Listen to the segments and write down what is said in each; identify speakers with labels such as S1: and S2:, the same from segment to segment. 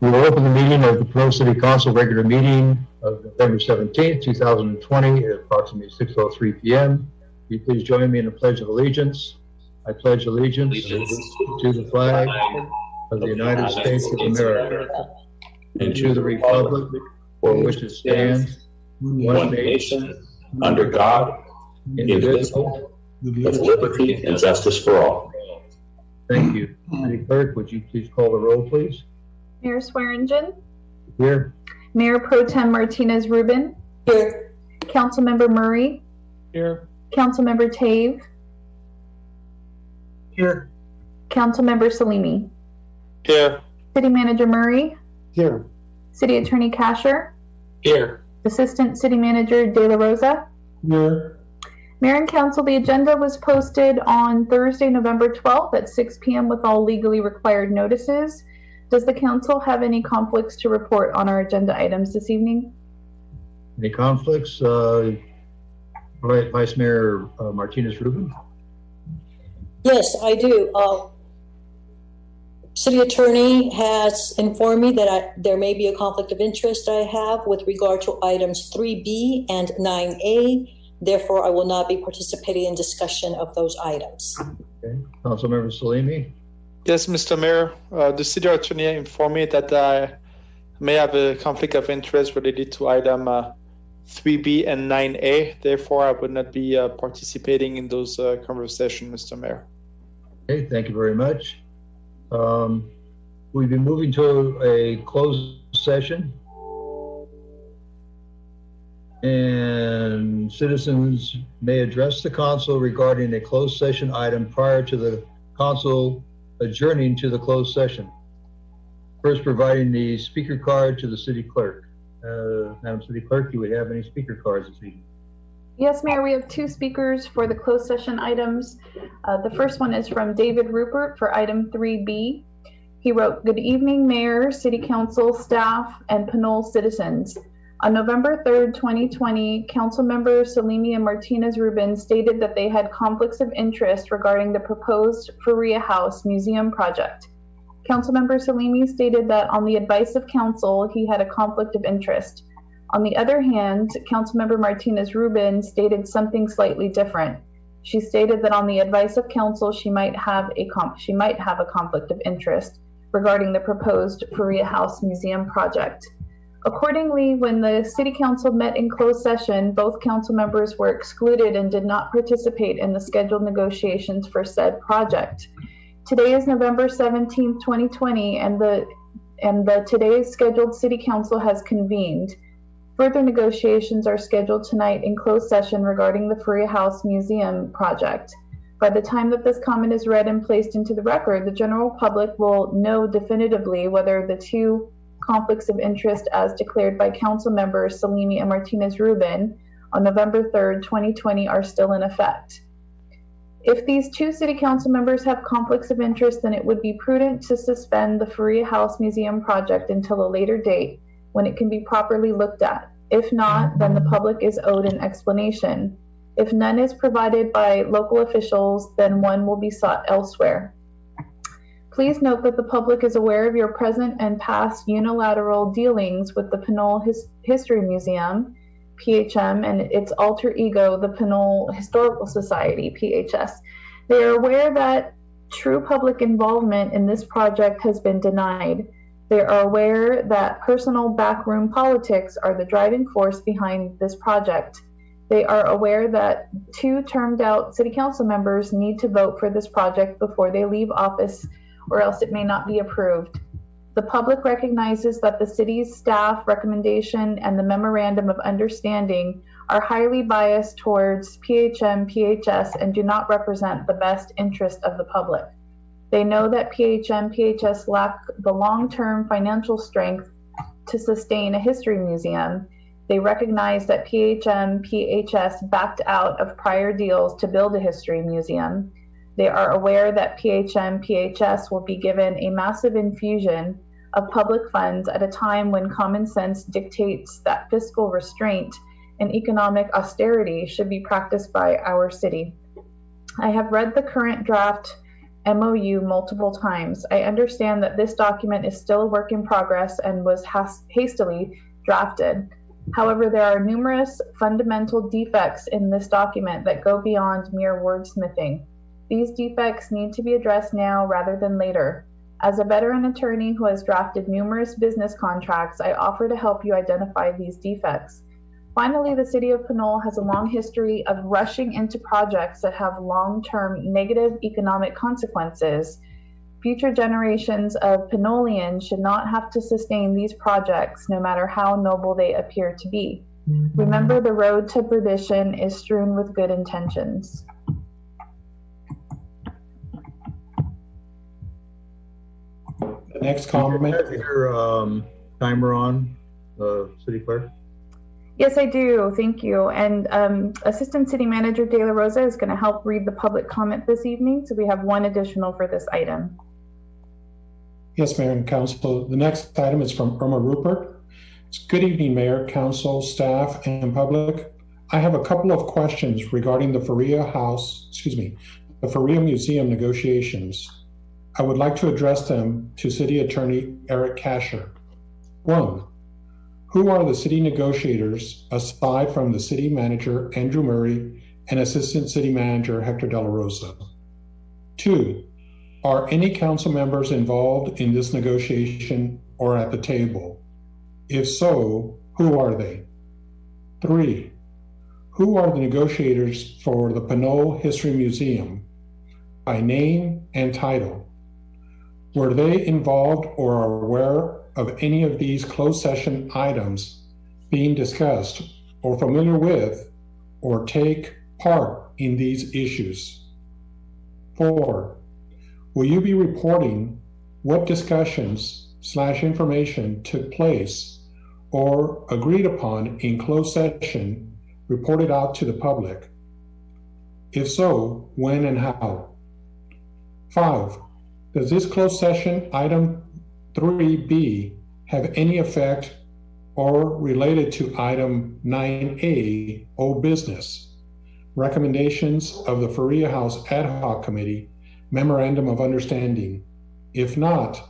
S1: We will open the meeting of the Pinole City Council regular meeting of November 17th, 2020 at approximately 6:03 p.m. Will you please join me in the Pledge of Allegiance? I pledge allegiance to the flag of the United States of America and to the republic for which it stands, one nation, under God, indivisible, with liberty and justice for all. Thank you. City Clerk, would you please call the roll, please?
S2: Mayor Swearingen.
S1: Here.
S2: Mayor Pro Tem Martinez Rubin.
S3: Here.
S2: Councilmember Murray.
S4: Here.
S2: Councilmember Tave.
S4: Here.
S2: Councilmember Salimi.
S4: Here.
S2: City Manager Murray.
S4: Here.
S2: City Attorney Kasher.
S4: Here.
S2: Assistant City Manager De La Rosa.
S4: Here.
S2: Mayor and Council, the agenda was posted on Thursday, November 12th at 6 p.m. with all legally required notices. Does the council have any conflicts to report on our agenda items this evening?
S1: Any conflicts? Vice Mayor Martinez Rubin.
S3: Yes, I do. City Attorney has informed me that there may be a conflict of interest I have with regard to items 3B and 9A. Therefore, I will not be participating in discussion of those items.
S1: Okay. Councilmember Salimi.
S4: Yes, Mr. Mayor. The City Attorney informed me that I may have a conflict of interest related to item 3B and 9A. Therefore, I would not be participating in those conversations, Mr. Mayor.
S1: Okay, thank you very much. We've been moving to a closed session, and citizens may address the council regarding a closed session item prior to the council adjourning to the closed session. First, providing the speaker card to the city clerk. Madam City Clerk, do we have any speaker cards this evening?
S2: Yes, Mayor, we have two speakers for the closed session items. The first one is from David Rupert for item 3B. He wrote, "Good evening, Mayor, City Council, staff, and Pinole citizens. On November 3rd, 2020, Council members Salimi and Martinez Rubin stated that they had conflicts of interest regarding the proposed Faria House Museum project. Councilmember Salimi stated that on the advice of council, he had a conflict of interest. On the other hand, Councilmember Martinez Rubin stated something slightly different. She stated that on the advice of council, she might have a conflict of interest regarding the proposed Faria House Museum project. Accordingly, when the City Council met in closed session, both council members were excluded and did not participate in the scheduled negotiations for said project. Today is November 17th, 2020, and the today's scheduled City Council has convened. Further negotiations are scheduled tonight in closed session regarding the Faria House Museum project. By the time that this comment is read and placed into the record, the general public will know definitively whether the two conflicts of interest as declared by council members Salimi and Martinez Rubin on November 3rd, 2020 are still in effect. If these two city council members have conflicts of interest, then it would be prudent to suspend the Faria House Museum project until a later date when it can be properly looked at. If not, then the public is owed an explanation. If none is provided by local officials, then one will be sought elsewhere. Please note that the public is aware of your present and past unilateral dealings with the Pinole History Museum, PHM, and its alter ego, the Pinole Historical Society, PHS. They are aware that true public involvement in this project has been denied. They are aware that personal backroom politics are the driving force behind this project. They are aware that two termed out city council members need to vote for this project before they leave office, or else it may not be approved. The public recognizes that the city's staff recommendation and the memorandum of understanding are highly biased towards PHM, PHS, and do not represent the best interest of the public. They know that PHM, PHS lack the long-term financial strength to sustain a history museum. They recognize that PHM, PHS backed out of prior deals to build a history museum. They are aware that PHM, PHS will be given a massive infusion of public funds at a time when common sense dictates that fiscal restraint and economic austerity should be practiced by our city. I have read the current draft MOU multiple times. I understand that this document is still a work in progress and was hastily drafted. However, there are numerous fundamental defects in this document that go beyond mere wordsmithing. These defects need to be addressed now rather than later. As a veteran attorney who has drafted numerous business contracts, I offer to help you identify these defects. Finally, the City of Pinole has a long history of rushing into projects that have long-term negative economic consequences. Future generations of Pinoleans should not have to sustain these projects, no matter how noble they appear to be. Remember, the road to perdition is strewn with good intentions.
S5: The next comment.
S1: Have your timer on, City Clerk?
S2: Yes, I do. Thank you. And Assistant City Manager De La Rosa is going to help read the public comment this evening. So we have one additional for this item.
S5: Yes, Mayor and Council. The next item is from Irma Rupert. It's good evening, Mayor, Council, staff, and public. I have a couple of questions regarding the Faria Museum negotiations. I would like to address them to City Attorney Eric Kasher. 1. Who are the city negotiators aside from the City Manager, Andrew Murray, and Assistant City Manager, Hector De La Rosa? 2. Are any council members involved in this negotiation or at the table? If so, who are they? 3. Who are the negotiators for the Pinole History Museum by name and title? Were they involved or are aware of any of these closed session items being discussed or familiar with or take part in these issues? 4. Will you be reporting what discussions/information took place or agreed upon in closed session reported out to the public? If so, when and how? 5. Does this closed session item 3B have any effect or related to item 9A, old business, recommendations of the Faria House Ad Hoc Committee Memorandum of Understanding? If not,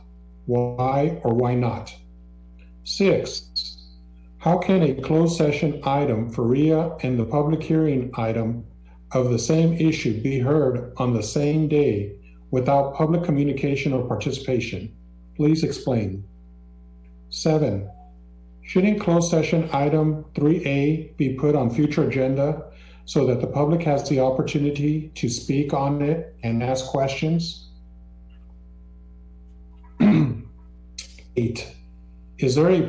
S5: why or why not? 6. How can a closed session item, Faria, and the public hearing item of the same issue be heard on the same day without public communication or participation? Please explain. 7. Shouldn't closed session item 3A be put on future agenda so that the public has the opportunity to speak on it and ask questions? 8. Is there a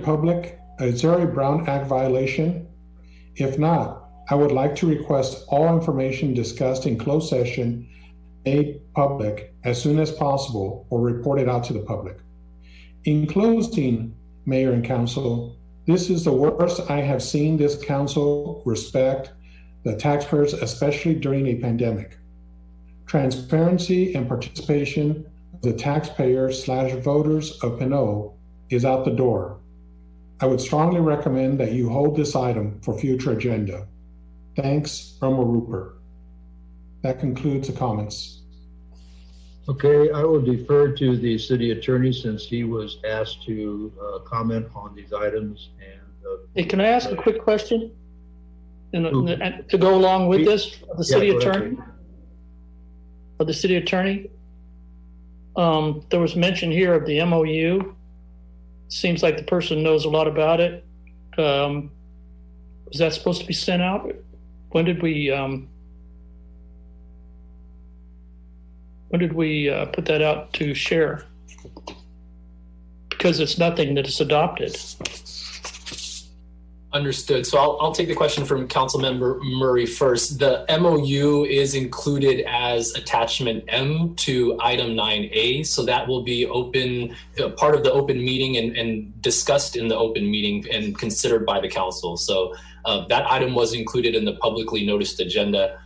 S5: Brown Act violation? If not, I would like to request all information discussed in closed session made public as soon as possible or reported out to the public. In closing, Mayor and Council, this is the worst I have seen this council respect the taxpayers, especially during a pandemic. Transparency and participation of the taxpayers/voters of Pinole is out the door. I would strongly recommend that you hold this item for future agenda. Thanks, Irma Rupert. That concludes the comments.
S1: Okay, I will defer to the city attorney since he was asked to comment on these items. And
S6: hey, can I ask a quick question? And to go along with this, the city attorney? Of the city attorney? There was mention here of the MOU. Seems like the person knows a lot about it. Was that supposed to be sent out? When did we put that out to share? Because it's nothing that is adopted.
S7: Understood. So I'll take the question from Councilmember Murray first. The MOU is included as attachment M to item 9A. So that will be open, part of the open meeting and discussed in the open meeting and considered by the council. So that item was included in the publicly noticed agenda.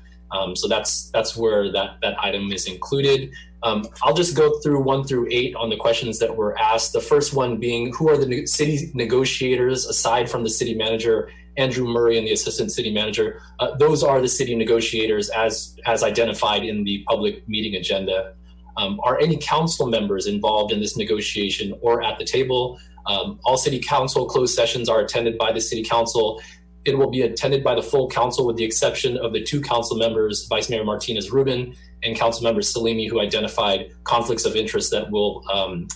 S7: So that's where that item is included. I'll just go through 1 through 8 on the questions that were asked. The first one being, who are the city negotiators aside from the city manager, Andrew Murray, and the assistant city manager? Those are the city negotiators as identified in the public meeting agenda. Are any council members involved in this negotiation or at the table? All city council closed sessions are attended by the city council. It will be attended by the full council with the exception of the 2 council members, Vice Mayor Martinez Rubin and Council Member Salimi, who identified conflicts of interest that will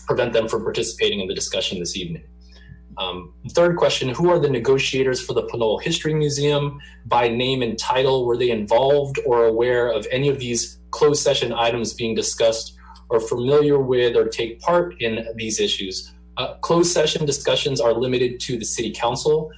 S7: prevent them from participating in the discussion this evening. Third question, who are the negotiators for the Pinole History Museum? By name and title, were they involved or aware of any of these closed session items being discussed or familiar with or take part in these issues? Closed session discussions are limited to the city council,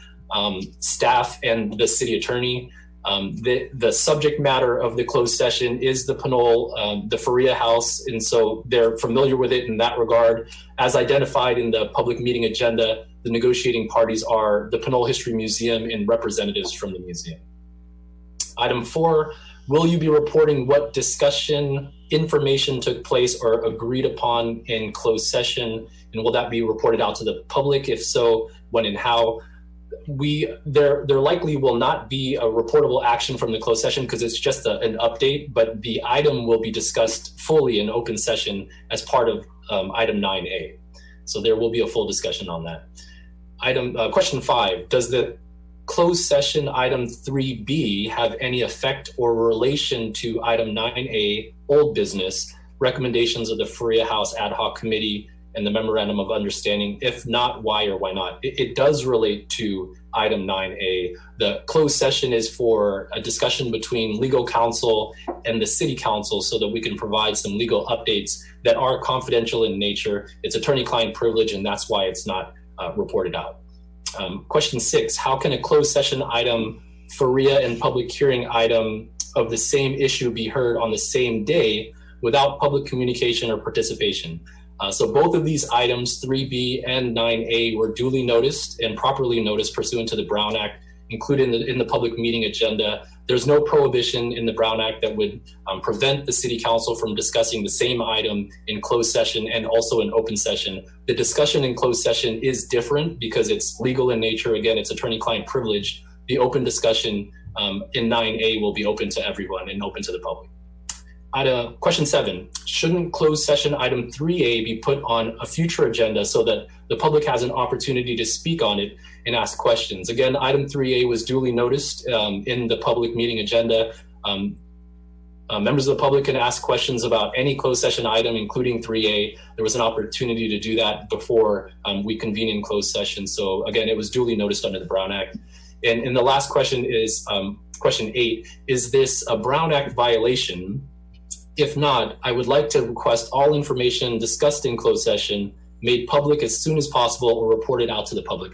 S7: staff, and the city attorney. The subject matter of the closed session is the Pinole, the Faria House, and so they're familiar with it in that regard. As identified in the public meeting agenda, the negotiating parties are the Pinole History Museum and representatives from the museum. Item 4, will you be reporting what discussion information took place or agreed upon in closed session, and will that be reported out to the public? If so, when and how? There likely will not be a reportable action from the closed session because it's just an update, but the item will be discussed fully in open session as part of item 9A. So there will be a full discussion on that. Question 5, does the closed session item 3B have any effect or relation to item 9A, old business, recommendations of the Faria House Ad Hoc Committee and the Memorandum of Understanding? If not, why or why not? It does relate to item 9A. The closed session is for a discussion between legal counsel and the city council so that we can provide some legal updates that are confidential in nature. It's attorney-client privilege, and that's why it's not reported out. Question 6, how can a closed session item, Faria and public hearing item of the same issue be heard on the same day without public communication or participation? So both of these items, 3B and 9A, were duly noticed and properly noticed pursuant to the Brown Act, included in the public meeting agenda. There's no prohibition in the Brown Act that would prevent the city council from discussing the same item in closed session and also in open session. The discussion in closed session is different because it's legal in nature. Again, it's attorney-client privilege. The open discussion in 9A will be open to everyone and open to the public. Question 7, shouldn't closed session item 3A be put on a future agenda so that the public has an opportunity to speak on it and ask questions? Again, item 3A was duly noticed in the public meeting agenda. Members of the public can ask questions about any closed session item, including 3A. There was an opportunity to do that before we convene in closed session. So again, it was duly noticed under the Brown Act. And the last question is question 8, is this a Brown Act violation? If not, I would like to request all information discussed in closed session made public as soon as possible or reported out to the public.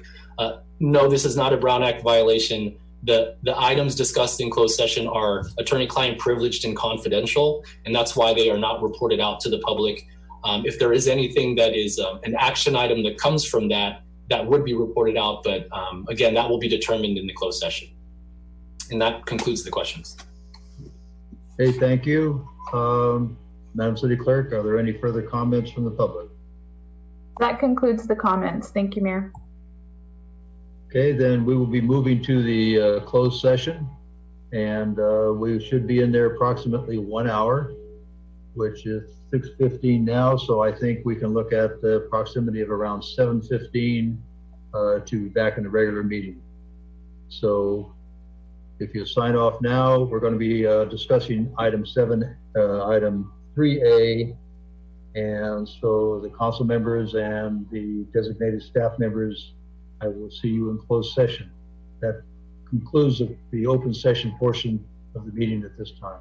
S7: No, this is not a Brown Act violation. The items discussed in closed session are attorney-client privileged and confidential, and that's why they are not reported out to the public. If there is anything that is an action item that comes from that, that would be reported out, but again, that will be determined in the closed session. And that concludes the questions.
S1: Okay, thank you. Madam City Clerk, are there any further comments from the public?
S2: That concludes the comments. Thank you, Mayor.
S1: Okay, then we will be moving to the closed session, and we should be in there approximately 1 hour, which is 6:15 now, so I think we can look at the proximity of around 7:15 to be back in the regular meeting. So if you sign off now, we're going to be discussing item 3A, and so the council members and the designated staff members, I will see you in closed session. That concludes the open session portion of the meeting at this time.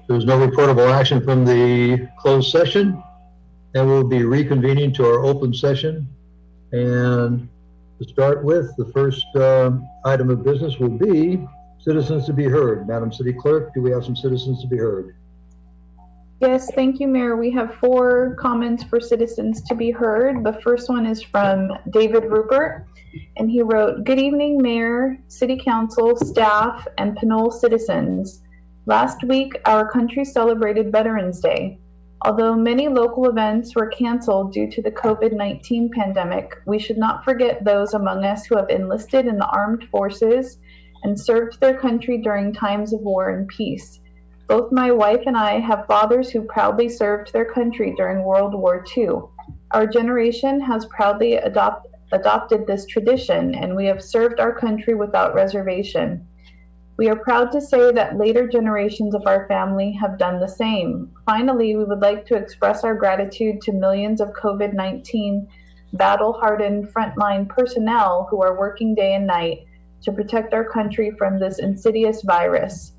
S1: There's no reportable action from the closed session, and we'll be reconvening to our open session. And to start with, the first item of business will be citizens to be heard. Madam City Clerk, do we have some citizens to be heard?
S2: Yes, thank you, Mayor. We have 4 comments for citizens to be heard. The first one is from David Rupert, and he wrote, "Good evening, Mayor, City Council, staff, and Pinole citizens. Last week, our country celebrated Veterans Day. Although many local events were canceled due to the COVID-19 pandemic, we should not forget those among us who have enlisted in the armed forces and served their country during times of war and peace. Both my wife and I have fathers who proudly served their country during World War II. Our generation has proudly adopted this tradition, and we have served our country without reservation. We are proud to say that later generations of our family have done the same. Finally, we would like to express our gratitude to millions of COVID-19 battle-hardened frontline personnel who are working day and night to protect our country from this insidious virus.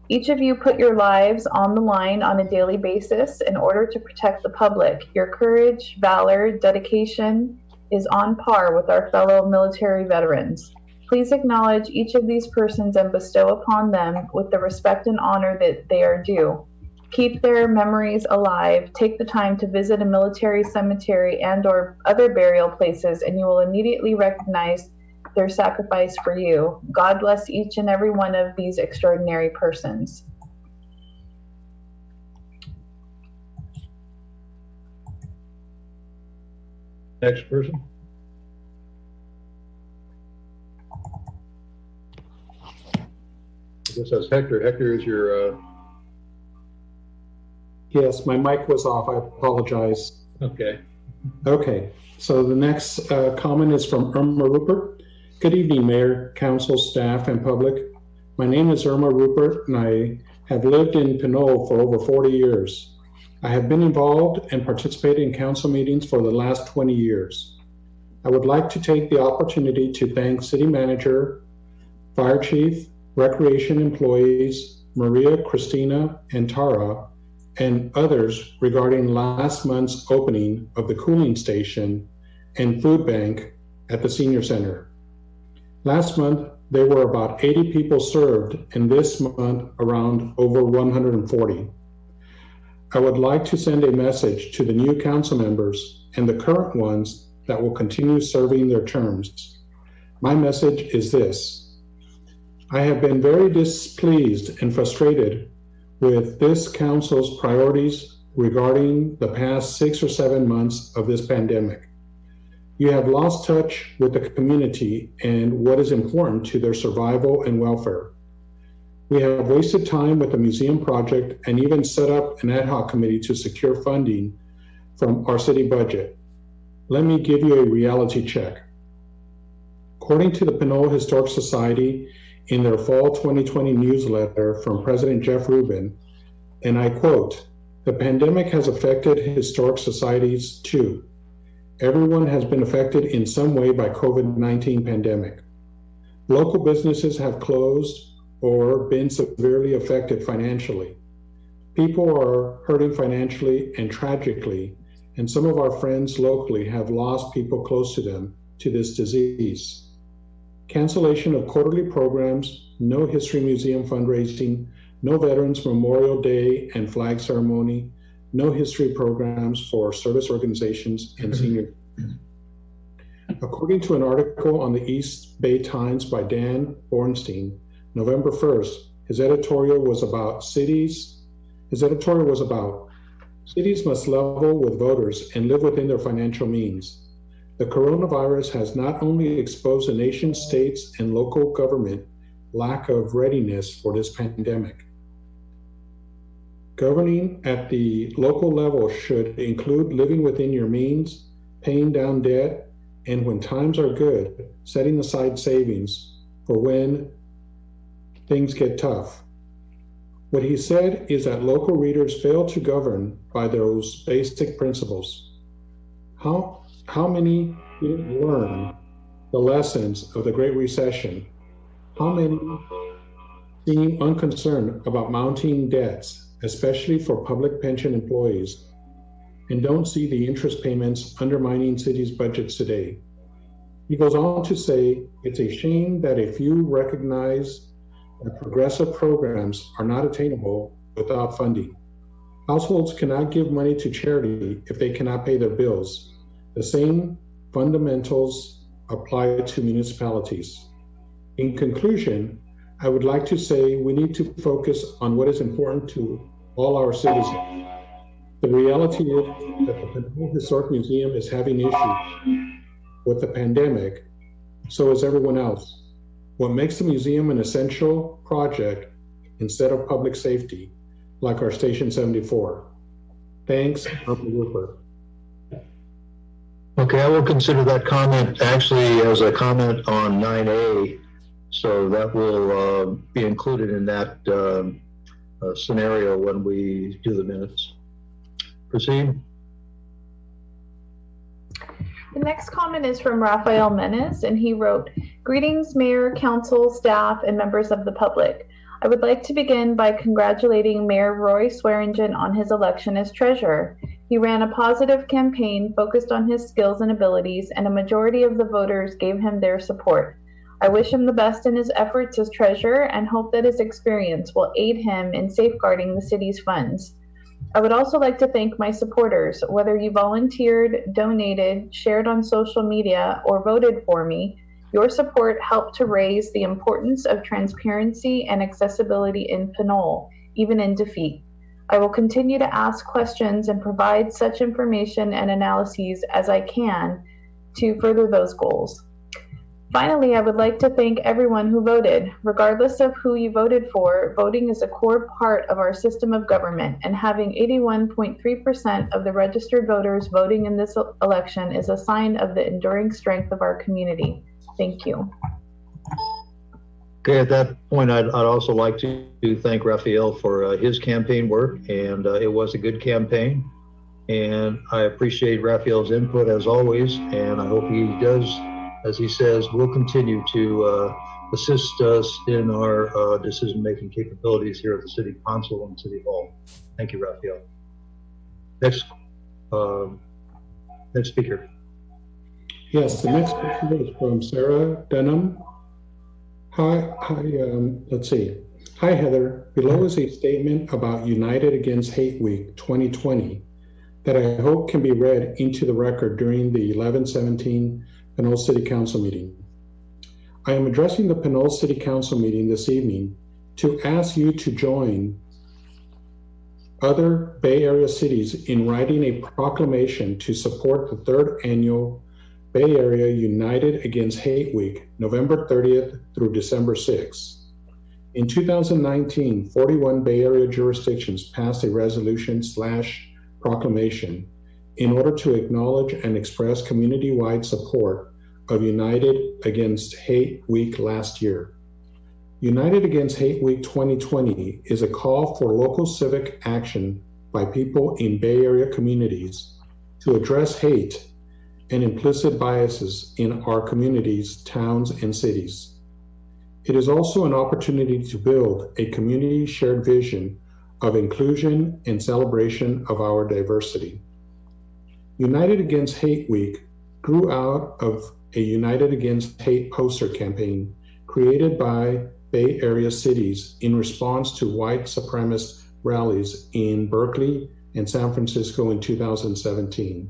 S2: Each of you put your lives on the line on a daily basis in order to protect the public. Your courage, valor, dedication is on par with our fellow military veterans. Please acknowledge each of these persons and bestow upon them with the respect and honor that they are due. Keep their memories alive. Take the time to visit a military cemetery and/or other burial places, and you will immediately recognize their sacrifice for you. God bless each and every one of these extraordinary persons."
S1: Next person. I guess that's Hector. Hector is your...
S5: Yes, my mic was off. I apologize.
S1: Okay.
S5: Okay, so the next comment is from Irma Rupert. Good evening, Mayor, Council, staff, and public. My name is Irma Rupert, and I have lived in Pinole for over 40 years. I have been involved and participated in council meetings for the last 20 years. I would like to take the opportunity to thank City Manager, Fire Chief, Recreation employees, Maria, Christina, and Tara, and others regarding last month's opening of the cooling station and food bank at the Senior Center. Last month, there were about 80 people served, and this month, around over 140. I would like to send a message to the new council members and the current ones that will continue serving their terms. My message is this: I have been very displeased and frustrated with this council's priorities regarding the past 6 or 7 months of this pandemic. You have lost touch with the community and what is important to their survival and welfare. We have wasted time with the museum project and even set up an ad hoc committee to secure funding from our city budget. Let me give you a reality check. According to the Pinole Historic Society, in their fall 2020 newsletter from President Jeff Rubin, and I quote, "The pandemic has affected historic societies too. Everyone has been affected in some way by COVID-19 pandemic. Local businesses have closed or been severely affected financially. People are hurting financially and tragically, and some of our friends locally have lost people close to them to this disease. Cancellation of quarterly programs, no History Museum fundraising, no Veterans Memorial Day and flag ceremony, no history programs for service organizations and seniors. According to an article on the East Bay Times by Dan Bornstein, November 1st, his editorial was about cities must level with voters and live within their financial means. The coronavirus has not only exposed the nation, states, and local government lack of readiness for this pandemic. Governing at the local level should include living within your means, paying down debt, and when times are good, setting aside savings for when things get tough. What he said is that local leaders fail to govern by those basic principles. How many didn't learn the lessons of the Great Recession? How many seem unconcerned about mounting debts especially for public pension employees, and don't see the interest payments undermining cities' budgets today. He goes on to say, it's a shame that a few recognize that progressive programs are not attainable without funding. Households cannot give money to charity if they cannot pay their bills. The same fundamentals apply to municipalities. In conclusion, I would like to say we need to focus on what is important to all our citizens. The reality is that the Pinole Historic Museum is having issues with the pandemic, so is everyone else. What makes the museum an essential project instead of public safety, like our Station 74? Thanks, Uncle Rupert.
S1: Okay, I will consider that comment actually as a comment on 9A, so that will be included in that scenario when we do the minutes. Proceed.
S2: The next comment is from Rafael Menes, and he wrote, "Greetings, Mayor, Council, staff, and members of the public. I would like to begin by congratulating Mayor Roy Swearingen on his election as treasurer. He ran a positive campaign focused on his skills and abilities, and a majority of the voters gave him their support. I wish him the best in his efforts as treasurer and hope that his experience will aid him in safeguarding the city's funds. I would also like to thank my supporters, whether you volunteered, donated, shared on social media, or voted for me. Your support helped to raise the importance of transparency and accessibility in Pinole, even in defeat. I will continue to ask questions and provide such information and analyses as I can to further those goals. Finally, I would like to thank everyone who voted. Regardless of who you voted for, voting is a core part of our system of government, and having 81.3% of the registered voters voting in this election is a sign of the enduring strength of our community. Thank you."
S1: Okay, at that point, I'd also like to thank Rafael for his campaign work, and it was a good campaign. And I appreciate Rafael's input as always, and I hope he does, as he says, will continue to assist us in our decision-making capabilities here at the City Council and City Hall. Thank you, Rafael. Next speaker.
S5: Yes, the next question is from Sarah Dunham. Let's see. Hi, Heather. Below is a statement about United Against Hate Week 2020 that I hope can be read into the record during the 11/17 Pinole City Council meeting. I am addressing the Pinole City Council meeting this evening to ask you to join other Bay Area cities in writing a proclamation to support the 3rd annual Bay Area United Against Hate Week, November 30th through December 6th. In 2019, 41 Bay Area jurisdictions passed a resolution/proclamation in order to acknowledge and express community-wide support of United Against Hate Week last year. United Against Hate Week 2020 is a call for local civic action by people in Bay Area communities to address hate and implicit biases in our communities, towns, and cities. It is also an opportunity to build a community shared vision of inclusion and celebration of our diversity. United Against Hate Week grew out of a United Against Hate poster campaign created by Bay Area cities in response to white supremacist rallies in Berkeley and San Francisco in 2017.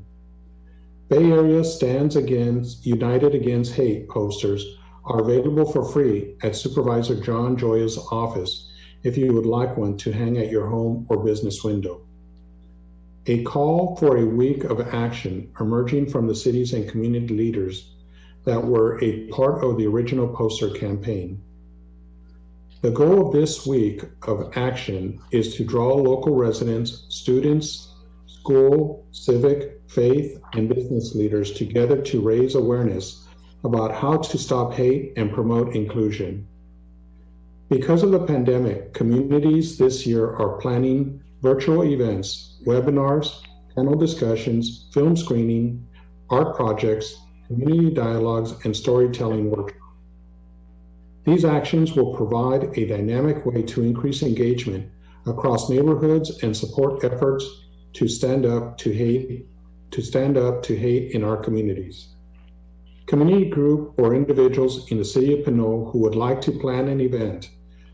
S5: Bay Area Stands Against United Against Hate posters are available for free at Supervisor John Joya's office if you would like one to hang at your home or business window. A call for a week of action emerging from the cities and community leaders that were a part of the original poster campaign. The goal of this week of action is to draw local residents, students, school, civic, faith, and business leaders together to raise awareness about how to stop hate and promote inclusion. Because of the pandemic, communities this year are planning virtual events, webinars, panel discussions, film screening, art projects, community dialogues, and storytelling workshops. These actions will provide a dynamic way to increase engagement across neighborhoods and support efforts to stand up to hate in our communities. Community group or individuals in the city of Pinole who would like to plan an event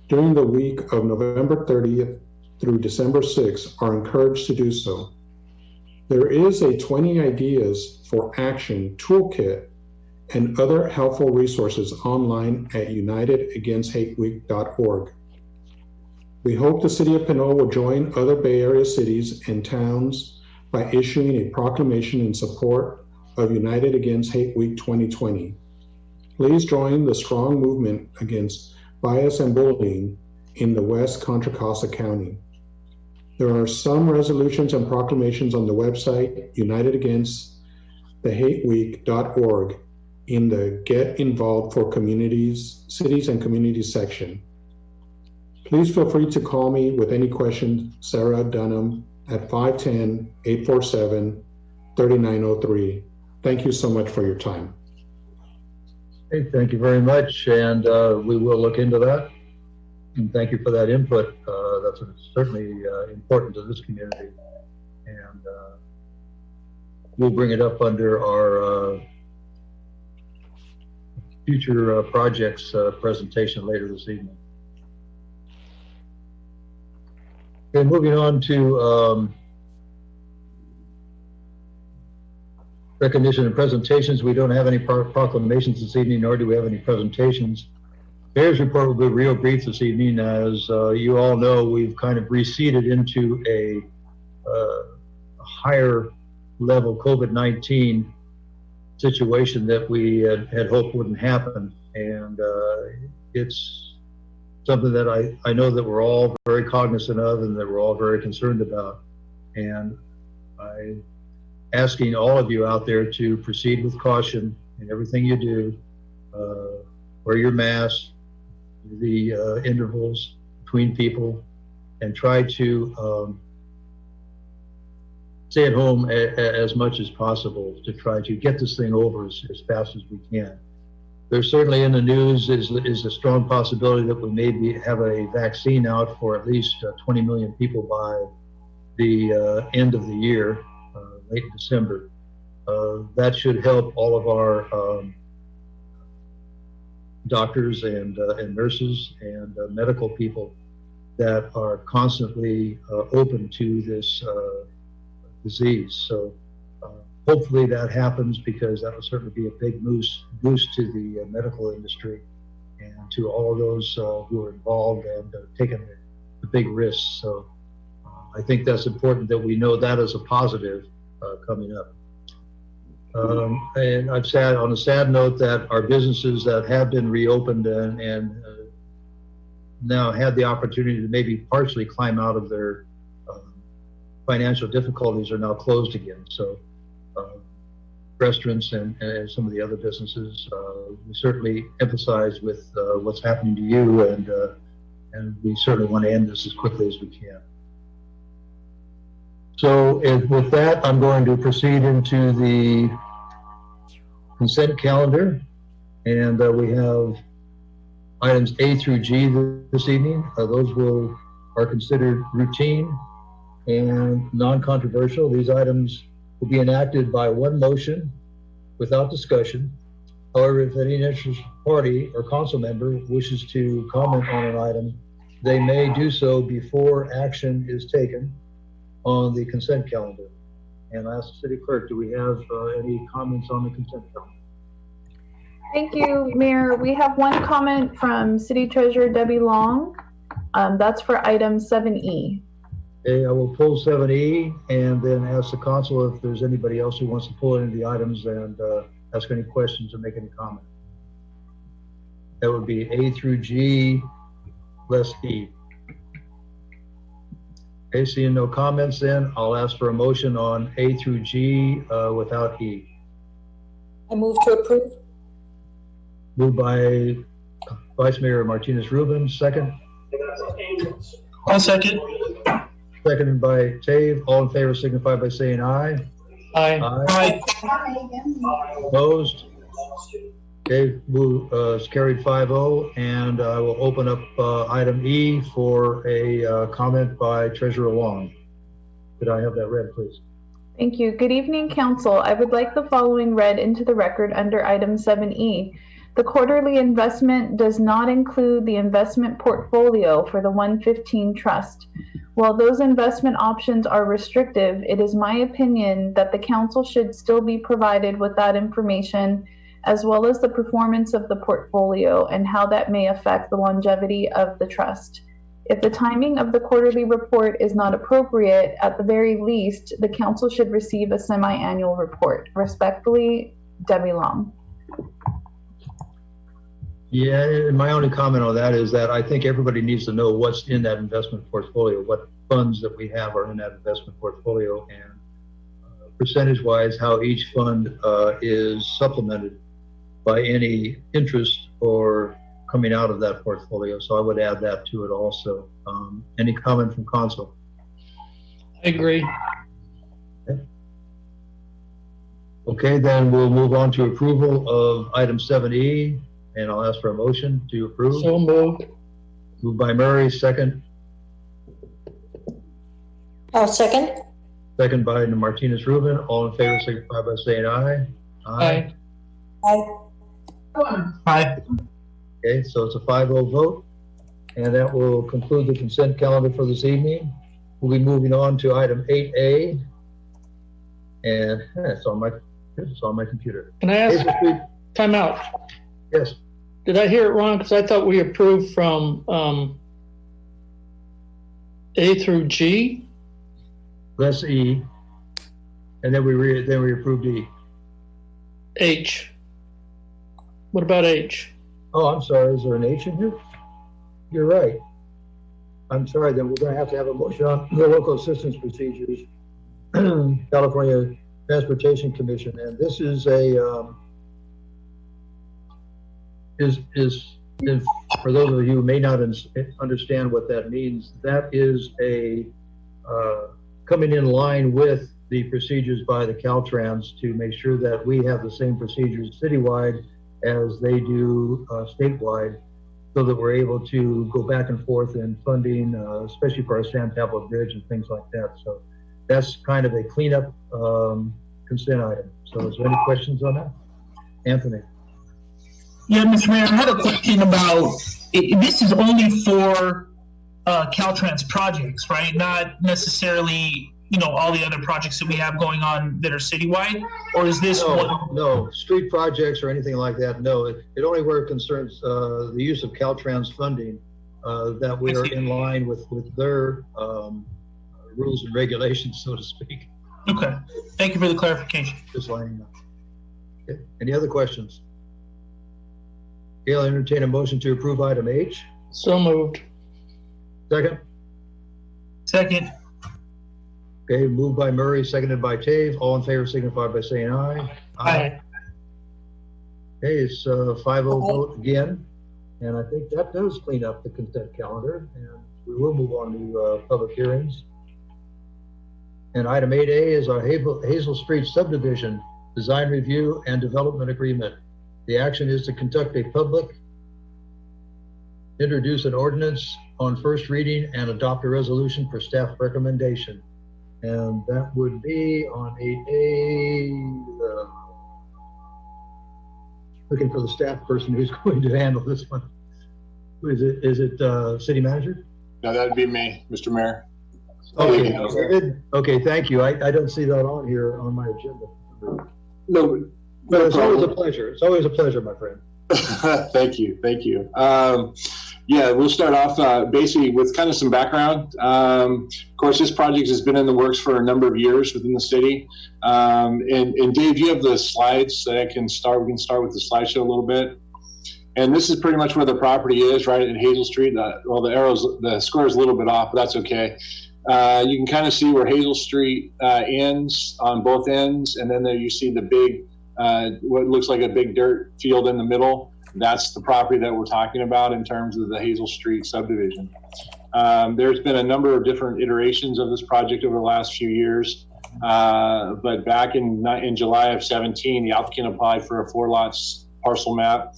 S5: during the week of November 30th through December 6th are encouraged to do so. There is a 20 Ideas for Action toolkit and other helpful resources online at unitedagainsthateweek.org. We hope the city of Pinole will join other Bay Area cities and towns by issuing a proclamation in support of United Against Hate Week 2020. Please join the strong movement against bias and bullying in the West Contra Costa County. There are some resolutions and proclamations on the website unitedagainstthehateweek.org in the Get Involved for Communities, Cities and Communities section. Please feel free to call me with any questions, Sarah Dunham, at 510-847-3903. Thank you so much for your time.
S1: Hey, thank you very much, and we will look into that. And thank you for that input. That's certainly important to this community, and we'll bring it up under our future projects presentation later this evening. Okay, moving on to recognition and presentations. We don't have any proclamations this evening, nor do we have any presentations. Mayor's report will be real brief this evening. As you all know, we've kind of receded into a higher level COVID-19 situation that we had hoped wouldn't happen. And it's something that I know that we're all very cognizant of and that we're all very concerned about. And I'm asking all of you out there to proceed with caution in everything you do. Wear your mask, the intervals between people, and try to stay at home as much as possible to try to get this thing over as fast as we can. There's certainly in the news is a strong possibility that we maybe have a vaccine out for at least 20 million people by the end of the year, late December. That should help all of our doctors and nurses and medical people that are constantly open to this disease. So hopefully that happens, because that will certainly be a big boost to the medical industry and to all of those who are involved and taking the big risks. So I think that's important that we know that as a positive coming up. And I've said on a sad note that our businesses that have been reopened and now had the opportunity to maybe partially climb out of their financial difficulties are now closed again. So restaurants and some of the other businesses, we certainly emphasize with what's happening to you, and we certainly want to end this as quickly as we can. So with that, I'm going to proceed into the consent calendar, and we have items A through G this evening. Those are considered routine and non-controversial. These items will be enacted by one motion without discussion. However, if any interested party or council member wishes to comment on an item, they may do so before action is taken on the consent calendar. And I ask the city clerk, do we have any comments on the consent calendar?
S2: Thank you, Mayor. We have one comment from City Treasurer Debbie Long. That's for item 7E.
S1: Okay, I will pull 7E and then ask the council if there's anybody else who wants to pull any of the items and ask any questions or make any comment. That would be A through G less E. Okay, seeing no comments, then I'll ask for a motion on A through G without E.
S3: I move to approve.
S1: Moved by Vice Mayor Martinez-Rubin, second.
S6: I'll second.
S1: Seconded by Tave. All in favor signify by saying aye.
S6: Aye.
S1: Aye. Opposed? Okay, it's carried 5-0, and I will open up item E for a comment by Treasurer Long. Could I have that read, please?
S2: Thank you. Good evening, Council. I would like the following read into the record under item 7E. The quarterly investment does not include the investment portfolio for the 115 Trust. While those investment options are restrictive, it is my opinion that the Council should still be provided with that information, as well as the performance of the portfolio and how that may affect the longevity of the Trust. If the timing of the quarterly report is not appropriate, at the very least, the Council should receive a semi-annual report. Respectfully, Debbie Long.
S1: Yeah, and my only comment on that is that I think everybody needs to know what's in that investment portfolio, what funds that we have are in that investment portfolio, and percentage-wise, how each fund is supplemented by any interest or coming out of that portfolio. So I would add that to it also. Any comment from Council?
S6: I agree.
S1: Okay, then we'll move on to approval of item 7E, and I'll ask for a motion to approve.
S6: So moved.
S1: Moved by Murray, second.
S3: I'll second.
S1: Second by Martinez Rubin. All in favor signify by saying aye.
S6: Aye.
S3: Aye.
S6: Aye.
S1: Okay, so it's a 5-0 vote, and that will conclude the consent calendar for this evening. We'll be moving on to item 8A, and it's on my computer.
S6: Can I ask, time out?
S1: Yes.
S6: Did I hear it wrong? Because I thought we approved from A through G.
S1: That's E, and then we approved E.
S6: H. What about H?
S1: Oh, I'm sorry. Is there an H in here? You're right. I'm sorry. Then we're going to have a motion on the local assistance procedures, California Transportation Commission, and this is a is for those of you who may not understand what that means. That is a coming in line with the procedures by the Caltrans to make sure that we have the same procedures citywide as they do statewide, so that we're able to go back and forth in funding, especially for our San Pablo Bridge and things like that. So that's kind of a cleanup consent item. So is there any questions on that? Anthony?
S8: Yeah, Mr. Mayor, I had a question about, this is only for Caltrans projects, right? Not necessarily, all the other projects that we have going on that are citywide, or is this
S1: No, street projects or anything like that. No, it only where it concerns the use of Caltrans funding, that we are in line with their rules and regulations, so to speak.
S8: Okay, thank you for the clarification.
S1: Just letting you know. Okay. Any other questions? Okay, I'll entertain a motion to approve item H.
S6: So moved.
S1: Second.
S8: Second.
S1: Okay, moved by Murray, seconded by Tave. All in favor signify by saying aye.
S6: Aye.
S1: Okay, it's a 5-0 vote again, and I think that does clean up the consent calendar, and we will move on to public hearings. And item 8A is our Hazel Street Subdivision Design Review and Development Agreement. The action is to conduct a public, introduce an ordinance on first reading, and adopt a resolution for staff recommendation. And that would be on 8A, looking for the staff person who's going to handle this one. Is it city manager?
S9: No, that'd be me, Mr. Mayor.
S1: Okay, thank you. I don't see that on here on my agenda.
S9: No,
S1: but it's always a pleasure. It's always a pleasure, my friend.
S9: Thank you. Yeah, we'll start off basically with kind of some background. Of course, this project has been in the works for a number of years within the city. And Dave, you have the slides that I can start. We can start with the slideshow a little bit. And this is pretty much where the property is, right at Hazel Street. The square is a little bit off, but that's okay. You can kind of see where Hazel Street ends on both ends, and then there you see the big, what looks like a big dirt field in the middle. That's the property that we're talking about in terms of the Hazel Street subdivision. There's been a number of different iterations of this project over the last few years, but back in July of 17, the applicant applied for a 4-lot parcel map,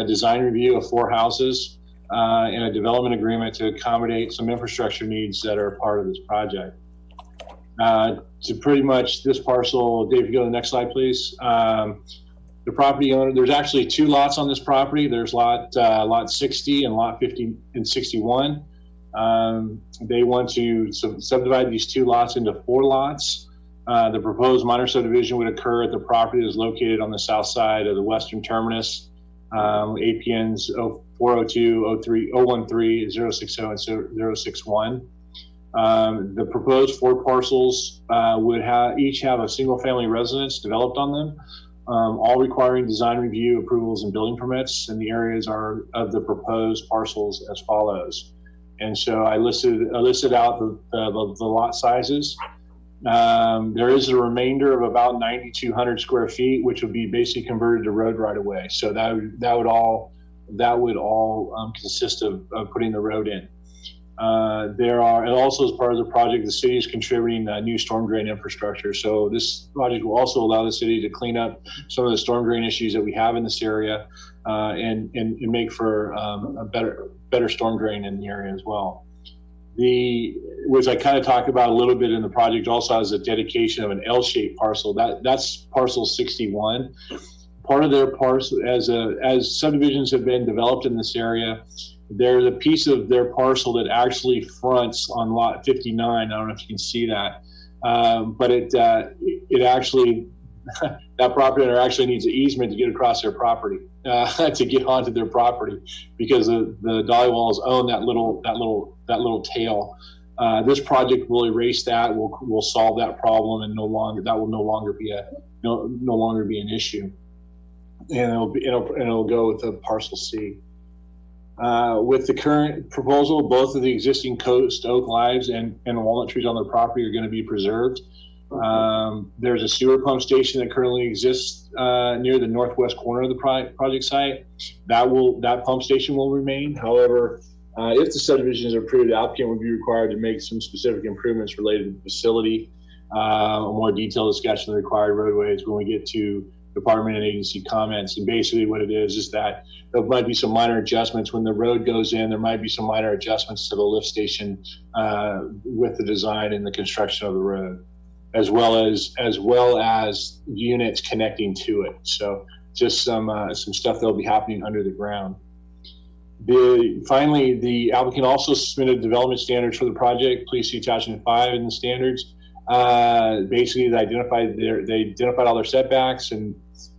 S9: design review of 4 houses, and a development agreement to accommodate some infrastructure needs that are part of this project. To pretty much this parcel, Dave, if you go to the next slide, please. The property owner, there's actually 2 lots on this property. There's lot 60 and lot 50 and 61. They want to subdivide these 2 lots into 4 lots. The proposed minor subdivision would occur at the property that is located on the south side of the western terminus. APNs 402, 013, 060, and 061. The proposed 4 parcels would each have a single-family residence developed on them, all requiring design review, approvals, and building permits. And the areas of the proposed parcels as follows. And so I listed out the lot sizes. There is a remainder of about 9,200 square feet, which would be basically converted to road right away. So that would all consist of putting the road in. And also as part of the project, the city is contributing new storm drain infrastructure. So this project will also allow the city to clean up some of the storm drain issues that we have in this area, and make for a better storm drain in the area as well. Which I kind of talk about a little bit in the project, also has a dedication of an L-shaped parcel. That's parcel 61. Part of their parcel, as subdivisions have been developed in this area, there's a piece of their parcel that actually fronts on lot 59. I don't know if you can see that, but it actually, that property owner actually needs an easement to get across their property, to get onto their property, because the Dollywalls own that little tail. This project will erase that. Will solve that problem, and that will no longer be an issue. And it'll go with the parcel C. With the current proposal, both of the existing coast oak lives and walnut trees on their property are going to be preserved. There's a sewer pump station that currently exists near the northwest corner of the project site. That pump station will remain. However, if the subdivision is approved, the applicant would be required to make some specific improvements related to the facility. A more detailed discussion of the required roadways when we get to department and agency comments. And basically what it is that there might be some minor adjustments when the road goes in. There might be some minor adjustments to the lift station with the design and the construction of the road, as well as units connecting to it. So just some stuff that will be happening under the ground. Finally, the applicant also submitted development standards for the project. Please see attachment 5 in the standards. Basically, they identified all their setbacks and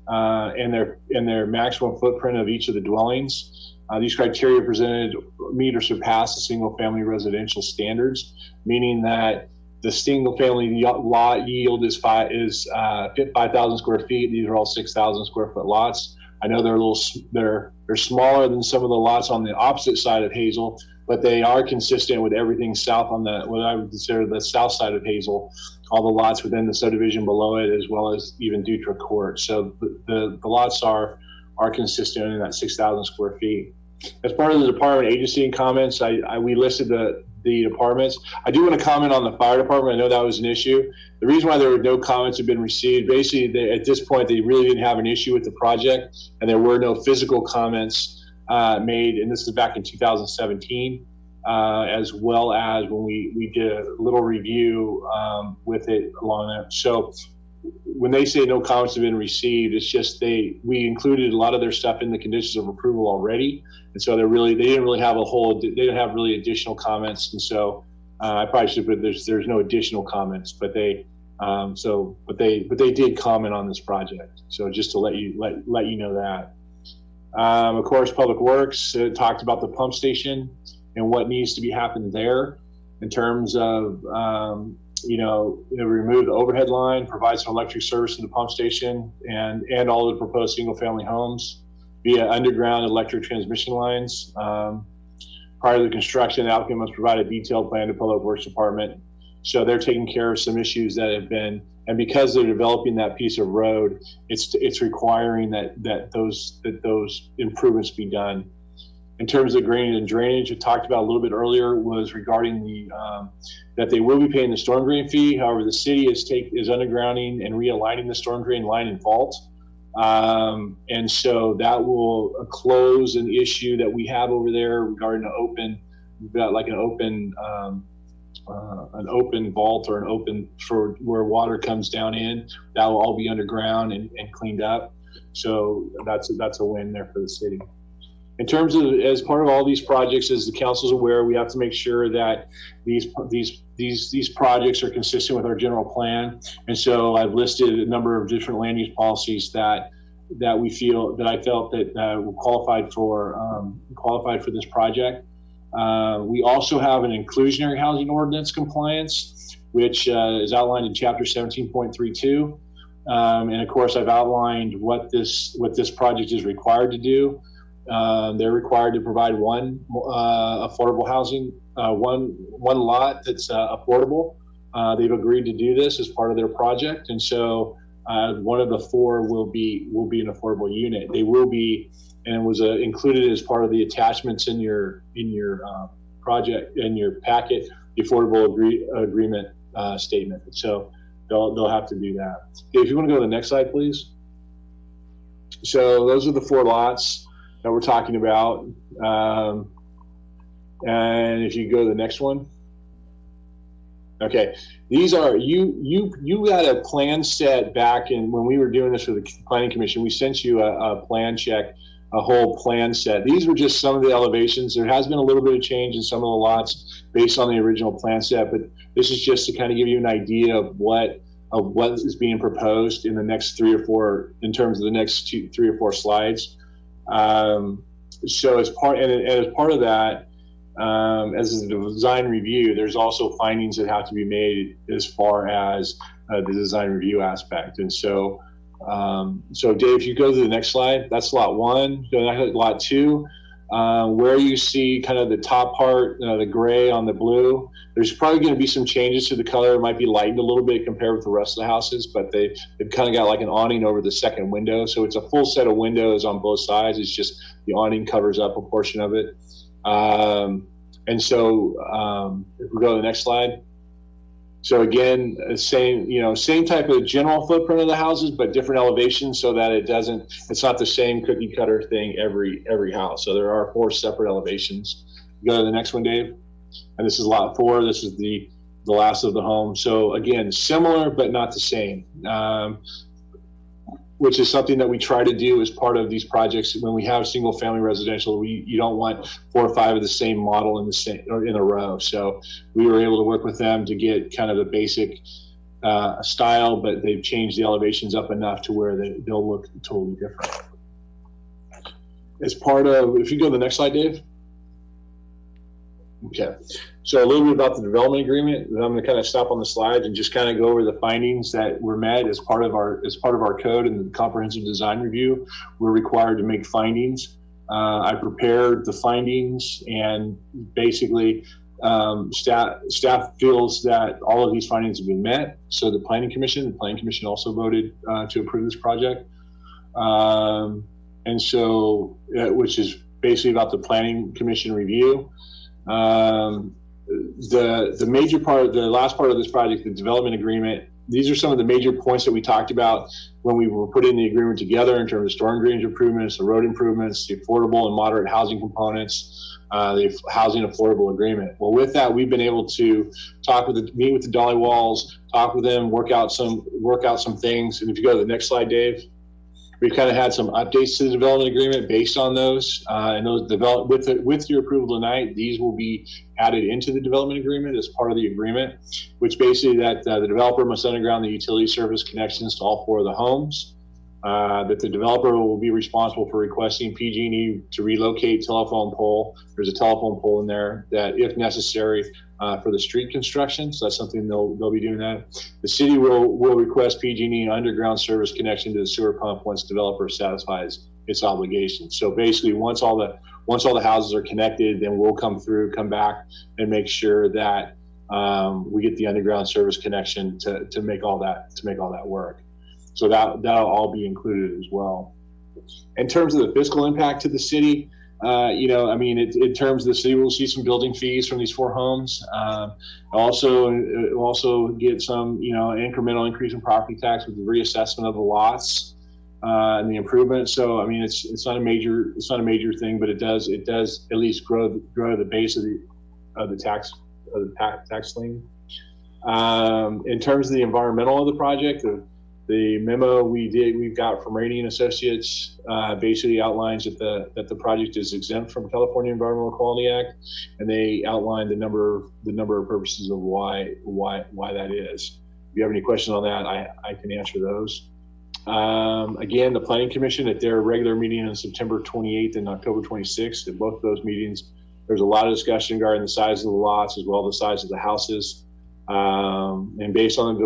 S9: their maximum footprint of each of the dwellings. These criteria presented meet or surpass the single-family residential standards, meaning that the single-family lot yield is 5,000 square feet. These are all 6,000 square foot lots. I know they're smaller than some of the lots on the opposite side of Hazel, but they are consistent with everything south on what I would consider the south side of Hazel, all the lots within the subdivision below it, as well as even Dutra Court. So the lots are consistent in that 6,000 square feet. As part of the department agency and comments, we listed the departments. I do want to comment on the fire department. I know that was an issue. The reason why there were no comments have been received, basically at this point, they really didn't have an issue with the project, and there were no physical comments made, and this is back in 2017, as well as when we did a little review with it along that. So when they say no comments have been received, it's just we included a lot of their stuff in the conditions of approval already, and so they didn't really have they didn't have really additional comments, and so I probably should put there's no additional comments, but they did comment on this project. So just to let you know that. Of course, Public Works talked about the pump station and what needs to be happened there in terms of remove the overhead line, provide some electric service to the pump station and all of the proposed single-family homes via underground electric transmission lines. Prior to the construction, the applicant must provide a detailed plan to Public Works Department. So they're taking care of some issues that have been, and because they're developing that piece of road, it's requiring that those improvements be done. In terms of grading and drainage, we talked about a little bit earlier was regarding that they will be paying the storm drain fee. However, the city is undergrounding and realigning the storm drain line and vault. And so that will close an issue that we have over there regarding we've got like an open vault or an open for where water comes down in. That will all be underground and cleaned up. So that's a win there for the city. In terms of, as part of all these projects, as the council's aware, we have to make sure that these projects are consistent with our general plan. And so I've listed a number of different land use policies that I felt that were qualified for this project. We also have an inclusionary housing ordinance compliance, which is outlined in chapter 17.32. And of course, I've outlined what this project is required to do. They're required to provide one affordable housing, one lot that's affordable. They've agreed to do this as part of their project, and so one of the four will be an affordable unit. They will be, and was included as part of the attachments in your project, in your packet, the affordable agreement statement. So they'll have to do that. If you want to go to the next slide, please. So those are the four lots that we're talking about. And if you go to the next one. Okay, these are, you got a plan set back in when we were doing this for the Planning Commission. We sent you a plan check, a whole plan set. These were just some of the elevations. There has been a little bit of change in some of the lots based on the original plan set, but this is just to kind of give you an idea of what is being proposed in the next 3 or 4, in terms of the next 3 or 4 slides. So as part of that, as a design review, there's also findings that have to be made as far as the design review aspect. And so, Dave, if you go to the next slide, that's lot 1. Go to lot 2, where you see kind of the top part, the gray on the blue. There's probably going to be some changes to the color. It might be lightened a little bit compared with the rest of the houses, but they've kind of got like an awning over the second window. So it's a full set of windows on both sides. It's just the awning covers up a portion of it. And so if we go to the next slide. So again, same type of general footprint of the houses, but different elevations so that it's not the same cookie cutter thing every house. So there are 4 separate elevations. Go to the next one, Dave. And this is lot 4. This is the last of the home. So again, similar, but not the same. Which is something that we try to do as part of these projects. When we have single family residential, you don't want 4 or 5 of the same model in a row. So we were able to work with them to get kind of a basic style, but they've changed the elevations up enough to where they'll look totally different. As part of, if you go to the next slide, Dave. Okay, so a little bit about the development agreement. I'm going to kind of stop on the slides and just kind of go over the findings that were met as part of our code and the comprehensive design review. We're required to make findings. I prepared the findings, and basically staff feels that all of these findings have been met. So the Planning Commission also voted to approve this project, and so which is basically about the Planning Commission review. The major part, the last part of this project, the development agreement, these are some of the major points that we talked about when we were putting the agreement together in terms of storm drainage improvements, the road improvements, the affordable and moderate housing components, the housing affordable agreement. Well, with that, we've been able to meet with the Dolly Walls, talk with them, work out some things. And if you go to the next slide, Dave. We've kind of had some updates to the development agreement based on those, and those with your approval tonight. These will be added into the development agreement as part of the agreement, which basically that the developer must underground the utility service connections to all 4 of the homes. That the developer will be responsible for requesting PG&E to relocate telephone pole. There's a telephone pole in there that, if necessary, for the street construction. So that's something they'll be doing that. The city will request PG&E underground service connection to the sewer pump once developer satisfies its obligations. So basically, once all the houses are connected, then we'll come back and make sure that we get the underground service connection to make all that work. So that'll all be included as well. In terms of the fiscal impact to the city, in terms of the city, we'll see some building fees from these 4 homes. Also get some, incremental increase in property tax with the reassessment of the lots. and the improvement. So I mean, it's not a major thing, but it does at least grow the base of the tax lien. In terms of the environmental of the project, the memo we've got from Rainey and Associates basically outlines that the project is exempt from California Environmental Quality Act, and they outline the number of purposes of why that is. If you have any questions on that, I can answer those. Again, the Planning Commission at their regular meeting on September 28th and October 26th, at both of those meetings, there's a lot of discussion regarding the size of the lots as well as the size of the houses. And based on the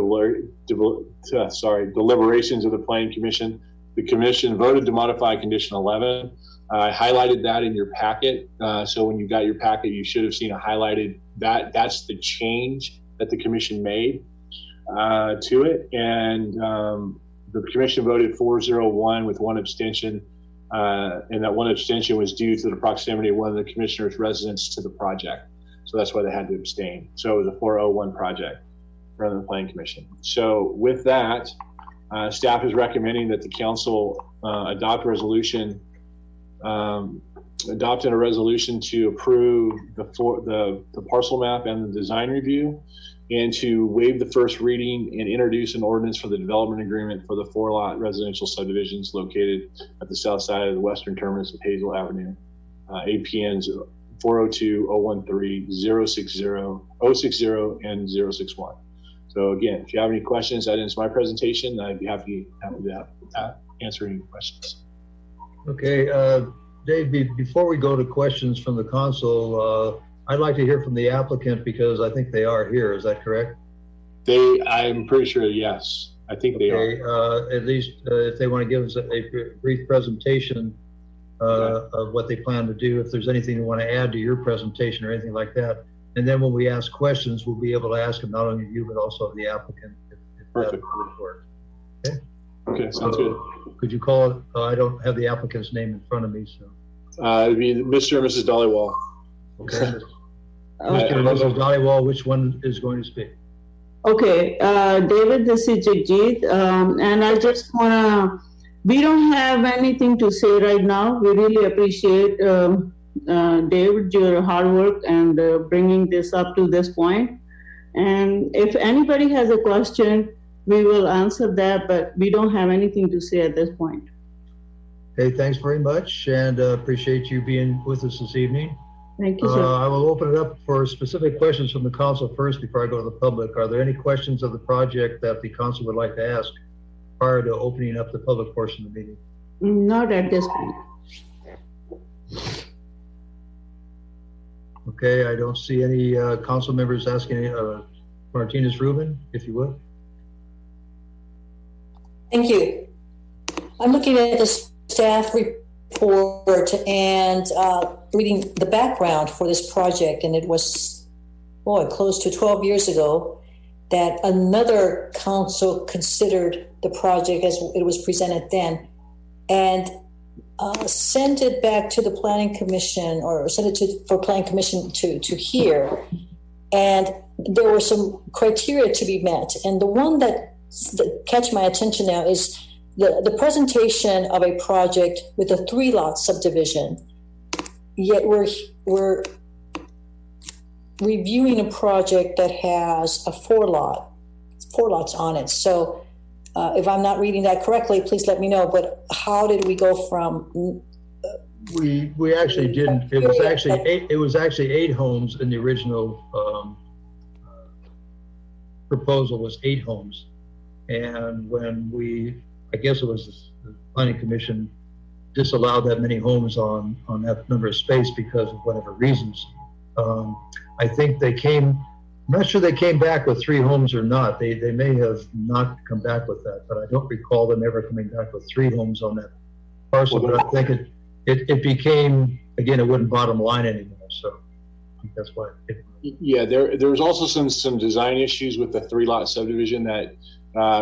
S9: deliberations of the Planning Commission, the Commission voted to modify Condition 11. I highlighted that in your packet. So when you got your packet, you should have seen a highlighted that's the change that the Commission made to it. And the Commission voted 4-0-1 with one abstention. And that one abstention was due to the proximity of one of the Commissioner's residence to the project. So that's why they had to abstain. So it was a 4-0-1 project rather than the Planning Commission. So with that, staff is recommending that the council adopt a resolution to approve the parcel map and the design review, and to waive the first reading and introduce an ordinance for the development agreement for the 4-lot residential subdivisions located at the south side of the western terminus of Hazel Avenue, APNs 402-013, 060, 060, and 061. So again, if you have any questions, that ends my presentation. I'd be happy to answer any questions.
S1: Okay, Dave, before we go to questions from the council, I'd like to hear from the applicant because I think they are here. Is that correct?
S9: I'm pretty sure, yes. I think they are.
S1: At least if they want to give us a brief presentation of what they plan to do, if there's anything you want to add to your presentation or anything like that. And then when we ask questions, we'll be able to ask them not only you, but also the applicant. If
S9: Perfect.
S1: That would work. Okay.
S9: Okay, sounds good.
S1: Could you call it? I don't have the applicant's name in front of me, so.
S9: It'd be Mr. and Mrs. Dollywall.
S1: Okay. Mr. and Mrs. Dollywall, which one is going to speak?
S10: Okay, David, this is Jagjit, and I just wanna, we don't have anything to say right now. We really appreciate, David, your hard work and bringing this up to this point. And if anybody has a question, we will answer that, but we don't have anything to say at this point.
S1: Okay, thanks very much, and appreciate you being with us this evening.
S10: Thank you, sir.
S1: I will open it up for specific questions from the council first before I go to the public. Are there any questions of the project that the council would like to ask prior to opening up the public portion of the meeting?
S10: Not at this point.
S1: Okay, I don't see any council members asking. Martinez Rubin, if you would.
S3: Thank you. I'm looking at the staff report and reading the background for this project, and it was, close to 12 years ago that another council considered the project as it was presented then, and sent it back to the Planning Commission, or sent it for Planning Commission to hear. And there were some criteria to be met, and the one that catch my attention now is the presentation of a project with a 3-lot subdivision. Yet we're reviewing a project that has a 4 lots on it. So if I'm not reading that correctly, please let me know. But how did we go from?
S1: We actually didn't. It was actually 8 homes in the original proposal was 8 homes, and when I guess it was the Planning Commission disallowed that many homes on that number of space because of whatever reasons. I think I'm not sure they came back with 3 homes or not. They may have not come back with that, but I don't recall them ever coming back with 3 homes on that parcel. But I think it became, again, it wouldn't bottom line anymore. So I think that's why.
S9: Yeah, there was also some design issues with the 3-lot subdivision that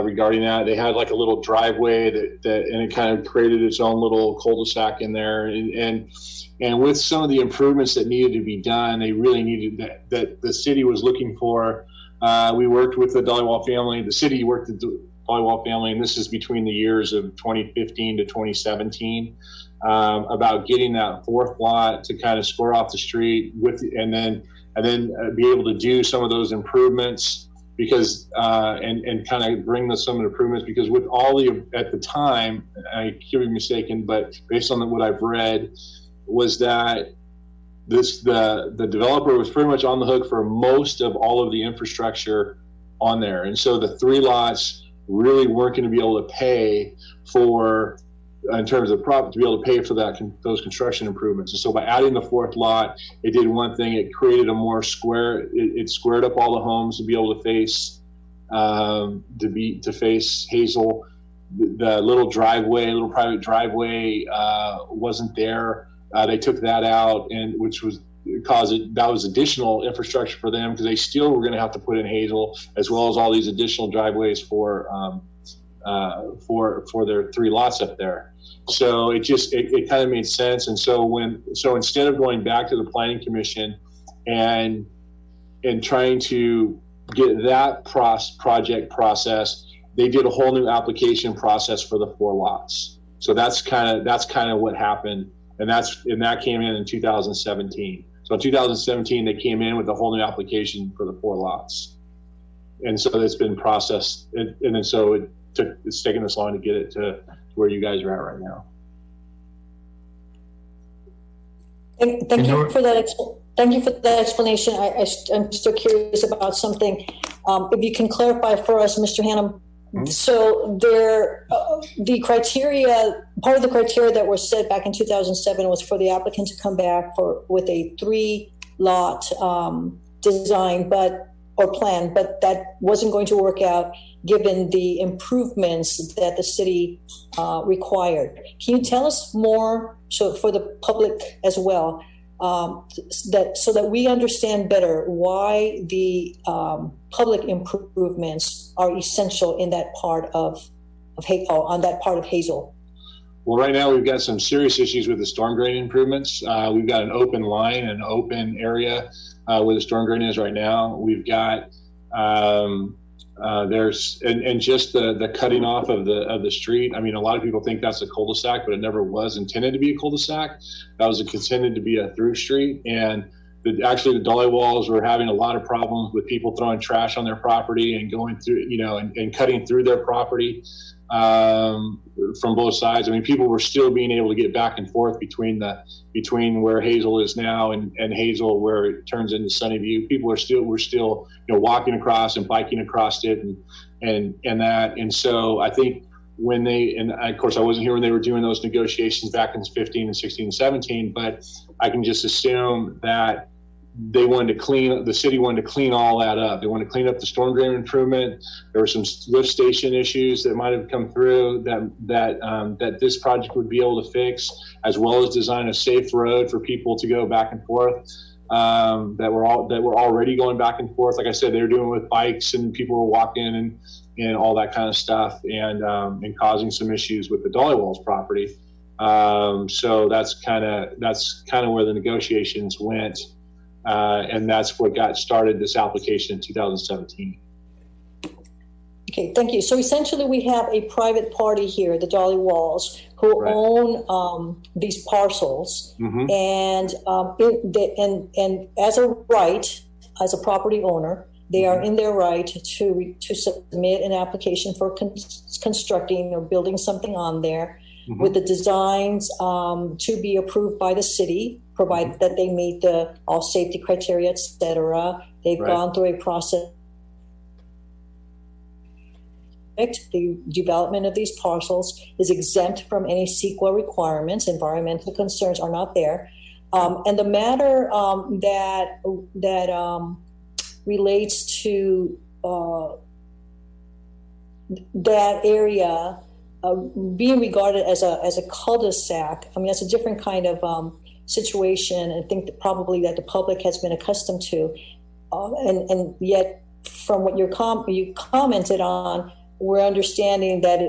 S9: regarding that. They had like a little driveway that and it kind of created its own little cul-de-sac in there, and with some of the improvements that needed to be done, they really needed that the city was looking for. We worked with the Dollywall family. The city worked Dollywall family, and this is between the years of 2015 to 2017, about getting that fourth lot to kind of square off the street and then be able to do some of those improvements because and kind of bring some improvements because with all at the time, I could be mistaken, but based on what I've read, was that the developer was pretty much on the hook for most of all of the infrastructure on there, and so the 3 lots really weren't going to be able to pay for, in terms of profit, to be able to pay for those construction improvements. And so by adding the 4th lot, it did one thing: it created a more square. It squared up all the homes to be able to face face Hazel. The little private driveway wasn't there. They took that out, and that was additional infrastructure for them because they still were going to have to put in Hazel, as well as all these additional driveways for their 3 lots up there. So it kind of made sense. And so instead of going back to the Planning Commission and trying to get that project process, they did a whole new application process for the 4 lots. So that's kind of what happened. And that came in 2017. So in 2017, they came in with a whole new application for the 4 lots. And so it's been processed. And then so it's taken this long to get it to where you guys are at right now.
S3: Thank you for that. Thank you for that explanation. I'm still curious about something. If you can clarify for us, Mr. Hannum. Mm-hmm. So the criteria, part of the criteria that were set back in 2007 was for the applicant to come back with a 3-lot design, or plan, but that wasn't going to work out given the improvements that the city required. Can you tell us more, so for the public as well, so that we understand better why the public improvements are essential in that part of Hazel?
S9: Well, right now we've got some serious issues with the storm drain improvements. We've got an open line, an open area where the storm drain is right now. We've got just the cutting off of the street. I mean, a lot of people think that's a cul-de-sac, but it never was intended to be a cul-de-sac. That was intended to be a through street, and actually the Dollywalls were having a lot of problems with people throwing trash on their property and going through, and cutting through their property from both sides. I mean, people were still being able to get back and forth between where Hazel is now and Hazel where it turns into Sunnyview. People were still walking across and biking across it and that. And so I think of course I wasn't here when they were doing those negotiations back in 15 and 16 and 17, but I can just assume that the city wanted to clean all that up. They wanted to clean up the storm drain improvement. There were some lift station issues that might have come through that this project would be able to fix, as well as design a safe road for people to go back and forth. That were already going back and forth. Like I said, they were doing it with bikes and people were walking and all that kind of stuff, and causing some issues with the Dollywalls property. So that's kind of where the negotiations went. And that's what got started this application in 2017.
S3: Okay, thank you. So essentially we have a private party here, the Dollywalls, who
S9: Right.
S3: own these parcels,
S9: Mm-hmm.
S3: and as a property owner, they are in their right to submit an application for constructing or building something on there,
S9: Mm-hmm.
S3: with the designs to be approved by the city, provided that they meet all safety criteria, etc. They've
S9: Right.
S3: gone through a process. The development of these parcels is exempt from any CEQA requirements. Environmental concerns are not there. And the matter that relates to that area being regarded as a cul-de-sac, I mean, that's a different kind of situation, and I think that probably that the public has been accustomed to. And yet, from what you commented on, we're understanding that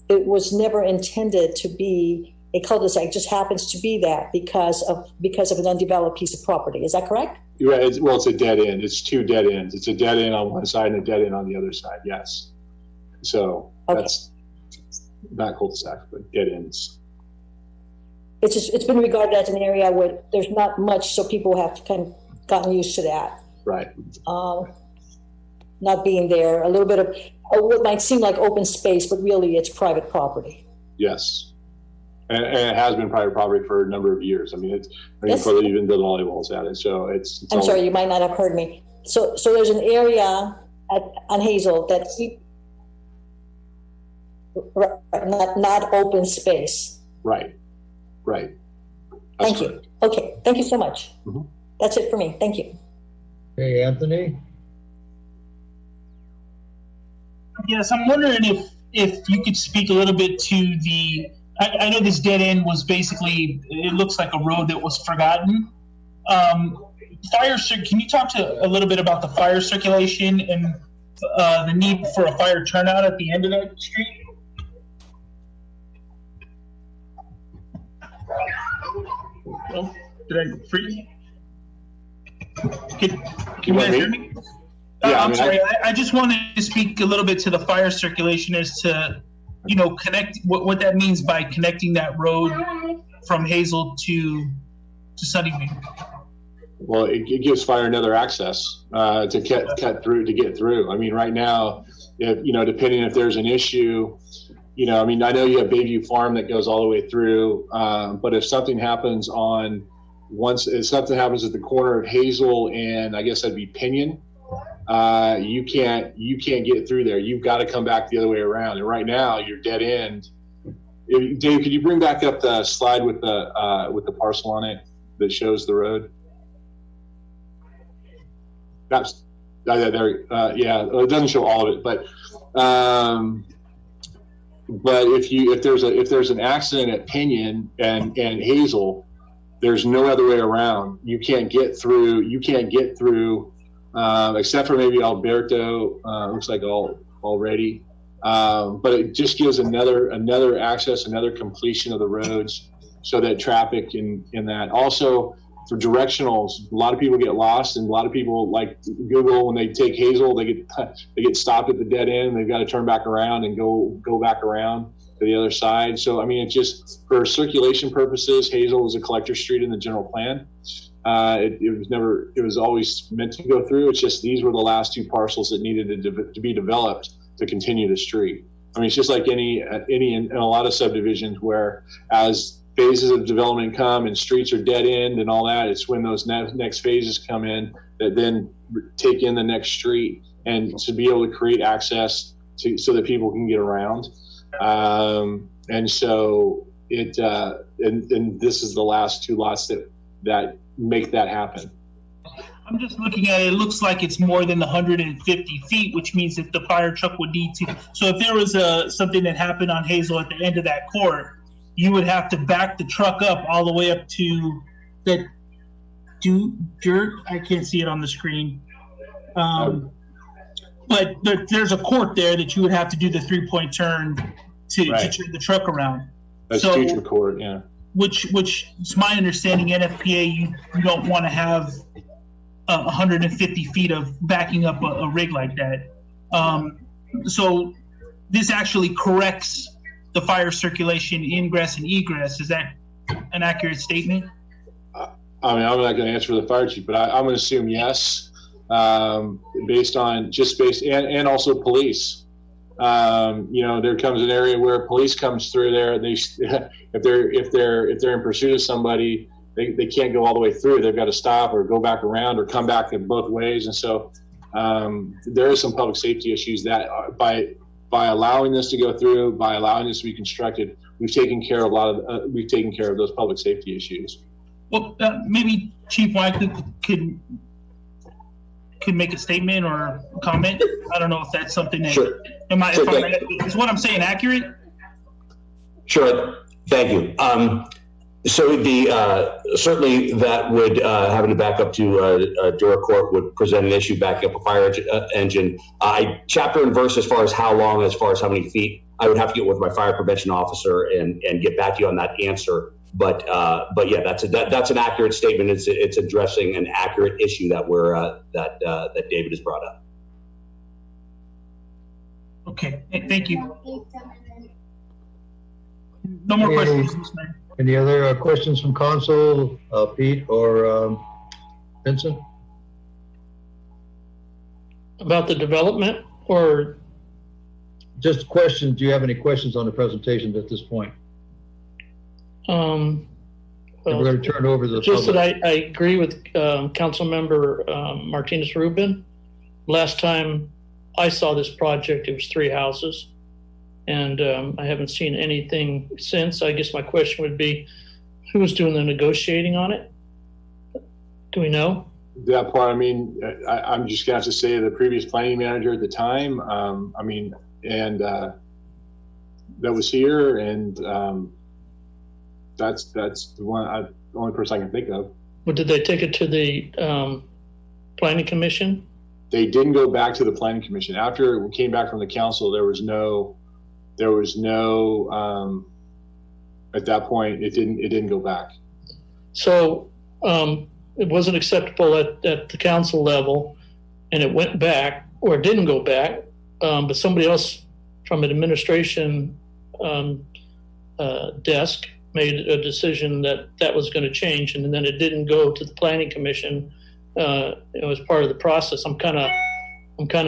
S3: it was never intended to be a cul-de-sac. It just happens to be that because of an undeveloped piece of property. Is that correct?
S9: Right. It's a dead end. It's 2 dead ends. It's a dead end on one side and a dead end on the other side. Yes. So That's not cul-de-sac, but dead ends.
S3: It's been regarded as an area where there's not much, so people have kind of gotten used to that.
S9: Right.
S3: Not being there, a little bit of what might seem like open space, but really it's private property.
S9: Yes. And it has been private property for a number of years. I mean, before they even built volleyball's at it. So it's
S3: I'm sorry, you might not have heard me. So there's an area on Hazel that's not open space.
S9: Right. Right.
S3: Thank you. Okay. Thank you so much.
S9: Mm-hmm.
S3: That's it for me. Thank you.
S1: Okay, Anthony?
S8: Yes, I'm wondering if you could speak a little bit to the, I know this dead end was basically, it looks like a road that was forgotten. Can you talk a little bit about the fire circulation and the need for a fire turnout at the end of that street? Oh, did I freeze? Can you guys hear me?
S9: Yeah,
S8: I'm sorry. I just wanted to speak a little bit to the fire circulation as to, connect what that means by connecting that road from Hazel to Sunnyview.
S9: Well, it gives fire another access to cut through, to get through. I mean, right now, depending if there's an issue, I know you have Bayview Farm that goes all the way through, but if something happens if something happens at the corner of Hazel and I guess that'd be Pinion, you can't get through there. You've got to come back the other way around. And right now you're dead end. Dave, could you bring back up the slide with the parcel on it that shows the road? That's there. Yeah, it doesn't show all of it, but if there's an accident at Pinion and Hazel, there's no other way around. You can't get through. Except for maybe Alberto, looks like already. But it just gives another access, another completion of the roads so that traffic in that. Also, for directionals, a lot of people get lost, and a lot of people, like Google, when they take Hazel, they get stopped at the dead end. They've got to turn back around and go back around to the other side. So, I mean, it's just for circulation purposes, Hazel is a collector street in the general plan. It was always meant to go through. It's just these were the last two parcels that needed to be developed to continue the street. I mean, it's just like any in a lot of subdivisions where as phases of development come and streets are dead end and all that, it's when those next phases come in that then take in the next street and to be able to create access so that people can get around. And so and this is the last two lots that make that happen.
S8: I'm just looking at it. It looks like it's more than 150 feet, which means that the fire truck would need to. So if there was something that happened on Hazel at the end of that court, you would have to back the truck up all the way up to that dirt. I can't see it on the screen. But there's a court there that you would have to do the 3-point turn to turn the truck around.
S9: That's future court, yeah.
S8: Which is my understanding, NFPA, you don't want to have 150 feet of backing up a rig like that. So this actually corrects the fire circulation ingress and egress. Is that an accurate statement?
S9: I mean, I'm not going to answer for the fire chief, but I'm going to assume yes, based and also police. There comes an area where police comes through there. If they're in pursuit of somebody, they can't go all the way through. They've got to stop or go back around or come back in both ways. And so there is some public safety issues that by allowing this to go through, by allowing this to be constructed, we've taken care of those public safety issues.
S8: Well, maybe Chief White could make a statement or comment. I don't know if that's something that.
S11: Sure.
S8: Is what I'm saying accurate?
S11: Sure. Thank you. So certainly that would having to back up to Dura Court would present an issue backing up a fire engine. Chapter and verse as far as how long, as far as how many feet, I would have to get with my fire prevention officer and get back to you on that answer. But yeah, that's an accurate statement. It's addressing an accurate issue that David has brought up.
S8: Okay, thank you. No more questions, Mr. Mayor.
S1: Any other questions from council, Pete or Vincent?
S6: About the development or?
S1: Just questions. Do you have any questions on the presentations at this point?
S6: Well,
S1: we're going to turn it over to the
S6: just
S1: public.
S6: that I agree with Council Member Martinez Rubin. Last time I saw this project, it was 3 houses, and I haven't seen anything since. I guess my question would be, who was doing the negotiating on it? Do we know?
S9: That part, I mean, I'm just gonna have to say the previous planning manager at the time, I mean, and that was here, and that's the only person I can think of.
S6: Well, did they take it to the planning commission?
S9: They didn't go back to the planning commission. After it came back from the council, there was no at that point, it didn't go back.
S6: So it wasn't acceptable at the council level, and it went back, or it didn't go back, but somebody else from an administration desk made a decision that was going to change, and then it didn't go to the planning commission. It was part of the process. I'm kind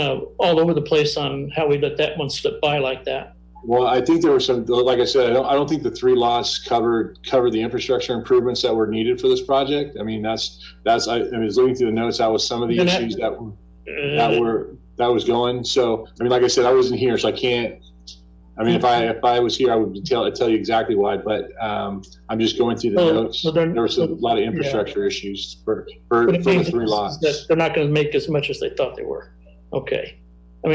S6: of all over the place on how we let that one slip by like that.
S9: Well, I think there were some, like I said, I don't think the 3 lots covered the infrastructure improvements that were needed for this project. I mean, I was looking through the notes. That was some of the issues that was going. So, I mean, like I said, I wasn't here, so I can't. I mean, if I was here, I would tell you exactly why. But I'm just going through the notes. There was a lot of infrastructure issues for the 3 lots.
S6: That they're not going to make as much as they thought they were. Okay, I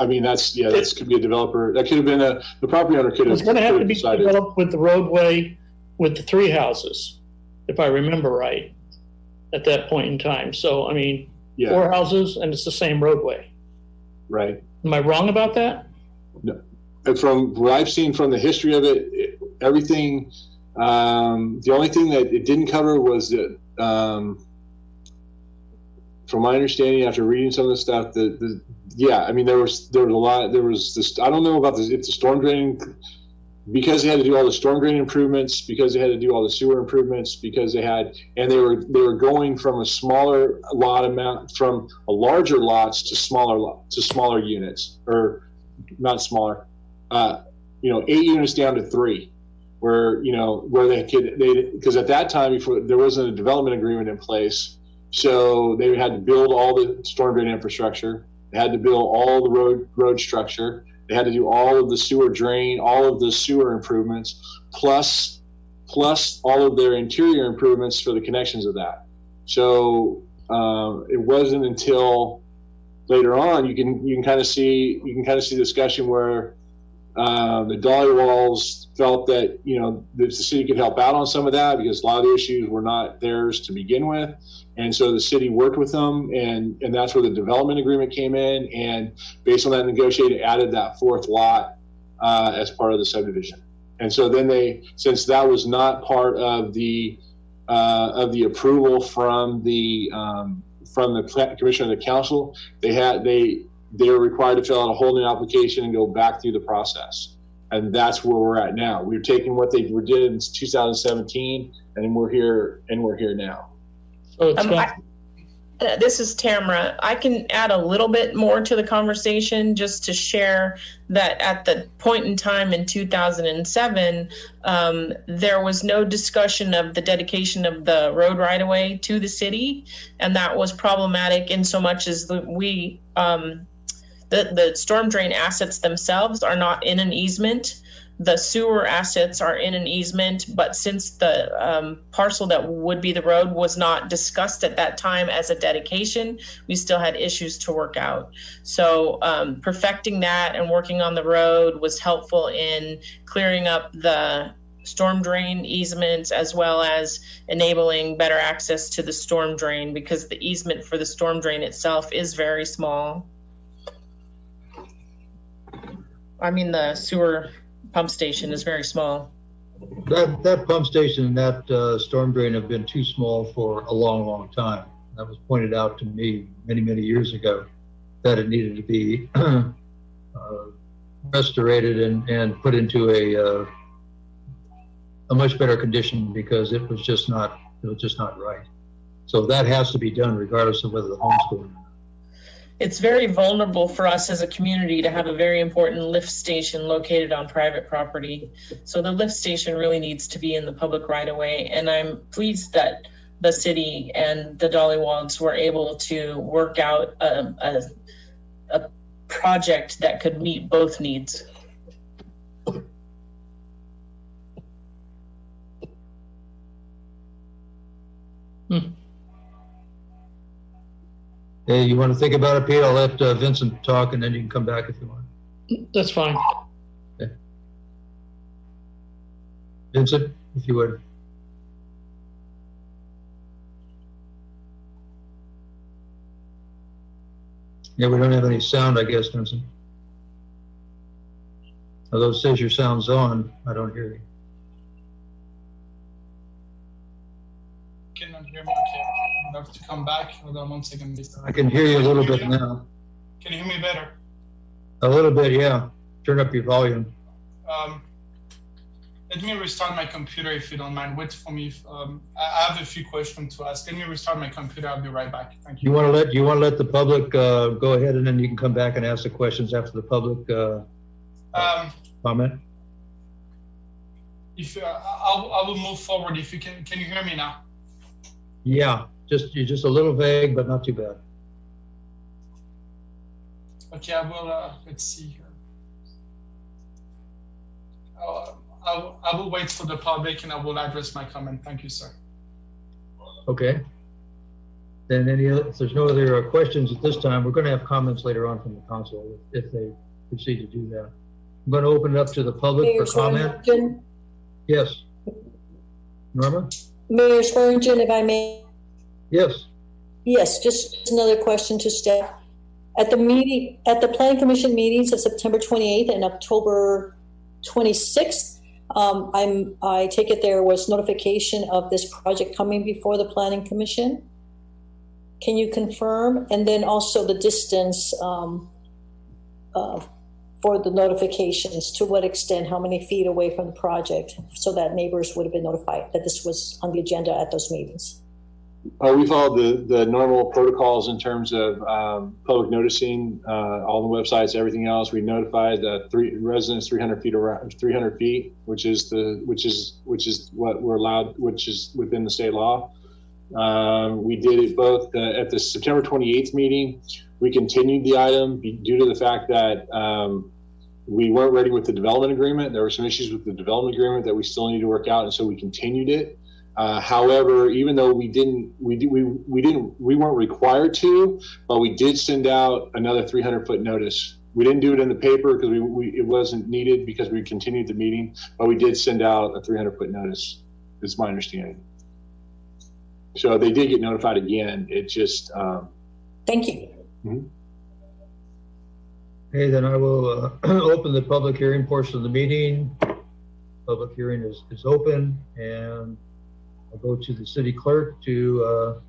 S6: mean that's could be a developer. That could have been the property owner could have. It's going to have to be developed with the roadway with the 3 houses, if I remember right, at that point in time. So I mean, 4 houses and it's the same roadway.
S9: Right.
S6: Am I wrong about that?
S9: No. From what I've seen from the history of it, everything. The only thing that it didn't cover was that. From my understanding, after reading some of the stuff, I mean, there was a lot. There was this. I don't know about this. If the storm draining, because they had to do all the storm drain improvements, because they had to do all the sewer improvements, because they were going from a smaller lot amount, from a larger lots to smaller units, or not smaller. 8 units down to 3, where because at that time before there wasn't a development agreement in place. So they had to build all the storm drain infrastructure. They had to build all the road structure. They had to do all of the sewer drain, all of the sewer improvements, plus all of their interior improvements for the connections of that. So it wasn't until later on you can kind of see discussion where the Dolly Walls felt that the city could help out on some of that because a lot of the issues were not theirs to begin with. And so the city worked with them, and that's where the development agreement came in. And based on that negotiating, added that 4th lot as part of the subdivision. And so then since that was not part of the approval from the commission of the council, they were required to fill out a whole new application and go back through the process. And that's where we're at now. We're taking what they did in 2017, and we're here now.
S12: This is Tamara. I can add a little bit more to the conversation just to share that at the point in time in 2007, there was no discussion of the dedication of the road right-of-way to the city, and that was problematic in so much as the storm drain assets themselves are not in an easement. The sewer assets are in an easement, but since the parcel that would be the road was not discussed at that time as a dedication, we still had issues to work out. So perfecting that and working on the road was helpful in clearing up the storm drain easements, as well as enabling better access to the storm drain, because the easement for the storm drain itself is very small. I mean, the sewer pump station is very small.
S1: That pump station and that storm drain have been too small for a long time. That was pointed out to me many years ago, that it needed to be restorated and put into a much better condition, because it was just not right. So that has to be done regardless of whether the home's going on.
S12: It's very vulnerable for us as a community to have a very important lift station located on private property. So the lift station really needs to be in the public right of way. And I'm pleased that the city and the Dollywalds were able to work out a project that could meet both needs.
S1: Hey, you want to think about it, Pete? I'll let Vincent talk, and then you can come back if you want.
S6: That's fine.
S1: Okay. Vincent, if you would. Yeah, we don't have any sound, I guess, Vincent. Although it says your sound's on, I don't hear you.
S13: Cannot hear me, okay. I have to come back. Hold on 1 second.
S1: I can hear you a little bit now.
S13: Can you hear me better?
S1: A little bit, yeah. Turn up your volume.
S13: Let me restart my computer if you don't mind. Wait for me. I have a few questions to ask. Let me restart my computer. I'll be right back. Thank you.
S1: You want to let the public go ahead, and then you can come back and ask the questions after the public comment.
S13: If I will move forward. If you can you hear me now?
S1: Yeah, you're just a little vague, but not too bad.
S13: Okay, I will. Let's see here. I will wait for the public, and I will address my comment. Thank you, sir.
S1: Okay. Then if there's no other questions at this time, we're going to have comments later on from the council if they proceed to do that. I'm going to open it up to the public
S3: Mayor
S1: for comment.
S3: Swearingen?
S1: Yes. Norma?
S3: Mayor Swearingen, if I may.
S1: Yes.
S3: Yes, just another question to staff. At the Planning Commission meetings of September 28th and October 26th, I take it there was notification of this project coming before the Planning Commission. Can you confirm? And then also the distance for the notifications, to what extent, how many feet away from the project, so that neighbors would have been notified that this was on the agenda at those meetings?
S9: We followed the normal protocols in terms of public noticing, all the websites, everything else. We notified the residents 300 feet around, 300 feet, which is what we're allowed, which is within the state law. We did it both at the September 28th meeting. We continued the item due to the fact that we weren't ready with the development agreement. There were some issues with the development agreement that we still need to work out, and so we continued it. However, even though we weren't required to, but we did send out another 300-foot notice. We didn't do it in the paper because it wasn't needed because we continued the meeting, but we did send out a 300-foot notice. That's my understanding. So they did get notified again. It just.
S3: Thank you.
S9: Mm-hmm.
S1: Okay, then I will open the public hearing portion of the meeting. Public hearing is open, and I'll go to the city clerk to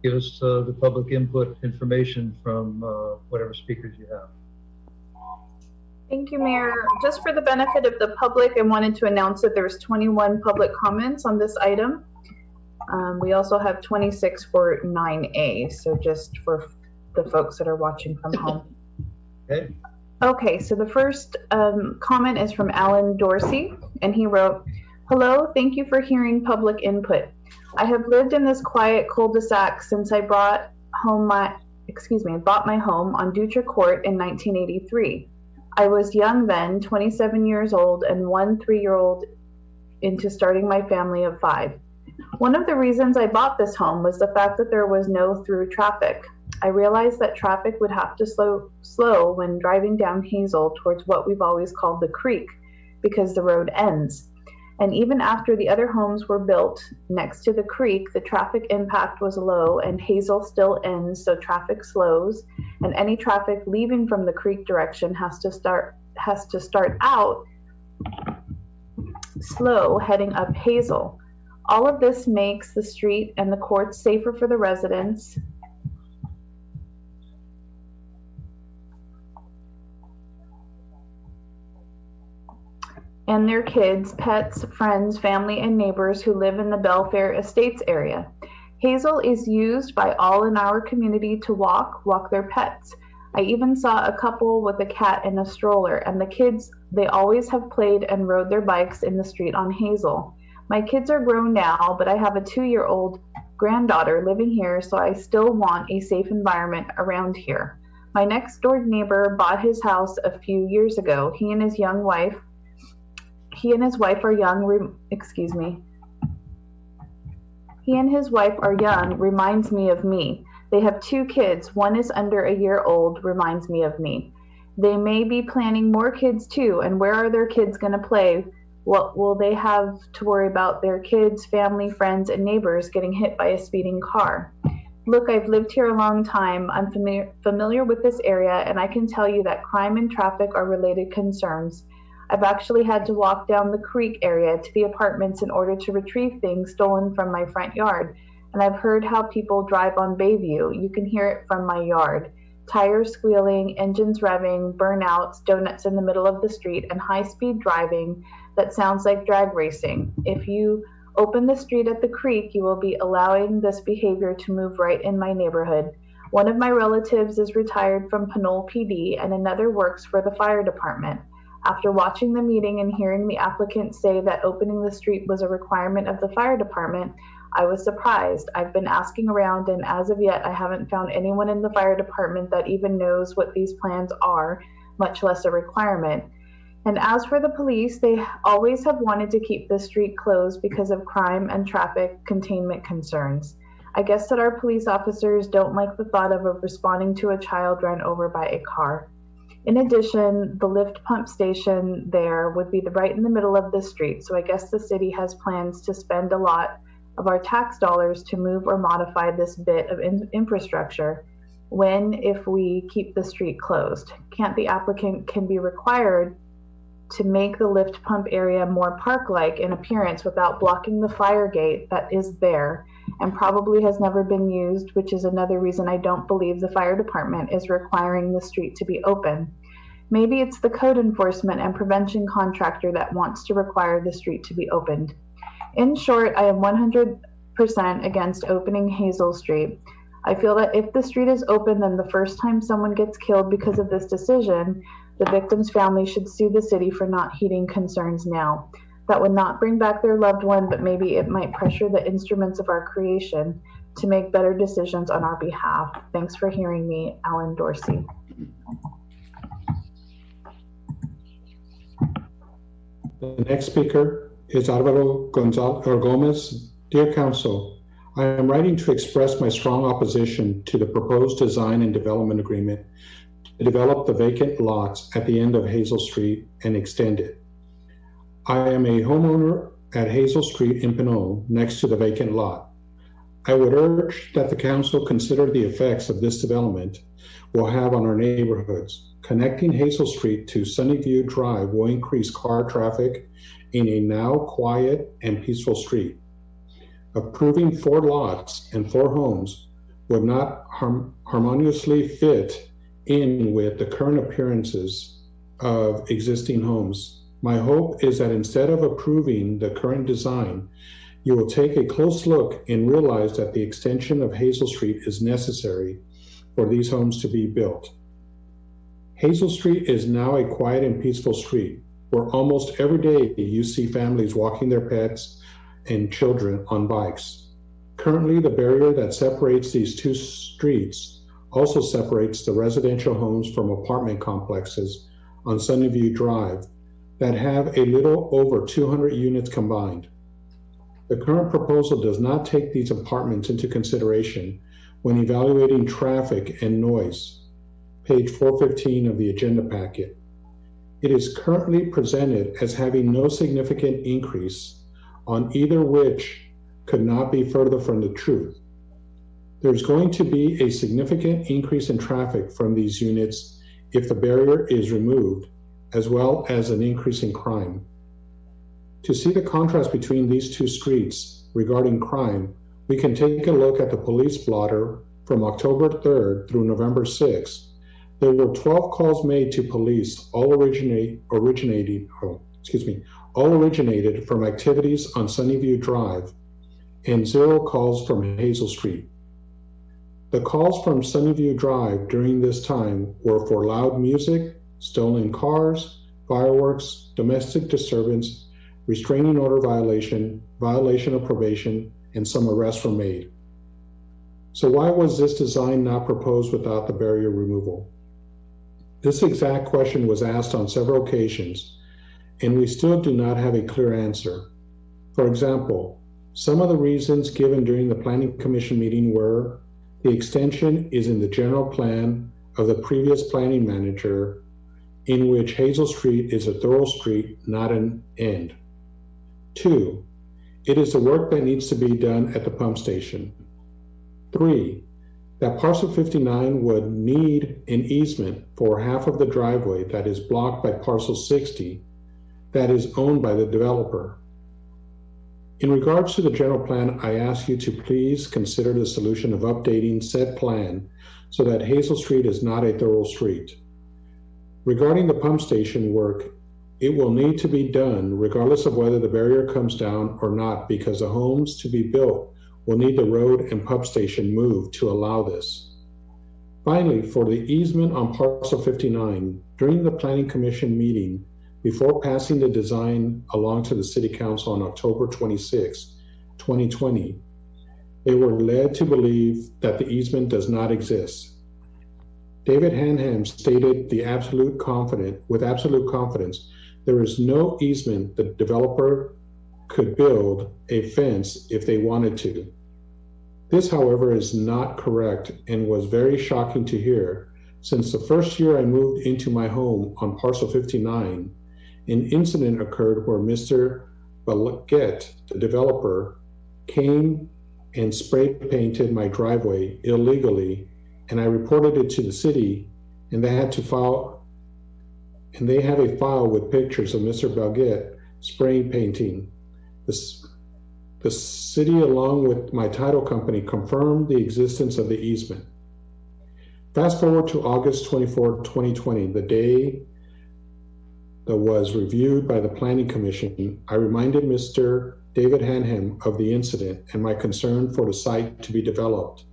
S1: give us the public input information from whatever speakers you have.
S2: Thank you, Mayor. Just for the benefit of the public, I wanted to announce that there's 21 public comments on this item. We also have 26 for 9A, so just for the folks that are watching from home.
S1: Okay.
S2: Okay, so the first comment is from Alan Dorsey, and he wrote, "Hello, thank you for hearing public input. I have lived in this quiet cul-de-sac since I bought my home on Dutra Court in 1983. I was young then, 27 years old, and 1 3-year-old into starting my family of 5. One of the reasons I bought this home was the fact that there was no through traffic. I realized that traffic would have to slow when driving down Hazel towards what we've always called the creek, because the road ends. And even after the other homes were built next to the creek, the traffic impact was low and Hazel still ends, so traffic slows, and any traffic leaving from the creek direction has to start out slow heading up Hazel. All of this makes the street and the courts safer for the residents. and their kids, pets, friends, family, and neighbors who live in the Belfair Estates area. Hazel is used by all in our community to walk their pets. I even saw a couple with a cat in a stroller, and the kids, they always have played and rode their bikes in the street on Hazel. My kids are grown now, but I have a 2-year-old granddaughter living here, so I still want a safe environment around here. My next door neighbor bought his house a few years ago. He and his wife are young, reminds me of me. They have 2 kids. One is under a year old, reminds me of me. They may be planning more kids too, and where are their kids going to play? What will they have to worry about their kids, family, friends, and neighbors getting hit by a speeding car? Look, I've lived here a long time. I'm familiar with this area, and I can tell you that crime and traffic are related concerns. I've actually had to walk down the creek area to the apartments in order to retrieve things stolen from my front yard. And I've heard how people drive on Bayview. You can hear it from my yard. Tires squealing, engines revving, burnouts, donuts in the middle of the street, and high-speed driving that sounds like drag racing. If you open the street at the creek, you will be allowing this behavior to move right in my neighborhood. One of my relatives is retired from Pinole PD, and another works for the fire department. After watching the meeting and hearing the applicant say that opening the street was a requirement of the fire department, I was surprised. I've been asking around, and as of yet, I haven't found anyone in the fire department that even knows what these plans are, much less a requirement. And as for the police, they always have wanted to keep the street closed because of crime and traffic containment concerns. I guess that our police officers don't like the thought of responding to a child run over by a car. In addition, the lift pump station there would be right in the middle of the street, so I guess the city has plans to spend a lot of our tax dollars to move or modify this bit of infrastructure if we keep the street closed. Can't the applicant can be required to make the lift pump area more park-like in appearance without blocking the fire gate that is there and probably has never been used, which is another reason I don't believe the fire department is requiring the street to be open. Maybe it's the code enforcement and prevention contractor that wants to require the street to be opened. In short, I am 100% against opening Hazel Street. I feel that if the street is open, then the first time someone gets killed because of this decision, the victim's family should sue the city for not heeding concerns now. That would not bring back their loved one, but maybe it might pressure the instruments of our creation to make better decisions on our behalf. Thanks for hearing me, Alan Dorsey.
S5: The next speaker is Alvaro Gomez. Dear Council, I am writing to express my strong opposition to the proposed design and development agreement to develop the vacant lots at the end of Hazel Street and extend it. I am a homeowner at Hazel Street in Pinole, next to the vacant lot. I would urge that the Council consider the effects of this development will have on our neighborhoods. Connecting Hazel Street to Sunnyview Drive will increase car traffic in a now quiet and peaceful street. Approving 4 lots and 4 homes would not harmoniously fit in with the current appearances of existing homes. My hope is that instead of approving the current design, you will take a close look and realize that the extension of Hazel Street is necessary for these homes to be built. Hazel Street is now a quiet and peaceful street where almost every day you see families walking their pets and children on bikes. Currently, the barrier that separates these 2 streets also separates the residential homes from apartment complexes on Sunnyview Drive that have a little over 200 units combined. The current proposal does not take these apartments into consideration when evaluating traffic and noise. Page 415 of the agenda packet. It is currently presented as having no significant increase on either, which could not be further from the truth. There's going to be a significant increase in traffic from these units if the barrier is removed, as well as an increase in crime. To see the contrast between these 2 streets regarding crime, we can take a look at the police blotter from October 3rd through November 6th. There were 12 calls made to police, all all originated from activities on Sunnyview Drive and 0 calls from Hazel Street. The calls from Sunnyview Drive during this time were for loud music, stolen cars, fireworks, domestic disturbance, restraining order violation, violation of probation, and some arrests were made. So why was this design not proposed without the barrier removal? This exact question was asked on several occasions, and we still do not have a clear answer. For example, some of the reasons given during the Planning Commission meeting were the extension is in the general plan of the previous planning manager, in which Hazel Street is a thorough street, not an end. 2, it is the work that needs to be done at the pump station. 3, that parcel 59 would need an easement for half of the driveway that is blocked by parcel 60 that is owned by the developer. In regards to the general plan, I ask you to please consider the solution of updating said plan so that Hazel Street is not a thorough street. Regarding the pump station work, it will need to be done regardless of whether the barrier comes down or not, because the homes to be built will need the road and pump station moved to allow this. Finally, for the easement on parcel 59, during the Planning Commission meeting, before passing the design along to the City Council on October 26, 2020, they were led to believe that the easement does not exist. David Hanham stated with absolute confidence, there is no easement the developer could build a fence if they wanted to. This, however, is not correct and was very shocking to hear, since the first year I moved into my home on parcel 59, an incident occurred where Mr. Vacant, the developer, came and spray painted my driveway illegally, and I reported it to the city, and they have a file with pictures of Mr. Vacant spray painting. The city, along with my title company, confirmed the existence of the easement. Fast forward to August 24, 2020, the day that was reviewed by the Planning Commission. I reminded Mr. David Hanham of the incident and my concern for the site to be developed.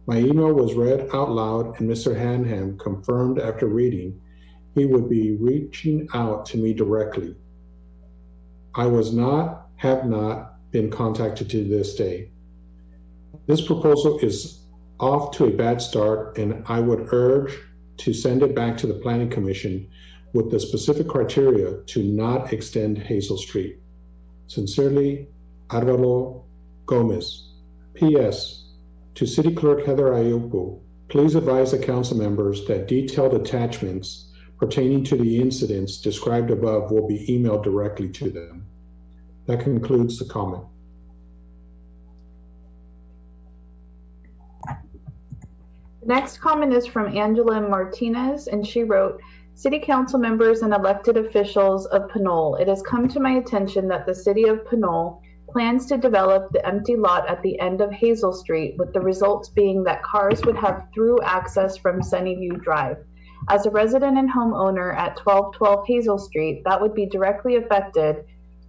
S5: My email was read out loud, and Mr. Hanham confirmed after reading he would be reaching out to me directly. I have not been contacted to this day. This proposal is off to a bad start, and I would urge to send it back to the Planning Commission with the specific criteria to not extend Hazel Street. Sincerely, Arvalo Gomez. P.S. To City Clerk Heather Ayupo, please advise the council members that detailed attachments pertaining to the incidents described above will be emailed directly to them. That concludes the comment.
S2: The next comment is from Angela Martinez, and she wrote, City Council members and elected officials of Pinole, it has come to my attention that the City of Pinole plans to develop the empty lot at the end of Hazel Street, with the results being that cars would have through access from Sunnyview Drive. As a resident and homeowner at 1212 Hazel Street, that would be directly affected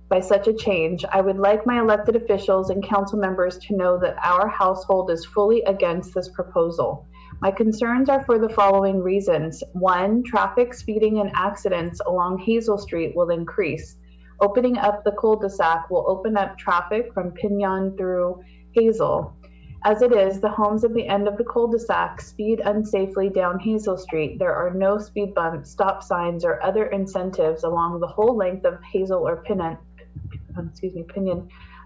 S2: by such a change. I would like my elected officials and council members to know that our household is fully against this proposal. My concerns are for the following reasons. 1, traffic, speeding, and accidents along Hazel Street will increase. Opening up the cul-de-sac will open up traffic from Pinole through Hazel. As it is, the homes at the end of the cul-de-sac speed unsafely down Hazel Street. There are no speed bumps, stop signs, or other incentives along the whole length of Hazel or Pinole,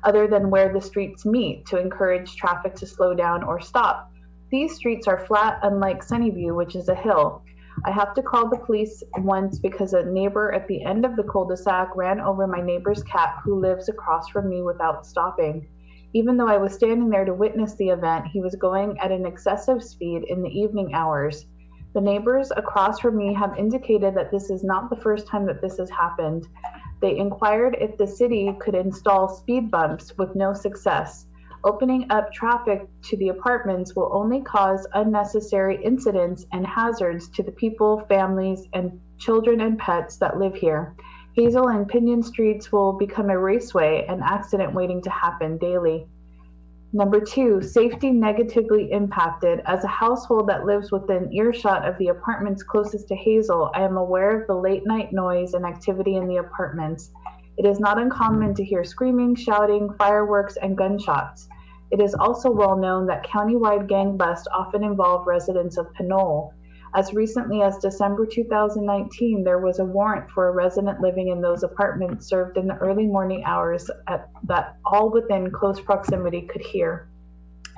S2: other than where the streets meet to encourage traffic to slow down or stop. These streets are flat, unlike Sunnyview, which is a hill. I have to call the police once because a neighbor at the end of the cul-de-sac ran over my neighbor's cat who lives across from me without stopping. Even though I was standing there to witness the event, he was going at an excessive speed in the evening hours. The neighbors across from me have indicated that this is not the first time that this has happened. They inquired if the city could install speed bumps with no success. Opening up traffic to the apartments will only cause unnecessary incidents and hazards to the people, families, and children and pets that live here. Hazel and Pinion Streets will become a raceway, an accident waiting to happen daily. Number 2, safety negatively impacted. As a household that lives within earshot of the apartments closest to Hazel, I am aware of the late night noise and activity in the apartments. It is not uncommon to hear screaming, shouting, fireworks, and gunshots. It is also well known that countywide gang busts often involve residents of Pinole. As recently as December 2019, there was a warrant for a resident living in those apartments served in the early morning hours that all within close proximity could hear.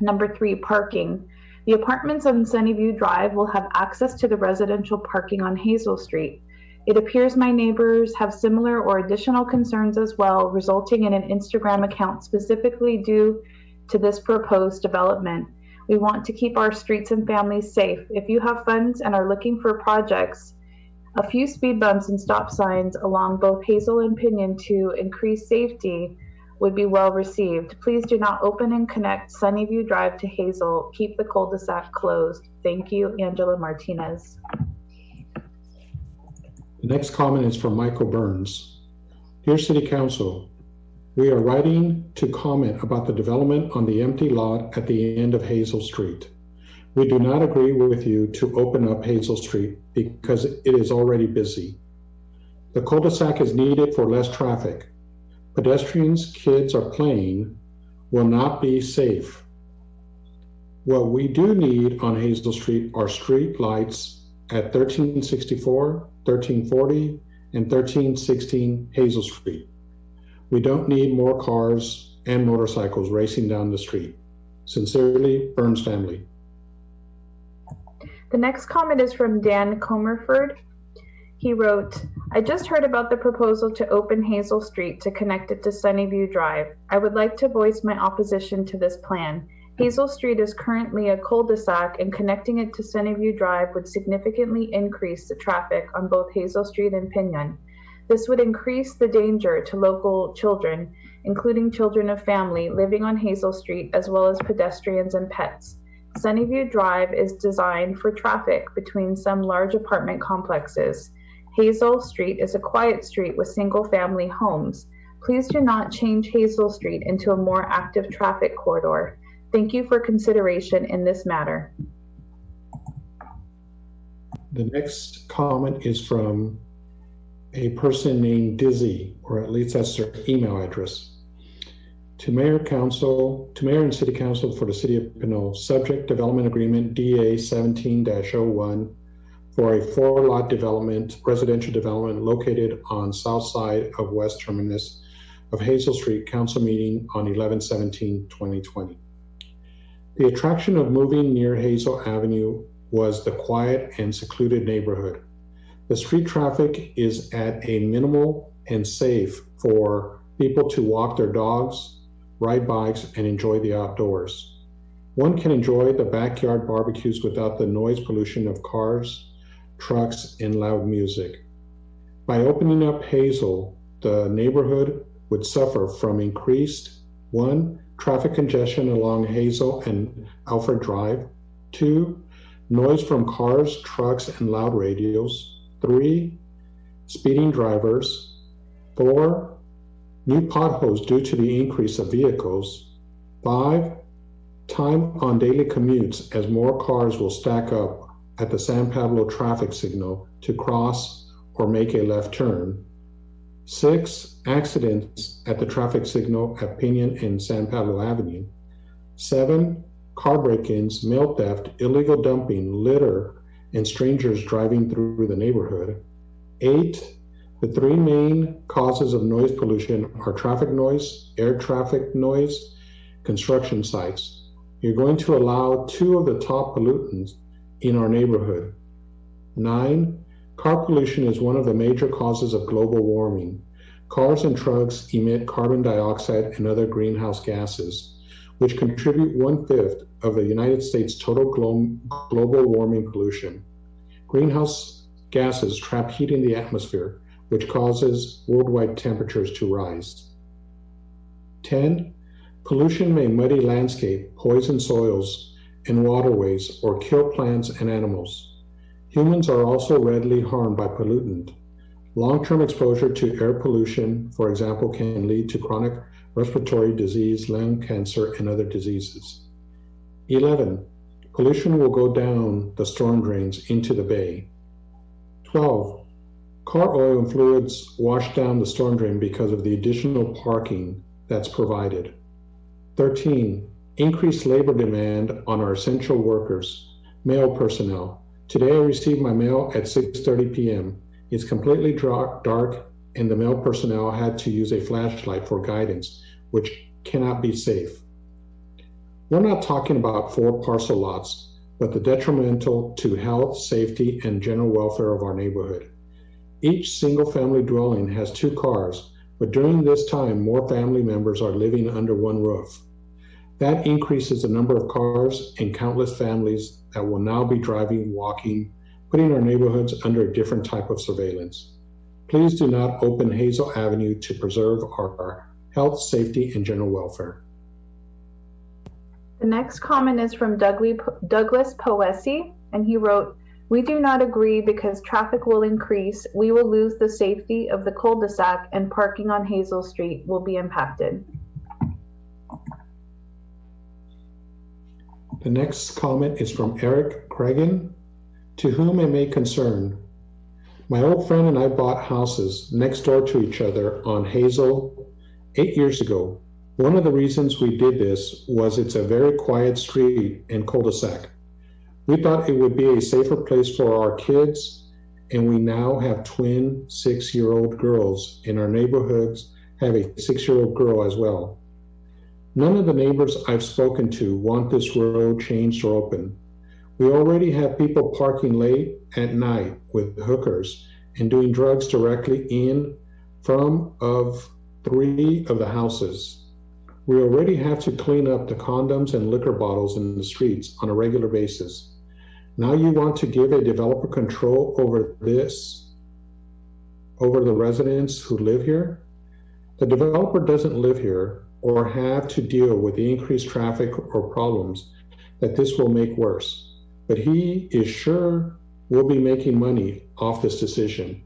S2: Number 3, parking. The apartments on Sunnyview Drive will have access to the residential parking on Hazel Street. It appears my neighbors have similar or additional concerns as well, resulting in an Instagram account specifically due to this proposed development. We want to keep our streets and families safe. If you have funds and are looking for projects, a few speed bumps and stop signs along both Hazel and Pinion to increase safety would be well received. Please do not open and connect Sunnyview Drive to Hazel. Keep the cul-de-sac closed. Thank you, Angela Martinez.
S5: The next comment is from Michael Burns. Dear City Council, we are writing to comment about the development on the empty lot at the end of Hazel Street. We do not agree with you to open up Hazel Street because it is already busy. The cul-de-sac is needed for less traffic. Pedestrians, kids are playing, will not be safe. What we do need on Hazel Street are street lights at 1364, 1340, and 1316 Hazel Street. We don't need more cars and motorcycles racing down the street. Sincerely, Burns family.
S2: The next comment is from Dan Comerford. He wrote, I just heard about the proposal to open Hazel Street to connect it to Sunnyview Drive. I would like to voice my opposition to this plan. Hazel Street is currently a cul-de-sac, and connecting it to Sunnyview Drive would significantly increase the traffic on both Hazel Street and Pinion. This would increase the danger to local children, including children of family living on Hazel Street, as well as pedestrians and pets. Sunnyview Drive is designed for traffic between some large apartment complexes. Hazel Street is a quiet street with single-family homes. Please do not change Hazel Street into a more active traffic corridor. Thank you for consideration in this matter.
S5: The next comment is from a person named Dizzy, or at least that's their email address. To Mayor and City Council for the City of Pinole, subject development agreement DA 17-01 for a 4-lot development, residential development located on south side of west terminus of Hazel Street, council meeting on 11/17/2020. The attraction of moving near Hazel Avenue was the quiet and secluded neighborhood. The street traffic is at a minimal and safe for people to walk their dogs, ride bikes, and enjoy the outdoors. One can enjoy the backyard barbecues without the noise pollution of cars, trucks, and loud music. By opening up Hazel, the neighborhood would suffer from increased, 1, traffic congestion along Hazel and Alfred Drive, 2, noise from cars, trucks, and loud radios, 3, speeding drivers, 4, new potholes due to the increase of vehicles, 5, time on daily commutes as more cars will stack up at the San Pablo traffic signal to cross or make a left turn, 6, accidents at the traffic signal at Pinion and San Pablo Avenue, 7, car break-ins, mail theft, illegal dumping, litter, and strangers driving through the neighborhood. 8, the 3 main causes of noise pollution are traffic noise, air traffic noise, construction sites. You're going to allow 2 of the top pollutants in our neighborhood. 9, car pollution is one of the major causes of global warming. Cars and trucks emit carbon dioxide and other greenhouse gases, which contribute 1/5 of the United States' total global warming pollution. Greenhouse gases trap heat in the atmosphere, which causes worldwide temperatures to rise. 10, pollution may muddy landscape, poison soils and waterways, or kill plants and animals. Humans are also readily harmed by pollutant. Long-term exposure to air pollution, for example, can lead to chronic respiratory disease, lung cancer, and other diseases. 11, pollution will go down the storm drains into the bay. 12, car oil and fluids wash down the storm drain because of the additional parking that's provided. 13, increased labor demand on our essential workers, mail personnel. Today I received my mail at 6:30 p.m. It's completely dark and the mail personnel had to use a flashlight for guidance, which cannot be safe. We're not talking about 4 parcel lots, but the detrimental to health, safety, and general welfare of our neighborhood. Each single-family dwelling has 2 cars, but during this time, more family members are living under one roof. That increases the number of cars and countless families that will now be driving, walking, putting our neighborhoods under a different type of surveillance. Please do not open Hazel Avenue to preserve our health, safety, and general welfare.
S2: The next comment is from Douglas Poesi, and he wrote, "We do not agree because traffic will increase. We will lose the safety of the cul-de-sac and parking on Hazel Street will be impacted."
S5: The next comment is from Eric Cregan, to whom it may concern. My old friend and I bought houses next door to each other on Hazel 8 years ago. One of the reasons we did this was it's a very quiet street and cul-de-sac. We thought it would be a safer place for our kids, and we now have twin 6-year-old girls. In our neighborhoods have a 6-year-old girl as well. None of the neighbors I've spoken to want this road changed or open. We already have people parking late at night with hookers and doing drugs directly in from of 3 of the houses. We already have to clean up the condoms and liquor bottles in the streets on a regular basis. Now you want to give a developer control over this, over the residents who live here? The developer doesn't live here or have to deal with the increased traffic or problems that this will make worse. But he is sure we'll be making money off this decision,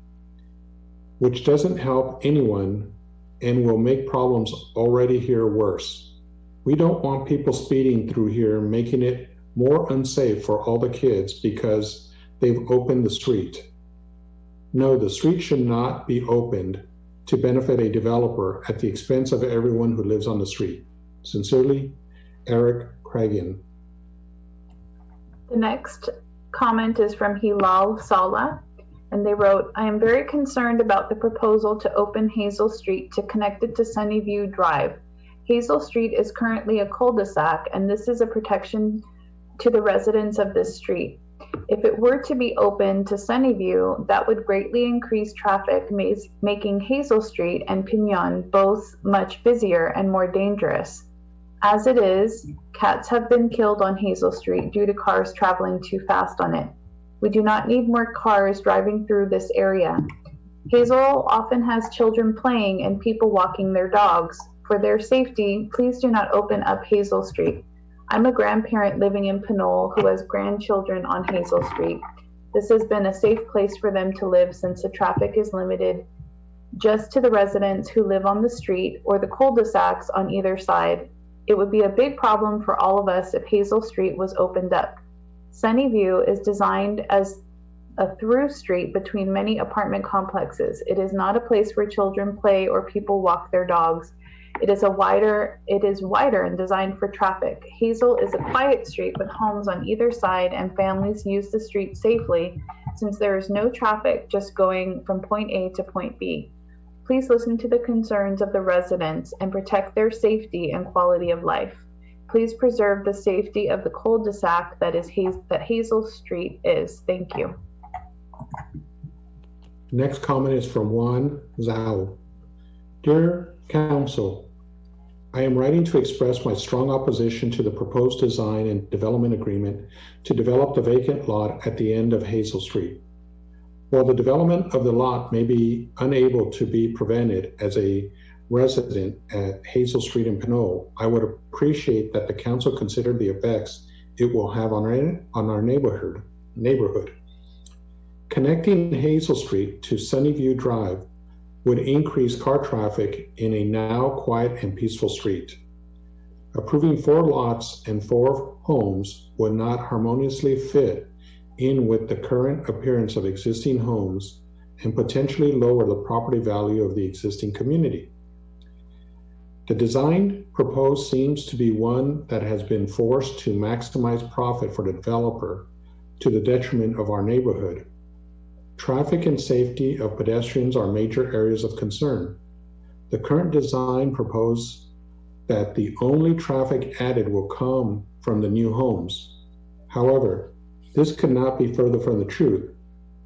S5: which doesn't help anyone and will make problems already here worse. We don't want people speeding through here, making it more unsafe for all the kids because they've opened the street. No, the street should not be opened to benefit a developer at the expense of everyone who lives on the street. Sincerely, Eric Cragen.
S2: The next comment is from Hilal Sala, and they wrote, "I am very concerned about the proposal to open Hazel Street to connect it to Sunnyview Drive. Hazel Street is currently a cul-de-sac, and this is a protection to the residents of this street. If it were to be open to Sunnyview, that would greatly increase traffic, making Hazel Street and Pinole both much busier and more dangerous. As it is, cats have been killed on Hazel Street due to cars traveling too fast on it. We do not need more cars driving through this area. Hazel often has children playing and people walking their dogs. For their safety, please do not open up Hazel Street. I'm a grandparent living in Pinole who has grandchildren on Hazel Street. This has been a safe place for them to live since the traffic is limited just to the residents who live on the street or the cul-de-sacs on either side. It would be a big problem for all of us if Hazel Street was opened up. Sunnyview is designed as a through street between many apartment complexes. It is not a place where children play or people walk their dogs. It is wider and designed for traffic. Hazel is a quiet street with homes on either side and families use the street safely since there is no traffic just going from point A to point B. Please listen to the concerns of the residents and protect their safety and quality of life. Please preserve the safety of the cul-de-sac that Hazel Street is. Thank you."
S5: Next comment is from Juan Zhao. Dear Council, I am writing to express my strong opposition to the proposed design and development agreement to develop the vacant lot at the end of Hazel Street. While the development of the lot may be unable to be prevented as a resident at Hazel Street in Pinole, I would appreciate that the Council consider the effects it will have on our neighborhood. Connecting Hazel Street to Sunnyview Drive would increase car traffic in a now quiet and peaceful street. Approving 4 lots and 4 homes would not harmoniously fit in with the current appearance of existing homes and potentially lower the property value of the existing community. The design proposed seems to be one that has been forced to maximize profit for the developer to the detriment of our neighborhood. Traffic and safety of pedestrians are major areas of concern. The current design proposed that the only traffic added will come from the new homes. However, this could not be further from the truth.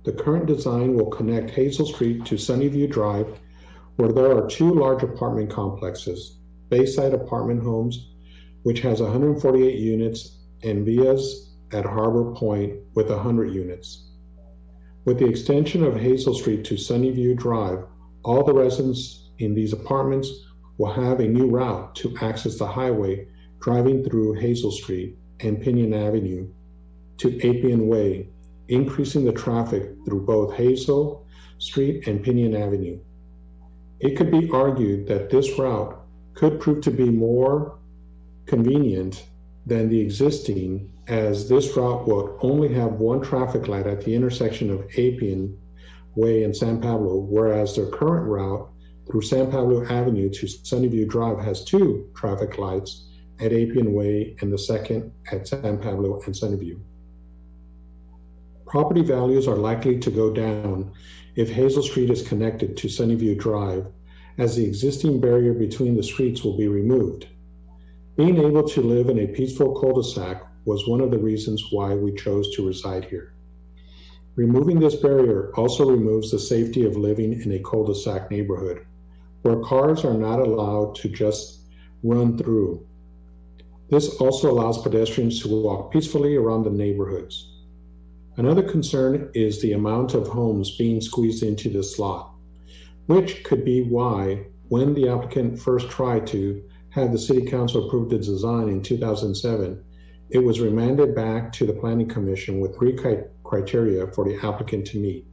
S5: The current design will connect Hazel Street to Sunnyview Drive, where there are 2 large apartment complexes, Bayside Apartment Homes, which has 148 units, and Villas at Harbor Point with 100 units. With the extension of Hazel Street to Sunnyview Drive, all the residents in these apartments will have a new route to access the highway driving through Hazel Street and Pinion Avenue to Appian Way, increasing the traffic through both Hazel Street and Pinion Avenue. It could be argued that this route could prove to be more convenient than the existing, as this route will only have 1 traffic light at the intersection of Appian Way and San Pablo, whereas their current route through San Pablo Avenue to Sunnyview Drive has 2 traffic lights at Appian Way and the second at San Pablo and Sunnyview. Property values are likely to go down if Hazel Street is connected to Sunnyview Drive, as the existing barrier between the streets will be removed. Being able to live in a peaceful cul-de-sac was one of the reasons why we chose to reside here. Removing this barrier also removes the safety of living in a cul-de-sac neighborhood, where cars are not allowed to just run through. This also allows pedestrians to walk peacefully around the neighborhoods. Another concern is the amount of homes being squeezed into this lot, which could be why, when the applicant first tried to have the City Council approve the design in 2007, it was remanded back to the Planning Commission with 3 criteria for the applicant to meet.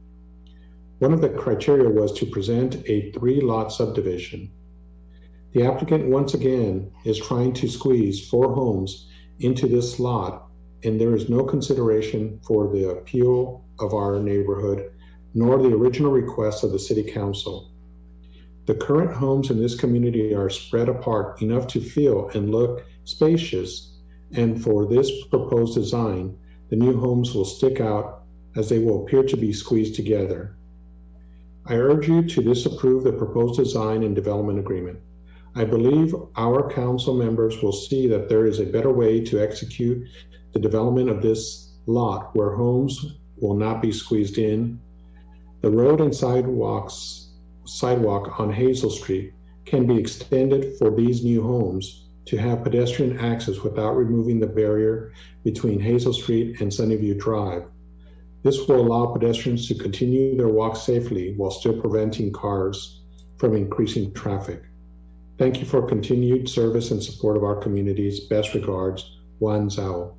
S5: One of the criteria was to present a 3-lot subdivision. The applicant once again is trying to squeeze 4 homes into this lot, and there is no consideration for the appeal of our neighborhood, nor the original request of the City Council. The current homes in this community are spread apart enough to feel and look spacious, and for this proposed design, the new homes will stick out as they will appear to be squeezed together. I urge you to disapprove the proposed design and development agreement. I believe our council members will see that there is a better way to execute the development of this lot where homes will not be squeezed in. The road and sidewalk on Hazel Street can be extended for these new homes to have pedestrian access without removing the barrier between Hazel Street and Sunnyview Drive. This will allow pedestrians to continue their walk safely while still preventing cars from increasing traffic. Thank you for continued service and support of our communities. Best regards, Juan Zhao.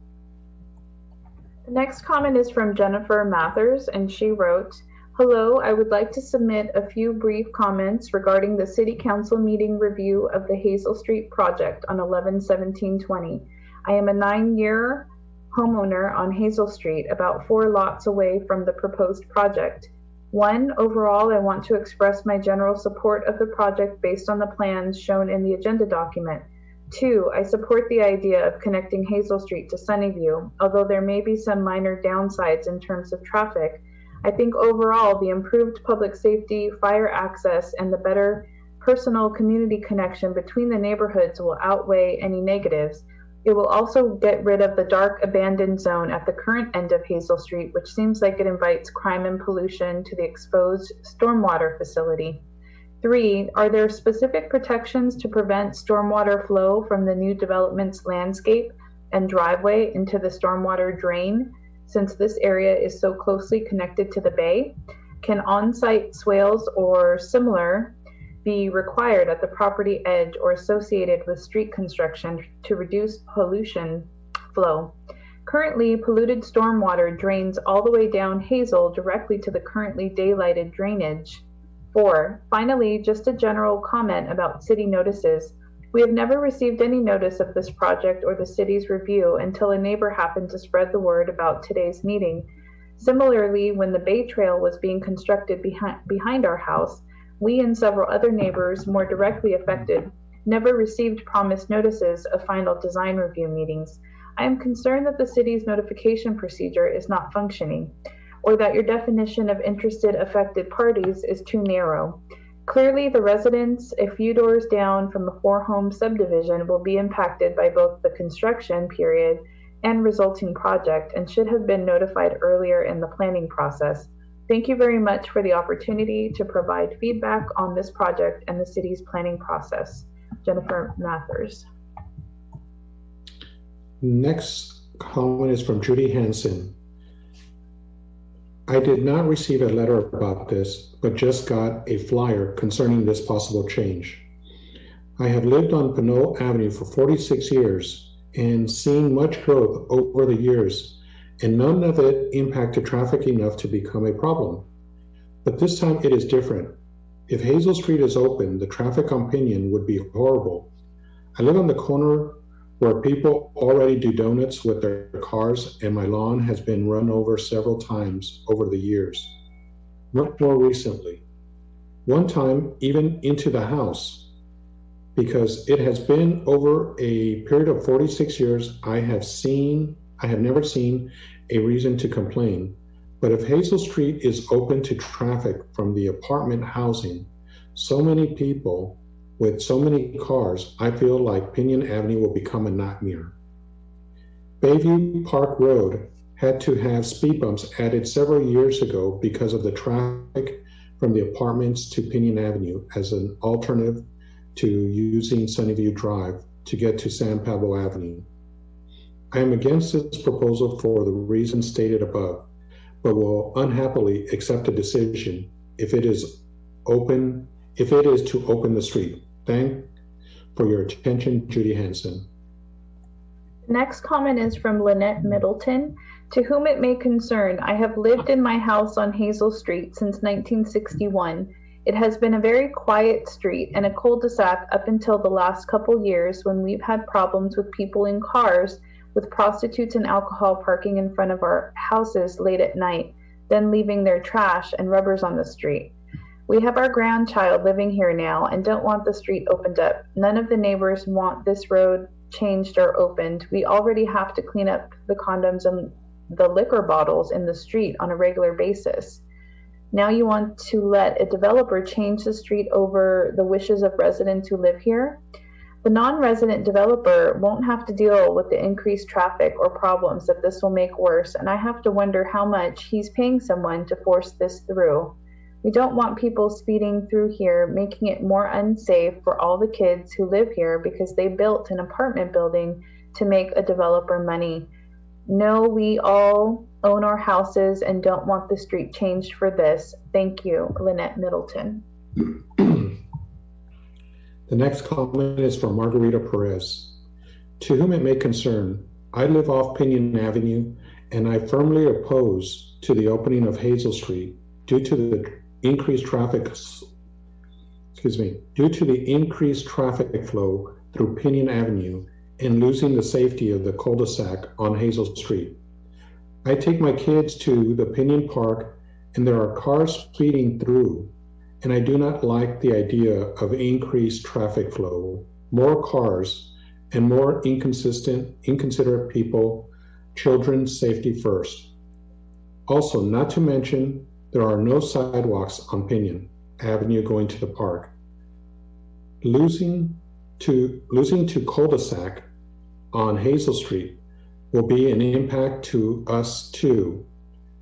S2: The next comment is from Jennifer Mathers, and she wrote, "Hello, I would like to submit a few brief comments regarding the City Council meeting review of the Hazel Street project on 11/17/20. I am a 9-year homeowner on Hazel Street, about 4 lots away from the proposed project. 1, overall, I want to express my general support of the project based on the plans shown in the agenda document. 2, I support the idea of connecting Hazel Street to Sunnyview, although there may be some minor downsides in terms of traffic. I think overall the improved public safety, fire access, and the better personal community connection between the neighborhoods will outweigh any negatives. It will also get rid of the dark abandoned zone at the current end of Hazel Street, which seems like it invites crime and pollution to the exposed stormwater facility. 3, are there specific protections to prevent stormwater flow from the new development's landscape and driveway into the stormwater drain, since this area is so closely connected to the bay? Can on-site swales or similar be required at the property edge or associated with street construction to reduce pollution flow? Currently, polluted stormwater drains all the way down Hazel directly to the currently daylighted drainage. 4. Finally, just a general comment about city notices. We have never received any notice of this project or the city's review until a neighbor happened to spread the word about today's meeting. Similarly, when the Bay Trail was being constructed behind our house, we and several other neighbors more directly affected never received promised notices of final design review meetings. I am concerned that the city's notification procedure is not functioning, or that your definition of interested affected parties is too narrow. Clearly, the residents a few doors down from the 4-home subdivision will be impacted by both the construction period and resulting project and should have been notified earlier in the planning process. Thank you very much for the opportunity to provide feedback on this project and the city's planning process. Jennifer Mathers.
S5: Next comment is from Judy Hansen. I did not receive a letter about this, but just got a flyer concerning this possible change. I have lived on Pinole Avenue for 46 years and seen much growth over the years, and none of it impacted traffic enough to become a problem. But this time it is different. If Hazel Street is open, the traffic on Pinyon would be horrible. I live on the corner where people already do donuts with their cars, and my lawn has been run over several times over the years. Much more recently. One time, even into the house, because it has been over a period of 46 years, I have never seen a reason to complain. But if Hazel Street is open to traffic from the apartment housing, so many people with so many cars, I feel like Pinyon Avenue will become a nightmare. Bayview Park Road had to have speed bumps added several years ago because of the traffic from the apartments to Pinyon Avenue as an alternative to using Sunnyview Drive to get to San Pablo Avenue. I am against this proposal for the reasons stated above, but will unhappily accept a decision if it is to open the street. Thank for your attention, Judy Hansen.
S2: The next comment is from Lynette Middleton. To whom it may concern, I have lived in my house on Hazel Street since 1961. It has been a very quiet street and a cul-de-sac up until the last couple years when we've had problems with people in cars with prostitutes and alcohol parking in front of our houses late at night, then leaving their trash and rubbers on the street. We have our grandchild living here now and don't want the street opened up. None of the neighbors want this road changed or opened. We already have to clean up the condoms and the liquor bottles in the street on a regular basis. Now you want to let a developer change the street over the wishes of residents who live here? The non-resident developer won't have to deal with the increased traffic or problems that this will make worse, and I have to wonder how much he's paying someone to force this through. We don't want people speeding through here, making it more unsafe for all the kids who live here because they built an apartment building to make a developer money. No, we all own our houses and don't want the street changed for this. Thank you, Lynette Middleton.
S5: The next comment is from Margarita Perez. To whom it may concern, I live off Pinyon Avenue and I firmly oppose to the opening of Hazel Street due to the increased traffic flow through Pinyon Avenue and losing the safety of the cul-de-sac on Hazel Street. I take my kids to the Pinyon Park and there are cars speeding through, and I do not like the idea of increased traffic flow, more cars, and more inconsiderate people, children's safety first. Also, not to mention, there are no sidewalks on Pinyon Avenue going to the park. Losing to cul-de-sac on Hazel Street will be an impact to us too.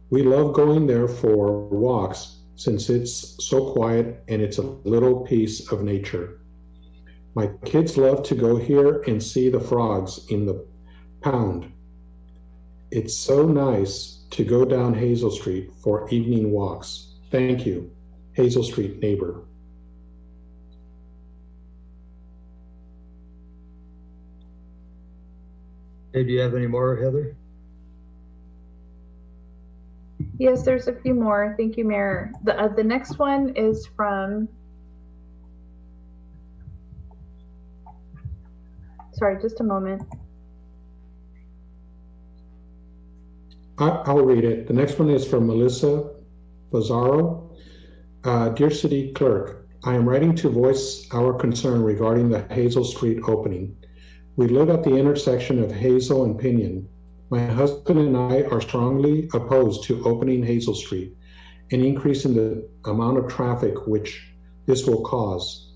S5: We love going there for walks since it's so quiet and it's a little piece of nature. My kids love to go here and see the frogs in the pound. It's so nice to go down Hazel Street for evening walks. Thank you, Hazel Street neighbor.
S1: Hey, do you have any more, Heather?
S2: Yes, there's a few more. Thank you, Mayor. The next one is from, sorry, just a moment.
S5: I'll read it. The next one is from Melissa Bazzaro. Dear City Clerk, I am writing to voice our concern regarding the Hazel Street opening. We live at the intersection of Hazel and Pinole. My husband and I are strongly opposed to opening Hazel Street and increasing the amount of traffic which this will cause.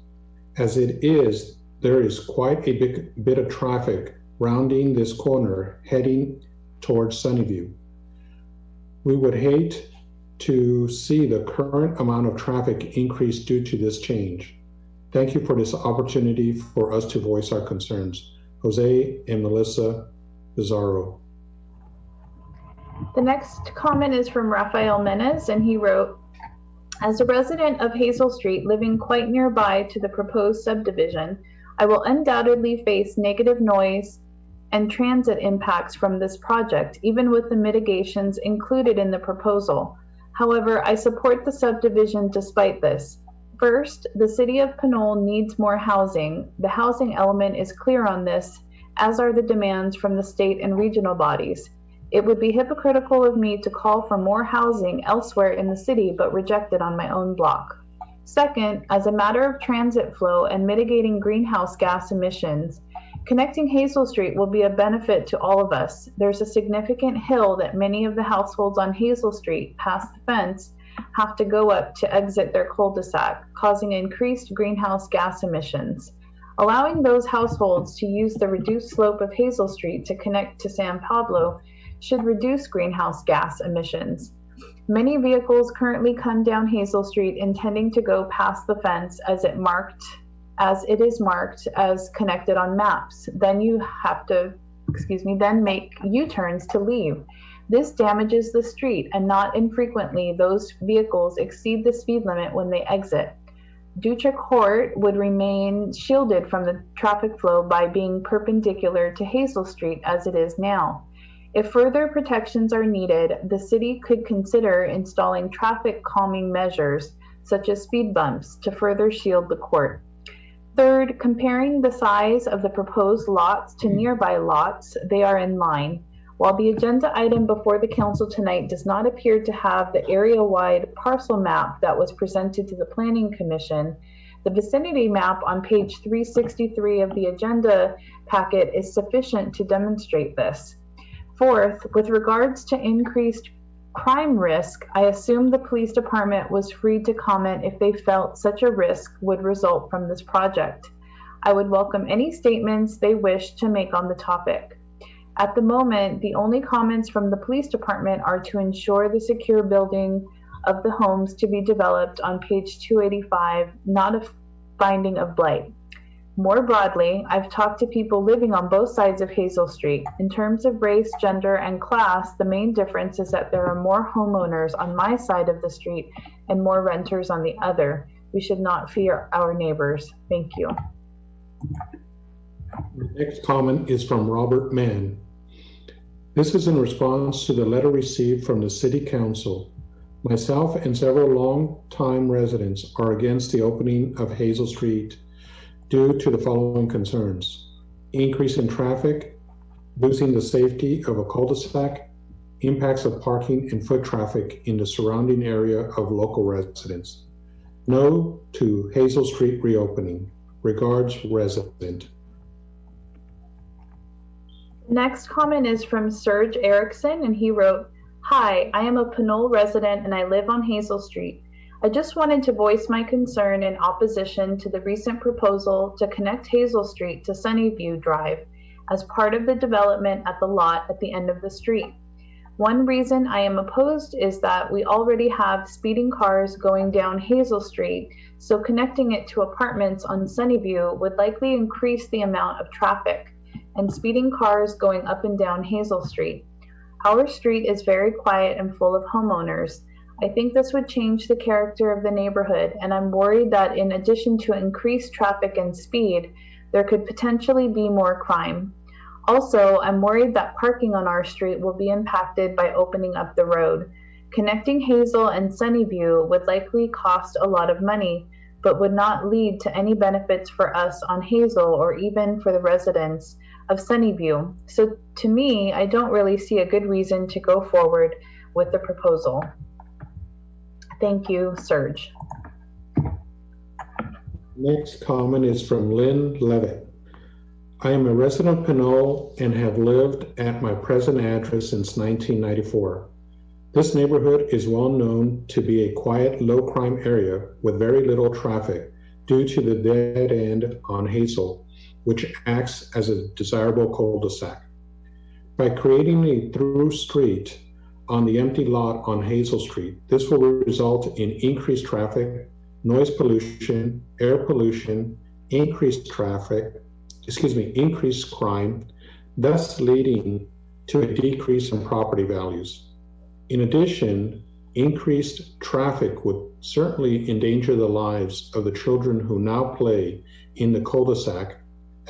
S5: As it is, there is quite a bit of traffic rounding this corner heading towards Sunnyview. We would hate to see the current amount of traffic increase due to this change. Thank you for this opportunity for us to voice our concerns. Jose and Melissa Bizarro.
S2: The next comment is from Rafael Menes, and he wrote, as a resident of Hazel Street living quite nearby to the proposed subdivision, I will undoubtedly face negative noise and transit impacts from this project, even with the mitigations included in the proposal. However, I support the subdivision despite this. First, the city of Pinole needs more housing. The housing element is clear on this, as are the demands from the state and regional bodies. It would be hypocritical of me to call for more housing elsewhere in the city, but reject it on my own block. Second, as a matter of transit flow and mitigating greenhouse gas emissions, connecting Hazel Street will be a benefit to all of us. There's a significant hill that many of the households on Hazel Street, past the fence, have to go up to exit their cul-de-sac, causing increased greenhouse gas emissions. Allowing those households to use the reduced slope of Hazel Street to connect to San Pablo should reduce greenhouse gas emissions. Many vehicles currently come down Hazel Street intending to go past the fence as it is marked as connected on maps. Then you have to, then make U-turns to leave. This damages the street, and not infrequently those vehicles exceed the speed limit when they exit. Dutra Court would remain shielded from the traffic flow by being perpendicular to Hazel Street as it is now. If further protections are needed, the city could consider installing traffic calming measures, such as speed bumps, to further shield the court. Third, comparing the size of the proposed lots to nearby lots, they are in line. While the agenda item before the council tonight does not appear to have the area-wide parcel map that was presented to the Planning Commission, the vicinity map on page 363 of the agenda packet is sufficient to demonstrate this. Fourth, with regards to increased crime risk, I assume the police department was free to comment if they felt such a risk would result from this project. I would welcome any statements they wish to make on the topic. At the moment, the only comments from the police department are to ensure the secure building of the homes to be developed on page 285, not a finding of blight. More broadly, I've talked to people living on both sides of Hazel Street. In terms of race, gender, and class, the main difference is that there are more homeowners on my side of the street and more renters on the other. We should not fear our neighbors. Thank you.
S5: The next comment is from Robert Mann. This is in response to the letter received from the City Council. Myself and several long-time residents are against the opening of Hazel Street due to the following concerns: increase in traffic, losing the safety of a cul-de-sac, impacts of parking and foot traffic in the surrounding area of local residents. No to Hazel Street reopening. Regards, resident.
S2: Next comment is from Serge Erickson, and he wrote, "Hi, I am a Pinole resident and I live on Hazel Street. I just wanted to voice my concern in opposition to the recent proposal to connect Hazel Street to Sunnyview Drive as part of the development at the lot at the end of the street. One reason I am opposed is that we already have speeding cars going down Hazel Street, so connecting it to apartments on Sunnyview would likely increase the amount of traffic and speeding cars going up and down Hazel Street. Our street is very quiet and full of homeowners. I think this would change the character of the neighborhood, and I'm worried that in addition to increased traffic and speed, there could potentially be more crime. Also, I'm worried that parking on our street will be impacted by opening up the road. Connecting Hazel and Sunnyview would likely cost a lot of money, but would not lead to any benefits for us on Hazel or even for the residents of Sunnyview. So to me, I don't really see a good reason to go forward with the proposal. Thank you, Serge.
S5: Next comment is from Lynn Levitt. I am a resident of Pinole and have lived at my present address since 1994. This neighborhood is well known to be a quiet, low crime area with very little traffic due to the dead end on Hazel, which acts as a desirable cul-de-sac. By creating a through street on the empty lot on Hazel Street, this will result in increased traffic, noise pollution, air pollution, increased crime, thus leading to a decrease in property values. In addition, increased traffic would certainly endanger the lives of the children who now play in the cul-de-sac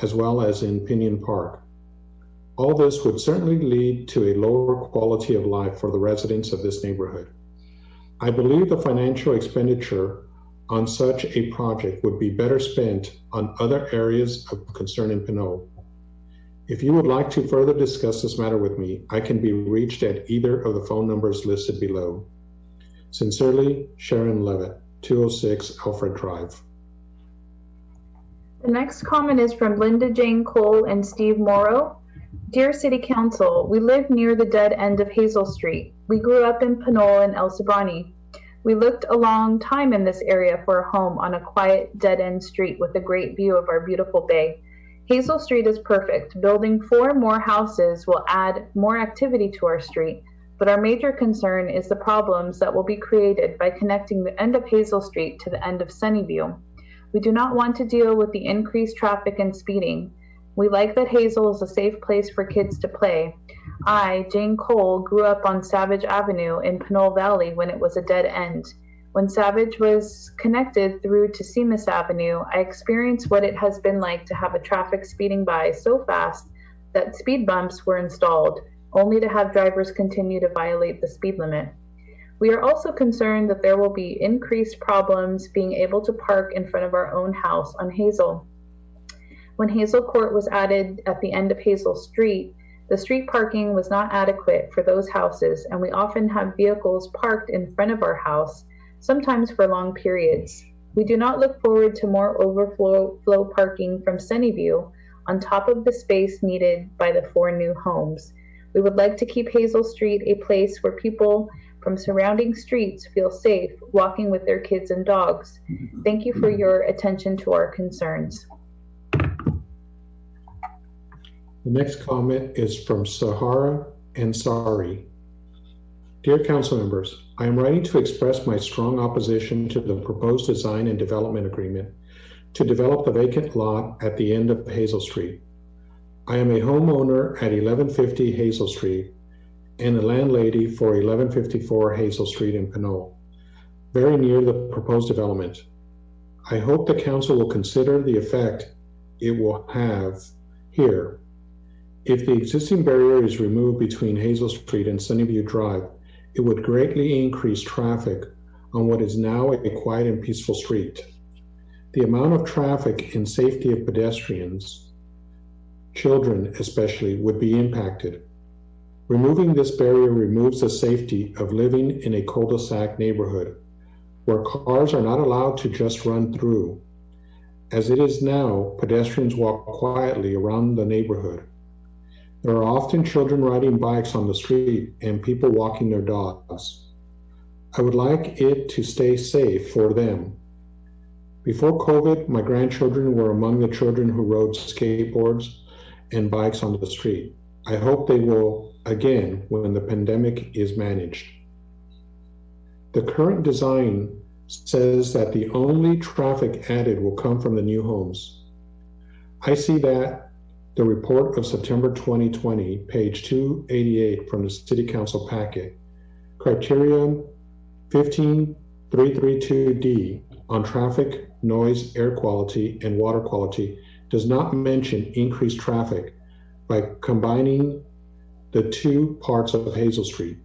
S5: as well as in Pinion Park. All this would certainly lead to a lower quality of life for the residents of this neighborhood. I believe the financial expenditure on such a project would be better spent on other areas of concern in Pinole. If you would like to further discuss this matter with me, I can be reached at either of the phone numbers listed below. Sincerely, Sharon Levitt, 206 Alfred Drive.
S2: The next comment is from Linda Jane Cole and Steve Morrow. Dear City Council, we live near the dead end of Hazel Street. We grew up in Pinole and El Sobrani. We looked a long time in this area for a home on a quiet dead-end street with a great view of our beautiful bay. Hazel Street is perfect. Building 4 more houses will add more activity to our street, but our major concern is the problems that will be created by connecting the end of Hazel Street to the end of Sunnyview. We do not want to deal with the increased traffic and speeding. We like that Hazel is a safe place for kids to play. I, Jane Cole, grew up on Savage Avenue in Pinole Valley when it was a dead end. When Savage was connected through to Seamus Avenue, I experienced what it has been like to have a traffic speeding by so fast that speed bumps were installed, only to have drivers continue to violate the speed limit. We are also concerned that there will be increased problems being able to park in front of our own house on Hazel. When Hazel Court was added at the end of Hazel Street, the street parking was not adequate for those houses, and we often have vehicles parked in front of our house, sometimes for long periods. We do not look forward to more overflow parking from Sunnyview on top of the space needed by the 4 new homes. We would like to keep Hazel Street a place where people from surrounding streets feel safe walking with their kids and dogs. Thank you for your attention to our concerns.
S5: The next comment is from Sahara Ansari. Dear council members, I am writing to express my strong opposition to the proposed design and development agreement to develop the vacant lot at the end of Hazel Street. I am a homeowner at 1150 Hazel Street and a landlady for 1154 Hazel Street in Pinole, very near the proposed development. I hope the council will consider the effect it will have here. If the existing barrier is removed between Hazel Street and Sunnyview Drive, it would greatly increase traffic on what is now a quiet and peaceful street. The amount of traffic and safety of pedestrians, children especially, would be impacted. Removing this barrier removes the safety of living in a cul-de-sac neighborhood where cars are not allowed to just run through. As it is now, pedestrians walk quietly around the neighborhood. There are often children riding bikes on the street and people walking their dogs. I would like it to stay safe for them. Before COVID, my grandchildren were among the children who rode skateboards and bikes on the street. I hope they will again when the pandemic is managed. The current design says that the only traffic added will come from the new homes. I see that the report of September 2020, page 288 from the City Council packet, criterion 15332D on traffic, noise, air quality, and water quality does not mention increased traffic by combining the 2 parts of Hazel Street.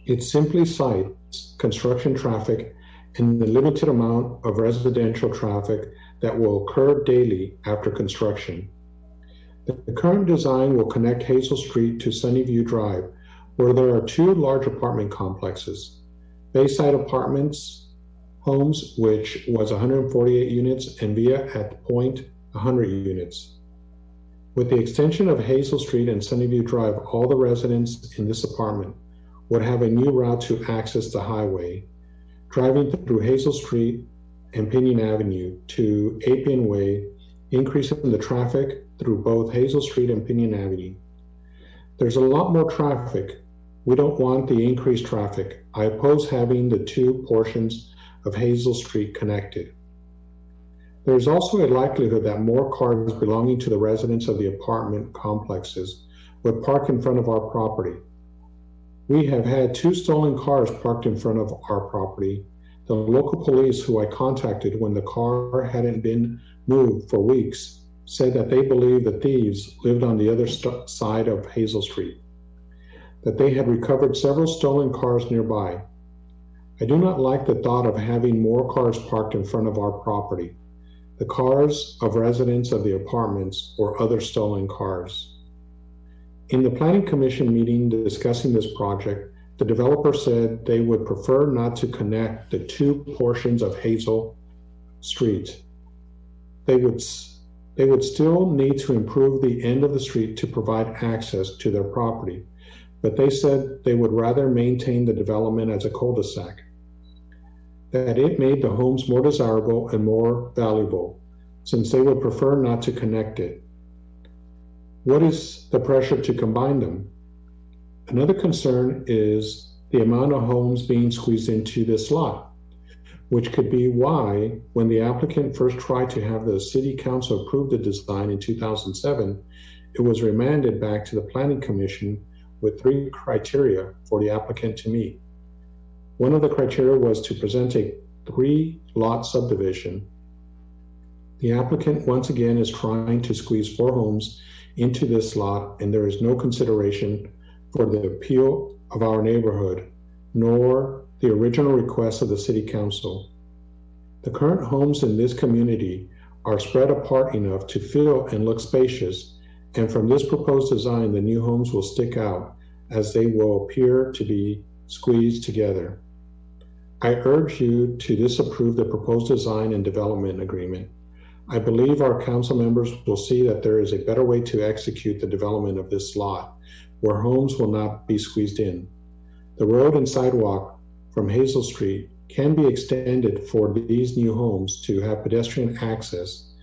S5: It simply cites construction traffic and the limited amount of residential traffic that will occur daily after construction. The current design will connect Hazel Street to Sunnyview Drive, where there are two large apartment complexes. Bayside Apartments Homes, which was 148 units, and Via at Point, 100 units. With the extension of Hazel Street and Sunnyview Drive, all the residents in this apartment would have a new route to access the highway, driving through Hazel Street and Pinion Avenue to Appian Way, increasing the traffic through both Hazel Street and Pinion Avenue. There's a lot more traffic. We don't want the increased traffic. I oppose having the two portions of Hazel Street connected. There's also a likelihood that more cars belonging to the residents of the apartment complexes would park in front of our property. We have had 2 stolen cars parked in front of our property. The local police who I contacted when the car hadn't been moved for weeks said that they believed the thieves lived on the other side of Hazel Street, that they had recovered several stolen cars nearby. I do not like the thought of having more cars parked in front of our property, the cars of residents of the apartments or other stolen cars. In the Planning Commission meeting discussing this project, the developer said they would prefer not to connect the 2 portions of Hazel Street. They would still need to improve the end of the street to provide access to their property, but they said they would rather maintain the development as a cul-de-sac, that it made the homes more desirable and more valuable, since they would prefer not to connect it. What is the pressure to combine them? Another concern is the amount of homes being squeezed into this lot, which could be why, when the applicant first tried to have the City Council approve the design in 2007, it was remanded back to the Planning Commission with 3 criteria for the applicant to meet. One of the criteria was to present a 3-lot subdivision. The applicant once again is trying to squeeze 4 homes into this lot, and there is no consideration for the appeal of our neighborhood, nor the original request of the City Council. The current homes in this community are spread apart enough to feel and look spacious, and from this proposed design, the new homes will stick out as they will appear to be squeezed together. I urge you to disapprove the proposed design and development agreement. I believe our council members will see that there is a better way to execute the development of this lot, where homes will not be squeezed in. The road and sidewalk from Hazel Street can be extended for these new homes to have pedestrian access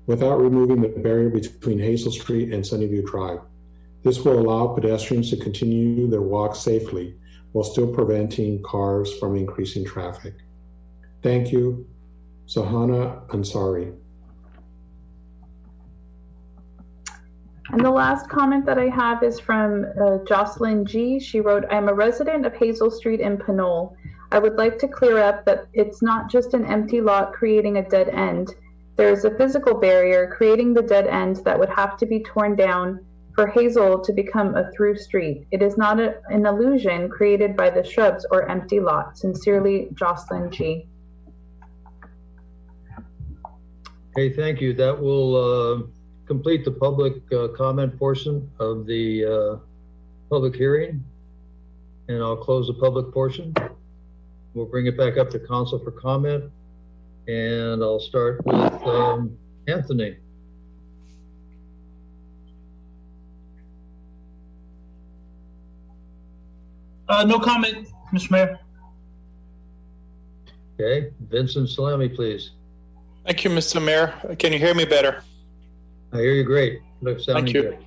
S5: without removing the barrier between Hazel Street and Sunnyview Drive. This will allow pedestrians to continue their walk safely while still preventing cars from increasing traffic. Thank you, Sahana Ansari.
S2: And the last comment that I have is from Jocelyn G. She wrote, I'm a resident of Hazel Street in Pinole. I would like to clear up that it's not just an empty lot creating a dead end. There is a physical barrier creating the dead end that would have to be torn down for Hazel to become a through street. It is not an illusion created by the shrubs or empty lot. Sincerely, Jocelyn G.
S1: Okay, thank you. That will complete the public comment portion of the public hearing, and I'll close the public portion. We'll bring it back up to council for comment, and I'll start with Anthony.
S8: No comment, Mr. Mayor.
S1: Okay, Vincent Salami, please.
S4: Thank you, Mr. Mayor. Can you hear me better?
S1: I hear you great. Thank
S4: you.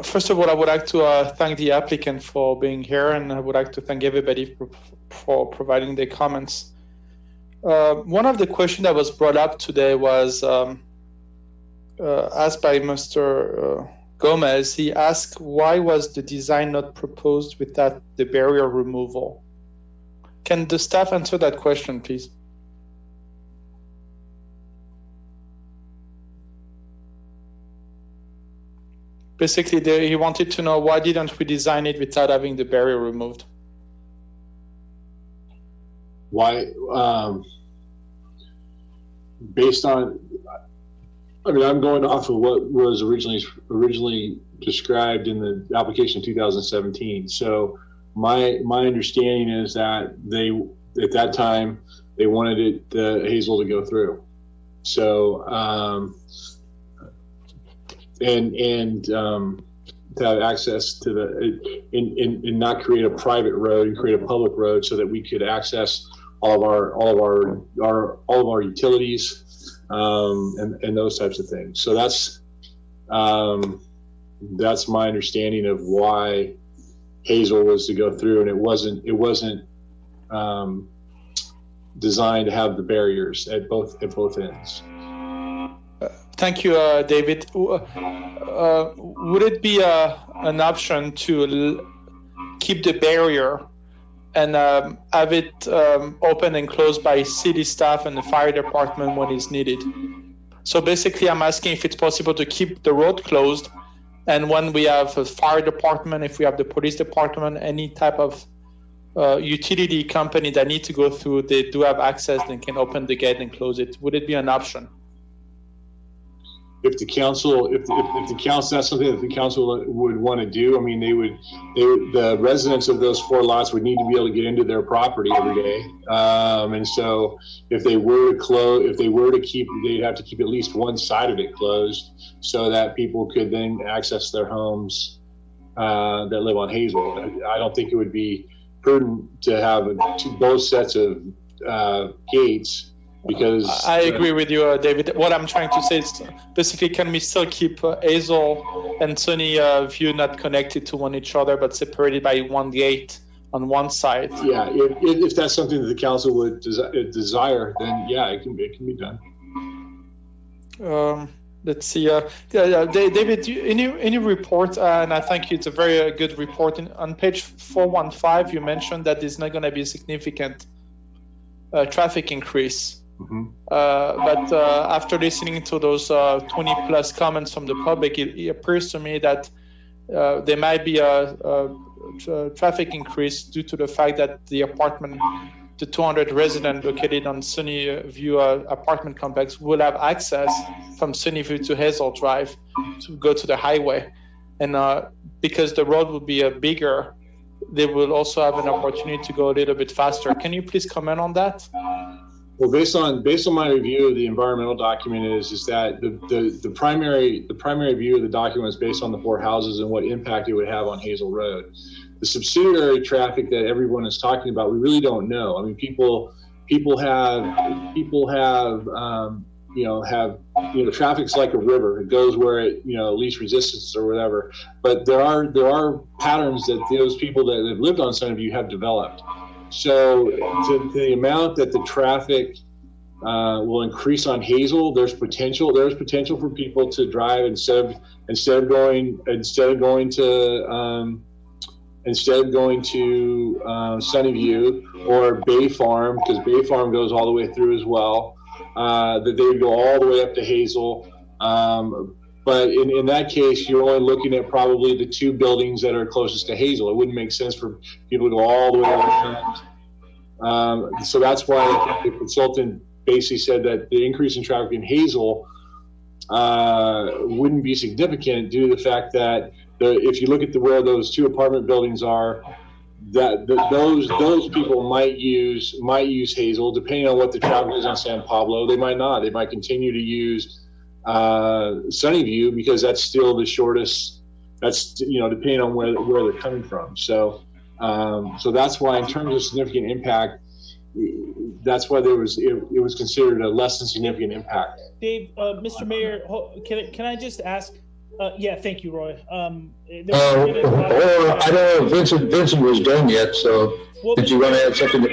S4: First of all, I would like to thank the applicant for being here, and I would like to thank everybody for providing their comments. One of the questions that was brought up today was asked by Mr. Gomez. He asked, why was the design not proposed without the barrier removal? Can the staff answer that question, please? Basically, he wanted to know why didn't we design it without having the barrier removed?
S9: Why? Based on, I mean, I'm going off of what was originally described in the application in 2017. So my understanding is that they, at that time, they wanted Hazel to go through. So, to have access to and not create a private road and create a public road, so that we could access all of our utilities, and those types of things. So that's my understanding of why Hazel was to go through, and it wasn't designed to have the barriers at both ends.
S4: Thank you, David. Would it be an option to keep the barrier and have it open and closed by city staff and the fire department when it's needed? So basically, I'm asking if it's possible to keep the road closed, and when we have a fire department, if we have the police department, any type of utility company that need to go through, they do have access and can open the gate and close it. Would it be an option?
S9: If the council, if the council, that's something that the council would want to do. I mean, the residents of those 4 lots would need to be able to get into their property every day. And so if they were to keep, they'd have to keep at least one side of it closed, so that people could then access their homes that live on Hazel. I don't think it would be prudent to have both sets of gates, because
S4: I agree with you, David. What I'm trying to say is, basically, can we still keep Hazel and Sunny View not connected to each other, but separated by one gate on one side?
S9: Yeah, if that's something that the council would desire, then yeah, it can be done.
S4: Let's see, David, any report, and I thank you, it's a very good report. On page 415, you mentioned that there's not going to be a significant traffic increase.
S9: Mm-hmm.
S4: But after listening to those 20 plus comments from the public, it appears to me that there might be a traffic increase due to the fact that the 200 residents located on Sunny View apartment complex will have access from Sunny View to Hazel Drive to go to the highway. And because the road will be bigger, they will also have an opportunity to go a little bit faster. Can you please comment on that?
S9: Well, based on my review of the environmental document is that the primary view of the document is based on the 4 houses and what impact it would have on Hazel Road. The subsidiary traffic that everyone is talking about, we really don't know. I mean, people have traffic's like a river. It goes where it least resistance or whatever. But there are patterns that those people that have lived on Sunnyview have developed. So to the amount that the traffic will increase on Hazel, there's potential for people to drive instead of going to Sunnyview or Bay Farm, because Bay Farm goes all the way through as well, that they would go all the way up to Hazel. But in that case, you're only looking at probably the 2 buildings that are closest to Hazel. It wouldn't make sense for people to go all the way around. So that's why the consultant basically said that the increase in traffic in Hazel wouldn't be significant due to the fact that if you look at where those 2 apartment buildings are, those people might use Hazel, depending on what the traffic is on San Pablo. They might not. They might continue to use Sunnyview, because that's still the shortest. That's depending on where they're coming from. So that's why, in terms of significant impact, that's why it was considered a less than significant impact.
S14: Dave, Mr. Mayor, can I just ask? Yeah, thank you, Roy.
S1: I don't know if Vincent was done yet. So did you want to add something?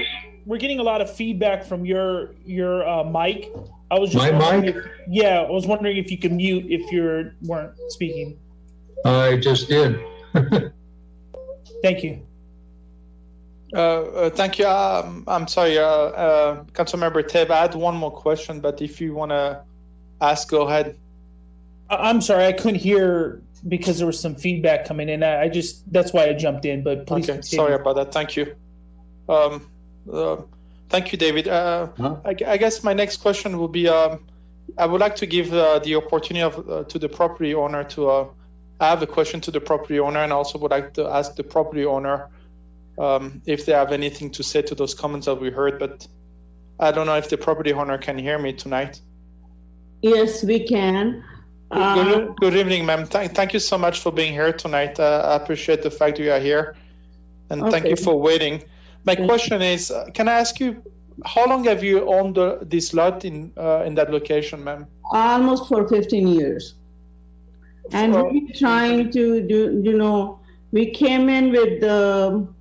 S14: We're getting a lot of feedback from your mic. I was just
S1: my mic?
S14: I was wondering if you could mute if you weren't speaking.
S1: I just did.
S14: Thank you.
S4: Thank you. I'm sorry, Councilmember Tev, I had one more question, but if you want to ask, go ahead.
S14: I'm sorry, I couldn't hear because there was some feedback coming in. That's why I jumped in, but please
S4: Okay,
S14: continue.
S4: sorry about that. Thank you. Thank you, David. I guess my next question will be, I would like to give the opportunity to the property owner to, I have a question to the property owner, and also would like to ask the property owner if they have anything to say to those comments that we heard, but I don't know if the property owner can hear me tonight.
S10: Yes, we can.
S4: Good evening, ma'am. Thank you so much for being here tonight. I appreciate the fact you are here, and thank you for waiting. My question is, can I ask you, how long have you owned this lot in that location, ma'am?
S10: Almost for 15 years. And we're trying to do, we came in with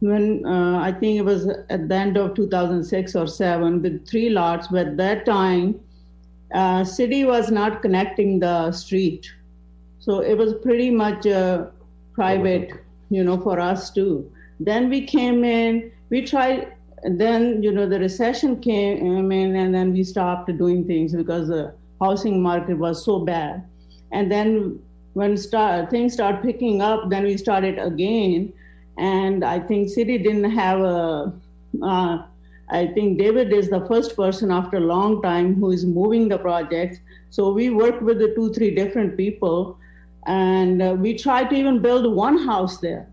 S10: when I think it was at the end of 2006 or 7 with 3 lots, but at that time, city was not connecting the street. So it was pretty much private, for us too. Then we came in, we tried, and then, the recession came in, and then we stopped doing things because the housing market was so bad. And then when things start picking up, then we started again. And I think city didn't have I think David is the first person after a long time who is moving the project. So we worked with the 2-3 different people, and we tried to even build one house there.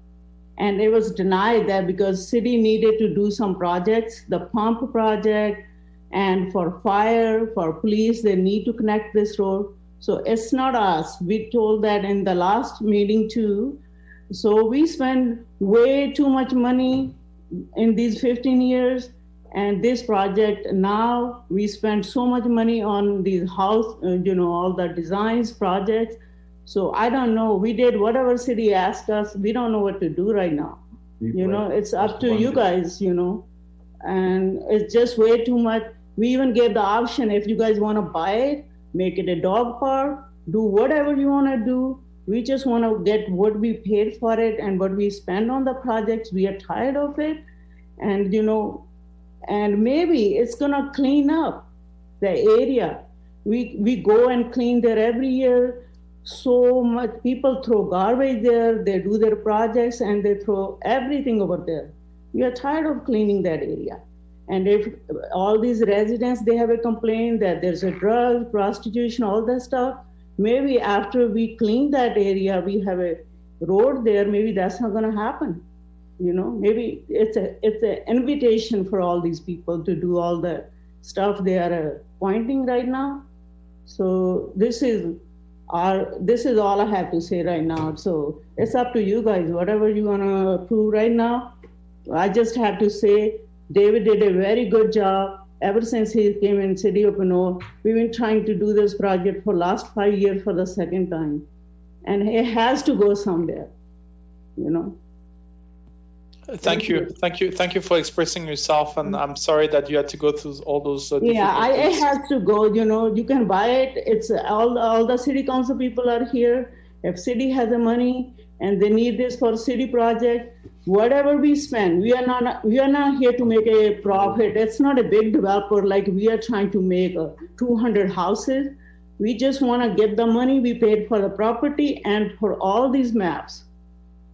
S10: And it was denied that because city needed to do some projects, the pump project, and for fire, for police, they need to connect this road. So it's not us. We told that in the last meeting too. So we spent way too much money in these 15 years. And this project, now we spend so much money on these house, all the designs, projects. So I don't know, we did whatever city asked us. We don't know what to do right now. It's up to you guys, and it's just way too much. We even gave the option, if you guys want to buy it, make it a dog park, do whatever you want to do. We just want to get what we paid for it and what we spend on the projects. We are tired of it. And, and maybe it's gonna clean up the area. We go and clean there every year. So much people throw garbage there, they do their projects, and they throw everything over there. We are tired of cleaning that area. And if all these residents, they have a complaint that there's a drug, prostitution, all that stuff, maybe after we clean that area, we have a road there, maybe that's not gonna happen. Maybe it's an invitation for all these people to do all the stuff they are pointing right now. So this is all I have to say right now. So it's up to you guys, whatever you want to approve right now. I just have to say, David did a very good job. Ever since he came in City of Pinole, we've been trying to do this project for last 5 years for the second time. And it has to go somewhere,
S4: Thank you for expressing yourself, and I'm sorry that you had to go through all those.
S10: It has to go. You can buy it. It's all the city council people are here. If city has the money and they need this for city project, whatever we spend, we are not here to make a profit. It's not a big developer like we are trying to make 200 houses. We just want to get the money we paid for the property and for all these maps.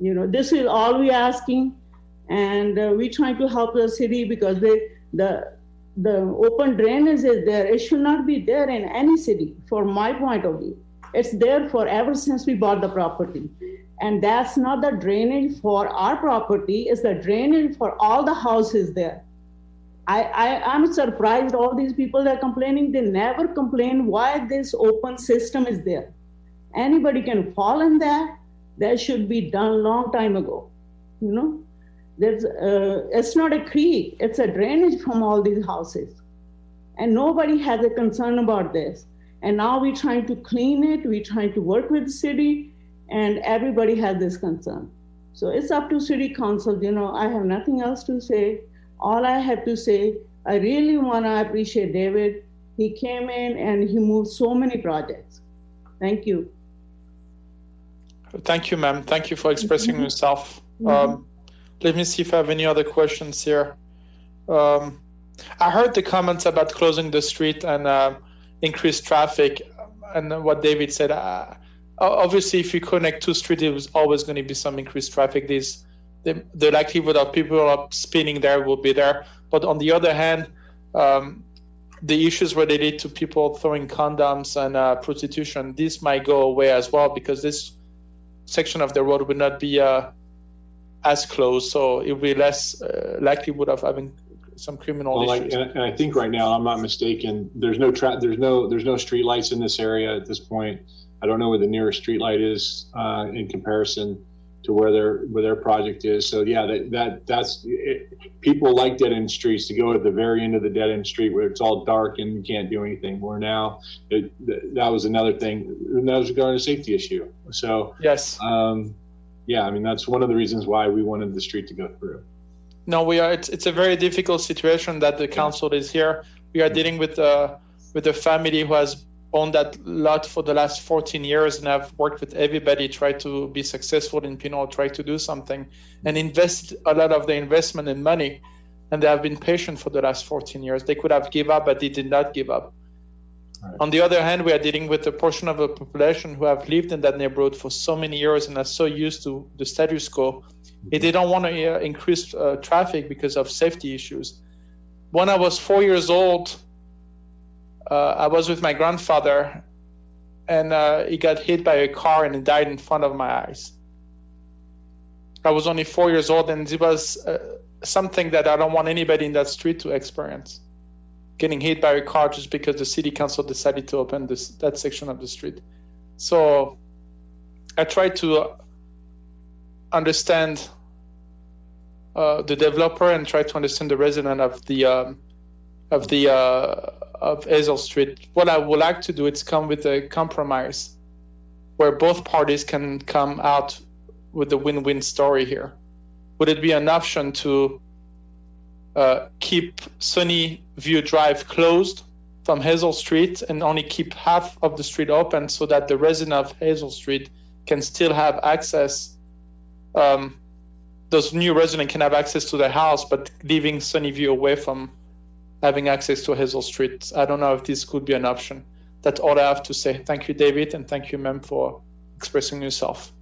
S10: This is all we're asking. And we're trying to help the city because the open drainage is there. It should not be there in any city, from my point of view. It's there for ever since we bought the property. And that's not the drainage for our property, it's the drainage for all the houses there. I'm surprised all these people that are complaining, they never complain why this open system is there. Anybody can fall in that. That should be done long time ago, It's not a creek, it's a drainage from all these houses. And nobody has a concern about this. And now we're trying to clean it, we're trying to work with the city, and everybody has this concern. So it's up to city council, I have nothing else to say. All I have to say, I really want to appreciate David. He came in and he moved so many projects. Thank you.
S4: Thank you, ma'am. Thank you for expressing yourself. Let me see if I have any other questions here. I heard the comments about closing the street and increased traffic, and what David said. obviously, if you connect two streets, there's always going to be some increased traffic. The likelihood of people spinning there will be there. But on the other hand, the issues related to people throwing condoms and prostitution, this might go away as well, because this section of the road would not be as close, so it will be less likelihood of having some criminal issues.
S9: And I think right now, I'm not mistaken, there's no street lights in this area at this point. I don't know where the nearest street light is in comparison to where their project is. So yeah, that's it. People like dead end streets, to go at the very end of the dead end street where it's all dark and you can't do anything. Where now that was another thing, and that was regarding a safety issue. So
S4: yes,
S9: yeah, I mean, that's one of the reasons why we wanted the street to go through.
S4: No, we are. It's a very difficult situation that the council is here. We are dealing with a family who has owned that lot for the last 14 years and have worked with everybody, tried to be successful in Pinole, tried to do something, and invest a lot of the investment in money. And they have been patient for the last 14 years. They could have given up, but they did not give up. Right. On the other hand, we are dealing with a portion of the population who have lived in that neighborhood for so many years and are so used to the status quo. They don't want to increase traffic because of safety issues. When I was 4 years old, I was with my grandfather, and he got hit by a car and he died in front of my eyes. I was only 4 years old, and it was something that I don't want anybody in that street to experience. Getting hit by a car just because the city council decided to open that section of the street. So I tried to understand the developer and try to understand the resident of Hazel Street. What I would like to do is come with a compromise where both parties can come out with a win-win story here. Would it be an option to keep Sunny View Drive closed from Hazel Street and only keep half of the street open so that the resident of Hazel Street can still have access? Those new residents can have access to their house, but leaving Sunny View away from having access to Hazel Street. I don't know if this could be an option. That's all I have to say. Thank you, David, and thank you, ma'am, for expressing yourself.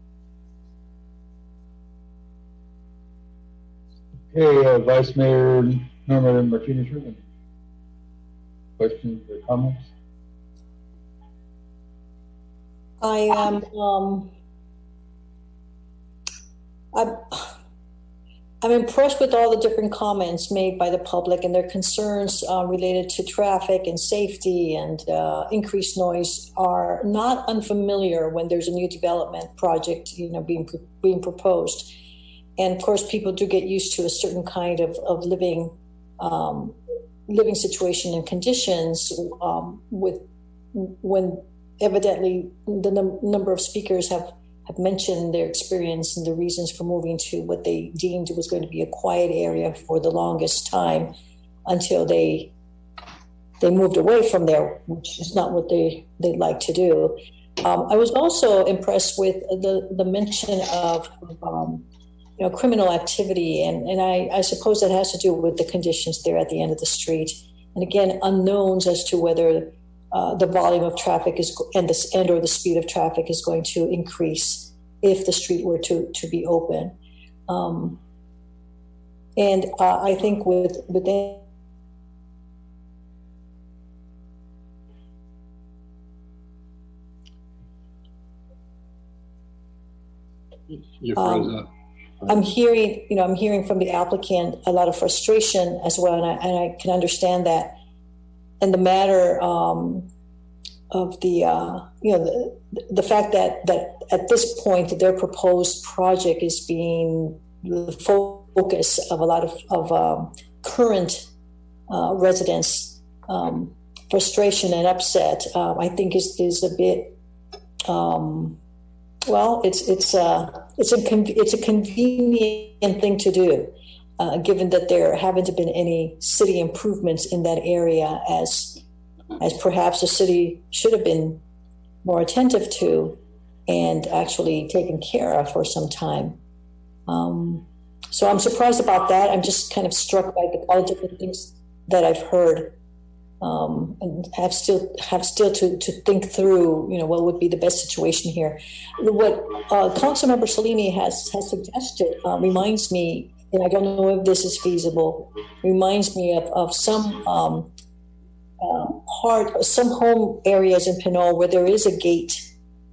S1: Okay, Vice Mayor Norma Martinez-Rubin. Questions or comments?
S3: I am I'm impressed with all the different comments made by the public and their concerns related to traffic and safety and increased noise are not unfamiliar when there's a new development project, being proposed. And of course, people do get used to a certain kind of living situation and conditions when evidently the number of speakers have mentioned their experience and the reasons for moving to what they deemed was going to be a quiet area for the longest time until they moved away from there, which is not what they'd like to do. I was also impressed with the mention of criminal activity, and I suppose that has to do with the conditions there at the end of the street, and again, unknowns as to whether the volume of traffic or the speed of traffic is going to increase if the street were to be open. And I think with
S9: you froze up.
S3: I'm hearing from the applicant a lot of frustration as well, and I can understand that. And the matter of the fact that at this point their proposed project is being the focus of a lot of current residents' frustration and upset, I think is a bit. It's a convenient thing to do, given that there haven't been any city improvements in that area as perhaps the city should have been more attentive to and actually taken care of for some time. So I'm surprised about that. I'm just kind of struck by all the different things that I've heard and have still to think through, what would be the best situation here. What Councilmember Salimi has suggested reminds me, and I don't know if this is feasible, reminds me of some some home areas in Pinole where there is a gate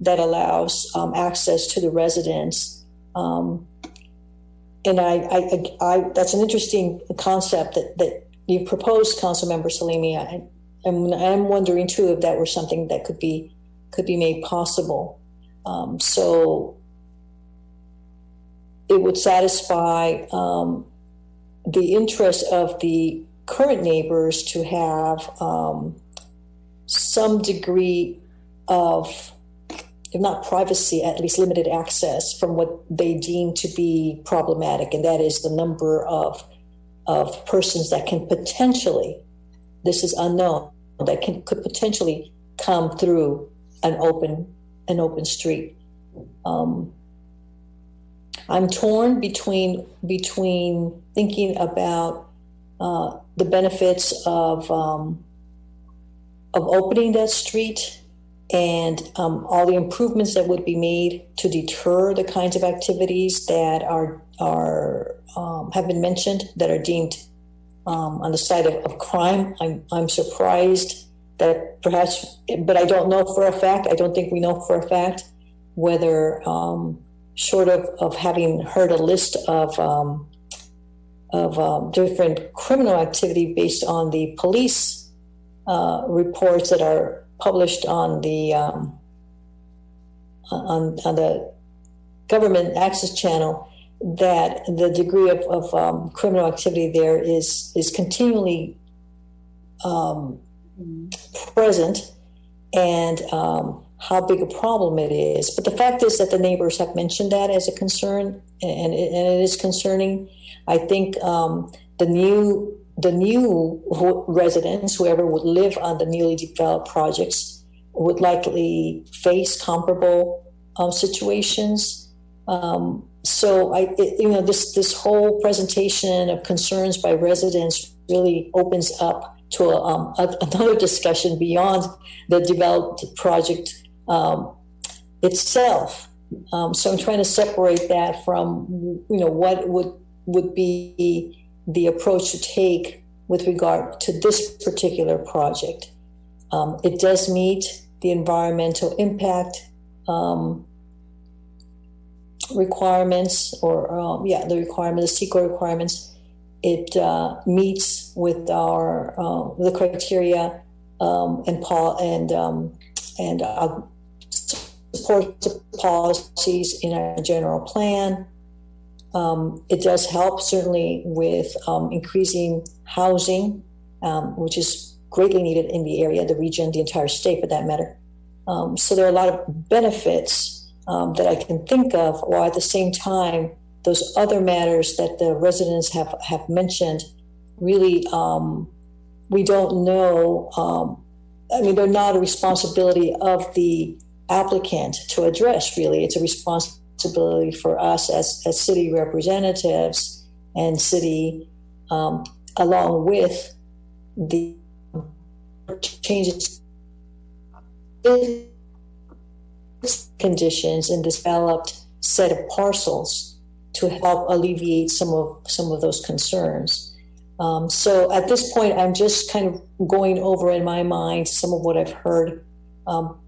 S3: that allows access to the residents. And that's an interesting concept that you proposed, Councilmember Salimi. I'm wondering too if that were something that could be made possible. So it would satisfy the interest of the current neighbors to have some degree of, if not privacy, at least limited access from what they deem to be problematic, and that is the number of persons that can potentially, this is unknown, that could potentially come through an open street. I'm torn between thinking about the benefits of opening that street and all the improvements that would be made to deter the kinds of activities that have been mentioned, that are deemed on the side of crime. I'm surprised that perhaps, but I don't know for a fact. I don't think we know for a fact whether, short of having heard a list of different criminal activity based on the police reports that are published on the government access channel, that the degree of criminal activity there is continually present, and how big a problem it is. But the fact is that the neighbors have mentioned that as a concern, and it is concerning. I think the new residents, whoever would live on the newly developed projects, would likely face comparable situations. So this whole presentation of concerns by residents really opens up to another discussion beyond the developed project itself. So I'm trying to separate that from what would be the approach to take with regard to this particular project. It does meet the environmental impact requirements, or the requirements, the CEQA requirements. It meets with our the criteria and supports the policies in our general plan. It does help certainly with increasing housing, which is greatly needed in the area, the region, the entire state for that matter. So there are a lot of benefits that I can think of, while at the same time, those other matters that the residents have mentioned, really, we don't know. They're not a responsibility of the applicant to address, really. It's a responsibility for us as city representatives and city, along with the changes conditions in this developed set of parcels to help alleviate some of those concerns. So at this point, I'm just kind of going over in my mind some of what I've heard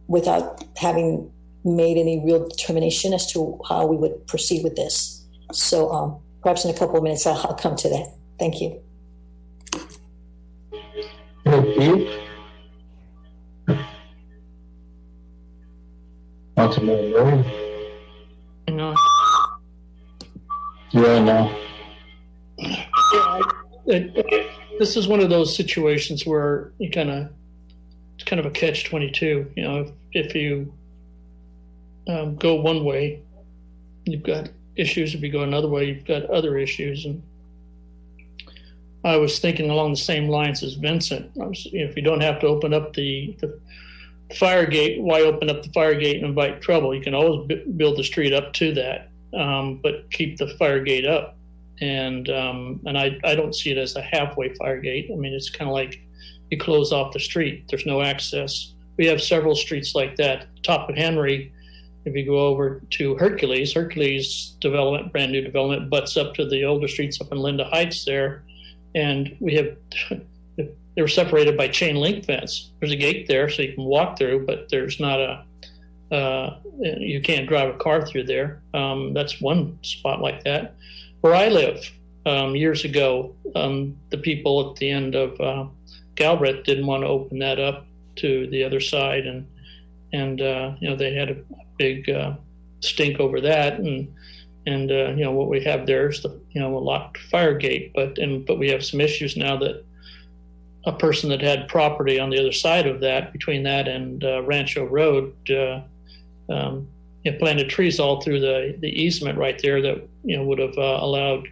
S3: without having made any real determination as to how we would proceed with this. So perhaps in a couple of minutes, I'll come to that. Thank you.
S1: Councilman Murray?
S6: No.
S1: You're on now.
S6: This is one of those situations where it's kind of a catch-22. If you go one way, you've got issues. If you go another way, you've got other issues. And I was thinking along the same lines as Vincent. If you don't have to open up the fire gate, why open up the fire gate and invite trouble? You can always build the street up to that, but keep the fire gate up. And I don't see it as a halfway fire gate. It's kind of like you close off the street. There's no access. We have several streets like that. Top of Henry, if you go over to Hercules development, brand new development, butts up to the older streets up in Linda Heights there. And we have, they were separated by chain link fence. There's a gate there so you can walk through, but there's not you can't drive a car through there. That's one spot like that. Where I live, years ago, the people at the end of Galbraith didn't want to open that up to the other side, and they had a big stink over that, and what we have there is the a locked fire gate, but we have some issues now that a person that had property on the other side of that, between that and Rancho Road, planted trees all through the easement right there that would have allowed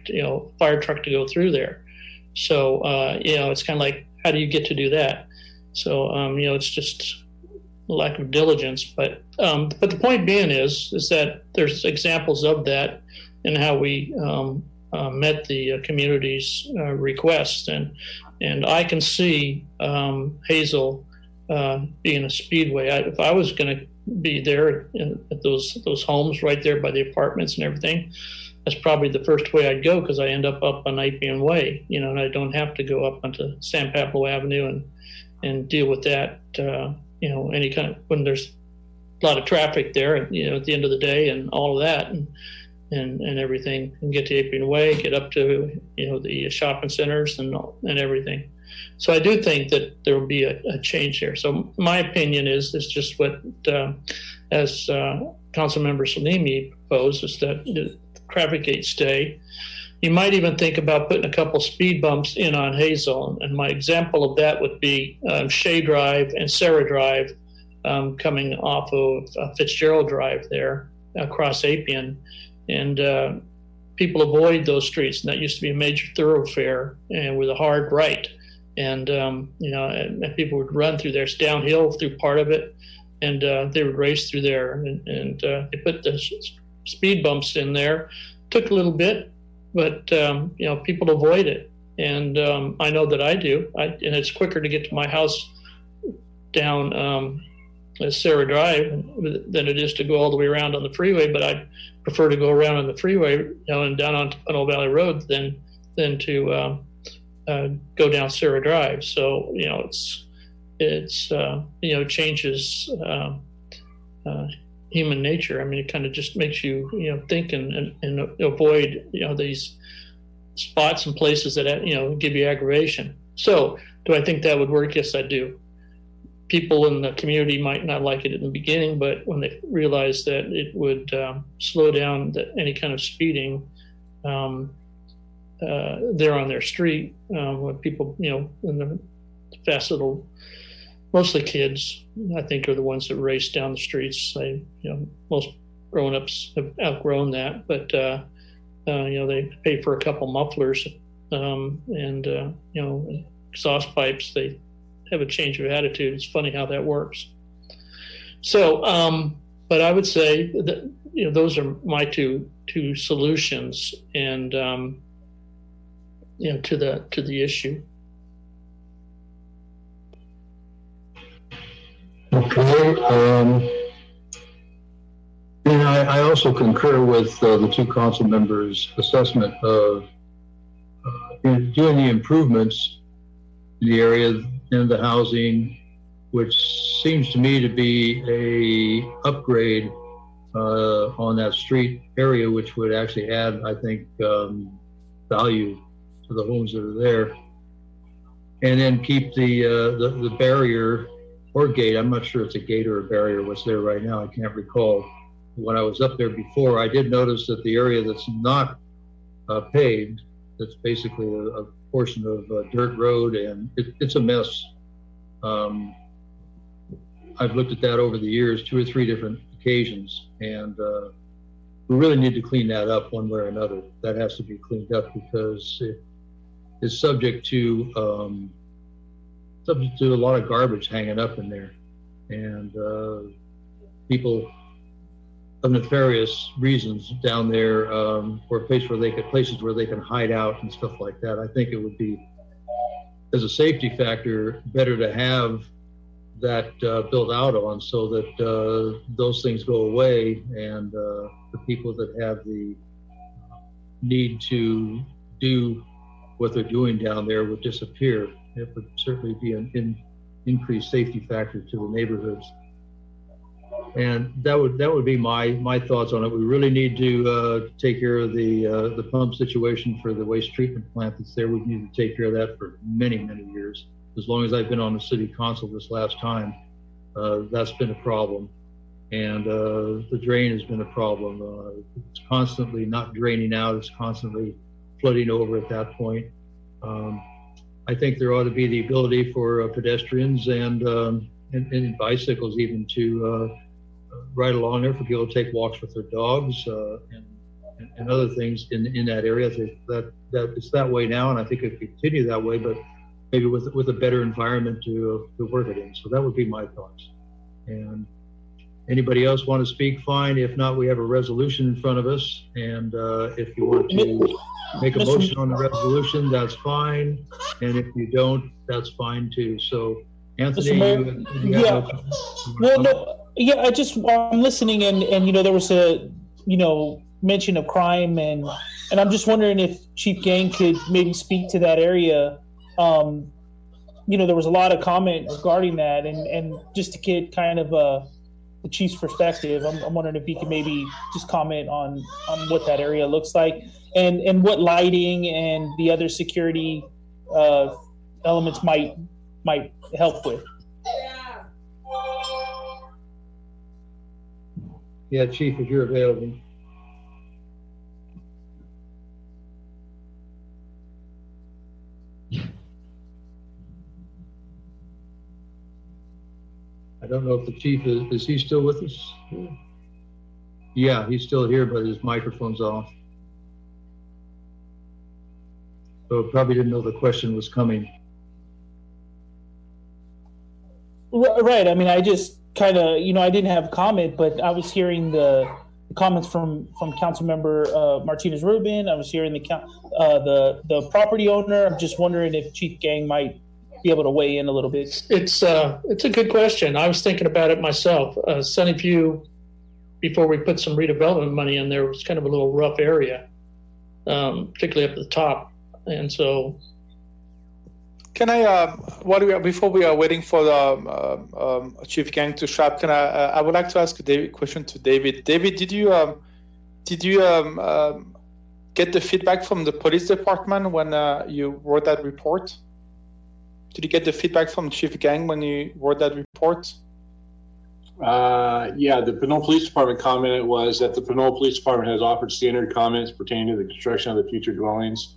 S6: fire truck to go through there. So it's kind of like, how do you get to do that? So it's just lack of diligence. But the point being is that there's examples of that and how we met the community's request, and I can see Hazel being a speedway. If I was going to be there at those homes right there by the apartments and everything, that's probably the first way I'd go, because I end up on Appian Way, and I don't have to go up onto San Pablo Avenue and deal with that, any kind of, when there's a lot of traffic there, at the end of the day and all of that, and everything, and get to Appian Way, get up to, the shopping centers and everything. So I do think that there will be a change here. So my opinion is just what, as Councilmember Salimi proposed, is that the traffic gate stay. You might even think about putting a couple speed bumps in on Hazel. And my example of that would be Shea Drive and Sarah Drive coming off of Fitzgerald Drive there across Appian. And people avoid those streets. And that used to be a major thoroughfare and with a hard right. And, and people would run through there. It's downhill through part of it. And they would race through there. And they put the speed bumps in there. Took a little bit, but, people avoid it. And I know that I do. And it's quicker to get to my house down Sarah Drive than it is to go all the way around on the freeway. But I prefer to go around on the freeway, and down on Pinole Valley Road than to go down Sarah Drive. So, it's changes human nature. I mean, it kind of just makes you, think and avoid, these spots and places that, give you aggravation. So do I think that would work? Yes, I do. People in the community might not like it in the beginning, but when they realize that it would slow down any kind of speeding there on their street, when people, in the fast little, mostly kids, I think, are the ones that race down the streets. Most grown-ups have outgrown that, but they pay for a couple mufflers and exhaust pipes. They have a change of attitude. It's funny how that works. So, but I would say that those are my two solutions, and to the issue.
S1: Okay. And I also concur with the two council members' assessment of doing the improvements in the area and the housing, which seems to me to be a upgrade on that street area, which would actually add, I think, value to the homes that are there. And then keep the barrier or gate. I'm not sure it's a gate or a barrier what's there right now. I can't recall. When I was up there before, I did notice that the area that's not paved, that's basically a portion of dirt road, and it's a mess. I've looked at that over the years, 2 or 3 different occasions, and we really need to clean that up one way or another. That has to be cleaned up because it is subject to a lot of garbage hanging up in there, and people of nefarious reasons down there for places where they can hide out and stuff like that. I think it would be as a safety factor, better to have that built out on, so that those things go away, and the people that have the need to do what they're doing down there would disappear. It would certainly be an increased safety factor to the neighborhoods. And that would be my thoughts on it. We really need to take care of the pump situation for the waste treatment plant that's there. We've needed to take care of that for many, many years. As long as I've been on the city council this last time, that's been a problem. And the drain has been a problem. It's constantly not draining out. It's constantly flooding over at that point. I think there ought to be the ability for pedestrians and bicycles even to ride along there, for people to take walks with their dogs and other things in that area. That it's that way now, and I think it could continue that way, but maybe with a better environment to work it in. So that would be my thoughts. And anybody else want to speak? Fine. If not, we have a resolution in front of us, and if you want to make a motion on the resolution, that's fine. And if you don't, that's fine too. So, Anthony,
S14: I'm listening, and there was a mention of crime, and I'm just wondering if Chief Gang could maybe speak to that area. There was a lot of comment regarding that, and just to get kind of the chief's perspective, I'm wondering if he could maybe just comment on what that area looks like, and what lighting and the other security elements might help with.
S1: Yeah, Chief, if you're available. I don't know if the chief is he still with us? Yeah, he's still here, but his microphone's off. So probably didn't know the question was coming.
S14: Right. I mean, I just kind of, I didn't have a comment, but I was hearing the comments from Councilmember Martinez Rubin. I was hearing the property owner. I'm just wondering if Chief Gang might be able to weigh in a little bit.
S6: It's a good question. I was thinking about it myself. Sunnyview, before we put some redevelopment money in there, was kind of a little rough area, particularly up at the top. And so,
S4: can I, before we are waiting for the Chief Gang to show up, I would like to ask a question to David. David, did you get the feedback from the police department when you wrote that report? Did you get the feedback from Chief Gang when you wrote that report?
S9: Yeah, the Pinole Police Department comment was that the Pinole Police Department has offered standard comments pertaining to the construction of the future dwellings.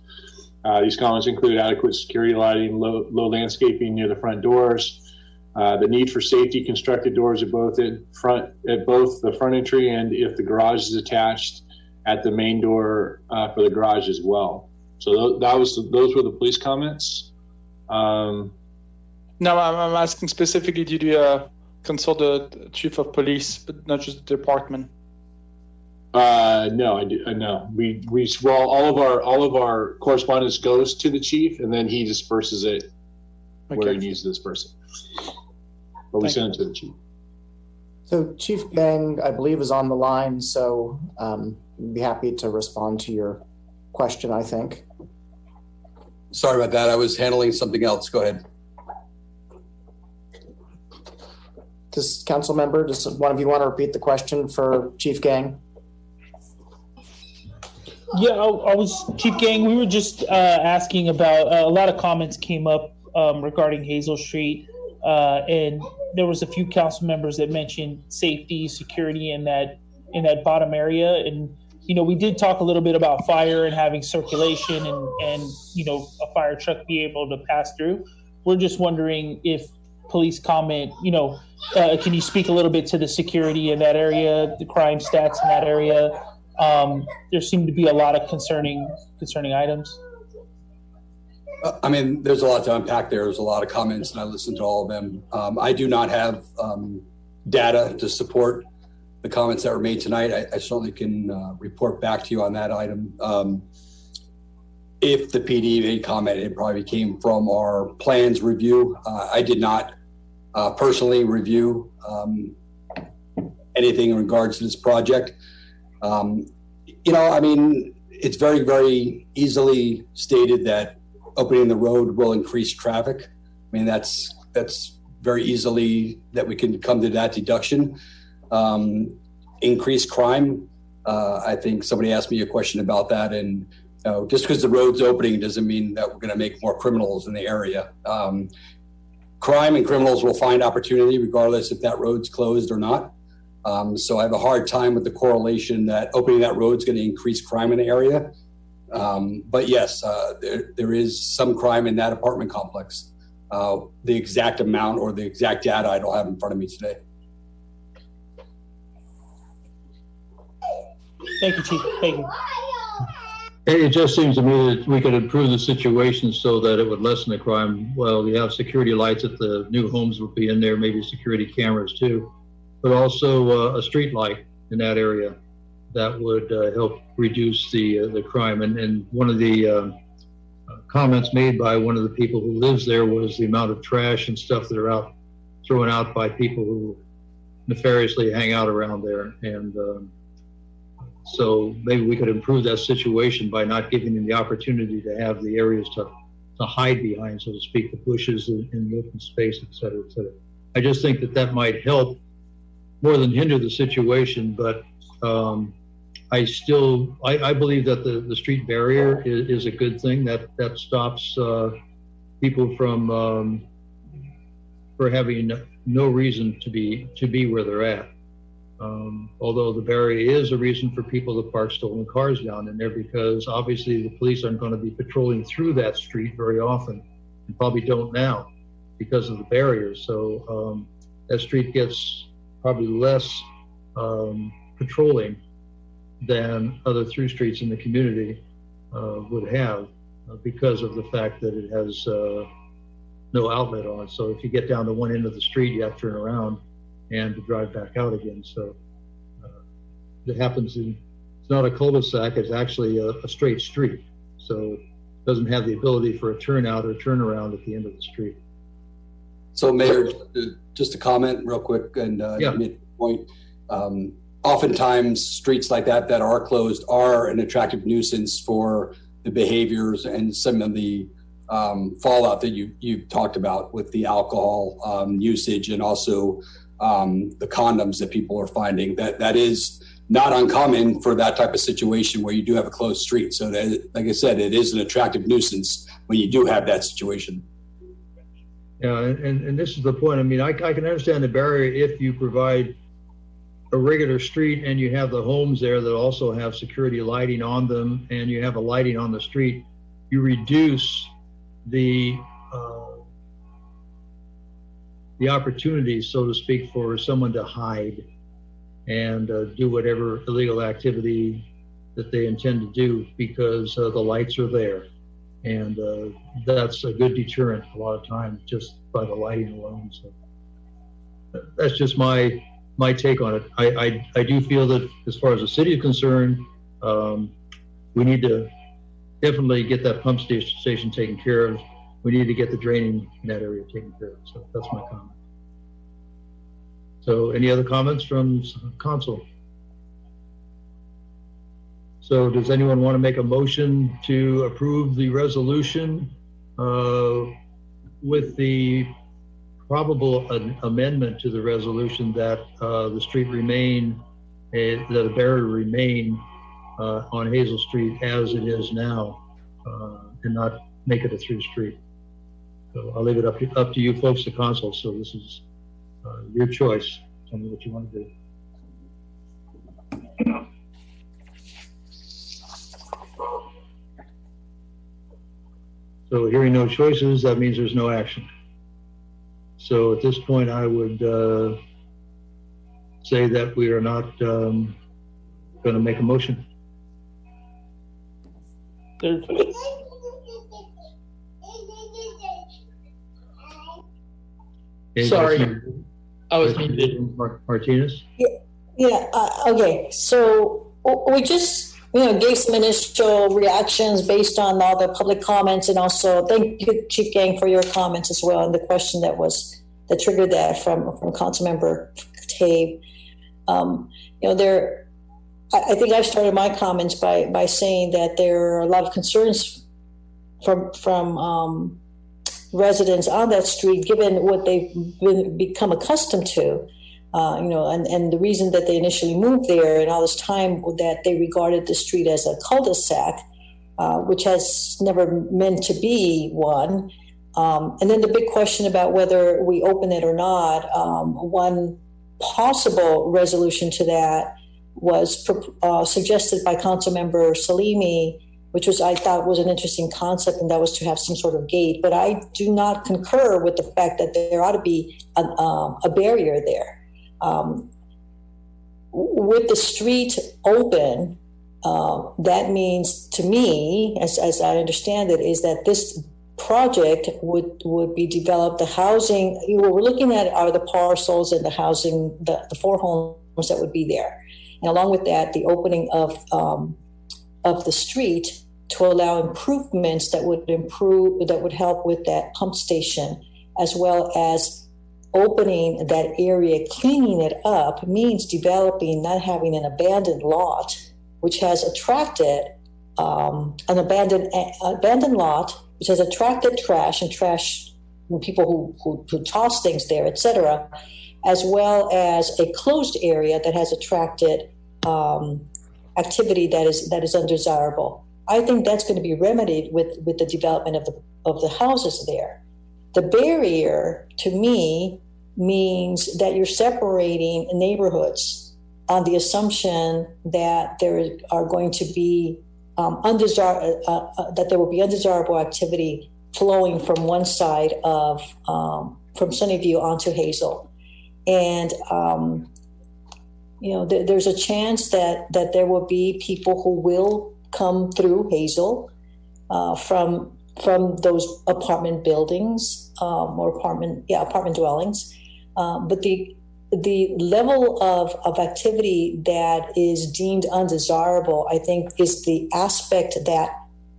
S9: These comments include adequate security lighting, low landscaping near the front doors, the need for safety constructed doors at both the front entry and, if the garage is attached, at the main door for the garage as well. So those were the police comments.
S4: No, I'm asking specifically, did you consult the chief of police, but not just the department?
S9: No, I do. No, all of our correspondence goes to the chief, and then he disperses it where he needs to disperse it. But we send it to the chief.
S15: So Chief Gang, I believe, is on the line, so I'd be happy to respond to your question, I think.
S16: Sorry about that. I was handling something else. Go ahead.
S15: Does council member, does one of you want to repeat the question for Chief Gang?
S14: Yeah, I was Chief Gang. We were just asking about a lot of comments came up regarding Hazel Street, and there was a few council members that mentioned safety, security in that bottom area, and we did talk a little bit about fire and having circulation and a fire truck be able to pass through. We're just wondering if police comment, can you speak a little bit to the security in that area, the crime stats in that area? There seem to be a lot of concerning items.
S16: I mean, there's a lot to unpack there. There's a lot of comments, and I listened to all of them. I do not have data to support the comments that were made tonight. I certainly can report back to you on that item. if the PD made comment, it probably came from our plans review. I did not personally review anything in regards to this project. I mean, it's very, very easily stated that opening the road will increase traffic. I mean, that's very easily that we can come to that deduction. Increased crime. I think somebody asked me a question about that, and just because the road's opening doesn't mean that we're going to make more criminals in the area. Crime and criminals will find opportunity regardless if that road's closed or not. So I have a hard time with the correlation that opening that road is going to increase crime in the area. But yes, there is some crime in that apartment complex. The exact amount or the exact data I don't have in front of me today.
S14: Thank you, Chief. Thank you.
S1: It just seems to me that we could improve the situation so that it would lessen the crime. Well, we have security lights at the new homes will be in there, maybe security cameras too, but also a street light in that area that would help reduce the crime. And one of the comments made by one of the people who lives there was the amount of trash and stuff that are thrown out by people who nefariously hang out around there. And so maybe we could improve that situation by not giving them the opportunity to have the areas to hide behind, so to speak, the bushes in the open space, et cetera, et cetera. I just think that might help more than hinder the situation, but I believe that the street barrier is a good thing. That stops people from for having no reason to be where they're at. Although the barrier is a reason for people to park stolen cars down in there, because obviously the police aren't going to be patrolling through that street very often, and probably don't now because of the barriers. So that street gets probably less patrolling than other through streets in the community would have because of the fact that it has no outlet on it. So if you get down to one end of the street, you have to turn around and to drive back out again. So it happens it's not a cul-de-sac, it's actually a straight street. So it doesn't have the ability for a turnout or turnaround at the end of the street.
S16: So Mayor, just a comment real quick, and
S1: yeah.
S16: Make a point. Oftentimes streets like that are closed are an attractive nuisance for the behaviors and some of the fallout that you've talked about with the alcohol usage, and also the condoms that people are finding. That is not uncommon for that type of situation where you do have a closed street. So that, like I said, it is an attractive nuisance when you do have that situation.
S1: Yeah, and this is the point. I mean, I can understand the barrier if you provide a regular street and you have the homes there that also have security lighting on them, and you have a lighting on the street. You reduce the opportunities, so to speak, for someone to hide and do whatever illegal activity that they intend to do, because the lights are there. And that's a good deterrent a lot of times, just by the lighting alone. So that's just my take on it. I do feel that as far as the city is concerned, we need to definitely get that pump station taken care of. We need to get the draining in that area taken care of. So that's my comment. So any other comments from council? So does anyone want to make a motion to approve the resolution with the probable amendment to the resolution that the street remain, that the barrier remain on Hazel Street as it is now, and not make it a through street? So I'll leave it up to you folks to council. So this is your choice. Tell me what you want to do. So hearing no choices, that means there's no action. So at this point, I would say that we are not going to make a motion.
S6: Sorry, I was muted.
S1: Martinez?
S3: Yeah, okay. So we just gave some initial reactions based on all the public comments, and also thank you, Chief Gang, for your comments as well, and the question that triggered that from Councilmember Tabe. I think I've started my comments by saying that there are a lot of concerns from residents on that street, given what they've become accustomed to. And the reason that they initially moved there and all this time that they regarded the street as a cul-de-sac, which has never meant to be one. And then the big question about whether we open it or not, one possible resolution to that was suggested by Councilmember Salimi, which I thought was an interesting concept, and that was to have some sort of gate. But I do not concur with the fact that there ought to be a barrier there. With the street open, that means to me, as I understand it, is that this project would be developed. The housing, what we're looking at are the parcels and the housing, the 4 homes that would be there. And along with that, the opening of the street to allow improvements that would help with that pump station, as well as opening that area, cleaning it up, means developing, not having an abandoned lot, which has attracted an abandoned lot, which has attracted trash people who toss things there, etc., as well as a closed area that has attracted activity that is undesirable. I think that's going to be remedied with the development of the houses there. The barrier, to me, means that you're separating neighborhoods on the assumption that there are going to be that there will be undesirable activity flowing from one side of from Sunnyview onto Hazel, and there's a chance that there will be people who will come through Hazel from those apartment buildings or apartment dwellings, but the level of activity that is deemed undesirable, I think, is the aspect that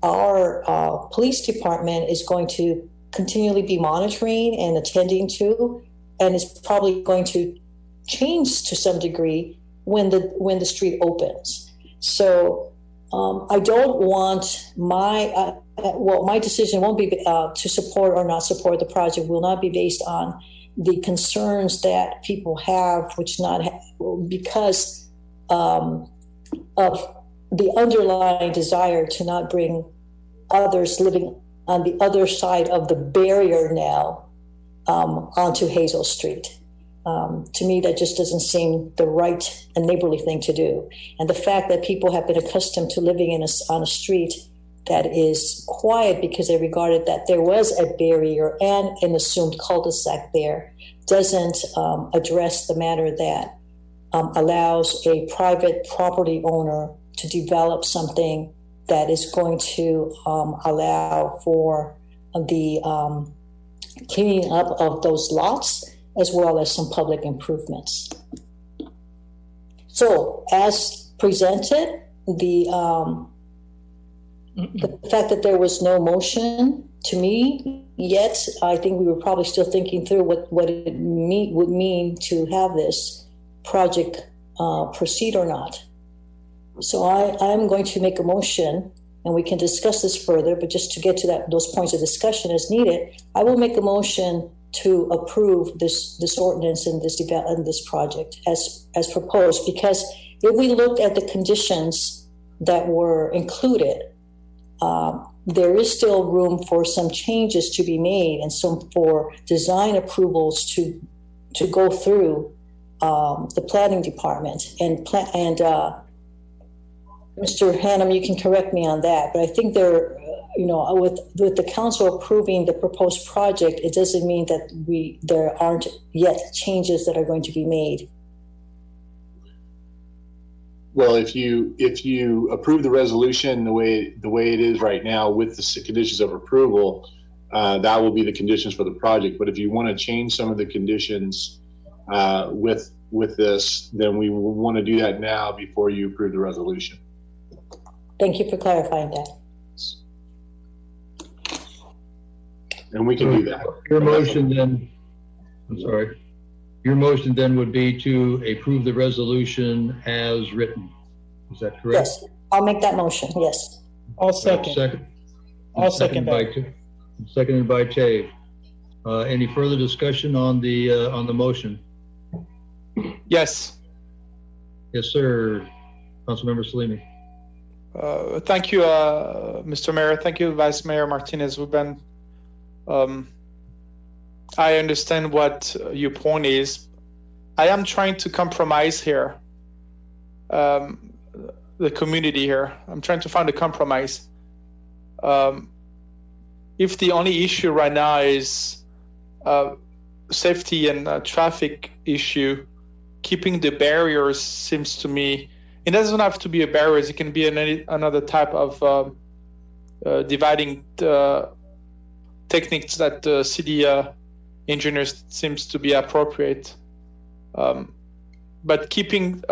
S3: our police department is going to continually be monitoring and attending to, and is probably going to change to some degree when the street opens. So I don't want my decision won't be to support or not support the project, will not be based on the concerns that people have, because of the underlying desire to not bring others living on the other side of the barrier now onto Hazel Street. To me, that just doesn't seem the right and neighborly thing to do. And the fact that people have been accustomed to living on a street that is quiet because they regarded that there was a barrier and an assumed cul-de-sac there doesn't address the matter that allows a private property owner to develop something that is going to allow for the cleaning up of those lots, as well as some public improvements. So, as presented, the fact that there was no motion, to me, yet I think we were probably still thinking through what it would mean to have this project proceed or not. So I'm going to make a motion, and we can discuss this further, but just to get to those points of discussion as needed, I will make a motion to approve this ordinance and this project as proposed, because if we looked at the conditions that were included, there is still room for some changes to be made and for design approvals to go through the planning department. And Mr. Hannum, you can correct me on that, but I think with the council approving the proposed project, it doesn't mean that there aren't yet changes that are going to be made.
S9: Well, if you approve the resolution the way it is right now with the conditions of approval, that will be the conditions for the project. But if you want to change some of the conditions with this, then we will want to do that now before you approve the resolution.
S3: Thank you for clarifying that.
S9: And we can do that.
S1: Your motion then, I'm sorry, your motion then would be to approve the resolution as written. Is that correct?
S3: Yes, I'll make that motion, yes.
S14: I'll second. I'll second that.
S1: Seconded by Tave. Any further discussion on the motion?
S4: Yes.
S1: Yes, sir. Councilmember Salimi.
S4: Thank you, Mr. Mayor. Thank you, Vice Mayor Martinez-Ruben. I understand what your point is. I am trying to compromise here. The community here. I'm trying to find a compromise. If the only issue right now is safety and traffic issue, keeping the barriers seems to me, it doesn't have to be a barrier, it can be another type of dividing techniques that the city engineers seems to be appropriate. But keeping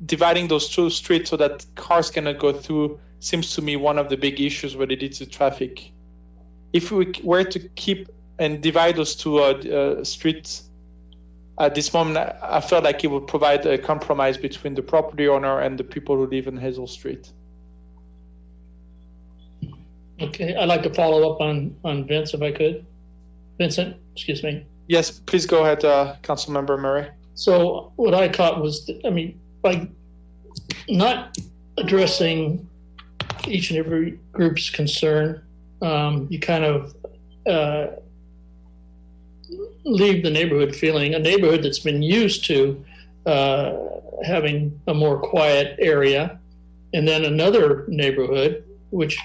S4: dividing those two streets so that cars cannot go through seems to me one of the big issues related to traffic. If we were to keep and divide those two streets at this moment, I felt like it would provide a compromise between the property owner and the people who live in Hazel Street.
S6: Okay, I'd like to follow up on Vince if I could. Vincent, excuse me.
S4: Yes, please go ahead, Councilmember Murray.
S6: So what I caught was, by not addressing each and every group's concern, you kind of leave the neighborhood feeling, a neighborhood that's been used to having a more quiet area, and then another neighborhood which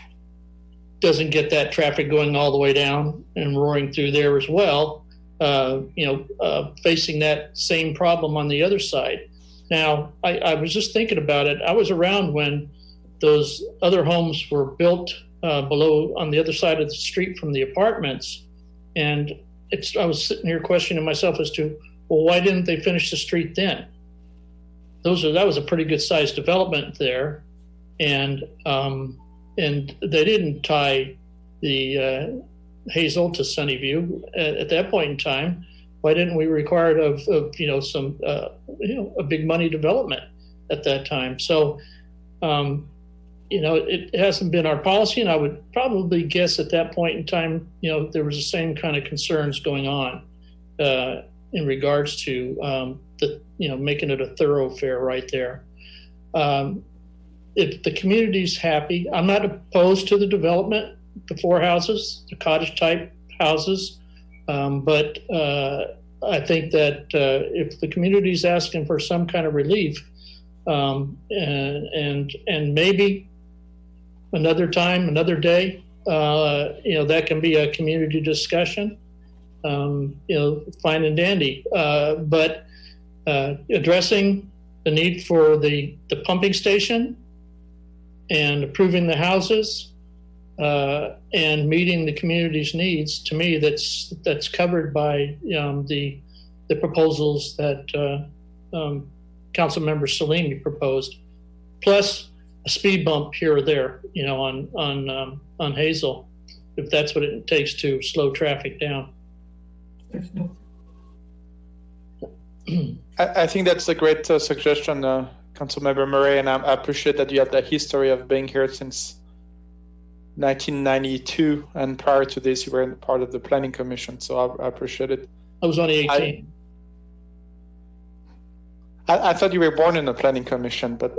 S6: doesn't get that traffic going all the way down and roaring through there as well, facing that same problem on the other side. Now, I was just thinking about it. I was around when those other homes were built below on the other side of the street from the apartments. And I was sitting here questioning myself as to, well, why didn't they finish the street then? That was a pretty good sized development there. And they didn't tie the Hazel to Sunnyview at that point in time. Why didn't we require it of a big money development at that time? So, it hasn't been our policy, and I would probably guess at that point in time, there was the same kind of concerns going on in regards to making it a thoroughfare right there. If the community's happy, I'm not opposed to the development, the 4 houses, the cottage type houses. But I think that if the community's asking for some kind of relief, and maybe another time, another day, that can be a community discussion, fine and dandy. But addressing the need for the pumping station and approving the houses and meeting the community's needs, to me, that's covered by the proposals that Councilmember Salimi proposed, plus a speed bump here or there, on Hazel, if that's what it takes to slow traffic down.
S4: I think that's a great suggestion, Councilmember Murray, and I appreciate that you have the history of being here since 1992, and prior to this, you were part of the Planning Commission, so I appreciate it.
S6: I was only 18.
S4: I thought you were born in the Planning Commission, but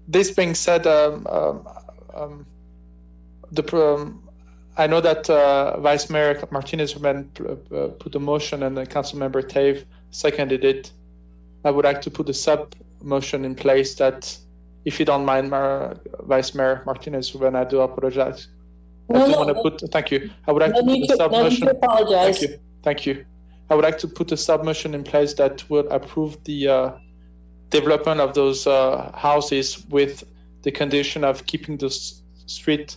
S4: this being said, I know that Vice Mayor Martinez-Ruben put a motion and Councilmember Tave seconded it. I would like to put a sub-motion in place that, if you don't mind, Vice Mayor Martinez-Ruben, I do apologize. Thank you. I would like to put a sub-motion. Thank you. I would like to put a sub-motion in place that will approve the development of those houses with the condition of keeping the street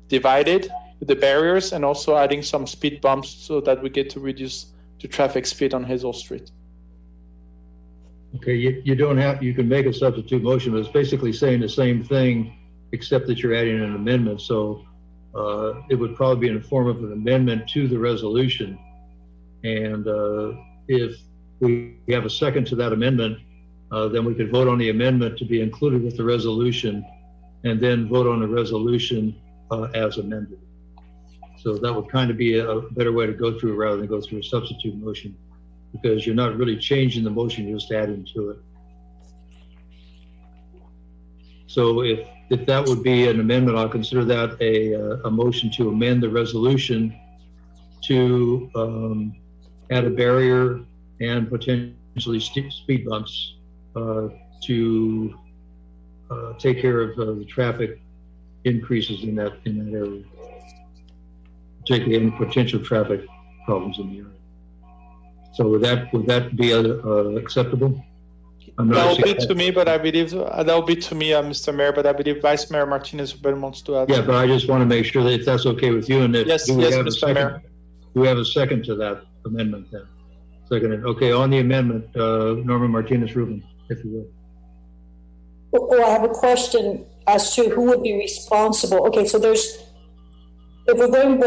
S4: divided with the barriers and also adding some speed bumps so that we get to reduce the traffic speed on Hazel Street.
S1: Okay, you don't have, you can make a substitute motion, but it's basically saying the same thing, except that you're adding an amendment. So it would probably be in the form of an amendment to the resolution. And if we have a second to that amendment, then we could vote on the amendment to be included with the resolution, and then vote on the resolution as amended. So that would kind of be a better way to go through it rather than go through a substitute motion, because you're not really changing the motion, you're just adding to it. So if that would be an amendment, I'll consider that a motion to amend the resolution to add a barrier and potentially speed bumps to take care of the traffic increases in that area, particularly any potential traffic problems in the area. So would that be acceptable?
S4: That will be to me, but I believe that will be to me, Mr. Mayor. But I believe Vice Mayor Martinez wants to add.
S1: Yeah, but I just want to make sure that if that's okay with you, and if
S4: yes, Mr. Mayor.
S1: Do we have a second to that amendment then? Seconded. Okay, on the amendment, Norman Martinez Rubin, if you would.
S3: Well, I have a question as to who would be responsible. Okay, so if we're going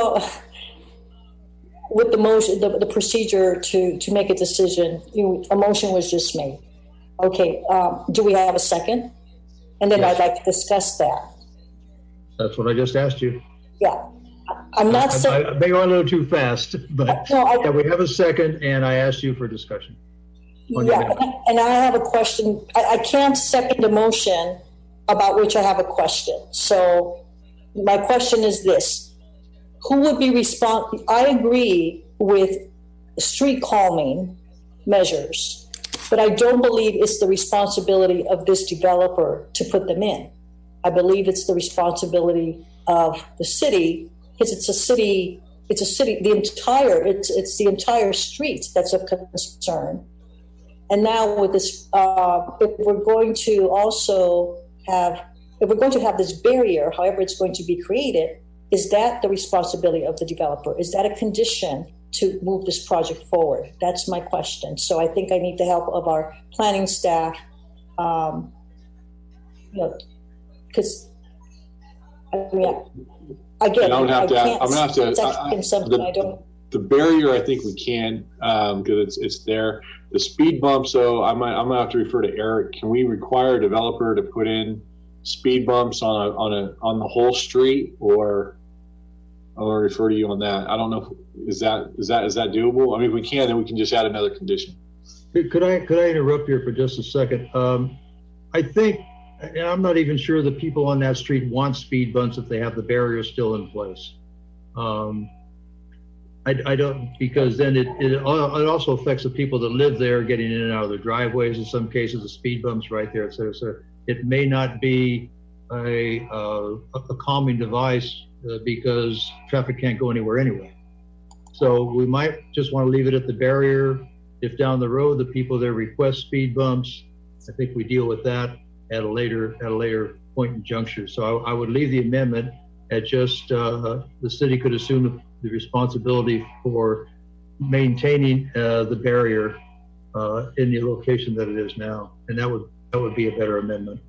S3: with the motion, the procedure to make a decision, a motion was just made. Okay, do we have a second? And then yes. I'd like to discuss that.
S1: That's what I just asked you.
S3: Yeah, I'm not saying.
S1: I may go a little too fast, but no, yeah, we have a second, and I asked you for discussion.
S3: Yeah, and I have a question. I can't second a motion about which I have a question. So my question is this: who would be responsible? I agree with street calming measures, but I don't believe it's the responsibility of this developer to put them in. I believe it's the responsibility of the city, because it's the entire street that's of concern. And now with this, if we're going to have this barrier, however it's going to be created, is that the responsibility of the developer? Is that a condition to move this project forward? That's my question. So I think I need the help of our planning staff, because
S9: the barrier, I think we can, because it's there. The speed bumps, so I'm gonna have to refer to Eric. Can we require a developer to put in speed bumps on the whole street, or I'll refer to you on that? I don't know. Is that doable? I mean, if we can, then we can just add another condition.
S1: Could I interrupt here for just a second? I think, and I'm not even sure the people on that street want speed bumps if they have the barrier still in place. I don't, because then it also affects the people that live there getting in and out of their driveways. In some cases, the speed bumps right there, et cetera. So it may not be a calming device because traffic can't go anywhere anyway. So we might just want to leave it at the barrier. If down the road the people there request speed bumps, I think we deal with that at a later point in juncture. So I would leave the amendment at just the city could assume the responsibility for maintaining the barrier in the location that it is now, and that would be a better amendment.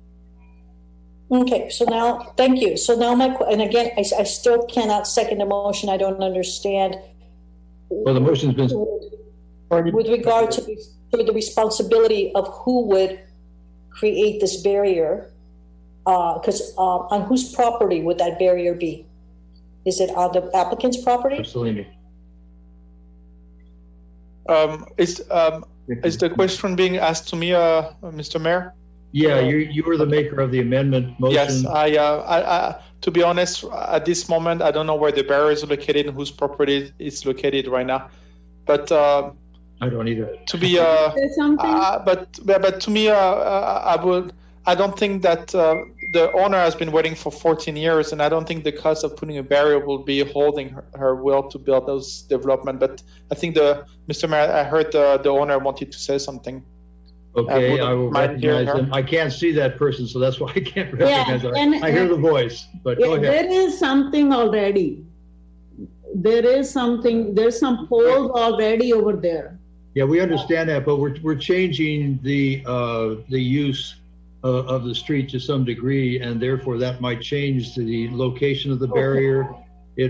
S3: Okay, so now, thank you. So now and again, I still cannot second the motion. I don't understand.
S1: Well, the motion's been.
S3: With regard to the responsibility of who would create this barrier, because on whose property would that barrier be? Is it on the applicant's property?
S1: Absolutely.
S4: Is the question being asked to me, Mr. Mayor?
S1: Yeah, you were the maker of the amendment motion.
S4: Yes, I to be honest, at this moment, I don't know where the barrier is located and whose property it's located right now. But
S1: I don't either.
S4: To be but to me, I don't think that the owner has been waiting for 14 years, and I don't think the cost of putting a barrier will be holding her will to build those development. But I think Mr. Mayor, I heard the owner wanted to say something.
S1: Okay, I will recognize him. I can't see that person, so that's why I can't recognize her. I hear the voice, but go ahead.
S10: There is something already. There's some poles already over there.
S1: Yeah, we understand that, but we're changing the use of the street to some degree, and therefore that might change the location of the barrier. We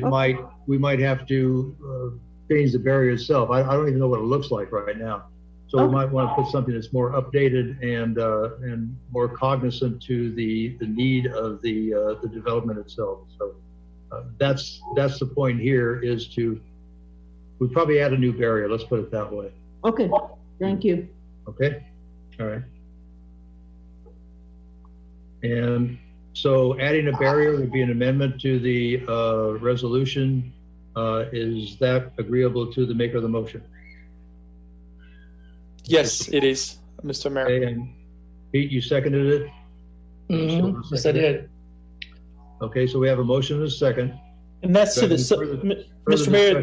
S1: might have to change the barrier itself. I don't even know what it looks like right now. So we might want to put something that's more updated and more cognizant to the need of the development itself. So that's the point here, is we probably add a new barrier. Let's put it that way.
S10: Okay, thank you.
S1: Okay, all right. And so adding a barrier would be an amendment to the resolution. Is that agreeable to the maker of the motion?
S4: Yes, it is, Mr. Mayor.
S1: Okay, and Pete, you seconded it?
S6: Yes, I did.
S1: Okay, so we have a motion and a second.
S14: And that's to the, Mr. Mayor,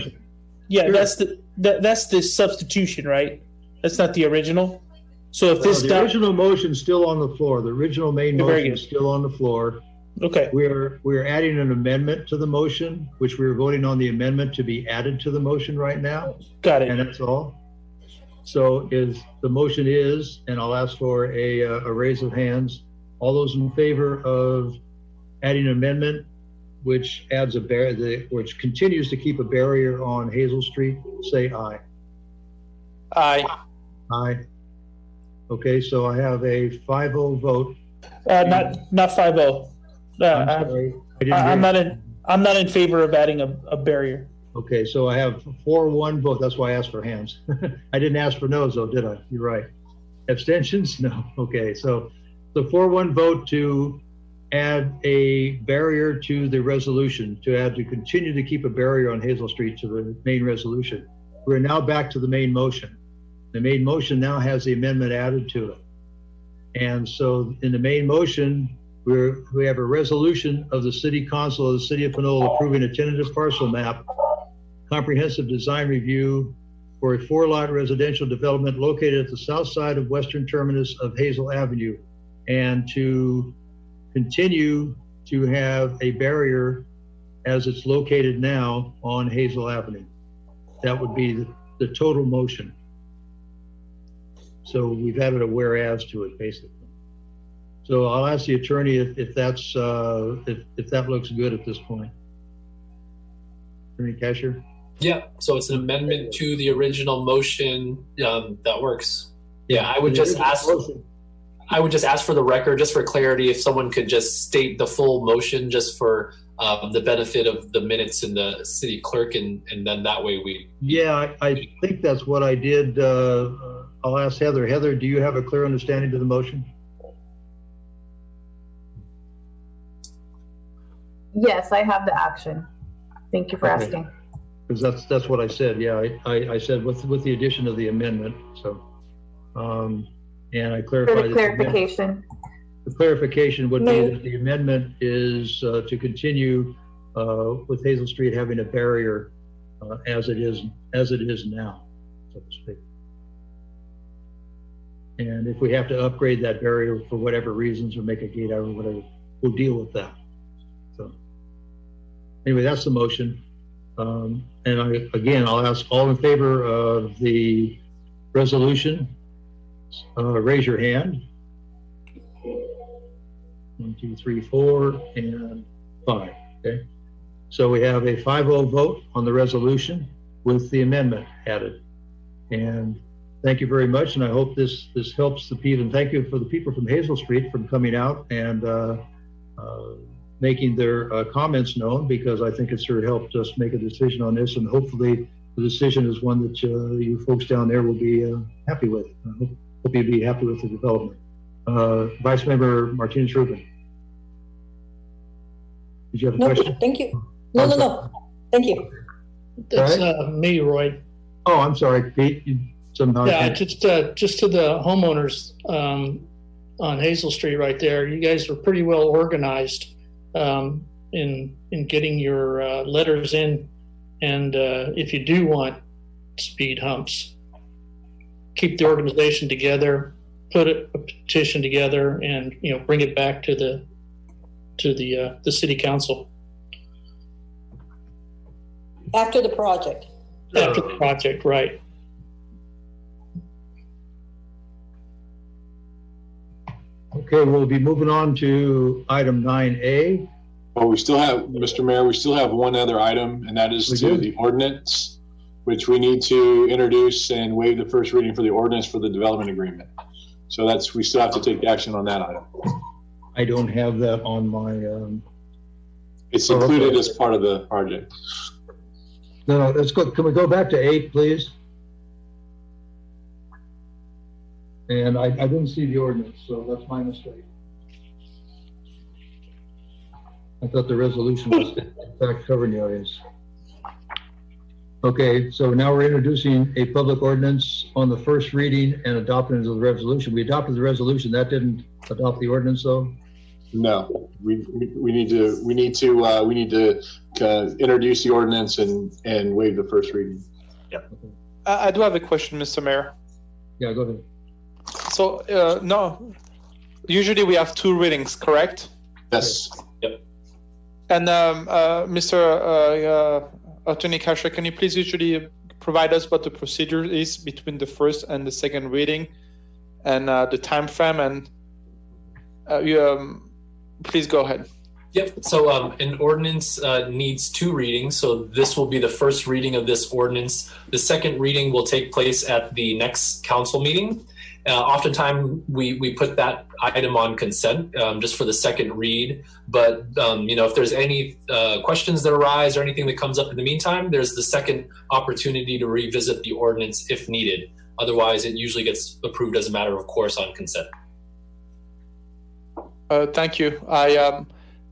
S14: yeah, sure. That's the substitution, right? That's not the original. So if this
S1: the original motion is still on the floor, the original main motion is still on the floor.
S14: Okay.
S1: We're adding an amendment to the motion, which we're voting on the amendment to be added to the motion right now.
S14: Got it.
S1: And that's all. So the motion is, and I'll ask for a raise of hands. All those in favor of adding an amendment which adds a barrier, which continues to keep a barrier on Hazel Street, say aye.
S4: Aye.
S1: Aye. Okay, so I have a 5-0 vote.
S14: Not 5-0. I'm not in favor of adding a barrier.
S1: Okay, so I have 4-1 vote. That's why I asked for hands. I didn't ask for no's though, did I? You're right. Abstentions? No. Okay, so the 4-1 vote to add a barrier to the resolution, to continue to keep a barrier on Hazel Street to the main resolution. We're now back to the main motion. The main motion now has the amendment added to it. And so in the main motion, we have a resolution of the City Council of the City of Pinole approving a tentative parcel map, comprehensive design review for a 4-lot residential development located at the south side of western terminus of Hazel Avenue, and to continue to have a barrier as it's located now on Hazel Avenue. That would be the total motion. So we've added a whereas to it, basically. So I'll ask the attorney if that's if that looks good at this point. Attorney Cashier?
S7: Yeah, so it's an amendment to the original motion. That works. Yeah, I would just ask for the record, just for clarity, if someone could just state the full motion, just for the benefit of the minutes and the city clerk, and then that way we.
S1: Yeah, I think that's what I did. I'll ask Heather. Heather, do you have a clear understanding of the motion?
S2: Yes, I have the action. Thank you for asking.
S1: Because that's what I said. Yeah, I said with the addition of the amendment. So, and I clarified.
S2: For the clarification.
S1: The clarification would be that the amendment is to continue with Hazel Street having a barrier as it is now, so to speak. And if we have to upgrade that barrier for whatever reasons, or make a gate out or whatever, we'll deal with that. So anyway, that's the motion. And I'll ask all in favor of the resolution, raise your hand. 1, 2, 3, 4, and 5. Okay. So we have a 5-0 vote on the resolution with the amendment added. And thank you very much. And I hope this helps the people. And thank you for the people from Hazel Street for coming out and making their comments known, because I think it's sure helped us make a decision on this. And hopefully the decision is one that you folks down there will be happy with. I hope you'll be happy with the development. Vice Member Martinez-Rubin. Did you have a question?
S3: Thank you. No. Thank you.
S6: That's me, Roy.
S1: Oh, I'm sorry, Pete. You somehow.
S6: Yeah, just to the homeowners on Hazel Street right there. You guys are pretty well organized in getting your letters in, and if you do want speed humps, keep the organization together, put a petition together, and bring it back to the city council
S3: after the project.
S6: After the project, right?
S1: Okay, we'll be moving on to item 9A.
S9: Well, we still have, Mr. Mayor, we still have one other item, and that is the ordinance, which we need to introduce and waive the first reading for the ordinance for the development agreement. So we still have to take action on that item.
S1: I don't have that on my...
S9: It's included as part of the project.
S1: No, let's go. Can we go back to 8, please? And I didn't see the ordinance, so that's my mistake. I thought the resolution was in fact covering the audience. Okay, so now we're introducing a public ordinance on the first reading and adopting the resolution. We adopted the resolution. That didn't adopt the ordinance, though.
S9: No, we need to introduce the ordinance and waive the first reading.
S4: Yep. I do have a question, Mr. Mayor.
S1: Yeah, go ahead.
S4: So no, usually we have 2 readings, correct?
S9: Yes.
S7: Yep.
S4: And Mr. Attorney Kasher, can you please usually provide us what the procedure is between the first and the second reading, and the time frame? And please go ahead.
S7: Yep. So an ordinance needs 2 readings. So this will be the first reading of this ordinance. The second reading will take place at the next council meeting. Oftentimes we put that item on consent just for the second read. But if there's any questions that arise or anything that comes up in the meantime, there's the second opportunity to revisit the ordinance if needed. Otherwise, it usually gets approved as a matter of course on consent.
S4: Thank you.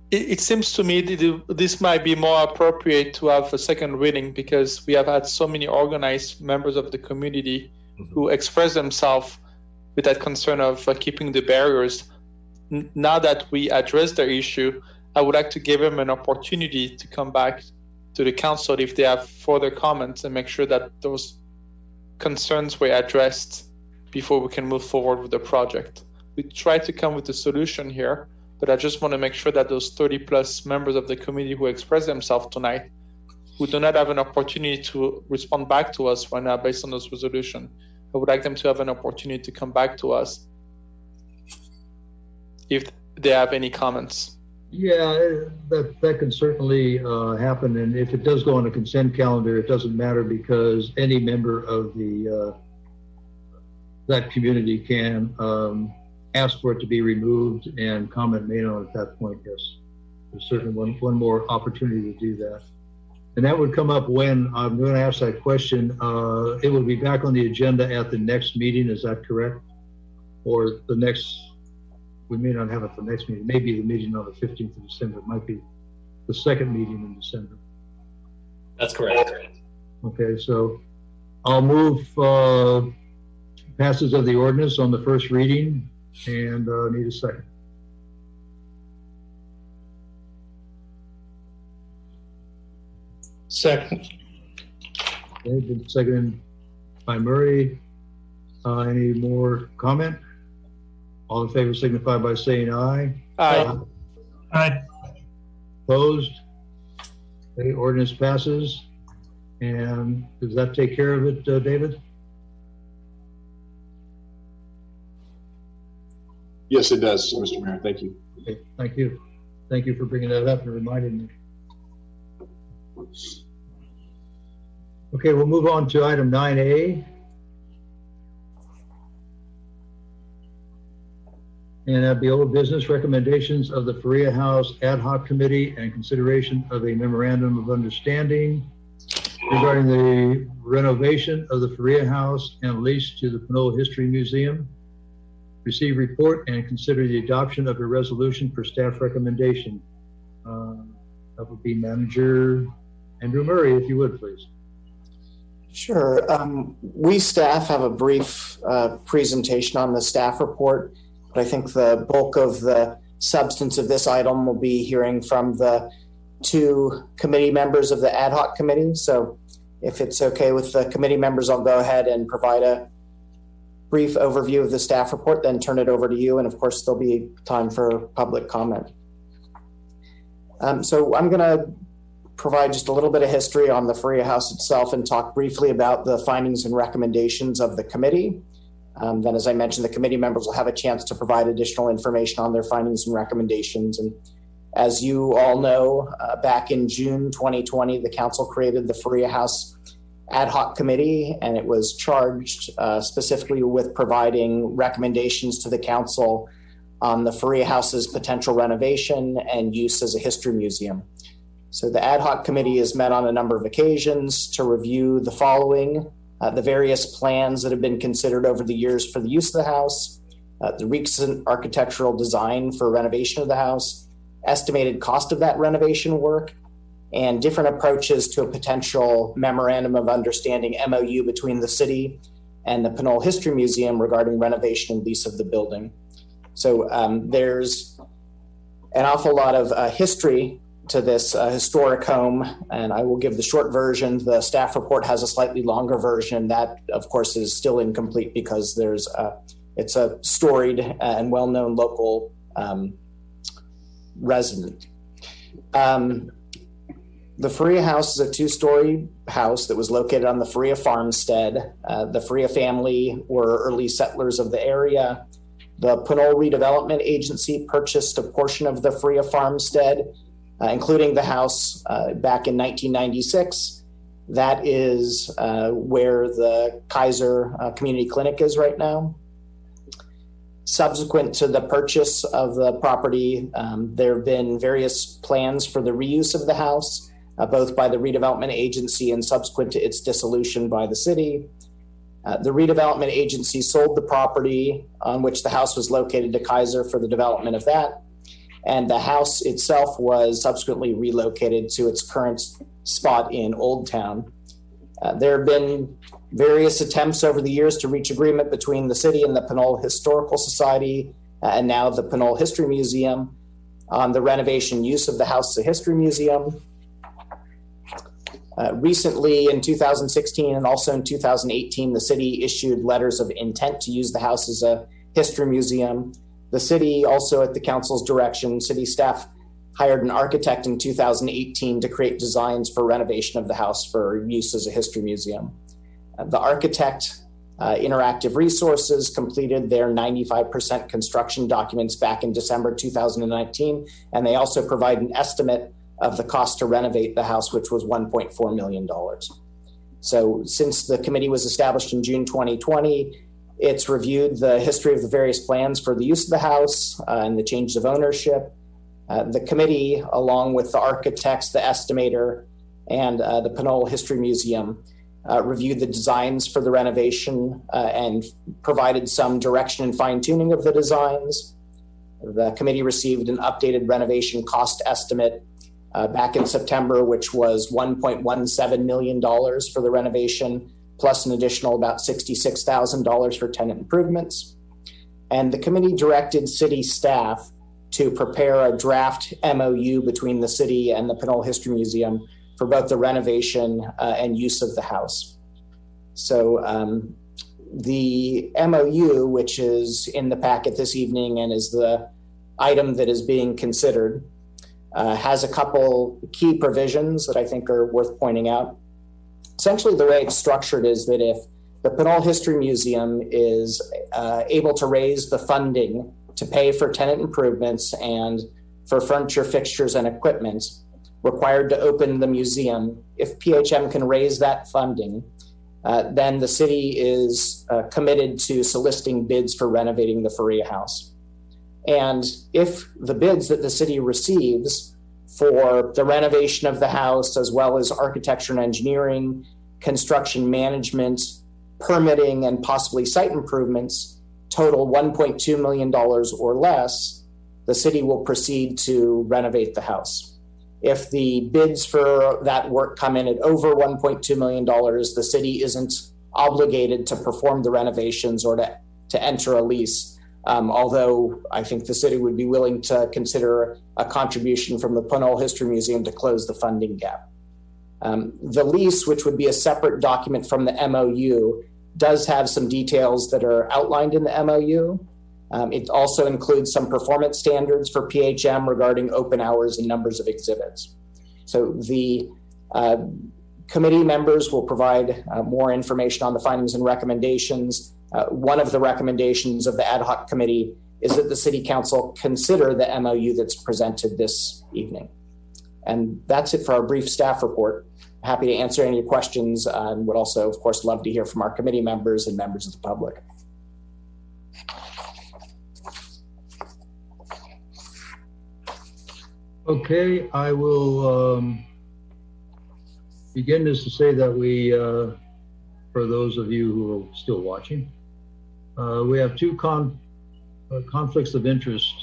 S4: It seems to me that this might be more appropriate to have a second reading, because we have had so many organized members of the community who express themselves with that concern of keeping the barriers. Now that we address their issue, I would like to give them an opportunity to come back to the council if they have further comments, and make sure that those concerns were addressed before we can move forward with the project. We try to come with a solution here, but I just want to make sure that those 30 plus members of the committee who express themselves tonight, who do not have an opportunity to respond back to us right now based on this resolution, I would like them to have an opportunity to come back to us if they have any comments.
S1: Yeah, that can certainly happen. And if it does go on a consent calendar, it doesn't matter, because any member of that community can ask for it to be removed and comment made on it at that point. Yes, there's certainly one more opportunity to do that. And that would come up when, I'm going to ask that question, it will be back on the agenda at the next meeting, is that correct? Or the next, we may not have it the next meeting, maybe the meeting on the 15th of December, it might be the second meeting in December.
S7: That's correct.
S1: Okay, so I'll move passage of the ordinance on the first reading, and need a second.
S6: Second.
S1: Okay, been seconded by Murray. Any more comment? All in favor signify by saying aye.
S4: Aye.
S8: Aye.
S1: Opposed? Okay, ordinance passes. And does that take care of it, David?
S9: Yes, it does, Mr. Mayor. Thank you.
S1: Okay, thank you. Thank you for bringing that up and reminding me. Okay, we'll move on to item 9A. And that'd be old business recommendations of the Faria House Ad Hoc Committee and consideration of a memorandum of understanding regarding the renovation of the Faria House and lease to the Pinole History Museum. Receive report and consider the adoption of a resolution for staff recommendation. That would be Manager Andrew Murray, if you would, please.
S15: Sure. We staff have a brief presentation on the staff report, but I think the bulk of the substance of this item will be hearing from the 2 committee members of the ad hoc committee. So if it's okay with the committee members, I'll go ahead and provide a brief overview of the staff report, then turn it over to you. And of course, there'll be time for public comment. So I'm going to provide just a little bit of history on the Faria House itself and talk briefly about the findings and recommendations of the committee. Then, as I mentioned, the committee members will have a chance to provide additional information on their findings and recommendations. And as you all know, back in June 2020, the council created the Faria House Ad Hoc Committee, and it was charged specifically with providing recommendations to the council on the Faria House's potential renovation and use as a history museum. So the Ad Hoc Committee has met on a number of occasions to review the following: the various plans that have been considered over the years for the use of the house, the recent architectural design for renovation of the house, estimated cost of that renovation work, and different approaches to a potential memorandum of understanding MOU between the city and the Pinole History Museum regarding renovation and lease of the building. So there's an awful lot of history to this historic home, and I will give the short version. The staff report has a slightly longer version. That, of course, is still incomplete because it's a storied and well-known local resident. The Faria House is a two-story house that was located on the Faria farmstead. The Faria family were early settlers of the area. The Pinole Redevelopment Agency purchased a portion of the Faria farmstead, including the house, back in 1996. That is where the Kaiser Community Clinic is right now. Subsequent to the purchase of the property, there have been various plans for the reuse of the house, both by the redevelopment agency and subsequent to its dissolution by the city. The redevelopment agency sold the property on which the house was located to Kaiser for the development of that. And the house itself was subsequently relocated to its current spot in Old Town. There have been various attempts over the years to reach agreement between the city and the Pinole Historical Society, and now the Pinole History Museum, on the renovation use of the house as a history museum. Recently, in 2016 and also in 2018, the city issued letters of intent to use the house as a history museum. The city also, at the council's direction, city staff hired an architect in 2018 to create designs for renovation of the house for use as a history museum. The architect, Interactive Resources, completed their 95% construction documents back in December 2019, and they also provide an estimate of the cost to renovate the house, which was $1.4 million. So since the committee was established in June 2020, it's reviewed the history of the various plans for the use of the house and the changes of ownership. The committee, along with the architects, the estimator, and the Pinole History Museum, reviewed the designs for the renovation and provided some direction and fine-tuning of the designs. The committee received an updated renovation cost estimate back in September, which was $1.17 million for the renovation, plus an additional about $66,000 for tenant improvements. And the committee directed city staff to prepare a draft MOU between the city and the Pinole History Museum for both the renovation and use of the house. So the MOU, which is in the packet this evening and is the item that is being considered, has a couple key provisions that I think are worth pointing out. Essentially, the way it's structured is that if the Pinole History Museum is able to raise the funding to pay for tenant improvements and for furniture, fixtures, and equipment required to open the museum, if PHM can raise that funding, then the city is committed to soliciting bids for renovating the Faria House. And if the bids that the city receives for the renovation of the house, as well as architecture and engineering, construction management, permitting, and possibly site improvements, total $1.2 million or less, the city will proceed to renovate the house. If the bids for that work come in at over $1.2 million, the city isn't obligated to perform the renovations or to enter a lease. Although I think the city would be willing to consider a contribution from the Pinole History Museum to close the funding gap. The lease, which would be a separate document from the MOU, does have some details that are outlined in the MOU. It also includes some performance standards for PHM regarding open hours and numbers of exhibits. So the committee members will provide more information on the findings and recommendations One of the recommendations of the ad hoc committee is that the city council consider the MOU that's presented this evening. And that's it for our brief staff report. Happy to answer any questions and would also, of course, love to hear from our committee members and members of the public.
S1: Okay, I will begin this to say that we, for those of you who are still watching, we have two conflicts of interest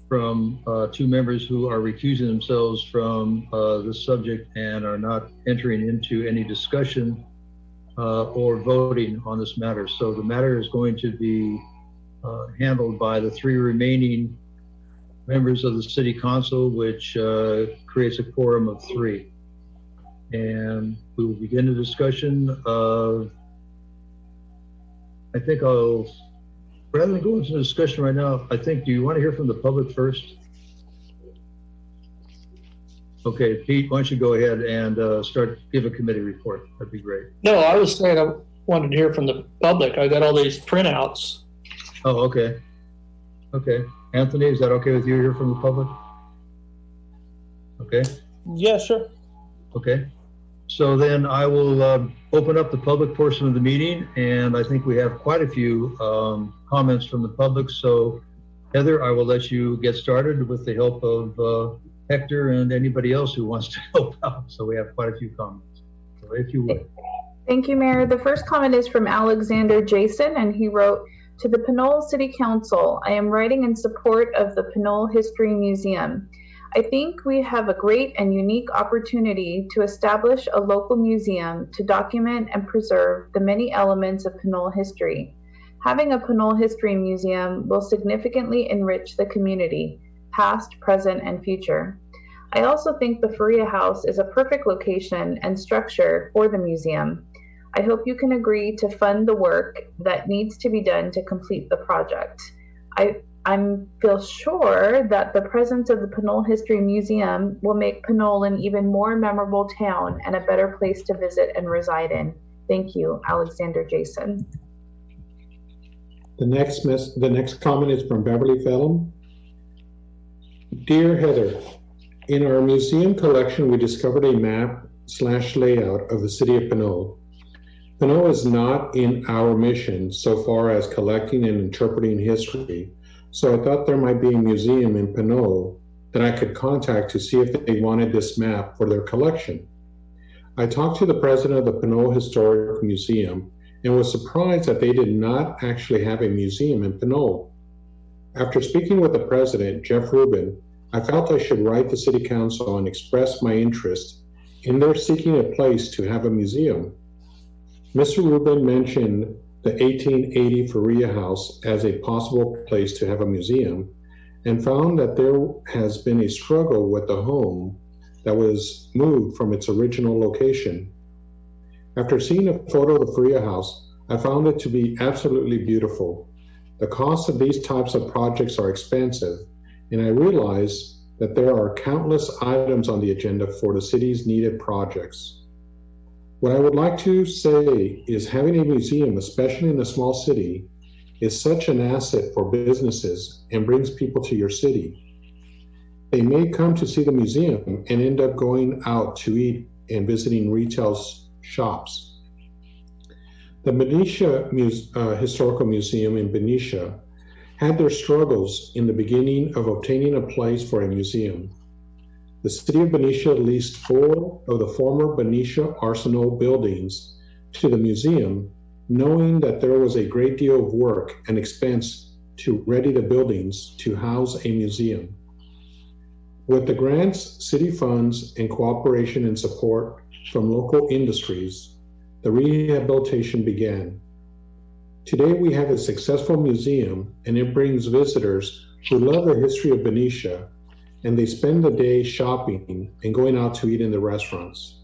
S1: from two members who are recusing themselves from this subject and are not entering into any discussion or voting on this matter. So the matter is going to be handled by the three remaining members of the city council, which creates a quorum of three. And we will begin the discussion of, I think I'll, rather than go into the discussion right now, I think, do you want to hear from the public first? Okay, Pete, why don't you go ahead and give a committee report? That'd be great.
S6: No, I was saying I wanted to hear from the public. I got all these printouts.
S1: Oh, okay. Okay. Anthony, is that okay with you to hear from the public? Okay.
S14: Yeah, sure.
S1: Okay. So then I will open up the public portion of the meeting, and I think we have quite a few comments from the public. So Heather, I will let you get started with the help of Hector and anybody else who wants to help out. So we have quite a few comments. So if you would.
S2: Thank you, Mayor. The first comment is from Alexander Jason, and he wrote, "To the Pinole City Council, I am writing in support of the Pinole History Museum. I think we have a great and unique opportunity to establish a local museum to document and preserve the many elements of Pinole history. Having a Pinole History Museum will significantly enrich the community, past, present, and future. I also think the Faria House is a perfect location and structure for the museum. I hope you can agree to fund the work that needs to be done to complete the project. I feel sure that the presence of the Pinole History Museum will make Pinole an even more memorable town and a better place to visit and reside in. Thank you, Alexander Jason."
S5: The next comment is from Beverly Fellum. "Dear Heather, in our museum collection, we discovered a map/layout of the city of Pinole. Pinole is not in our mission so far as collecting and interpreting history, so I thought there might be a museum in Pinole that I could contact to see if they wanted this map for their collection. I talked to the president of the Pinole Historic Museum and was surprised that they did not actually have a museum in Pinole. After speaking with the president, Jeff Rubin, I felt I should write the city council and express my interest in their seeking a place to have a museum. Mr. Rubin mentioned the 1880 Faria House as a possible place to have a museum and found that there has been a struggle with the home that was moved from its original location. After seeing a photo of the Faria House, I found it to be absolutely beautiful. The cost of these types of projects are expensive, and I realize that there are countless items on the agenda for the city's needed projects. What I would like to say is having a museum, especially in a small city, is such an asset for businesses and brings people to your city. They may come to see the museum and end up going out to eat and visiting retail shops. The Benicia Historical Museum in Benicia had their struggles in the beginning of obtaining a place for a museum. The city of Benicia leased 4 of the former Benicia Arsenal buildings to the museum, knowing that there was a great deal of work and expense to ready the buildings to house a museum. With the grants, city funds, and cooperation and support from local industries, the rehabilitation began. Today we have a successful museum, and it brings visitors who love the history of Benicia, and they spend the day shopping and going out to eat in the restaurants.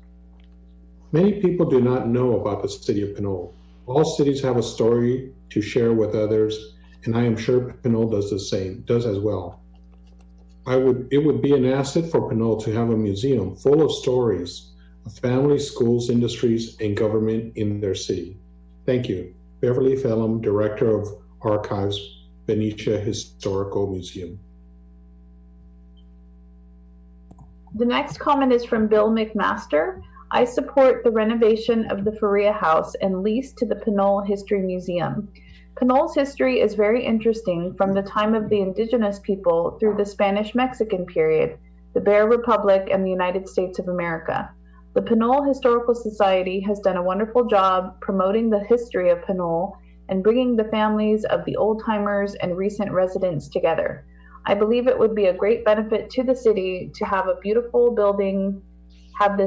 S5: Many people do not know about the city of Pinole. All cities have a story to share with others, and I am sure Pinole does as well. It would be an asset for Pinole to have a museum full of stories of families, schools, industries, and government in their city. Thank you. Beverly Phelan, Director of Archives, Benicia Historical Museum.
S2: The next comment is from Bill McMaster. I support the renovation of the Faria House and lease to the Pinole History Museum. Pinole's history is very interesting from the time of the indigenous people through the Spanish-Mexican period, the Bear Republic, and the United States of America. The Pinole Historical Society has done a wonderful job promoting the history of Pinole and bringing the families of the old-timers and recent residents together. I believe it would be a great benefit to the city to have this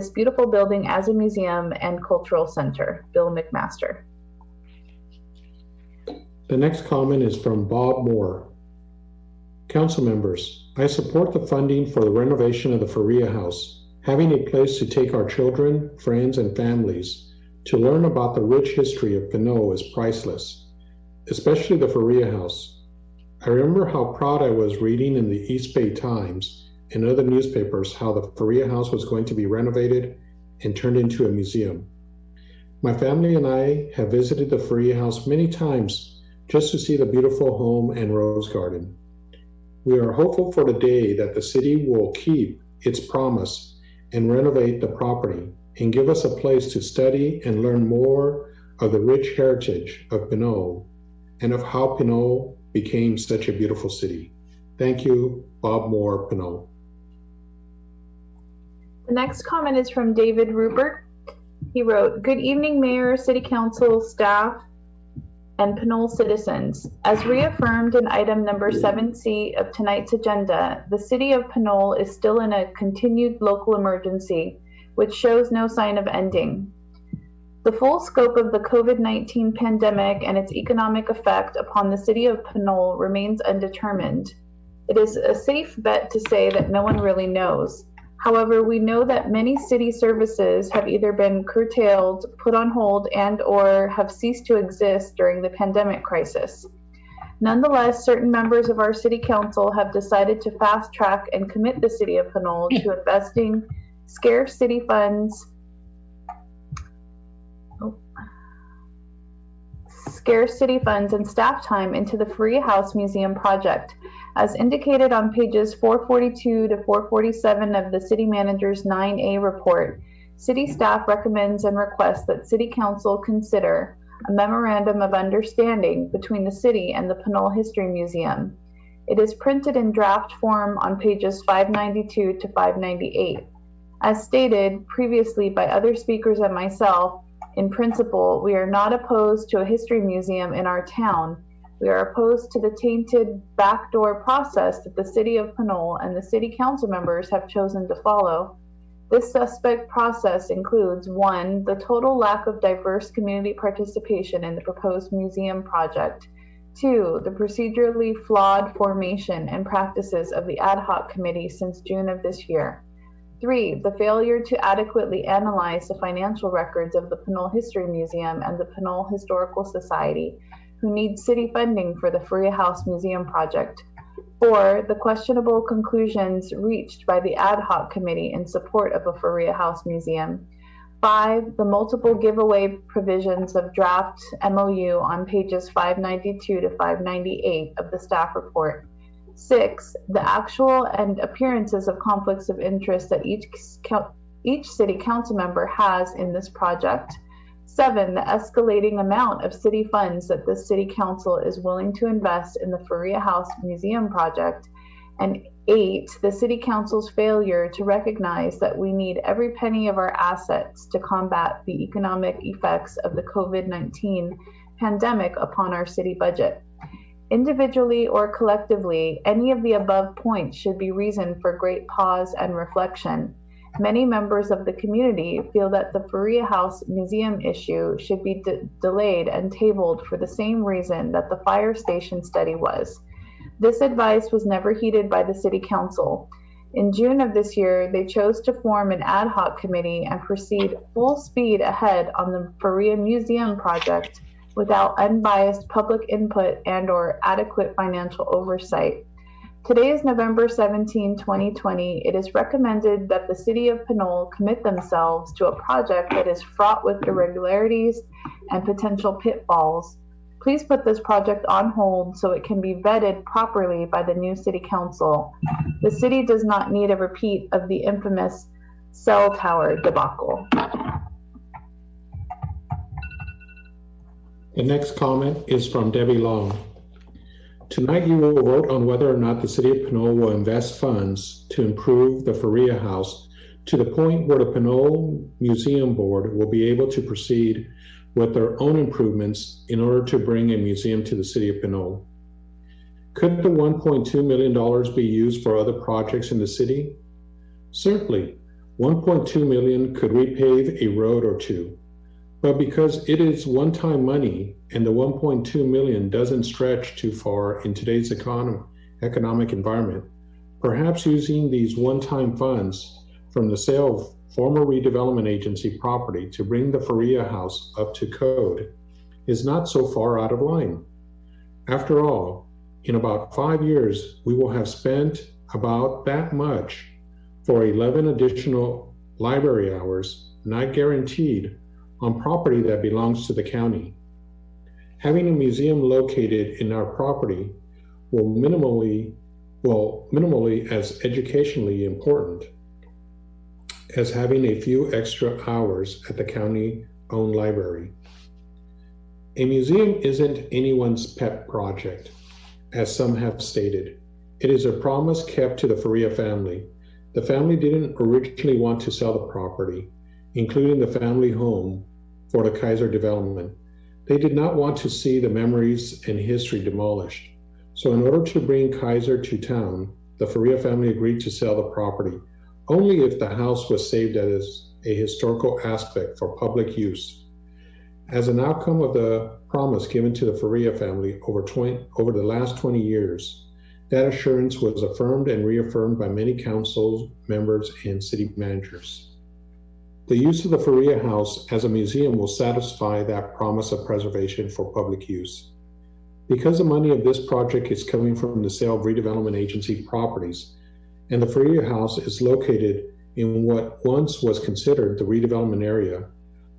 S2: beautiful building as a museum and cultural center. Bill McMaster.
S5: The next comment is from Bob Moore. Council members, I support the funding for the renovation of the Faria House. Having a place to take our children, friends, and families to learn about the rich history of Pinole is priceless, especially the Faria House. I remember how proud I was reading in the East Bay Times and other newspapers how the Faria House was going to be renovated and turned into a museum. My family and I have visited the Faria House many times just to see the beautiful home and rose garden. We are hopeful for the day that the city will keep its promise and renovate the property and give us a place to study and learn more of the rich heritage of Pinole and of how Pinole became such a beautiful city. Thank you, Bob Moore, Pinole.
S2: The next comment is from David Rupert. He wrote, "Good evening, Mayor, City Council, staff, and Pinole citizens. As reaffirmed in item number 7C of tonight's agenda, the city of Pinole is still in a continued local emergency, which shows no sign of ending. The full scope of the COVID-19 pandemic and its economic effect upon the city of Pinole remains undetermined. It is a safe bet to say that no one really knows. However, we know that many city services have either been curtailed, put on hold, and/or have ceased to exist during the pandemic crisis. Nonetheless, certain members of our city council have decided to fast track and commit the city of Pinole to investing scarce city funds and staff time into the Faria House Museum project. As indicated on pages 442 to 447 of the City Manager's 9A report, City staff recommends and requests that City Council consider a memorandum of understanding between the City and the Pinole History Museum. It is printed in draft form on pages 592 to 598. As stated previously by other speakers and myself, in principle, we are not opposed to a history museum in our town. We are opposed to the tainted backdoor process that the City of Pinole and the City Council members have chosen to follow. This suspect process includes 1. The total lack of diverse community participation in the proposed museum project. 2. The procedurally flawed formation and practices of the ad hoc committee since June of this year. 3. The failure to adequately analyze the financial records of the Pinole History Museum and the Pinole Historical Society, who need city funding for the Faria House Museum project. 4. The questionable conclusions reached by the ad hoc committee in support of a Faria House Museum. 5. The multiple giveaway provisions of draft MOU on pages 592 to 598 of the staff report. 6. The actual and appearances of conflicts of interest that each city council member has in this project. 7. The escalating amount of city funds that the City Council is willing to invest in the Faria House Museum project. And 8. The City Council's failure to recognize that we need every penny of our assets to combat the economic effects of the COVID-19 pandemic upon our city budget. Individually or collectively, any of the above points should be reason for great pause and reflection. Many members of the community feel that the Faria House Museum issue should be delayed and tabled for the same reason that the fire station study was. This advice was never heeded by the City Council. In June of this year, they chose to form an ad hoc committee and proceed full speed ahead on the Faria Museum project without unbiased public input and/or adequate financial oversight. Today is November 17, 2020. It is recommended that the City of Pinole commit themselves to a project that is fraught with irregularities and potential pitfalls. please put this project on hold so it can be vetted properly by the new city council. The city does not need a repeat of the infamous cell tower debacle.
S5: The next comment is from Debbie Long. Tonight you will vote on whether or not the City of Pinole will invest funds to improve the Faria House to the point where the Pinole Museum Board will be able to proceed with their own improvements in order to bring a museum to the City of Pinole. Could the $1.2 million be used for other projects in the city? Certainly, $1.2 million could repave a road or two. But because it is one-time money and the $1.2 million doesn't stretch too far in today's economic environment, perhaps using these one-time funds from the sale of former redevelopment agency property to bring the Faria House up to code is not so far out of line. After all, in about 5 years, we will have spent about that much for 11 additional library hours, not guaranteed, on property that belongs to the county. Having a museum located in our property will minimally as educationally important as having a few extra hours at the county-owned library. A museum isn't anyone's pet project, as some have stated. It is a promise kept to the Faria family. The family didn't originally want to sell the property, including the family home for the Kaiser development. They did not want to see the memories and history demolished. So in order to bring Kaiser to town, the Faria family agreed to sell the property only if the house was saved as a historical aspect for public use. As an outcome of the promise given to the Faria family over the last 20 years, that assurance was affirmed and reaffirmed by many council members and city managers. The use of the Faria House as a museum will satisfy that promise of preservation for public use. Because the money of this project is coming from the sale of redevelopment agency properties, and the Faria House is located in what once was considered the redevelopment area,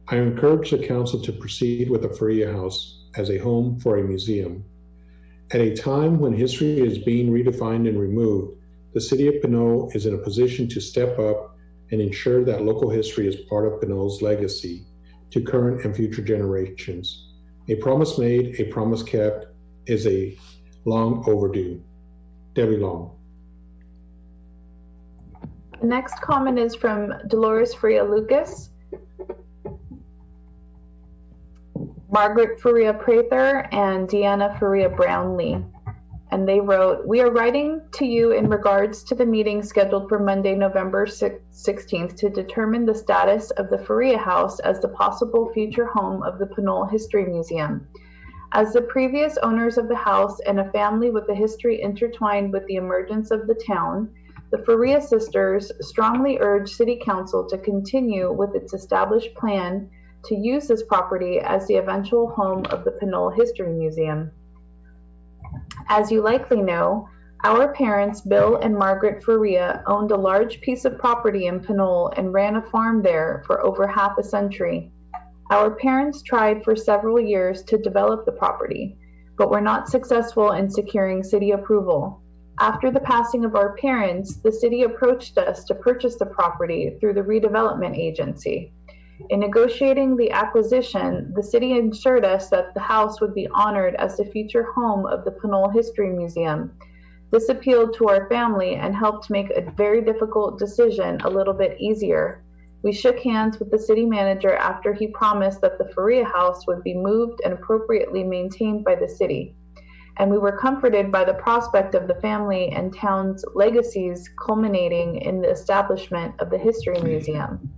S5: I encourage the council to proceed with the Faria House as a home for a museum. At a time when history is being redefined and removed, the City of Pinole is in a position to step up and ensure that local history is part of Pinole's legacy to current and future generations. A promise made, a promise kept is a long overdue. Debbie Long.
S2: The next comment is from Dolores Faria Lucas, Margaret Faria Prather, and Deanna Faria Brownlee. And they wrote, "We are writing to you in regards to the meeting scheduled for Monday, November 16th to determine the status of the Faria House as the possible future home of the Pinole History Museum. As the previous owners of the house and a family with a history intertwined with the emergence of the town, the Faria sisters strongly urge City Council to continue with its established plan to use this property as the eventual home of the Pinole History Museum. As you likely know, our parents, Bill and Margaret Faria, owned a large piece of property in Pinole and ran a farm there for over half a century. Our parents tried for several years to develop the property, but were not successful in securing city approval. After the passing of our parents, the city approached us to purchase the property through the redevelopment agency. In negotiating the acquisition, the city assured us that the house would be honored as the future home of the Pinole History Museum. This appealed to our family and helped make a very difficult decision a little bit easier. We shook hands with the city manager after he promised that the Faria House would be moved and appropriately maintained by the city. And we were comforted by the prospect of the family and town's legacies culminating in the establishment of the History Museum.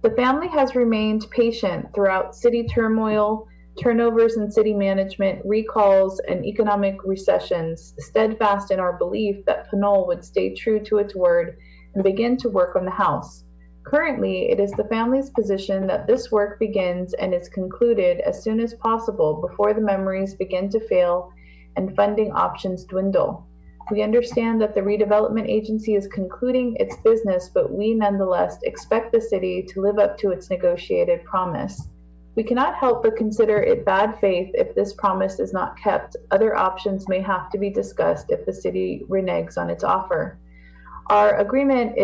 S2: The family has remained patient throughout city turmoil, turnovers in city management, recalls, and economic recessions, steadfast in our belief that Pinole would stay true to its word and begin to work on the house. Currently, it is the family's position that this work begins and is concluded as soon as possible before the memories begin to fail and funding options dwindle. We understand that the redevelopment agency is concluding its business, but we nonetheless expect the city to live up to its negotiated promise. We cannot help but consider it bad faith if this promise is not kept. Other options may have to be discussed if the city reneges on its offer. Our agreement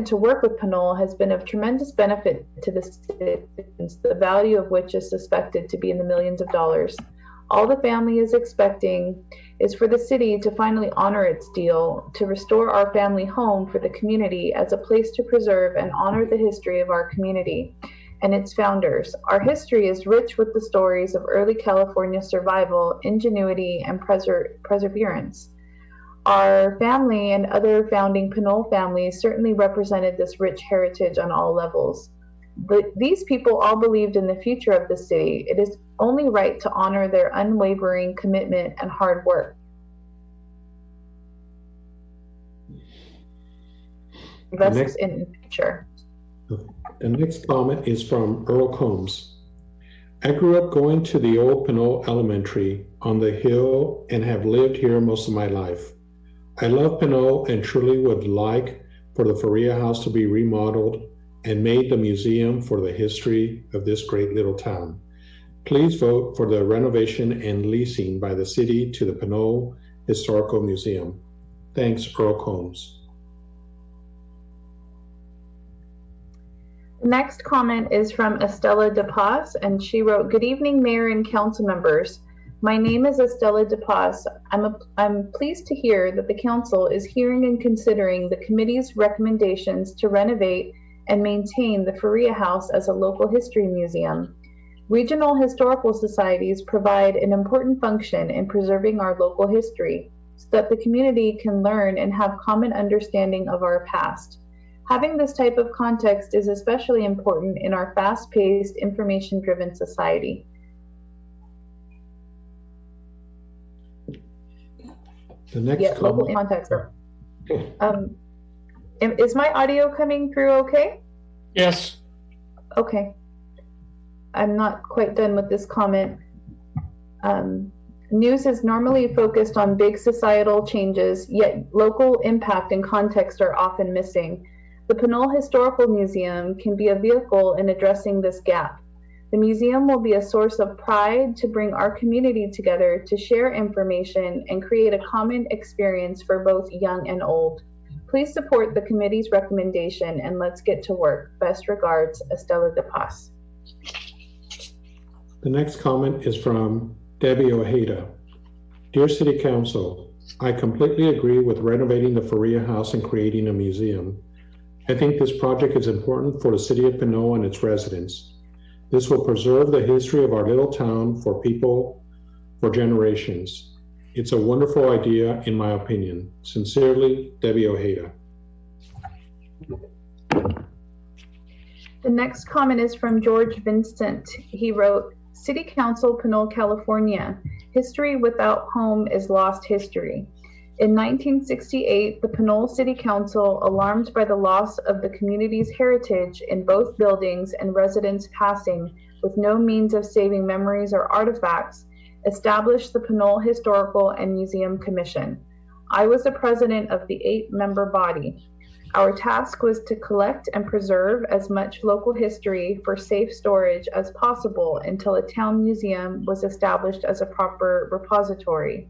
S2: to work with Pinole has been of tremendous benefit to the citizens, the value of which is suspected to be in the millions of dollars. All the family is expecting is for the city to finally honor its deal, to restore our family home for the community as a place to preserve and honor the history of our community and its founders. Our history is rich with the stories of early California survival, ingenuity, and perseverance. Our family and other founding Pinole families certainly represented this rich heritage on all levels. But these people all believed in the future of the city. It is only right to honor their unwavering commitment and hard work. Invest in the future.
S5: The next comment is from Earl Combs. I grew up going to the old Pinole Elementary on the hill and have lived here most of my life. I love Pinole and truly would like for the Faria House to be remodeled and made the museum for the history of this great little town. Please vote for the renovation and leasing by the city to the Pinole Historical Museum. Thanks, Earl Combs.
S2: The next comment is from Estella DePaz, and she wrote, "Good evening, Mayor and Council members. My name is Estella DePaz. I'm pleased to hear that the Council is hearing and considering the committee's recommendations to renovate and maintain the Faria House as a local history museum. Regional historical societies provide an important function in preserving our local history so that the community can learn and have common understanding of our past. Having this type of context is especially important in our fast-paced, information-driven society."
S5: The next
S2: local context. Is my audio coming through okay?
S6: Yes.
S2: Okay. I'm not quite done with this comment. News is normally focused on big societal changes, yet local impact and context are often missing. The Pinole Historical Museum can be a vehicle in addressing this gap. The museum will be a source of pride to bring our community together to share information and create a common experience for both young and old. Please support the committee's recommendation and let's get to work. Best regards, Estella DePaz.
S5: The next comment is from Debbie Ojeda. Dear City Council, I completely agree with renovating the Faria House and creating a museum. I think this project is important for the city of Pinole and its residents. This will preserve the history of our little town for people for generations. It's a wonderful idea, in my opinion. Sincerely, Debbie Ojeda.
S2: The next comment is from George Vincent. He wrote, City Council, Pinole, California. History without home is lost history. In 1968, the Pinole City Council, alarmed by the loss of the community's heritage in both buildings and residents passing with no means of saving memories or artifacts, established the Pinole Historical and Museum Commission. I was the president of the 8-member body. Our task was to collect and preserve as much local history for safe storage as possible until a town museum was established as a proper repository.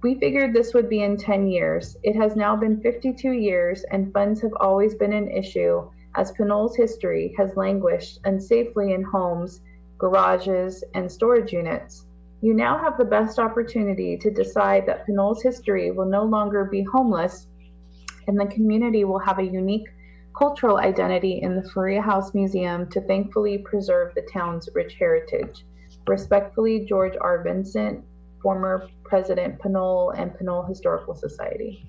S2: We figured this would be in 10 years. It has now been 52 years, and funds have always been an issue as Pinole's history has languished unsafely in homes, garages, and storage units. You now have the best opportunity to decide that Pinole's history will no longer be homeless, and the community will have a unique cultural identity in the Faria House Museum to thankfully preserve the town's rich heritage. Respectfully, George R. Vincent, former President Pinole and Pinole Historical Society.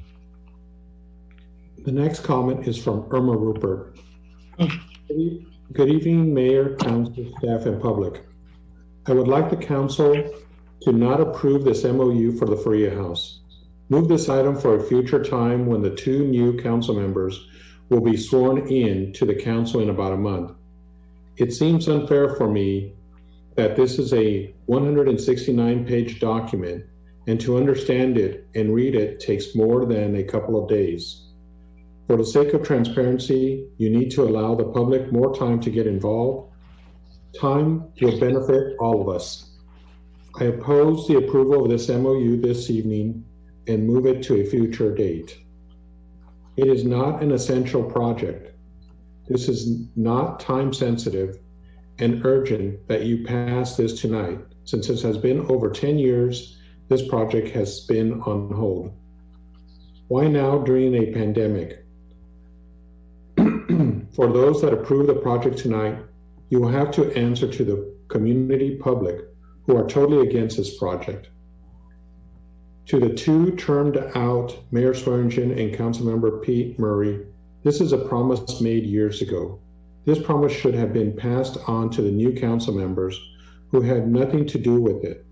S5: The next comment is from Irma Rupert. Good evening, Mayor, Council, staff, and public. I would like the Council to not approve this MOU for the Faria House. Move this item for a future time when the 2 new council members will be sworn in to the council in about a month. It seems unfair for me that this is a 169-page document, and to understand it and read it takes more than a couple of days. For the sake of transparency, you need to allow the public more time to get involved. Time will benefit all of us. I oppose the approval of this MOU this evening and move it to a future date. It is not an essential project. This is not time sensitive and urgent that you pass this tonight, since this has been over 10 years this project has been on hold. Why now during a pandemic? For those that approve the project tonight, you will have to answer to the community public who are totally against this project. To the two termed out Mayor Swearingen and Councilmember Pete Murray, this is a promise made years ago. This promise should have been passed on to the new council members who had nothing to do with it.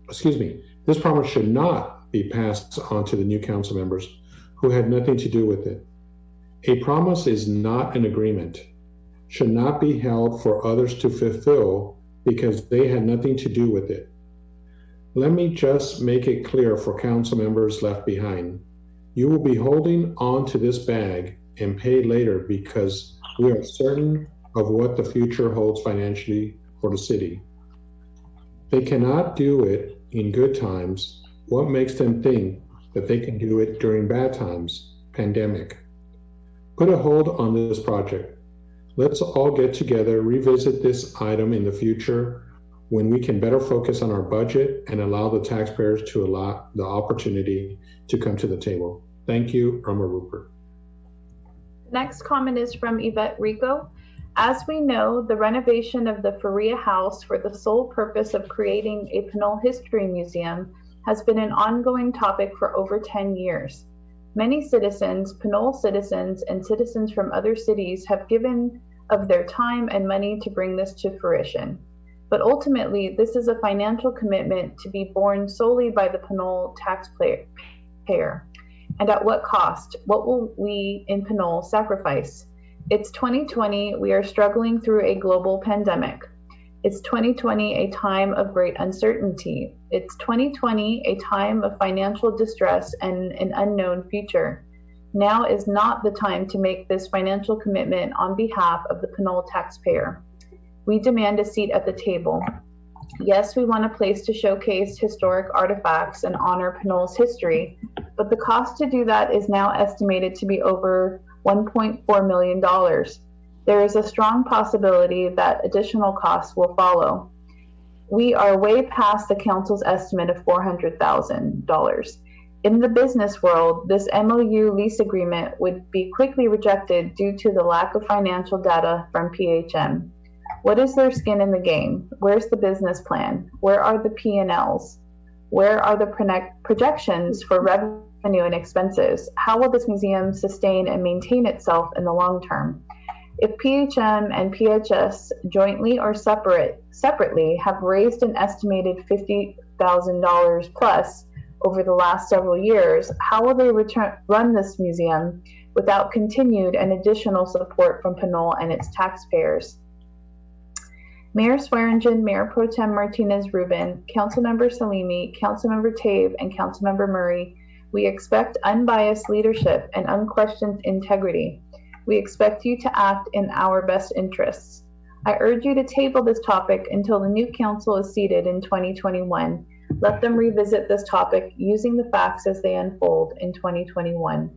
S5: Excuse me, this promise should not be passed on to the new council members who had nothing to do with it. A promise is not an agreement, should not be held for others to fulfill because they had nothing to do with it. Let me just make it clear for council members left behind. You will be holding on to this bag and pay later because we are certain of what the future holds financially for the city. They cannot do it in good times. What makes them think that they can do it during bad times? Pandemic. Put a hold on this project. Let's all get together, revisit this item in the future when we can better focus on our budget and allow the taxpayers to allow the opportunity to come to the table. Thank you, Irma Rupert.
S2: Next comment is from Yvette Rico. As we know, the renovation of the Faria House for the sole purpose of creating a Pinole History Museum has been an ongoing topic for over 10 years. Many citizens, Pinole citizens, and citizens from other cities have given of their time and money to bring this to fruition. But ultimately, this is a financial commitment to be borne solely by the Pinole taxpayer. And at what cost? What will we in Pinole sacrifice? It's 2020, we are struggling through a global pandemic. It's 2020, a time of great uncertainty. It's 2020, a time of financial distress and an unknown future. Now is not the time to make this financial commitment on behalf of the Pinole taxpayer. We demand a seat at the table. Yes, we want a place to showcase historic artifacts and honor Pinole's history, but the cost to do that is now estimated to be over $1.4 million. There is a strong possibility that additional costs will follow. We are way past the council's estimate of $400,000. In the business world, this MOU lease agreement would be quickly rejected due to the lack of financial data from PHM. What is their skin in the game? Where's the business plan? Where are the P&Ls? Where are the projections for revenue and expenses? How will this museum sustain and maintain itself in the long term? If PHM and PHS jointly or separately have raised an estimated $50,000 plus over the last several years, how will they run this museum without continued and additional support from Pinole and its taxpayers? Mayor Swearingen, Mayor Pro Tem Martinez-Rubin, Councilmember Salimi, Councilmember Tave, and Councilmember Murray, we expect unbiased leadership and unquestioned integrity. We expect you to act in our best interests. I urge you to table this topic until the new council is seated in 2021. Let them revisit this topic using the facts as they unfold in 2021.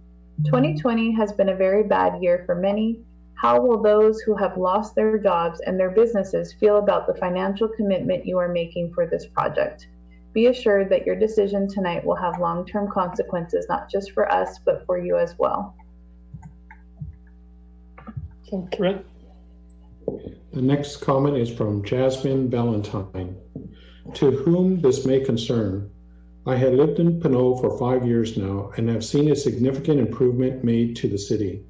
S2: 2020 has been a very bad year for many. How will those who have lost their jobs and their businesses feel about the financial commitment you are making for this project? Be assured that your decision tonight will have long-term consequences, not just for us, but for you as well.
S6: Correct.
S5: The next comment is from Jasmine Valentine. To whom this may concern, I have lived in Pinole for 5 years now and have seen a significant improvement made to the city.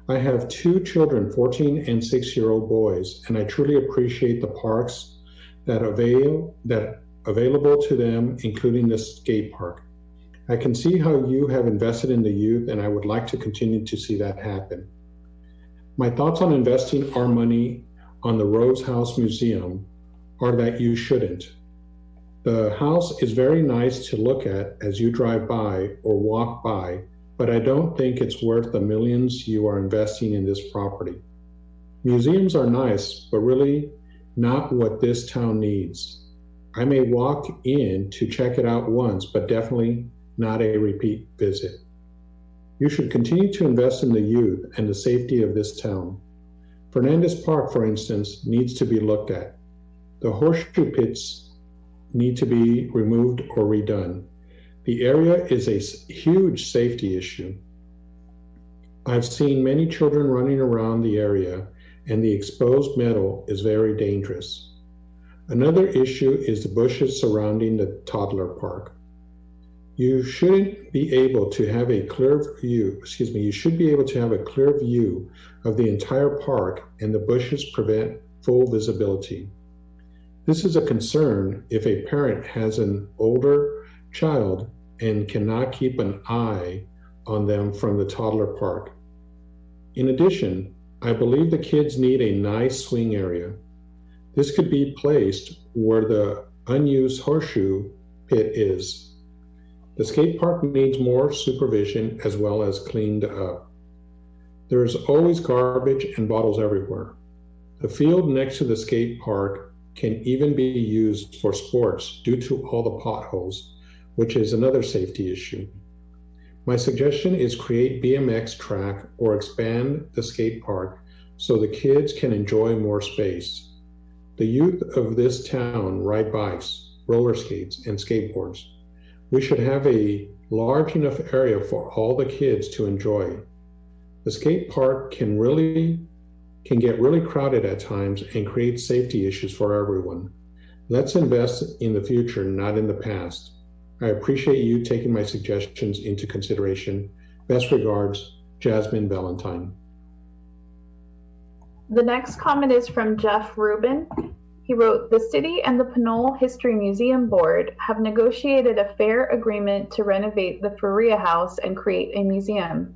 S5: I have 2 children, 14 and 6-year-old boys, and I truly appreciate the parks that available to them, including the skate park. I can see how you have invested in the youth, and I would like to continue to see that happen. My thoughts on investing our money on the Rose House Museum are that you shouldn't. The house is very nice to look at as you drive by or walk by, but I don't think it's worth the millions you are investing in this property. Museums are nice, but really, not what this town needs. I may walk in to check it out once, but definitely not a repeat visit. You should continue to invest in the youth and the safety of this town. Fernandez Park, for instance, needs to be looked at. The horseshoe pits need to be removed or redone. The area is a huge safety issue. I've seen many children running around the area, and the exposed metal is very dangerous. Another issue is the bushes surrounding the toddler park. You shouldn't be able to have a clear view, you should be able to have a clear view of the entire park, and the bushes prevent full visibility. This is a concern if a parent has an older child and cannot keep an eye on them from the toddler park. In addition, I believe the kids need a nice swing area. This could be placed where the unused horseshoe pit is. The skate park needs more supervision as well as cleaned up. There's always garbage and bottles everywhere. The field next to the skate park can even be used for sports due to all the potholes, which is another safety issue. My suggestion is create BMX track or expand the skate park so the kids can enjoy more space. The youth of this town ride bikes, roller skates, and skateboards. We should have a large enough area for all the kids to enjoy. The skate park can get really crowded at times and create safety issues for everyone. Let's invest in the future, not in the past. I appreciate you taking my suggestions into consideration. Best regards, Jasmine Valentine.
S2: The next comment is from Jeff Rubin. He wrote, the city and the Pinole History Museum Board have negotiated a fair agreement to renovate the Faria House and create a museum.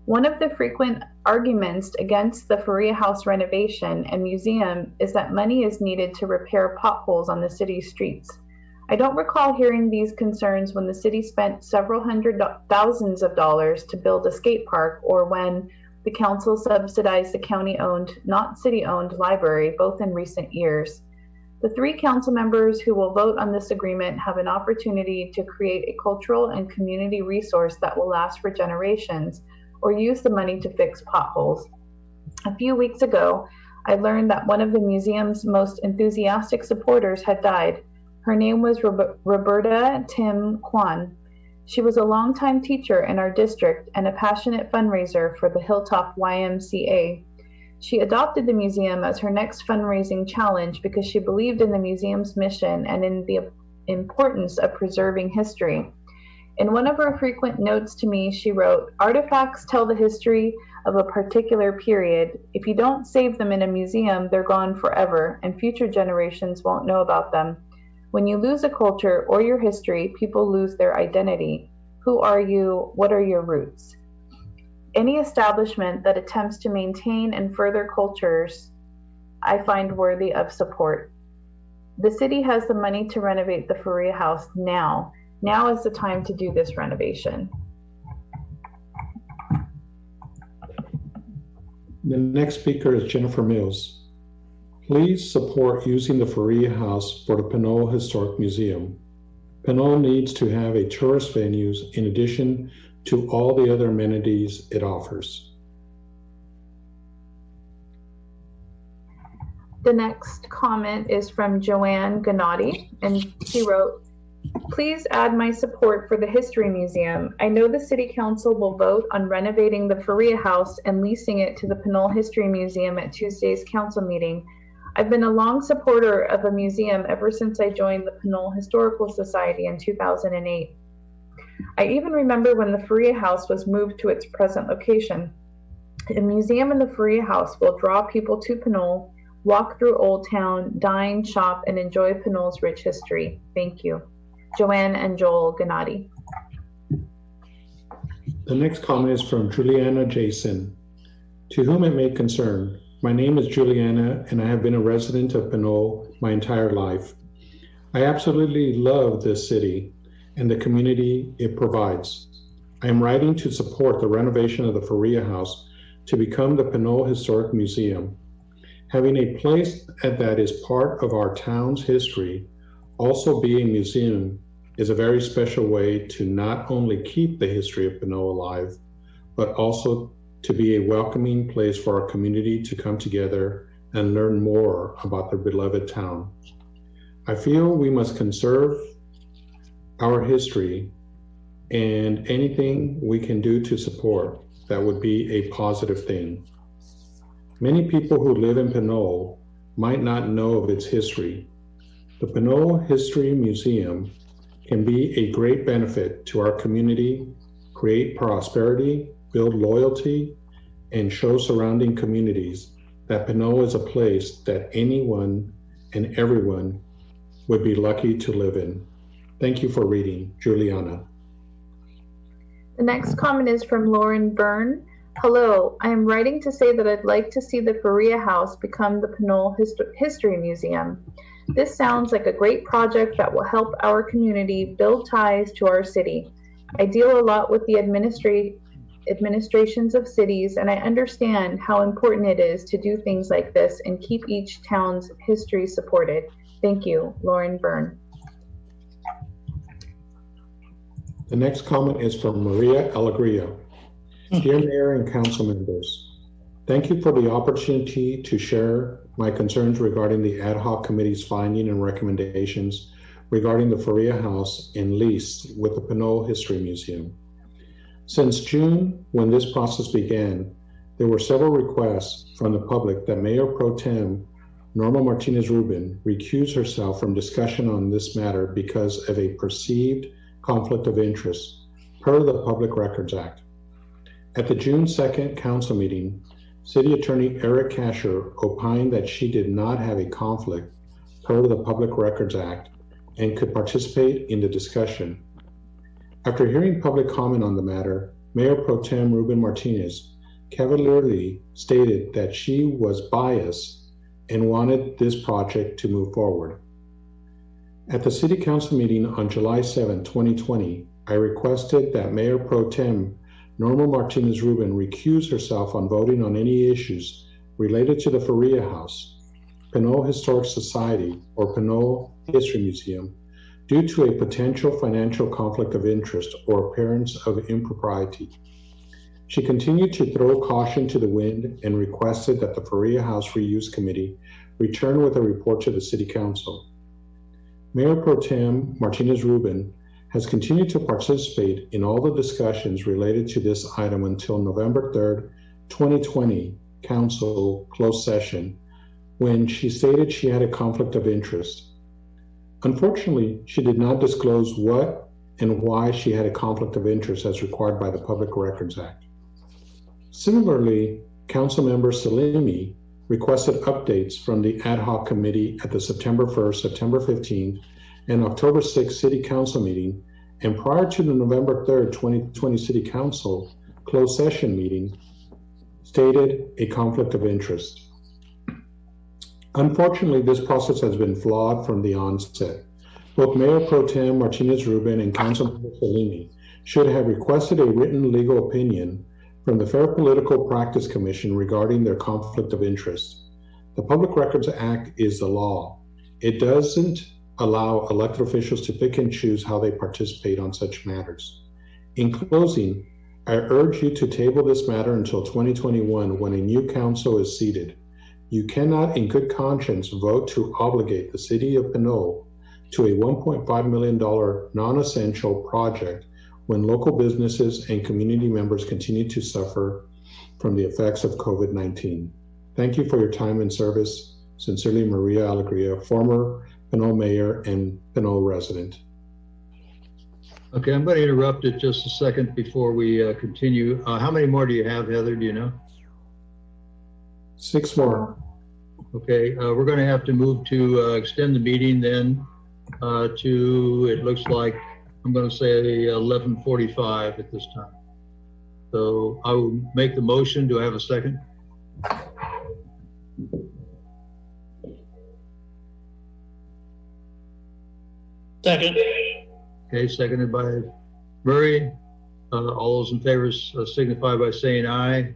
S2: One of the frequent arguments against the Faria House renovation and museum is that money is needed to repair potholes on the city's streets. I don't recall hearing these concerns when the city spent several thousands of dollars to build a skate park, or when the council subsidized the county-owned, not city-owned library, both in recent years. The 3 council members who will vote on this agreement have an opportunity to create a cultural and community resource that will last for generations, or use the money to fix potholes. A few weeks ago, I learned that one of the museum's most enthusiastic supporters had died. Her name was Roberta Tim Kwan. She was a longtime teacher in our district and a passionate fundraiser for the Hilltop YMCA. She adopted the museum as her next fundraising challenge because she believed in the museum's mission and in the importance of preserving history. In one of her frequent notes to me, she wrote, "Artifacts tell the history of a particular period. If you don't save them in a museum, they're gone forever, and future generations won't know about them. When you lose a culture or your history, people lose their identity. Who are you? What are your roots? Any establishment that attempts to maintain and further cultures, I find worthy of support. The city has the money to renovate the Faria House now. Now is the time to do this renovation."
S5: The next speaker is Jennifer Mills. Please support using the Faria House for the Pinole Historic Museum. Pinole needs to have a tourist venue in addition to all the other amenities it offers.
S2: The next comment is from Joanne Gennady, and she wrote, "Please add my support for the History Museum. I know the City Council will vote on renovating the Faria House and leasing it to the Pinole History Museum at Tuesday's council meeting. I've been a long supporter of a museum ever since I joined the Pinole Historical Society in 2008. I even remember when the Faria House was moved to its present location. A museum in the Faria House will draw people to Pinole, walk through Old Town, dine, shop, and enjoy Pinole's rich history. Thank you. Joanne and Joel Gennady."
S5: The next comment is from Juliana Jason. To whom it may concern, my name is Juliana and I have been a resident of Pinole my entire life. I absolutely love this city and the community it provides. I am writing to support the renovation of the Faria House to become the Pinole Historic Museum. Having a place that is part of our town's history also be a museum is a very special way to not only keep the history of Pinole alive, but also to be a welcoming place for our community to come together and learn more about their beloved town. I feel we must conserve our history, and anything we can do to support that would be a positive thing. Many people who live in Pinole might not know of its history. The Pinole History Museum can be a great benefit to our community, create prosperity, build loyalty, and show surrounding communities that Pinole is a place that anyone and everyone would be lucky to live in. Thank you for reading. Juliana.
S2: The next comment is from Lauren Byrne. Hello, I am writing to say that I'd like to see the Faria House become the Pinole History Museum. This sounds like a great project that will help our community build ties to our city. I deal a lot with the administrations of cities, and I understand how important it is to do things like this and keep each town's history supported. Thank you, Lauren Byrne.
S5: The next comment is from Maria Alegria. Dear Mayor and Council members, thank you for the opportunity to share my concerns regarding the ad hoc committee's finding and recommendations regarding the Faria House and lease with the Pinole History Museum. Since June, when this process began, there were several requests from the public that Mayor Pro Tem Norma Martinez-Rubin recuse herself from discussion on this matter because of a perceived conflict of interest per the Public Records Act. At the June 2nd council meeting, City Attorney Eric Kasher opined that she did not have a conflict per the Public Records Act and could participate in the discussion. After hearing public comment on the matter, Mayor Pro Tem Ruben Martinez cavalierly stated that she was biased and wanted this project to move forward. At the City Council meeting on July 7, 2020, I requested that Mayor Pro Tem Norma Martinez-Rubin recuse herself on voting on any issues related to the Faria House, Pinole Historic Society, or Pinole History Museum due to a potential financial conflict of interest or appearance of impropriety. She continued to throw caution to the wind and requested that the Faria House Reuse Committee return with a report to the City Council. Mayor Pro Tem Martinez-Rubin has continued to participate in all the discussions related to this item until November 3rd, 2020 Council closed session, when she stated she had a conflict of interest. Unfortunately, she did not disclose what and why she had a conflict of interest as required by the Public Records Act. Similarly, Councilmember Salimi requested updates from the ad hoc committee at the September 1st, September 15th, and October 6th City Council meeting, and prior to the November 3rd, 2020 City Council closed session meeting, stated a conflict of interest. Unfortunately, this process has been flawed from the onset. Both Mayor Pro Tem Martinez-Rubin and Councilmember Salimi should have requested a written legal opinion from the Fair Political Practice Commission regarding their conflict of interest. The Public Records Act is the law. It doesn't allow elected officials to pick and choose how they participate on such matters. In closing, I urge you to table this matter until 2021 when a new council is seated. You cannot in good conscience vote to obligate the City of Pinole to a $1.5 million non-essential project when local businesses and community members continue to suffer from the effects of COVID-19. Thank you for your time and service. Sincerely, Maria Alegria, former Pinole Mayor and Pinole resident.
S1: Okay, I'm going to interrupt it just a second before we continue. How many more do you have, Heather? Do you know?
S5: 6 more.
S1: Okay, we're going to have to move to extend the meeting then to, it looks like, I'm going to say 11:45 at this time. So I will make the motion. Do I have a second?
S6: Second.
S1: Okay, seconded by Murray. All those in favor signify by saying aye.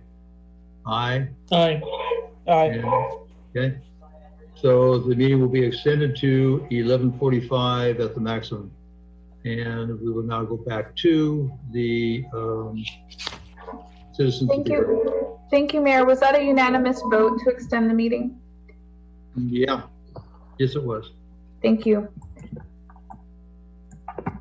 S1: Aye.
S6: Aye. Aye.
S1: Okay. So the meeting will be extended to 11:45 at the maximum. And we will now go back to the citizens.
S2: Thank you. Thank you, Mayor. Was that a unanimous vote to extend the meeting?
S1: Yeah. Yes, it was.
S2: Thank you.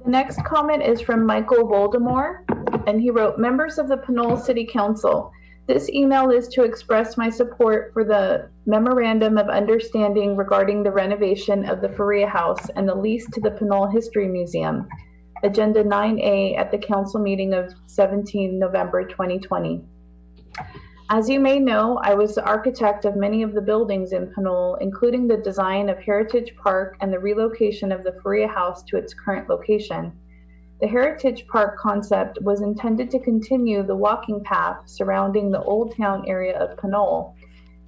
S2: The next comment is from Michael Voldemore, and he wrote, members of the Pinole City Council, this email is to express my support for the Memorandum of Understanding regarding the renovation of the Faria House and the lease to the Pinole History Museum, Agenda 9A at the council meeting of 17 November 2020. As you may know, I was the architect of many of the buildings in Pinole, including the design of Heritage Park and the relocation of the Faria House to its current location. The Heritage Park concept was intended to continue the walking path surrounding the Old Town area of Pinole,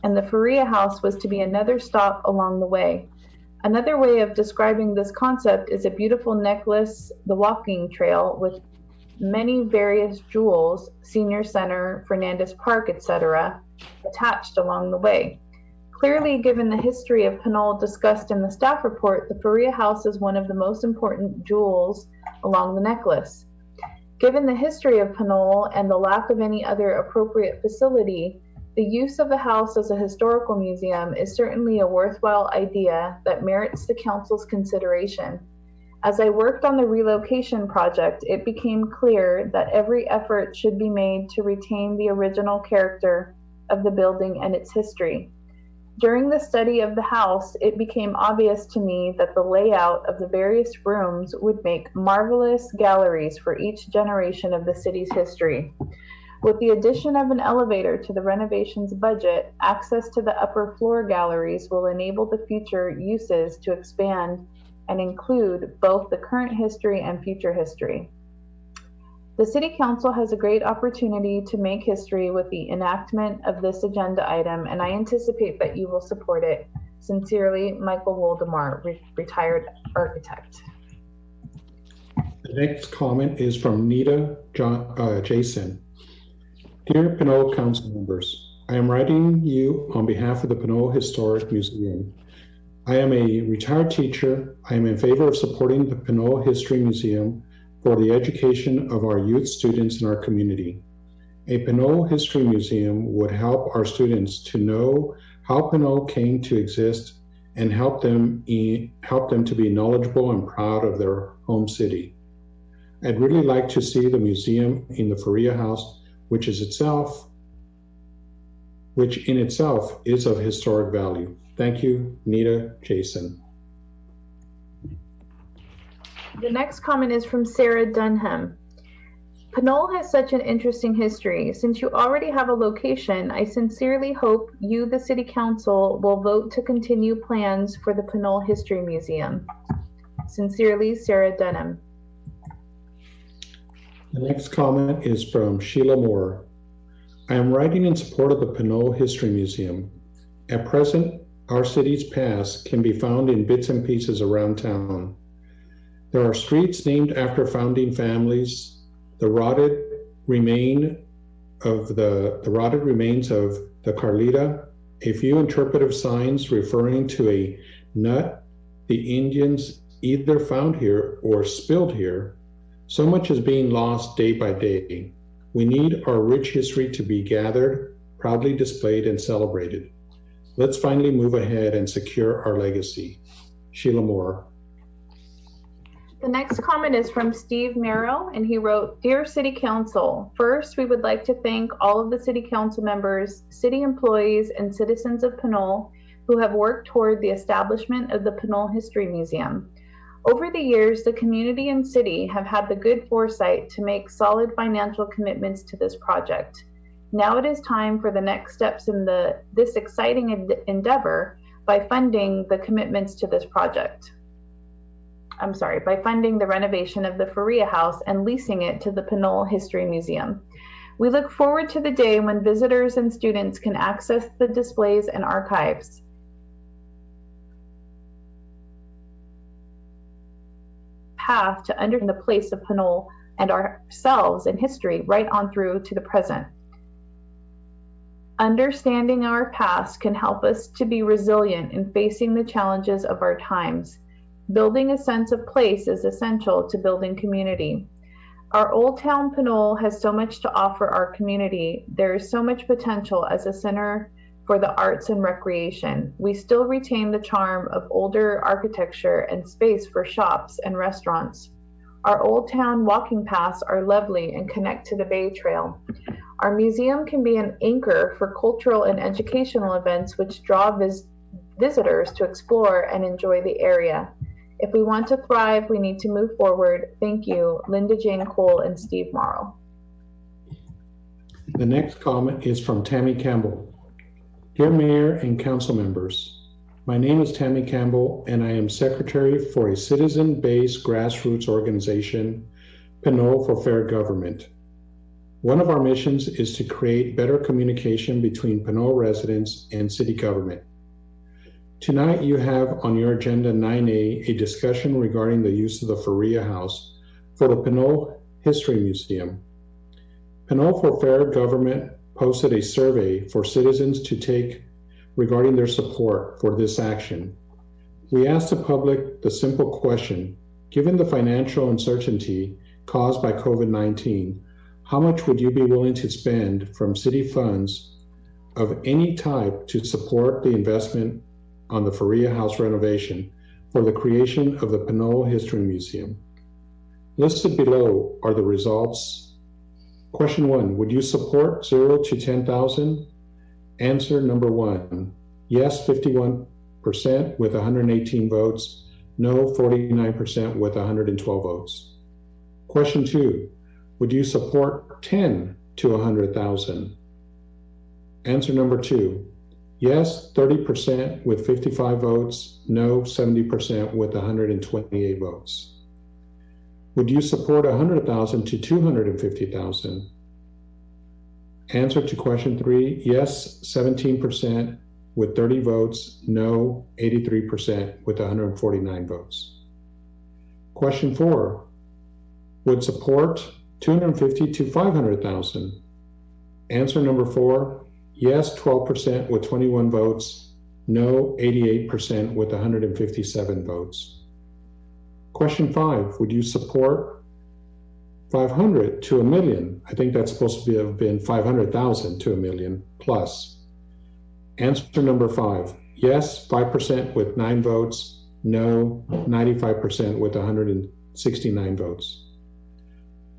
S2: and the Faria House was to be another stop along the way. Another way of describing this concept is a beautiful necklace, the walking trail, with many various jewels, senior center, Fernandez Park, etc., attached along the way. Clearly, given the history of Pinole discussed in the staff report, the Faria House is one of the most important jewels along the necklace. Given the history of Pinole and the lack of any other appropriate facility, the use of the house as a historical museum is certainly a worthwhile idea that merits the council's consideration. As I worked on the relocation project, it became clear that every effort should be made to retain the original character of the building and its history. During the study of the house, it became obvious to me that the layout of the various rooms would make marvelous galleries for each generation of the city's history. With the addition of an elevator to the renovations budget, access to the upper floor galleries will enable the future uses to expand and include both the current history and future history. The City Council has a great opportunity to make history with the enactment of this agenda item, and I anticipate that you will support it. Sincerely, Michael Woldemar, retired architect.
S5: The next comment is from Nita Jason. Dear Pinole Council members, I am writing you on behalf of the Pinole Historic Museum. I am a retired teacher. I am in favor of supporting the Pinole History Museum for the education of our youth students in our community. A Pinole History Museum would help our students to know how Pinole came to exist and help them to be knowledgeable and proud of their home city. I'd really like to see the museum in the Faria House, which in itself is of historic value. Thank you, Nita Jason.
S2: The next comment is from Sarah Dunham. Pinole has such an interesting history. Since you already have a location, I sincerely hope you, the City Council, will vote to continue plans for the Pinole History Museum. Sincerely, Sarah Dunham.
S5: The next comment is from Sheila Moore. I am writing in support of the Pinole History Museum. At present, our city's past can be found in bits and pieces around town. There are streets named after founding families, the rotted remains of the Carlita, a few interpretive signs referring to a nut the Indians either found here or spilled here. So much is being lost day by day. We need our rich history to be gathered, proudly displayed, and celebrated. Let's finally move ahead and secure our legacy. Sheila Moore.
S2: The next comment is from Steve Merrill, and he wrote, Dear City Council, first, we would like to thank all of the City Council members, city employees, and citizens of Pinole who have worked toward the establishment of the Pinole History Museum. Over the years, the community and city have had the good foresight to make solid financial commitments to this project. Now it is time for the next steps in this exciting endeavor by funding the commitments to this project. By funding the renovation of the Faria House and leasing it to the Pinole History Museum. We look forward to the day when visitors and students can access the displays and archives. Path to understand the place of Pinole and ourselves in history right on through to the present. Understanding our past can help us to be resilient in facing the challenges of our times. Building a sense of place is essential to building community. Our Old Town Pinole has so much to offer our community. There is so much potential as a center for the arts and recreation. We still retain the charm of older architecture and space for shops and restaurants. Our Old Town walking paths are lovely and connect to the Bay Trail. Our museum can be an anchor for cultural and educational events which draw visitors to explore and enjoy the area. If we want to thrive, we need to move forward. Thank you, Linda Jane Cole and Steve Morrow.
S5: The next comment is from Tammy Campbell. Dear Mayor and Council members, my name is Tammy Campbell and I am Secretary for a citizen-based grassroots organization, Pinole for Fair Government. One of our missions is to create better communication between Pinole residents and city government. Tonight you have on your agenda 9A a discussion regarding the use of the Faria House for the Pinole History Museum. Pinole for Fair Government posted a survey for citizens to take regarding their support for this action. We asked the public the simple question, given the financial uncertainty caused by COVID-19, how much would you be willing to spend from city funds of any type to support the investment on the Faria House renovation for the creation of the Pinole History Museum? Listed below are the results. Question 1, would you support 0 to 10,000? Answer number 1, yes, 51% with 118 votes, no, 49% with 112 votes. Question 2, would you support 10 to 100,000? Answer number 2, yes, 30% with 55 votes, no, 70% with 128 votes. Would you support 100,000 to 250,000? Answer to question 3, yes, 17% with 30 votes, no, 83% with 149 votes. Question 4, would support 250 to 500,000? Answer number 4, yes, 12% with 21 votes, no, 88% with 157 votes. Question 5, would you support 500 to a million? I think that's supposed to have been 500,000 to a million plus. Answer number 5, yes, 5% with 9 votes, no, 95% with 169 votes.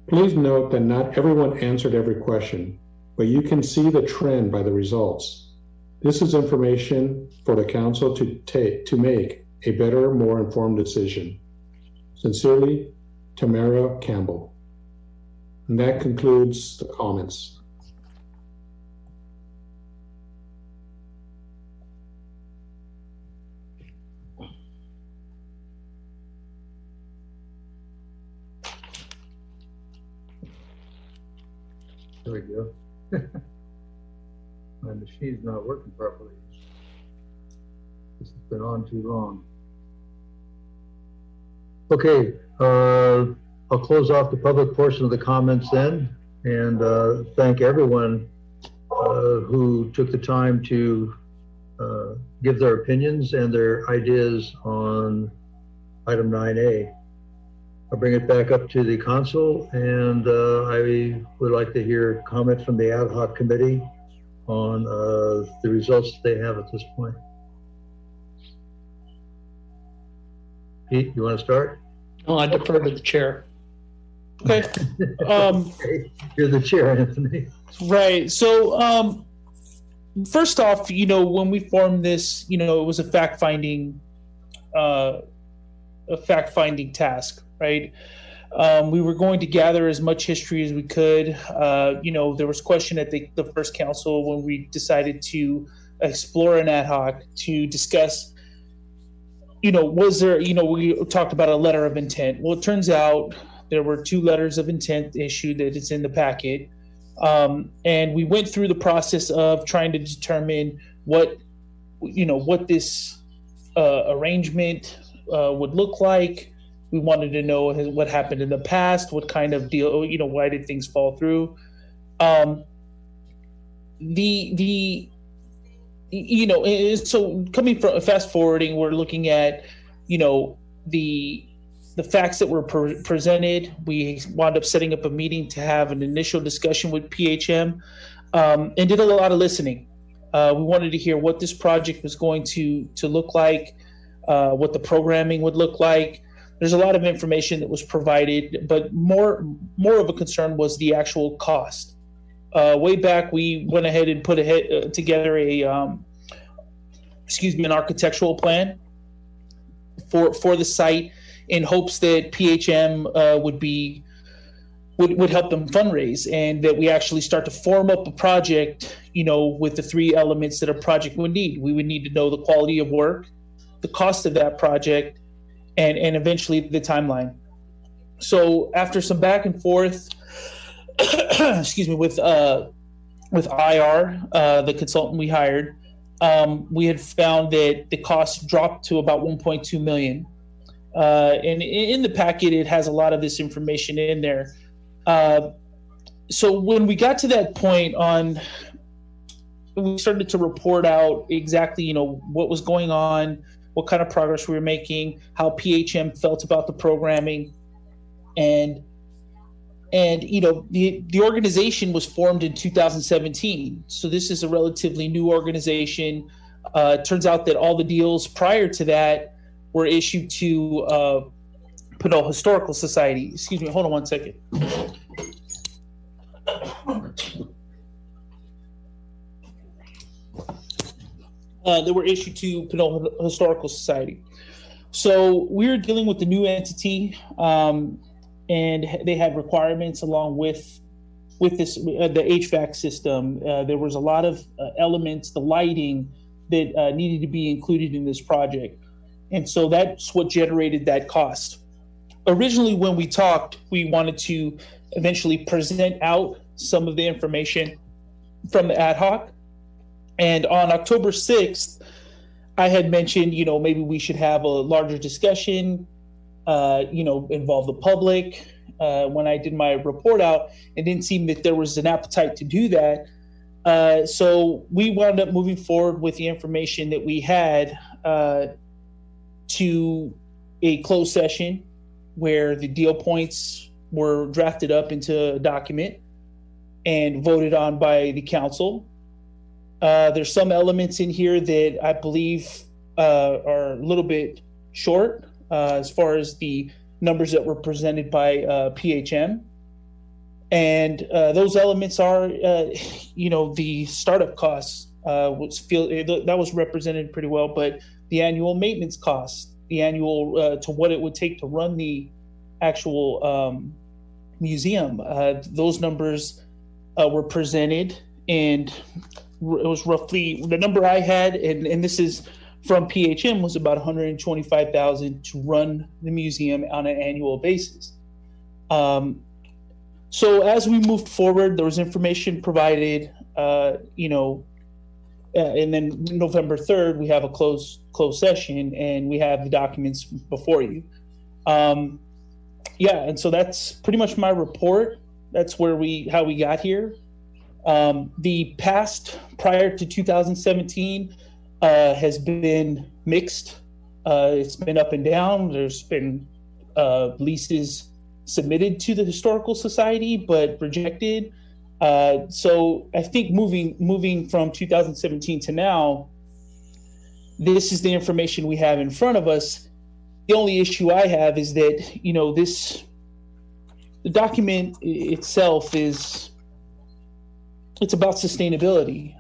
S5: Please note that not everyone answered every question, but you can see the trend by the results. This is information for the council to make a better, more informed decision. Sincerely, Tamara Campbell. And that concludes the comments.
S1: There we go. My machine's not working properly. This has been on too long. Okay, I'll close off the public portion of the comments then, and thank everyone who took the time to give their opinions and their ideas on item 9A. I'll bring it back up to the council, and I would like to hear comment from the ad hoc committee on the results that they have at this point. Pete, you want to start?
S6: No, I defer to the chair. Okay.
S1: Okay. You're the chair, Anthony.
S14: Right. So, first off, when we formed this, it was a fact-finding task, right? We were going to gather as much history as we could. There was question at the first council when we decided to explore an ad hoc to discuss, was there, we talked about a letter of intent. Well, it turns out there were 2 letters of intent issued that is in the packet. And we went through the process of trying to determine what this arrangement would look like. We wanted to know what happened in the past, what kind of deal, why did things fall through? so coming from fast forwarding, we're looking at, the facts that were presented. We wound up setting up a meeting to have an initial discussion with PHM, and did a lot of listening. We wanted to hear what this project was going to look like, what the programming would look like. There's a lot of information that was provided, but more of a concern was the actual cost. Way back, we went ahead and put together an architectural plan for the site, in hopes that PHM would help them fundraise, and that we actually start to form up a project, with the three elements that a project would need. We would need to know the quality of work, the cost of that project, and eventually the timeline. So after some back and forth, with IR, the consultant we hired, we had found that the cost dropped to about 1.2 million. And in the packet, it has a lot of this information in there. So when we got to that point we started to report out exactly, what was going on, what kind of progress we were making, how PHM felt about the programming. And the organization was formed in 2017. So this is a relatively new organization. It turns out that all the deals prior to that were issued to Pinole Historical Society. Excuse me, hold on one second. They were issued to Pinole Historical Society. So we were dealing with the new entity, and they had requirements along with this, the HVAC system. There was a lot of elements, the lighting that needed to be included in this project. And so that's what generated that cost. Originally, when we talked, we wanted to eventually present out some of the information from the ad hoc. And on October 6th, I had mentioned, maybe we should have a larger discussion, involve the public. When I did my report out, it didn't seem that there was an appetite to do that. So we wound up moving forward with the information that we had to a closed session where the deal points were drafted up into a document and voted on by the council. There's some elements in here that I believe are a little bit short as far as the numbers that were presented by PHM. And those elements are, the startup costs that was represented pretty well, but the annual maintenance costs, the annual to what it would take to run the actual museum. Those numbers were presented, and it was roughly the number I had, and this is from PHM, was about $125,000 to run the museum on an annual basis. So as we moved forward, there was information provided, and then November 3rd, we have a closed session, and we have the documents before you. And so that's pretty much my report. That's how we got here. The past prior to 2017 has been mixed. It's been up and down. There's been leases submitted to the Historical Society, but rejected. So I think moving from 2017 to now, this is the information we have in front of us. The only issue I have is that, the document itself it's about sustainability.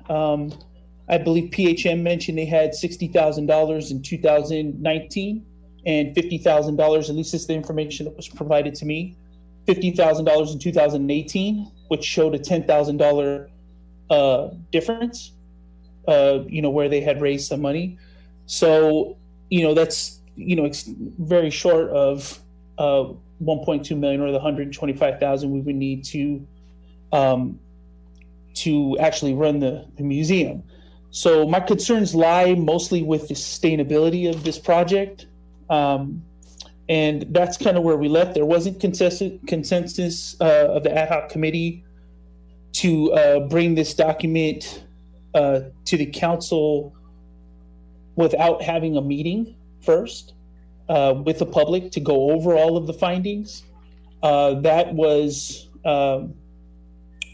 S14: I believe PHM mentioned they had $60,000 in 2019 and $50,000, at least this is the information that was provided to me, $50,000 in 2018, which showed a $10,000 difference, where they had raised some money. So, that's, it's very short of 1.2 million or the 125,000 we would need to actually run the museum. So my concerns lie mostly with the sustainability of this project. And that's kind of where we left. There wasn't consensus of the ad hoc committee to bring this document to the council without having a meeting first with the public to go over all of the findings. That was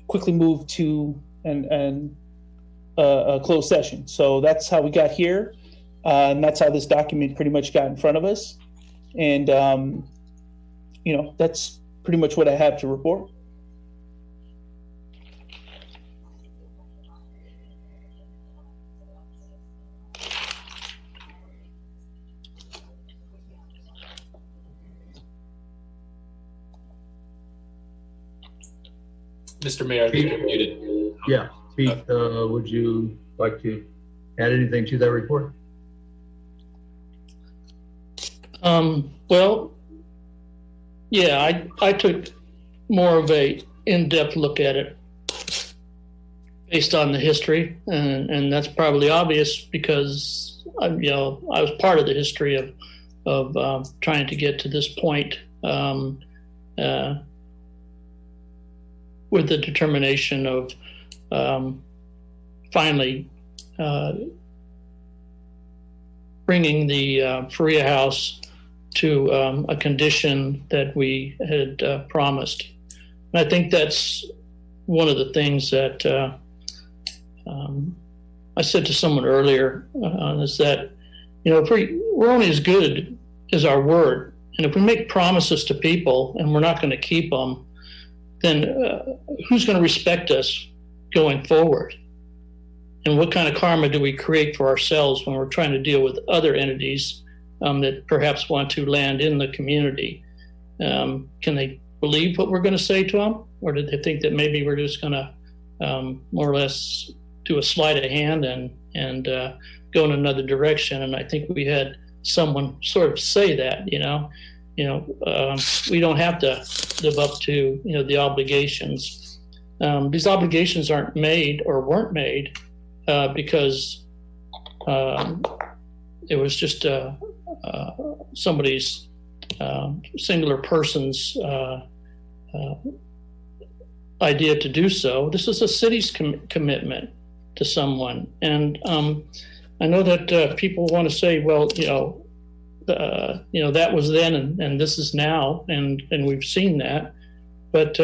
S14: quickly moved to a closed session. So that's how we got here, and that's how this document pretty much got in front of us. And that's pretty much what I have to report.
S7: Mr. Mayor, I think you're muted.
S1: Yeah, Pete, would you like to add anything to that report?
S6: Well, yeah, I took more of a in-depth look at it based on the history, and that's probably obvious because I was part of the history of trying to get to this point with the determination of finally bringing the Faria House to a condition that we had promised. And I think that's one of the things that I said to someone earlier is that, if we're only as good as our word. And if we make promises to people and we're not going to keep them, then who's going to respect us going forward? And what kind of karma do we create for ourselves when we're trying to deal with other entities that perhaps want to land in the community? Can they believe what we're going to say to them? Or do they think that maybe we're just going to more or less do a sleight of hand and go in another direction? And I think we had someone sort of say that, we don't have to live up to, the obligations. These obligations aren't made or weren't made because it was just somebody's singular person's idea to do so. This is a city's commitment to someone. And I know that people want to say, well, that was then and this is now, and we've seen that. But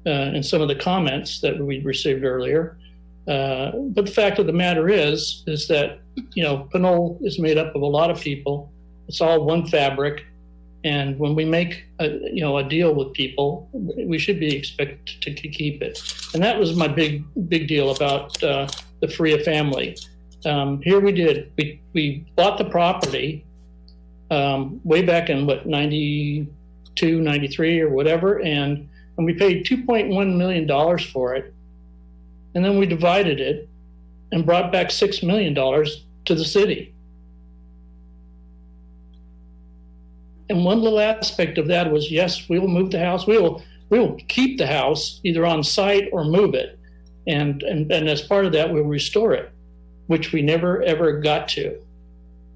S6: in some of the comments that we received earlier, but the fact of the matter is that, Pinole is made up of a lot of people. It's all one fabric. And when we make a deal with people, we should be expected to keep it. And that was my big deal about the Faria family. Here we did. We bought the property way back in 92, 93 or whatever, and we paid $2.1 million for it. And then we divided it and brought back $6 million to the city. And one little aspect of that was, yes, we will move the house. We will keep the house either on site or move it. And as part of that, we'll restore it, which we never, ever got to.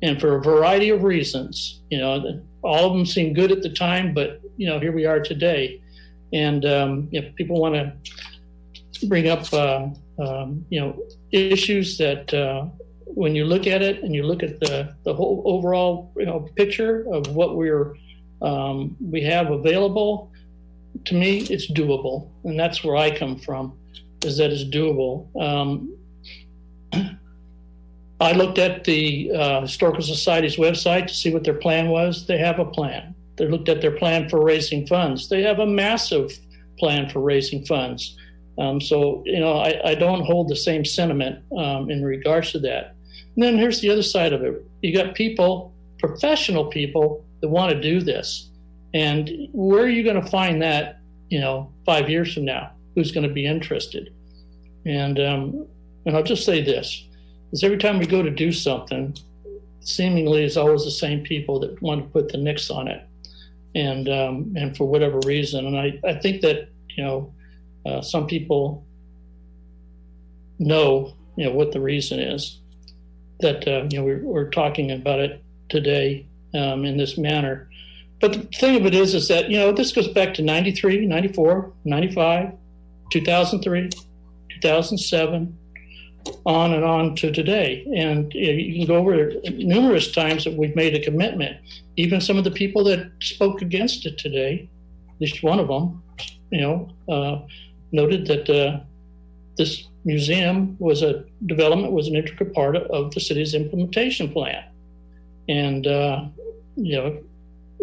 S6: And for a variety of reasons, all of them seemed good at the time, but, here we are today. And if people want to bring up, issues that when you look at it and you look at the whole overall, picture of what we have available, to me, it's doable. And that's where I come from, is that it's doable. I looked at the Historical Society's website to see what their plan was. They have a plan. They looked at their plan for raising funds. They have a massive plan for raising funds. So, I don't hold the same sentiment in regards to that. And then here's the other side of it. You got people, professional people, that want to do this. And where are you going to find that, 5 years from now? Who's going to be interested? And I'll just say this, is every time we go to do something, seemingly it's always the same people that want to put the nix on it. And for whatever reason. And I think that, some people know, what the reason is that, we're talking about it today in this manner. But the thing of it is that, this goes back to 93, 94, 95, 2003, 2007 on and on to today. And you can go over numerous times that we've made a commitment. Even some of the people that spoke against it today, at least one of them, noted that this museum was an integral part of the city's implementation plan. And,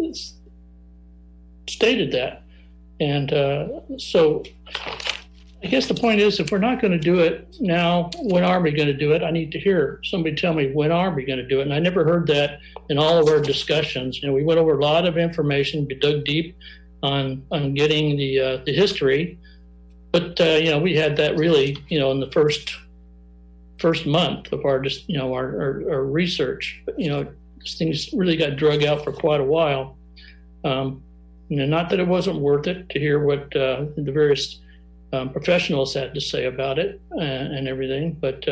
S6: it's stated that. And so I guess the point is, if we're not going to do it now, when are we going to do it? I need to hear somebody tell me, when are we going to do it? And I never heard that in all of our discussions. We went over a lot of information, we dug deep on getting the history, but we had that really in the first month of our our research. But these things really got drug out for quite a while. Not that it wasn't worth it to hear what the various professionals had to say about it and everything, but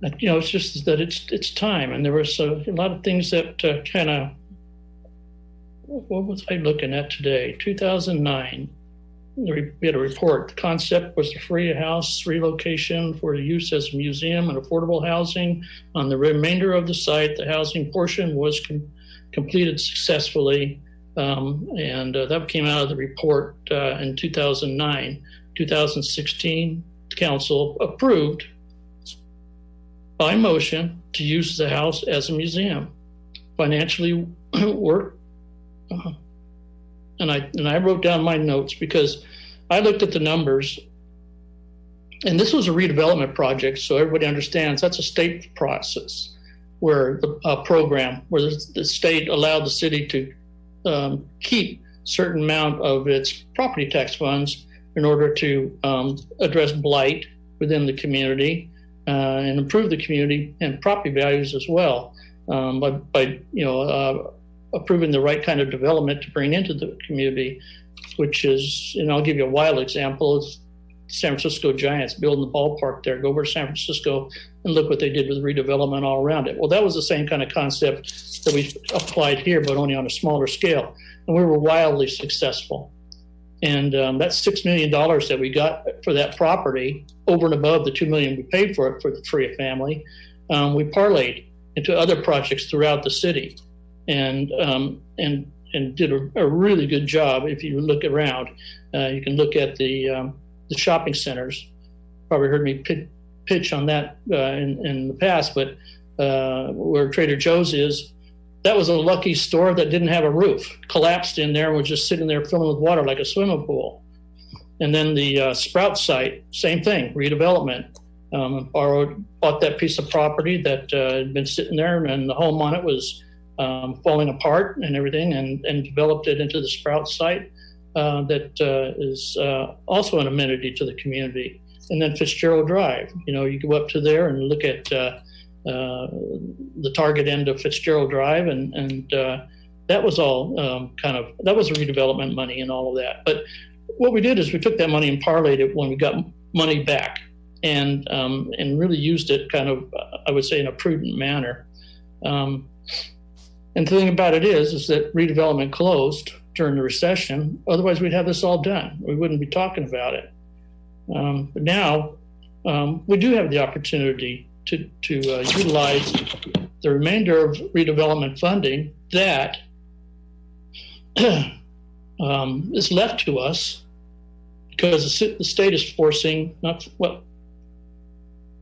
S6: it's just that it's time. And there was a lot of things that kind of, what was I looking at today? 2009, we had a report. The concept was to free a house relocation for use as a museum and affordable housing. On the remainder of the site, the housing portion was completed successfully. And that came out of the report in 2009. 2016, the council approved by motion to use the house as a museum. Financially worked. And I wrote down my notes because I looked at the numbers, and this was a redevelopment project, so everybody understands that's a state process where the program where the state allowed the city to keep certain amount of its property tax funds in order to address blight within the community and improve the community and property values as well by approving the right kind of development to bring into the community, which is, and I'll give you a wild example, is San Francisco Giants building the ballpark there. Go over to San Francisco and look what they did with redevelopment all around it. Well, that was the same kind of concept that we applied here, but only on a smaller scale. And we were wildly successful. And that's $6 million that we got for that property, over and above the $2 million we paid for it for the Freya family. We parlayed into other projects throughout the city, and did a really good job. If you look around, you can look at the shopping centers. Probably heard me pitch on that in the past, but where Trader Joe's is, that was a lucky store that didn't have a roof. Collapsed in there and was just sitting there filling with water like a swimming pool. And then the Sprout site, same thing, redevelopment. Bought that piece of property that had been sitting there, and the home on it was falling apart and everything, and developed it into the Sprout site that is also an amenity to the community. And then Fitzgerald Drive, you go up to there and look at the target end of Fitzgerald Drive, and that was all that was redevelopment money and all of that. But what we did is we took that money and parlayed it when we got money back, and really used it kind of, I would say, in a prudent manner. And the thing about it is that redevelopment closed during the recession. Otherwise, we'd have this all done. We wouldn't be talking about it. But now we do have the opportunity to utilize the remainder of redevelopment funding that is left to us, because the state is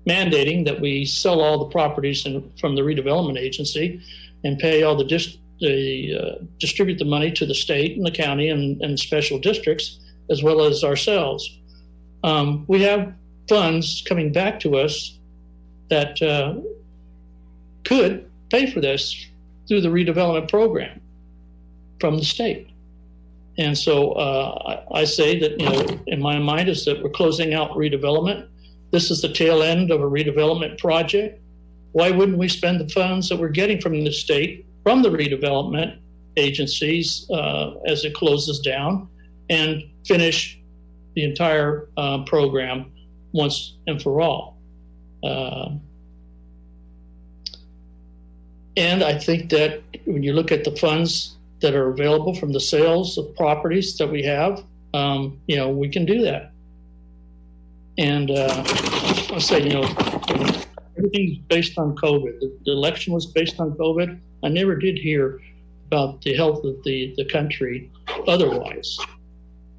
S6: mandating that we sell all the properties from the redevelopment agency and pay all distribute the money to the state and the county and special districts, as well as ourselves. We have funds coming back to us that could pay for this through the redevelopment program from the state. And so I say that, in my mind, is that we're closing out redevelopment. This is the tail end of a redevelopment project. Why wouldn't we spend the funds that we're getting from the state, from the redevelopment agencies, as it closes down, and finish the entire program once and for all? And I think that when you look at the funds that are available from the sales of properties that we have, we can do that. And I'll say, everything's based on COVID. The election was based on COVID. I never did hear about the health of the country otherwise,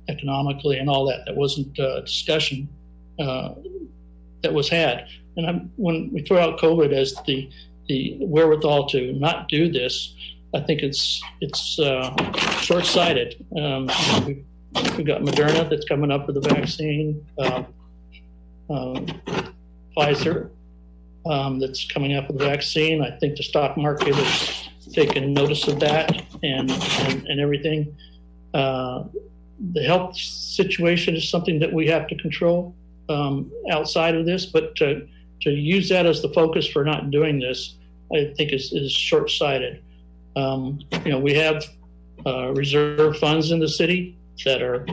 S6: economically and all that. That wasn't a discussion that was had. And when we throw out COVID as the wherewithal to not do this, I think it's short-sighted. We've got Moderna that's coming up with the vaccine, Pfizer that's coming up with the vaccine. I think the stock market has taken notice of that and everything. The health situation is something that we have to control outside of this, but to use that as the focus for not doing this, I think is short-sighted. We have reserve funds in the city that are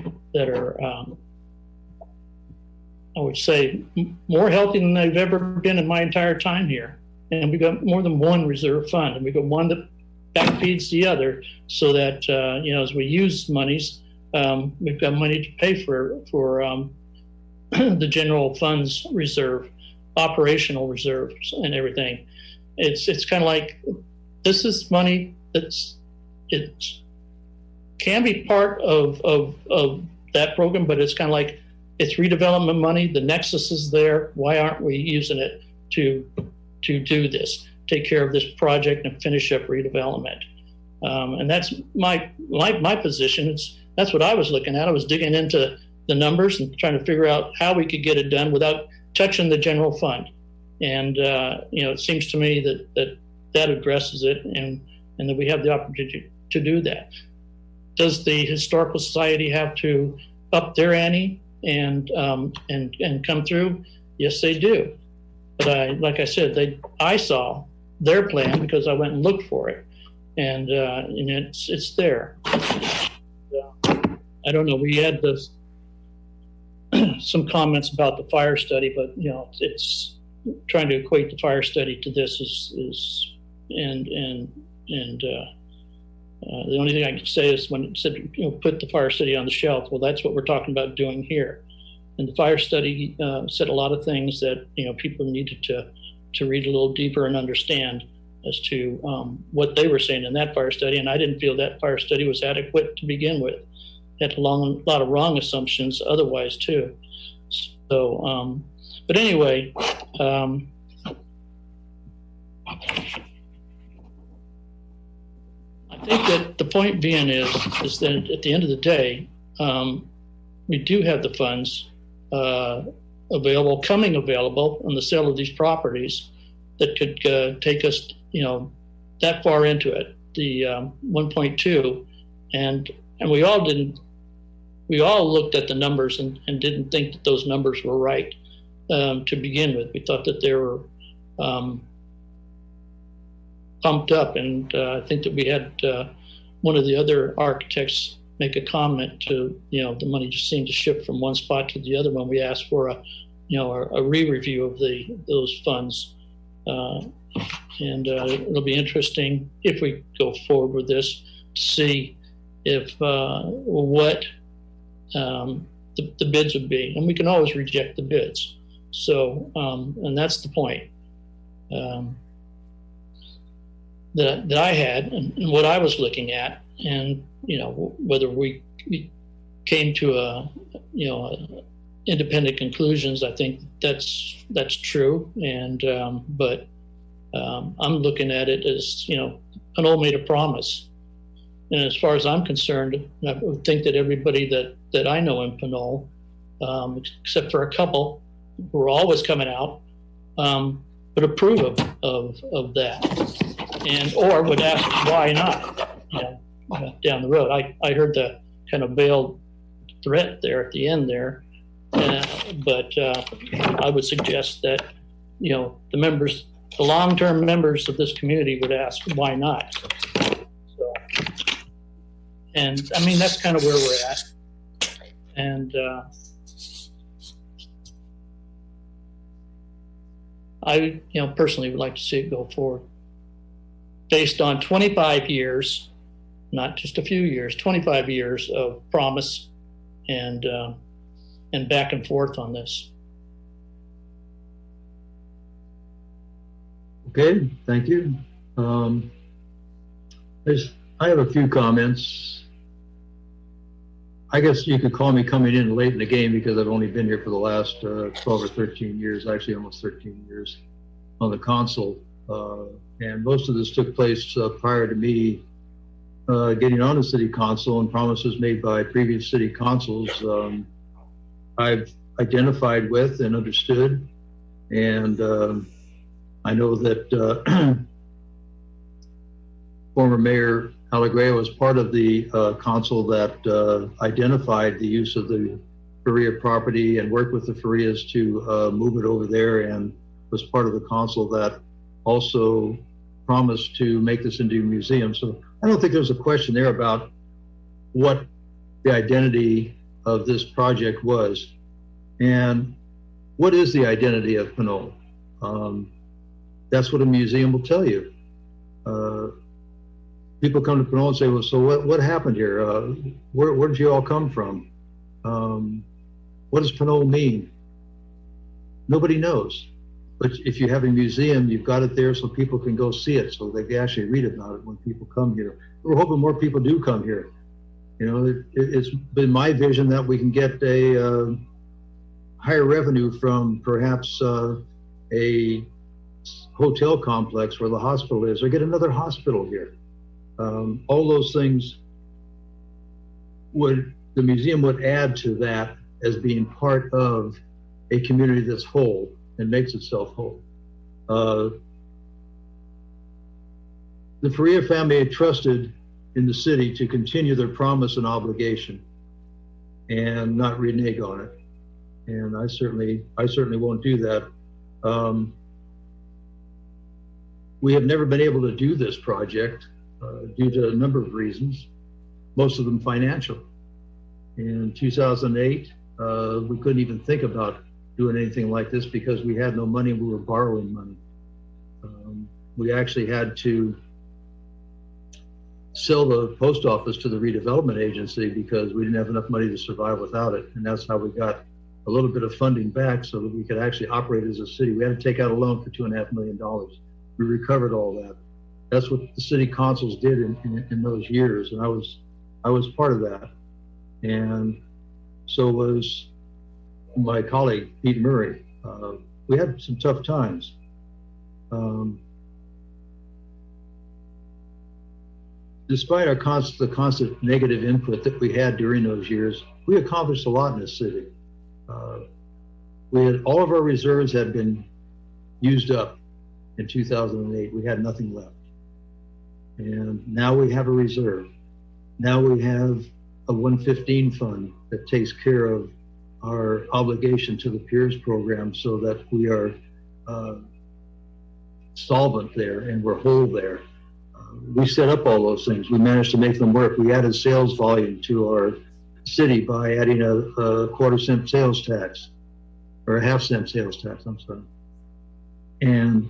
S6: I would say more healthy than they've ever been in my entire time here. And we've got more than one reserve fund, and we've got one that backfeeds the other, so that as we use monies, we've got money to pay for the general funds reserve, operational reserves, and everything. It's kind of like, this is money it can be part of that program, but it's kind of like, it's redevelopment money. The nexus is there. Why aren't we using it to do this, take care of this project and finish up redevelopment? And that's my position. That's what I was looking at. I was digging into the numbers and trying to figure out how we could get it done without touching the general fund. And it seems to me that addresses it, and that we have the opportunity to do that. Does the Historical Society have to up their ante and come through? Yes, they do. But like I said, I saw their plan because I went and looked for it, and it's there. I don't know. We had some comments about the fire study, but it's trying to equate the fire study to this is the only thing I can say is when it said, put the fire study on the shelf, well, that's what we're talking about doing here. And the fire study said a lot of things that people needed to read a little deeper and understand as to what they were saying in that fire study. And I didn't feel that fire study was adequate to begin with. It had a lot of wrong assumptions otherwise too. So, but anyway, I think that the point being is that at the end of the day, we do have the funds coming available on the sale of these properties that could take us, that far into it, the 1.2, and we all looked at the numbers and didn't think that those numbers were right to begin with. We thought that they were pumped up, and I think that we had one of the other architects make a comment to, the money just seemed to shift from one spot to the other when we asked for a re-review of those funds. And it'll be interesting if we go forward with this to see if what the bids would be, and we can always reject the bids. So, and that's the point that I had, and what I was looking at, and whether we came to independent conclusions. I think that's true, and but I'm looking at it as Pinole made a promise, and as far as I'm concerned, I would think that everybody that I know in Pinole, except for a couple who are always coming out, would approve of that, and or would ask why not, down the road. I heard the kind of veiled threat there at the end there, but I would suggest that the members, the long-term members of this community, would ask why not. So, and I mean, that's kind of where we're at, and I personally would like to see it go forward based on 25 years, not just a few years, 25 years of promise and back and forth on this.
S1: Okay, thank you. I have a few comments. I guess you could call me coming in late in the game because I've only been here for the last 12 or 13 years, actually almost 13 years on the council. And most of this took place prior to me getting on the city council, and promises made by previous city councils I've identified with and understood. And I know that former Mayor Alegría was part of the council that identified the use of the Faria property and worked with the Farias to move it over there, and was part of the council that also promised to make this into a museum. So I don't think there's a question there about what the identity of this project was. And what is the identity of Pinole? That's what a museum will tell you. People come to Pinole and say, well, so what happened here? Where did you all come from? What does Pinole mean? Nobody knows. But if you have a museum, you've got it there so people can go see it, so they can actually read about it when people come here. We're hoping more people do come here. You know, it's been my vision that we can get a higher revenue from perhaps a hotel complex where the hospital is, or get another hospital here. All those things the museum would add to that as being part of a community that's whole and makes itself whole. The Faria family had trusted in the city to continue their promise and obligation and not renege on it. And I certainly won't do that. We have never been able to do this project due to a number of reasons, most of them financial. In 2008, we couldn't even think about doing anything like this because we had no money, we were borrowing money. We actually had to sell the post office to the redevelopment agency because we didn't have enough money to survive without it. And that's how we got a little bit of funding back so that we could actually operate as a city. We had to take out a loan for $2.5 million. We recovered all that. That's what the city councils did in those years. And I was part of that. And so was my colleague, Pete Murray. We had some tough times. Despite the constant negative input that we had during those years, we accomplished a lot in this city. All of our reserves had been used up in 2008. We had nothing left. And now we have a reserve. Now we have a 115 fund that takes care of our obligation to the peers program so that we are solvent there and we're whole there. We set up all those things. We managed to make them work. We added sales volume to our city by adding a quarter-cent sales tax, or a half-cent sales tax, I'm sorry. And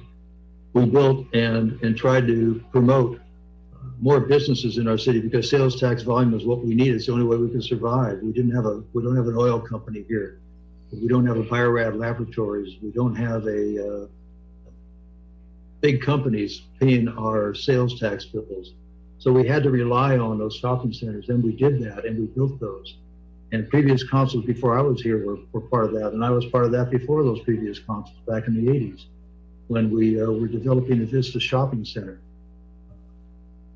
S1: we built and tried to promote more businesses in our city because sales tax volume is what we need. It's the only way we can survive. We don't have an oil company here. We don't have a Biorad laboratories. We don't have a big companies paying our sales tax bills. So we had to rely on those shopping centers, and we did that, and we built those. And previous councils before I was here were part of that, and I was part of that before those previous councils back in the 80s when we were developing the Vista Shopping Center.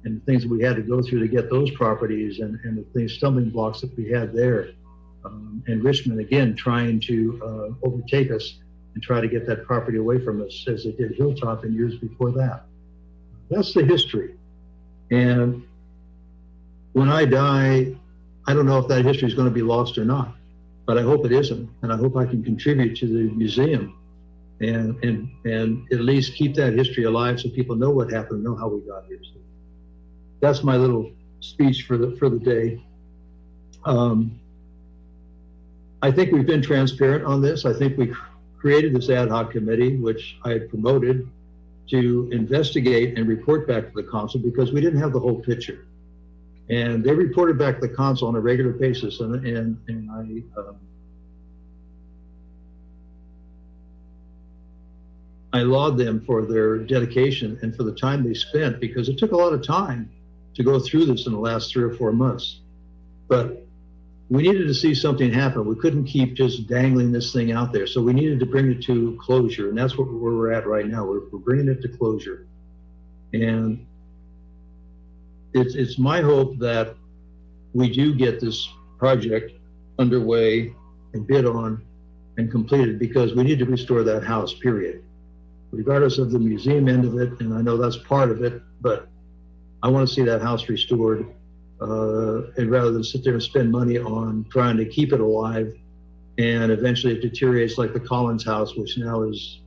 S1: And the things that we had to go through to get those properties and the stumbling blocks that we had there. And Richmond, again, trying to overtake us and try to get that property away from us as they did Hilltop in years before that. That's the history. And when I die, I don't know if that history is going to be lost or not, but I hope it isn't. And I hope I can contribute to the museum and at least keep that history alive so people know what happened, know how we got here. So that's my little speech for the day. I think we've been transparent on this. I think we created this ad hoc committee, which I had promoted to investigate and report back to the council because we didn't have the whole picture. And they reported back to the council on a regular basis, and I laud them for their dedication and for the time they spent, because it took a lot of time to go through this in the last 3 or 4 months. But we needed to see something happen. We couldn't keep just dangling this thing out there. So we needed to bring it to closure, and that's where we're at right now. We're bringing it to closure. And it's my hope that we do get this project underway and bid on and completed, because we need to restore that house, period. Regardless of the museum end of it, and I know that's part of it, but I want to see that house restored, and rather than sit there and spend money on trying to keep it alive, and eventually it deteriorates like the Collins house, which now is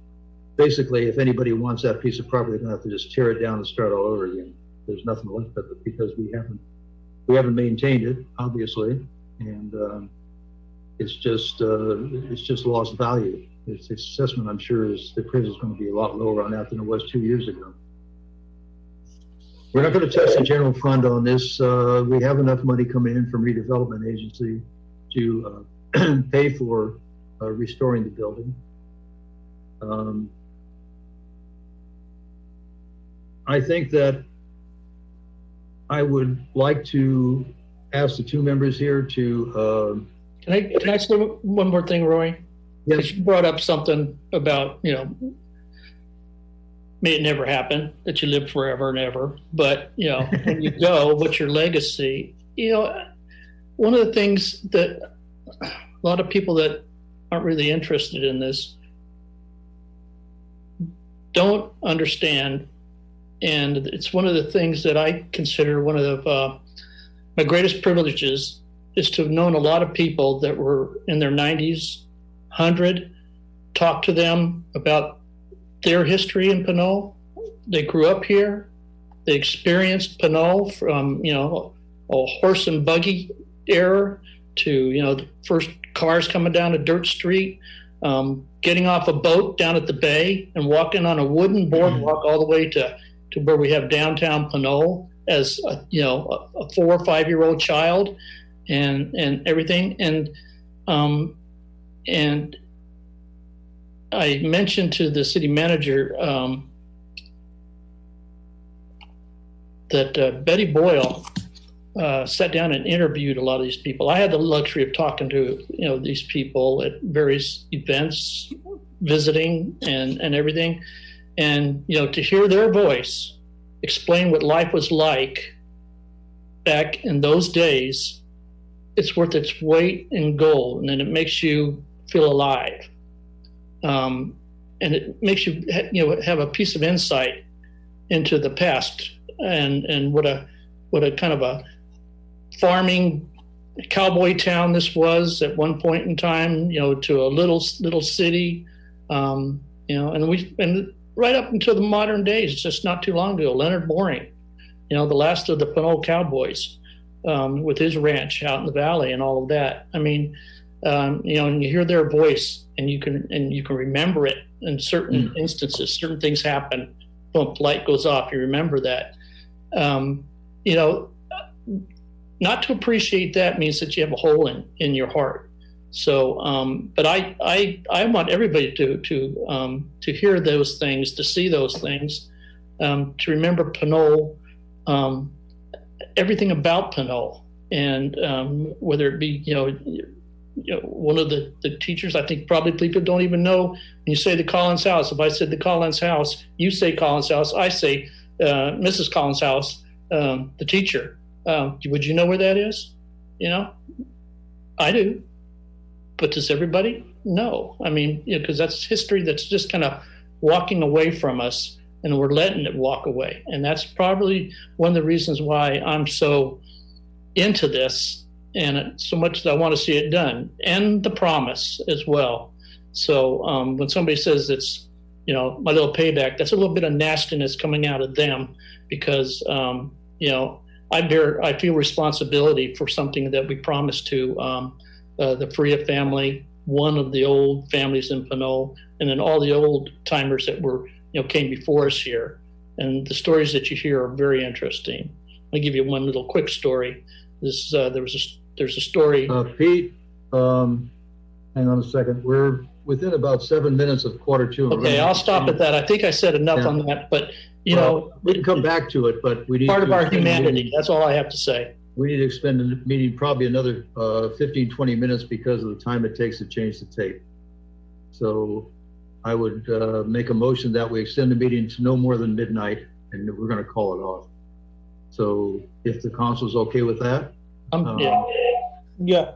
S1: basically, if anybody wants that piece of property, they're going to have to just tear it down and start all over again. There's nothing left of it because we haven't maintained it, obviously, and it's just lost value. Its assessment, I'm sure, the appraisal is going to be a lot lower on that than it was 2 years ago. We're not going to test the general fund on this. We have enough money coming in from redevelopment agency to pay for restoring the building. I think that I would like to ask the 2 members here to.
S6: Can I say one more thing, Roy? Yes. You brought up something about, may it never happen that you live forever and ever, but when you go, what's your legacy? One of the things that a lot of people that aren't really interested in this don't understand, and it's one of the things that I consider one of my greatest privileges, is to have known a lot of people that were in their 90s, 100, talk to them about their history in Pinole. They grew up here. They experienced Pinole from, a horse and buggy era to, the first cars coming down a dirt street, getting off a boat down at the bay and walking on a wooden boardwalk all the way to where we have downtown Pinole as a 4 or 5 year old child and everything. And I mentioned to the city manager that Betty Boyle sat down and interviewed a lot of these people. I had the luxury of talking to these people at various events, visiting and everything, and to hear their voice explain what life was like back in those days, it's worth its weight in gold, and then it makes you feel alive, and it makes you have a piece of insight into the past and what a kind of a farming cowboy town this was at one point in time, to a little city, and right up until the modern days, just not too long ago, Leonard Boring, the last of the Pinole cowboys, with his ranch out in the valley and all of that. I mean, and you hear their voice and you can remember it in certain instances. Certain things happen, boom, light goes off, you remember that. Not to appreciate that means that you have a hole in your heart. So, but I want everybody to hear those things, to see those things, to remember Pinole, everything about Pinole, and whether it be one of the teachers, I think probably people don't even know when you say the Collins house. If I said the Collins house, you say Collins house, I say Mrs. Collins house, the teacher. Would you know where that is? I do. But does everybody? No. I mean, because that's history that's just kind of walking away from us, and we're letting it walk away. And that's probably one of the reasons why I'm so into this, and so much that I want to see it done, and the promise as well. So when somebody says it's, my little payback, that's a little bit of nastiness coming out of them, because, I feel responsibility for something that we promised to the Freya family, one of the old families in Pinole, and then all the old timers that were, came before us here. And the stories that you hear are very interesting. I'll give you one little quick story. There's a story.
S1: Pete, hang on a second. We're within about 7 minutes of 1:45.
S6: Okay, I'll stop at that. I think I said enough on that, but you know,
S1: we can come back to it, but we need
S6: part of our humanity. That's all I have to say.
S1: We need to extend the meeting probably another 15, 20 minutes because of the time it takes to change the tape. So I would make a motion that we extend the meeting to no more than midnight, and we're going to call it off. So if the council's okay with that.
S14: Yeah.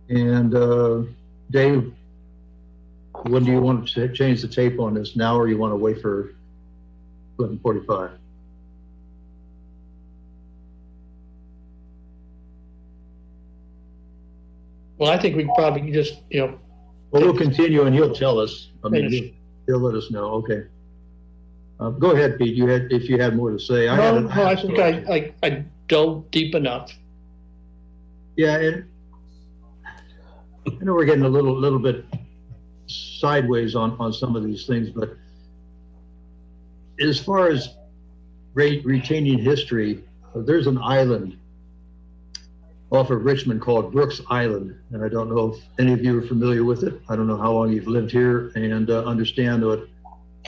S1: And Dave, when do you want to change the tape on this, now or you want to wait for 11:45?
S6: Well, I think we probably just,
S1: Well, we'll continue and he'll tell us. I mean, he'll let us know. Okay. Go ahead, Pete. If you had more to say.
S6: I think I dove deep enough.
S1: Yeah, and I know we're getting a little bit sideways on some of these things, but as far as retaining history, there's an island off of Richmond called Brooks Island, and I don't know if any of you are familiar with it. I don't know how long you've lived here and understand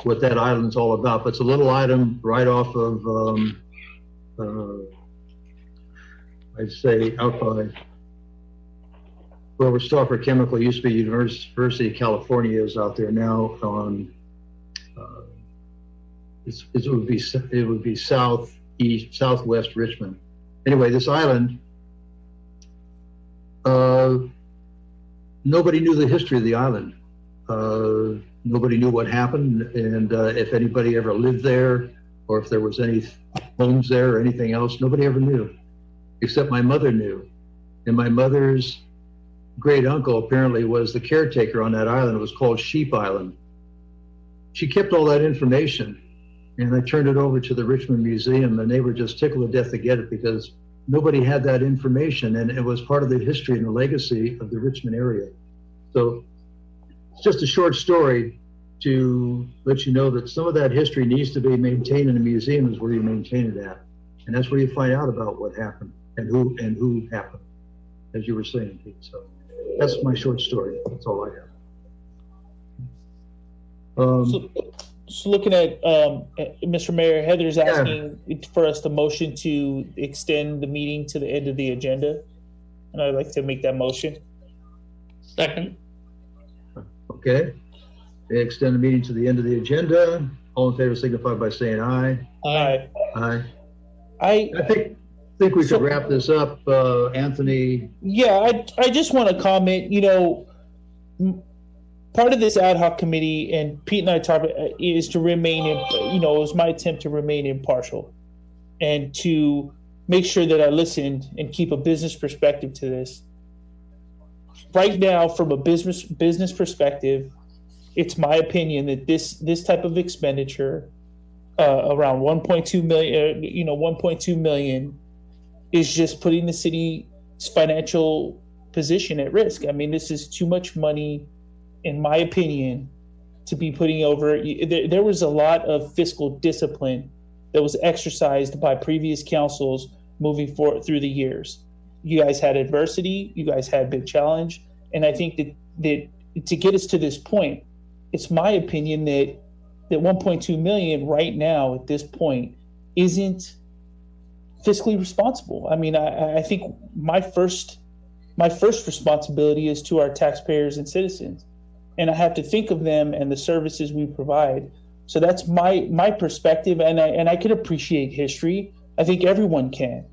S1: what that island's all about, but it's a little item right off of I'd say out by where Stauffer Chemical used to be. University of California is out there now on it would be southwest Richmond. Anyway, this island, nobody knew the history of the island. Nobody knew what happened, and if anybody ever lived there, or if there was any homes there or anything else, nobody ever knew, except my mother knew. And my mother's great uncle apparently was the caretaker on that island. It was called Sheep Island. She kept all that information, and I turned it over to the Richmond Museum, and they were just tickled to death to get it because nobody had that information, and it was part of the history and the legacy of the Richmond area. So it's just a short story to let you know that some of that history needs to be maintained in the museum, is where you maintain it at. And that's where you find out about what happened and who happened, as you were saying, Pete. So that's my short story. That's all I have.
S14: So looking at Mr. Mayor, Heather's asking for us to motion to extend the meeting to the end of the agenda, and I'd like to make that motion.
S6: Second.
S1: Okay. They extend the meeting to the end of the agenda. All in favor signify by saying aye.
S14: Aye.
S1: Aye. I think we could wrap this up, Anthony.
S14: Yeah, I just want to comment, you know, part of this ad hoc committee, and Pete and I talked about, is to remain, it was my attempt to remain impartial and to make sure that I listened and keep a business perspective to this. Right now, from a business perspective, it's my opinion that this type of expenditure, around 1.2 million, 1.2 million, is just putting the city's financial position at risk. I mean, this is too much money, in my opinion, to be putting over. There was a lot of fiscal discipline that was exercised by previous councils moving forward through the years. You guys had adversity, you guys had big challenge, and I think that to get us to this point, it's my opinion that 1.2 million right now at this point isn't fiscally responsible. I mean, I think my first responsibility is to our taxpayers and citizens, and I have to think of them and the services we provide. So that's my perspective, and I can appreciate history. I think everyone can.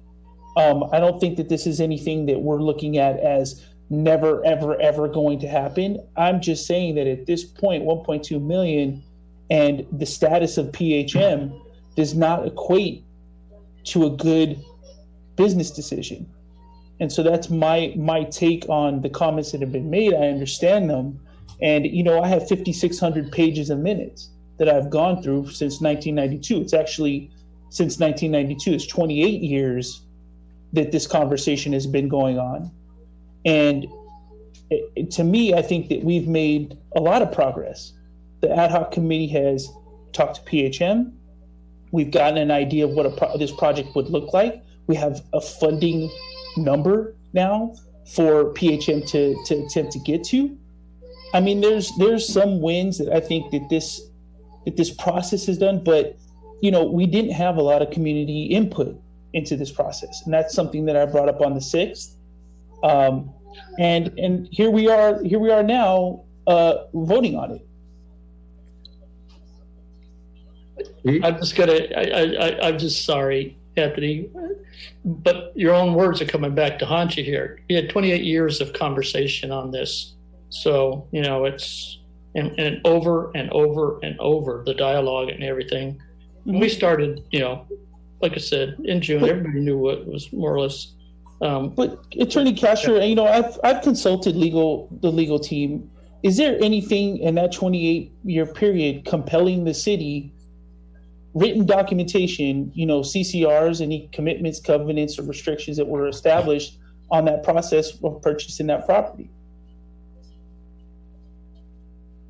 S14: I don't think that this is anything that we're looking at as never, ever, ever going to happen. I'm just saying that at this point, 1.2 million and the status of PHM does not equate to a good business decision. And so that's my take on the comments that have been made. I understand them. And, I have 5,600 pages of minutes that I've gone through since 1992. It's actually since 1992. It's 28 years that this conversation has been going on. And to me, I think that we've made a lot of progress. The ad hoc committee has talked to PHM. We've gotten an idea of what this project would look like. We have a funding number now for PHM to attempt to get to. I mean, there's some wins that I think that this process has done, but we didn't have a lot of community input into this process, and that's something that I brought up on the 6th. And here we are now voting on it.
S6: I'm just sorry, Anthony, but your own words are coming back to haunt you here. You had 28 years of conversation on this. So, it's and over and over and over the dialogue and everything. When we started, like I said, in June, everybody knew what was more or less.
S14: But Attorney Casher, I've consulted the legal team. Is there anything in that 28-year period compelling the city, written documentation, CCRs, any commitments, covenants, or restrictions that were established on that process of purchasing that property?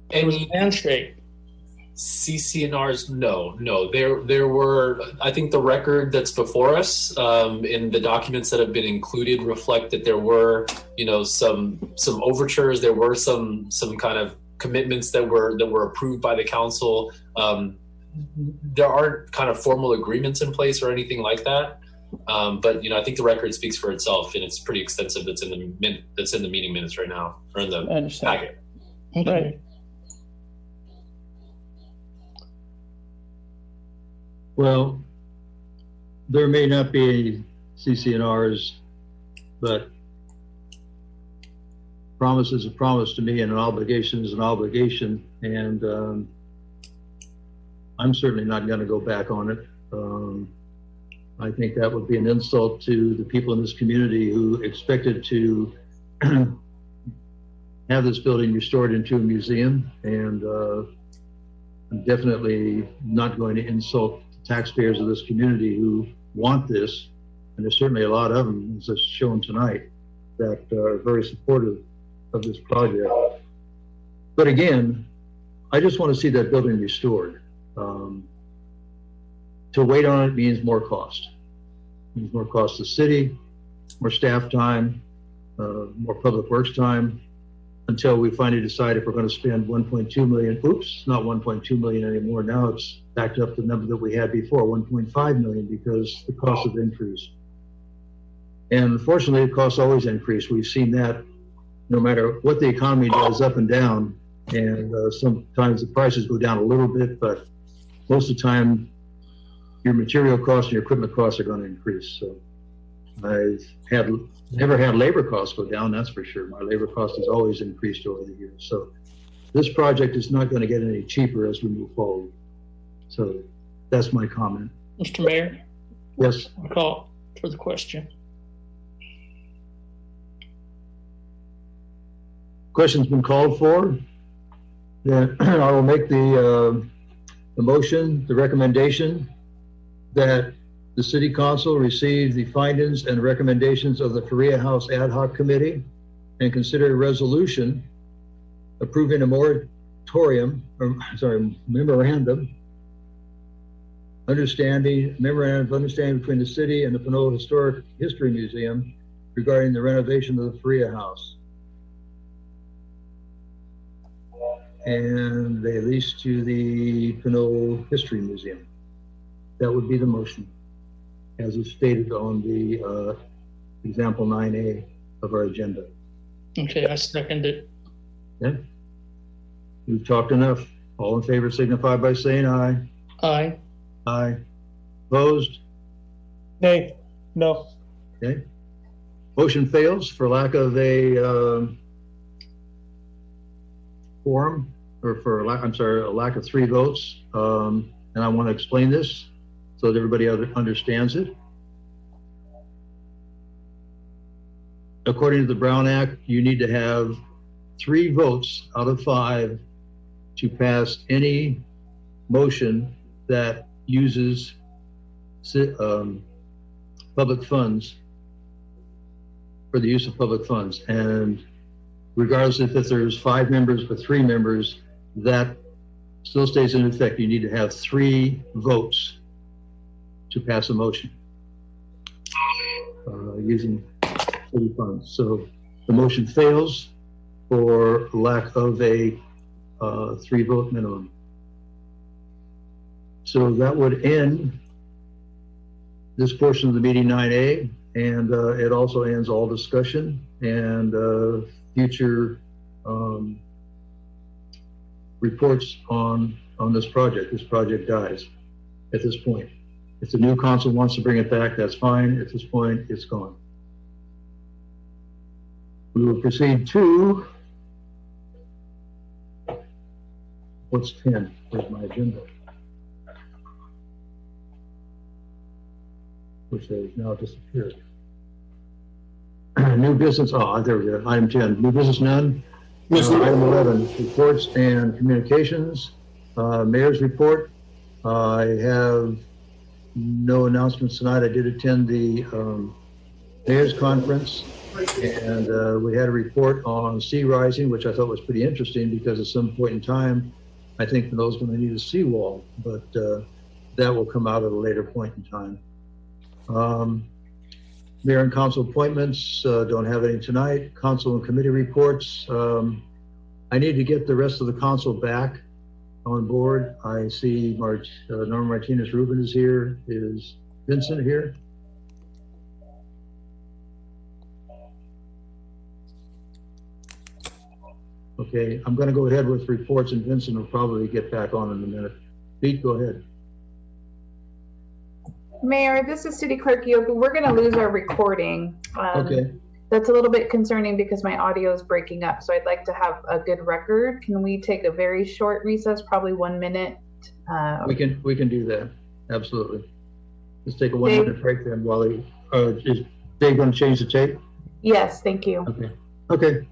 S7: Any handshake? CCNRs, no. There were. I think the record that's before us in the documents that have been included reflect that there were, some overtures. There were some kind of commitments that were approved by the council. There aren't kind of formal agreements in place or anything like that. But I think the record speaks for itself, and it's pretty extensive. That's in the meeting minutes right now, or in the packet.
S14: Okay.
S1: Well, there may not be any CCNRs, but promise is a promise to me, and an obligation is an obligation, and I'm certainly not going to go back on it. I think that would be an insult to the people in this community who expected to have this building restored into a museum, and I'm definitely not going to insult taxpayers of this community who want this, and there's certainly a lot of them, as shown tonight, that are very supportive of this project. But again, I just want to see that building restored. To wait on it means more cost. It means more cost to the city, more staff time, more public works time, until we finally decide if we're going to spend 1.2 million. Oops, not 1.2 million anymore. Now it's backed up to the number that we had before, 1.5 million, because the costs have increased. And unfortunately, the costs always increase. We've seen that no matter what the economy does, up and down. And sometimes the prices go down a little bit, but most of the time, your material costs and your equipment costs are going to increase. So I've never had labor costs go down, that's for sure. My labor cost has always increased over the years. So this project is not going to get any cheaper as we move forward. So that's my comment.
S6: Mr. Mayor?
S1: Yes.
S6: I call for the question.
S1: Question's been called for. Then I will make the motion, the recommendation that the City Council receive the findings and recommendations of the Faria House Ad Hoc Committee and consider a resolution approving a memorandum of understanding between the city and the Pinole Historic History Museum regarding the renovation of the Faria House and the lease to the Pinole History Museum. That would be the motion, as is stated on the example 9A of our agenda.
S6: Okay, I second it.
S1: Okay. We've talked enough. All in favor signify by saying aye.
S6: Aye.
S1: Aye. Opposed?
S14: Nay. No.
S1: Okay. Motion fails for lack of a quorum, or for a lack of 3 votes. And I want to explain this so that everybody understands it. According to the Brown Act, you need to have 3 votes out of 5 to pass any motion that uses public funds, for the use of public funds. And regardless if there's 5 members or 3 members, that still stays in effect. You need to have 3 votes to pass a motion using city funds. So the motion fails for lack of a 3-vote minimum. So that would end this portion of the meeting 9A, and it also ends all discussion and future reports on this project. This project dies at this point. If the new council wants to bring it back, that's fine. At this point, it's gone. We will proceed to what's 10? Where's my agenda? Which has now disappeared. New business, oh, there we go, item 10, new business none. Item 11, reports and communications. Mayor's report. I have no announcements tonight. I did attend the mayor's conference, and we had a report on sea rising, which I thought was pretty interesting because at some point in time, I think Pinole's going to need a seawall, but that will come out at a later point in time. Mayor and council appointments, don't have any tonight. Council and committee reports. I need to get the rest of the council back on board. I see Norma Martinez Rubin is here. Is Vincent here? Okay, I'm going to go ahead with reports, and Vincent will probably get back on in a minute. Pete, go ahead.
S2: Mayor, this is City Clerk Yoga. We're going to lose our recording.
S1: Okay.
S2: That's a little bit concerning because my audio is breaking up. So I'd like to have a good record. Can we take a very short recess, probably 1 minute?
S1: We can do that. Absolutely. Let's take a 1 minute break then while he, is Dave going to change the tape?
S2: Yes, thank you.
S1: Okay. Okay.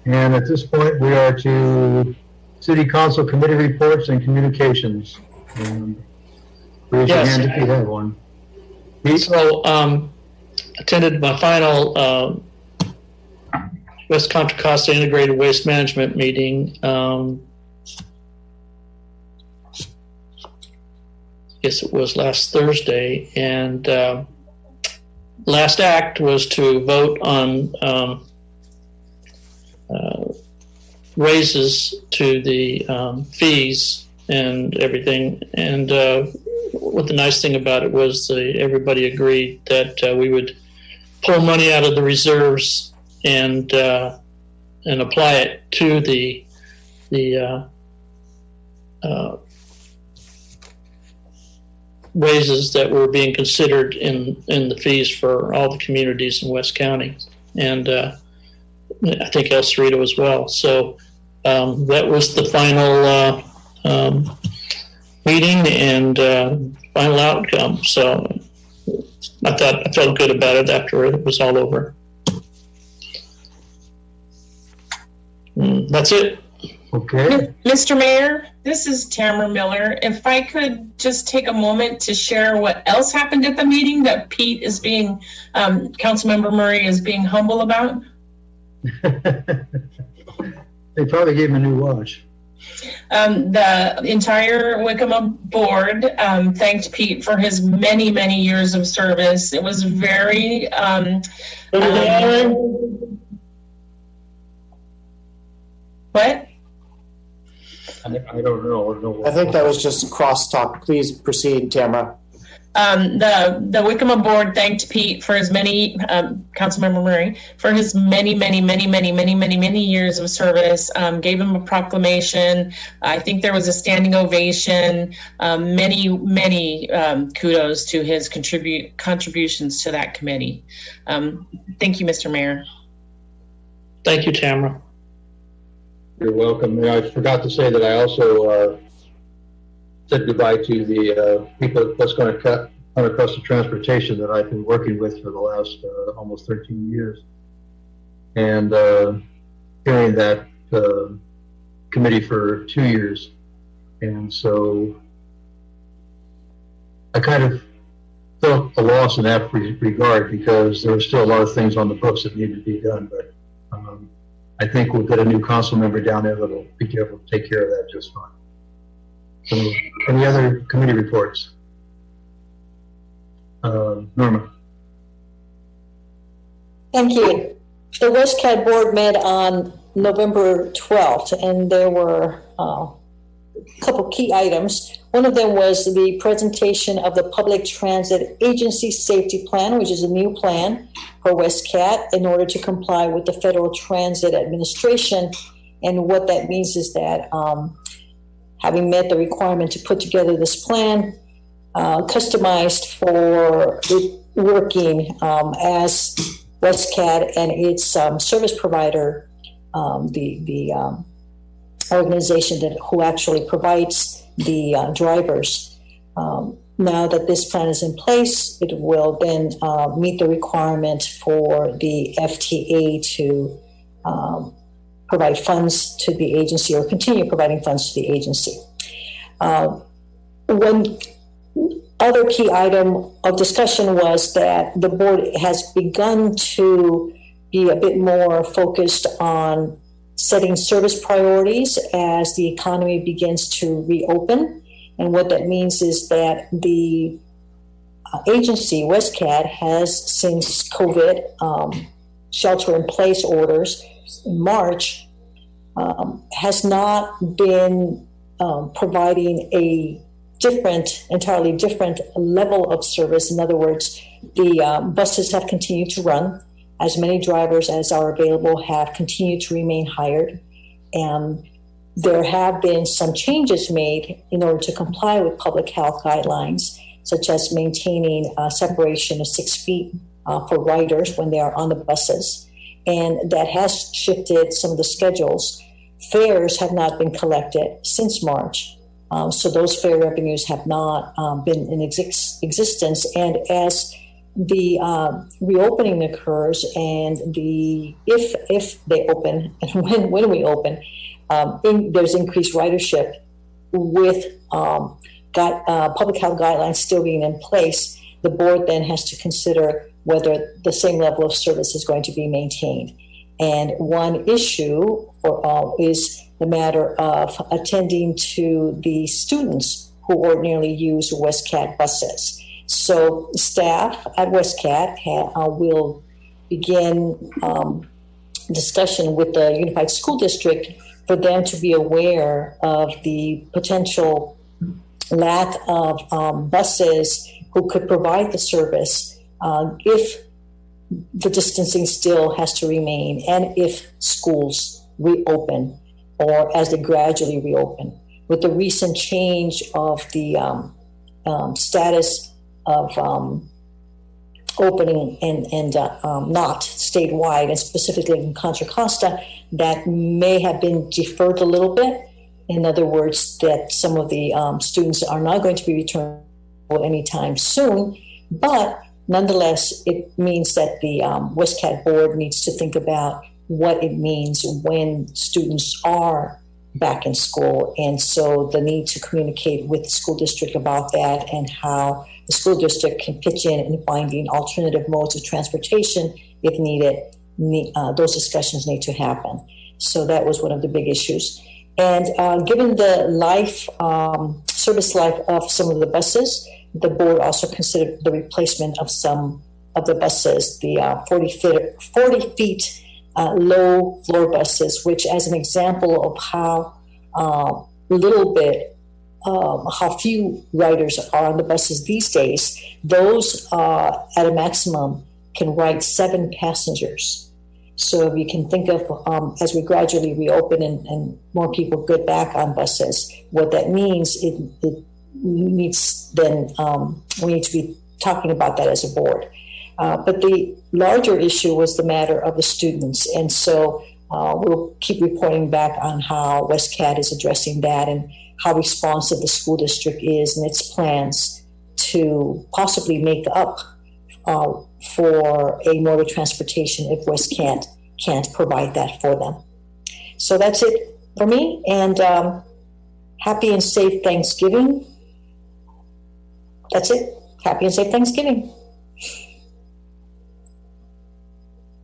S1: And at this point, we are to City Council Committee reports and communications. Raise your hand if you have one.
S6: So, attended my final West Contra Costa Integrated Waste Management meeting. I guess it was last Thursday, and last act was to vote on raises to the fees and everything. And what the nice thing about it was everybody agreed that we would pull money out of the reserves and apply it to the raises that were being considered in the fees for all the communities in West County, and I think El Cerrito as well. So that was the final meeting and final outcome. So I felt good about it after it was all over. That's it.
S1: Okay.
S12: Mr. Mayor, this is Tamara Miller. If I could just take a moment to share what else happened at the meeting that Pete is being, Councilmember Murray is being humble about.
S1: They probably gave him a new watch.
S12: The entire Wickama board thanked Pete for his many, many years of service. It was very what?
S1: I don't know.
S15: I think that was just crosstalk. Please proceed, Tamara.
S12: The Wickama board thanked Pete for his many, Councilmember Murray, for his many years of service, gave him a proclamation. I think there was a standing ovation, many kudos to his contributions to that committee. Thank you, Mr. Mayor.
S6: Thank you, Tamara.
S1: You're welcome. I forgot to say that I also said goodbye to the people at West Contra Costa Transportation that I've been working with for the last almost 13 years. And carrying that committee for 2 years. And so I kind of felt a loss in that regard because there were still a lot of things on the books that needed to be done. But I think we'll get a new council member down there that'll be able to take care of that just fine. So, any other committee reports? Norma.
S3: Thank you. The WestCat board met on November 12th, and there were a couple key items. One of them was the presentation of the Public Transit Agency Safety Plan, which is a new plan for WestCat in order to comply with the Federal Transit Administration. And what that means is that having met the requirement to put together this plan, customized for it working as WestCat and its service provider, the organization who actually provides the drivers. Now that this plan is in place, it will then meet the requirement for the FTA to provide funds to the agency or continue providing funds to the agency. One other key item of discussion was that the board has begun to be a bit more focused on setting service priorities as the economy begins to reopen. And what that means is that the agency, WestCat, has since COVID shelter-in-place orders in March, has not been providing a entirely different level of service. In other words, the buses have continued to run. As many drivers as are available have continued to remain hired. And there have been some changes made in order to comply with public health guidelines, such as maintaining a separation of 6 feet for riders when they are on the buses. And that has shifted some of the schedules. Fares have not been collected since March. So those fare revenues have not been in existence. And as the reopening occurs and if they open and when we open, there's increased ridership with public health guidelines still being in place, the board then has to consider whether the same level of service is going to be maintained. And one issue is the matter of attending to the students who ordinarily use WestCat buses. So staff at WestCat will begin discussion with the Unified School District for them to be aware of the potential lack of buses who could provide the service if the distancing still has to remain and if schools reopen or as they gradually reopen. With the recent change of the status of opening and not statewide and specifically in Contra Costa, that may have been deferred a little bit. In other words, that some of the students are not going to be returned anytime soon, but nonetheless, it means that the WestCat board needs to think about what it means when students are back in school. And so the need to communicate with the school district about that and how the school district can pitch in in finding alternative modes of transportation if needed. Those discussions need to happen. So that was one of the big issues. And given the service life of some of the buses, the board also considered the replacement of some of the buses, the 40 feet low floor buses, which as an example of how how few riders are on the buses these days, those at a maximum can ride 7 passengers. So if you can think of, as we gradually reopen and more people get back on buses, what that means, it needs then, we need to be talking about that as a board. But the larger issue was the matter of the students. And so we'll keep reporting back on how WestCat is addressing that and how responsive the school district is and its plans to possibly make up for a mode of transportation if WestCat can't provide that for them. So that's it for me, and happy and safe Thanksgiving. That's it. Happy and safe Thanksgiving.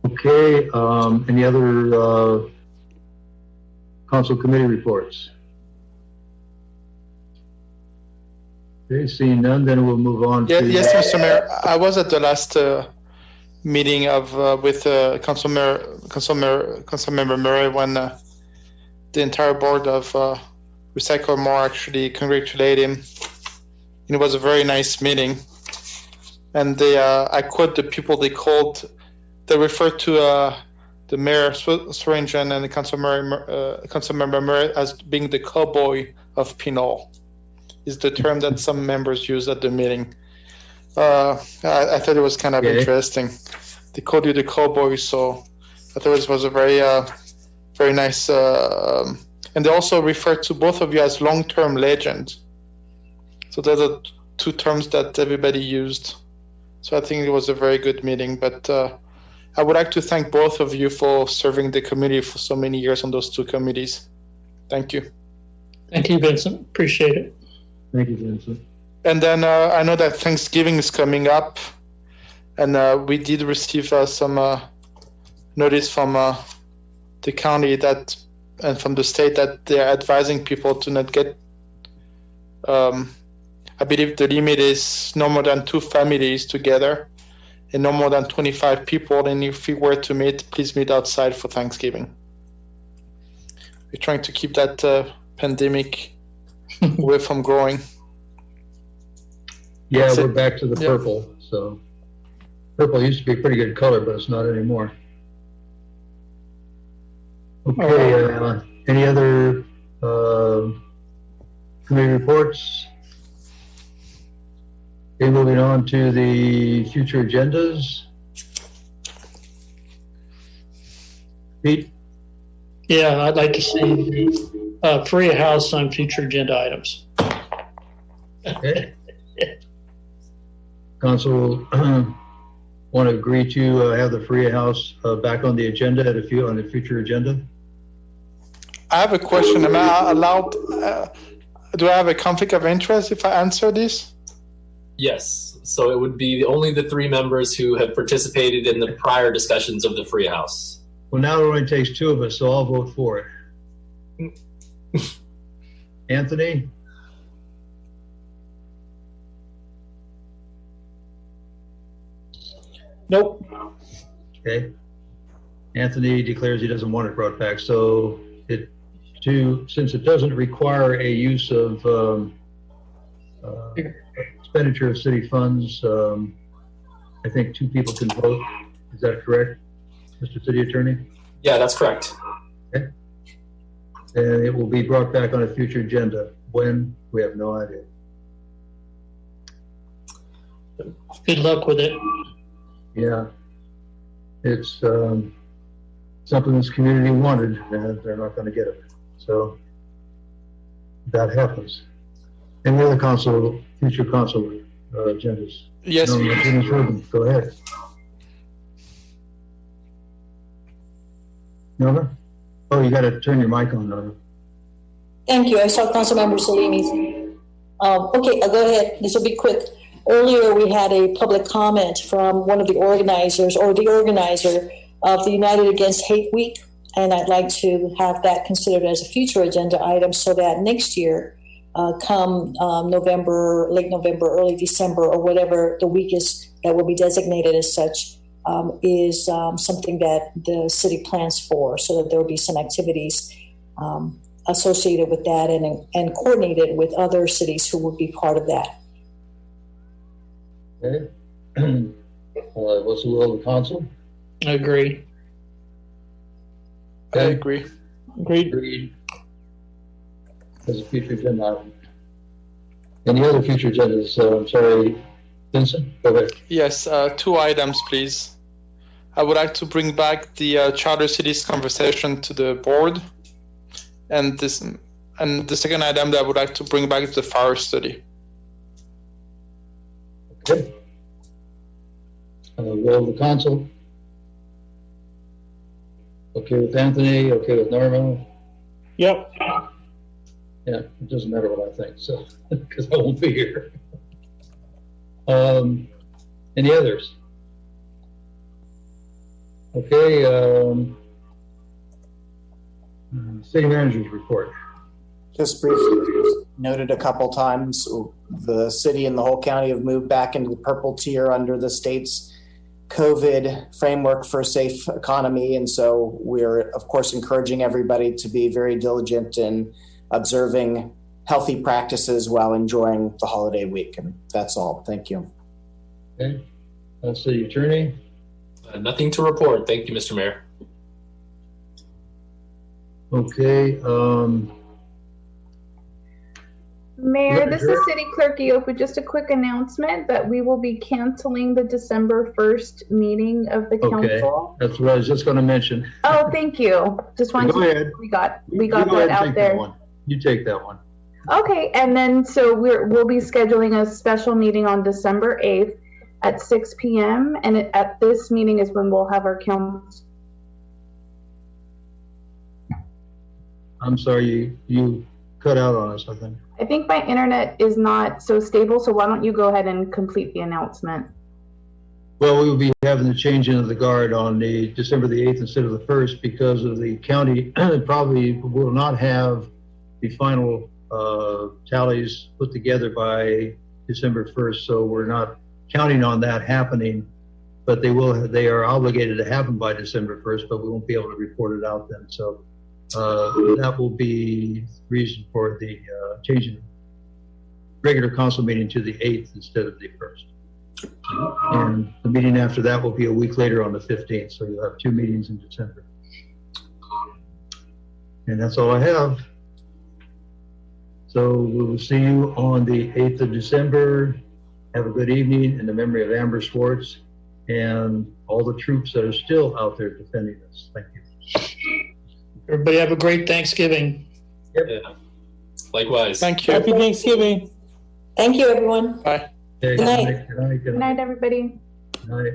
S1: Okay, any other council committee reports? Okay, seeing none, then we'll move on to...
S4: Yes, Mr. Mayor. I was at the last meeting of with Councilmember Murray when the entire board of Recycle More actually congratulated him. It was a very nice meeting. And they, I quote the people they called, they referred to the Mayor Swearingen and the Councilmember Murray as being the cowboy of Pinole, is the term that some members use at the meeting. I thought it was kind of interesting. They called you the cowboy, so I thought it was a very, very nice. And they also referred to both of you as long-term legend. So those are 2 terms that everybody used. So I think it was a very good meeting. But I would like to thank both of you for serving the community for so many years on those 2 committees. Thank you.
S6: Thank you, Vincent. Appreciate it.
S1: Thank you, Vincent.
S4: And then I know that Thanksgiving is coming up, and we did receive some notice from the county that and from the state that they're advising people to not get. I believe the limit is no more than 2 families together, and no more than 25 people. And if we were to meet, please meet outside for Thanksgiving. We're trying to keep that pandemic away from growing.
S1: Yeah, we're back to the purple. So purple used to be a pretty good color, but it's not anymore. Okay, any other committee reports? Okay, moving on to the future agendas. Pete?
S6: Yeah, I'd like to see Free House on future agenda items.
S1: Okay. Council want to agree to have the Freya House back on the agenda on the future agenda?
S4: I have a question. Am I allowed? Do I have a conflict of interest if I answer this?
S7: Yes. So it would be only the 3 members who have participated in the prior discussions of the Free House.
S1: Well, now it only takes 2 of us, so I'll vote for it. Anthony?
S14: Nope.
S1: Okay. Anthony declares he doesn't want it brought back. So since it doesn't require a use of expenditure of city funds, I think 2 people can vote. Is that correct, Mr. City Attorney?
S7: Yeah, that's correct.
S1: Okay. And it will be brought back on a future agenda. When? We have no idea.
S6: Good luck with it.
S1: Yeah. It's something this community wanted, and they're not going to get it. So that happens. Any other future council agendas?
S4: Yes.
S1: No, go ahead. Nova? Oh, you got to turn your mic on, Nova.
S3: Thank you. I saw Councilmember Salimi's. Okay, I'll go ahead. This will be quick. Earlier, we had a public comment from one of the organizers or the organizer of the United Against Hate Week, and I'd like to have that considered as a future agenda item so that next year, come November, late November, early December, or whatever the week is that will be designated as such, is something that the city plans for, so that there will be some activities associated with that and coordinated with other cities who would be part of that.
S1: Okay. What's the will of the council?
S6: I agree.
S4: I agree.
S1: Agreed. As a future agenda item. Any other future agendas? I'm sorry, Vincent, go ahead.
S4: Yes, 2 items, please. I would like to bring back the Charter Cities conversation to the board. And the second item that I would like to bring back is the fire study.
S1: Okay. Will of the council? Okay with Anthony, okay with Norma?
S14: Yep.
S1: Yeah, it doesn't matter what I think, so, because I won't be here. Any others? Okay, city manager's report.
S15: Just briefly noted a couple times, the city and the whole county have moved back into the purple tier under the state's COVID framework for a safe economy. And so we're, of course, encouraging everybody to be very diligent in observing healthy practices while enjoying the holiday week. And that's all. Thank you.
S1: Okay. City Attorney?
S7: Nothing to report. Thank you, Mr. Mayor.
S1: Okay.
S2: Mayor, this is City Clerk Iopa. Just a quick announcement that we will be canceling the December 1st meeting of the council.
S1: That's what I was just going to mention.
S2: Oh, thank you. Just wanted to, we got that out there.
S1: You take that one.
S2: Okay, and then so we'll be scheduling a special meeting on December 8th at 6 p.m. and at this meeting is when we'll have our council.
S1: I'm sorry, you cut out on us, I think.
S2: I think my internet is not so stable, so why don't you go ahead and complete the announcement?
S1: Well, we will be having the change in of the guard on the December the 8th instead of the 1st because of the county probably will not have the final tallies put together by December 1st. So we're not counting on that happening, but they are obligated to happen by December 1st, but we won't be able to report it out then. So that will be the reason for the change in regular council meeting to the 8th instead of the 1st. And the meeting after that will be a week later on the 15th. So you'll have 2 meetings in December. And that's all I have. So we will see you on the 8th of December. Have a good evening in the memory of Amber Swartz and all the troops that are still out there defending us. Thank you.
S6: Everybody have a great Thanksgiving.
S1: Yep.
S7: Yeah. Likewise.
S4: Thank you.
S14: Happy Thanksgiving.
S3: Thank you, everyone.
S4: Bye.
S1: Okay,
S3: Good night.
S1: Good night.
S2: Good night, everybody.
S1: Good night.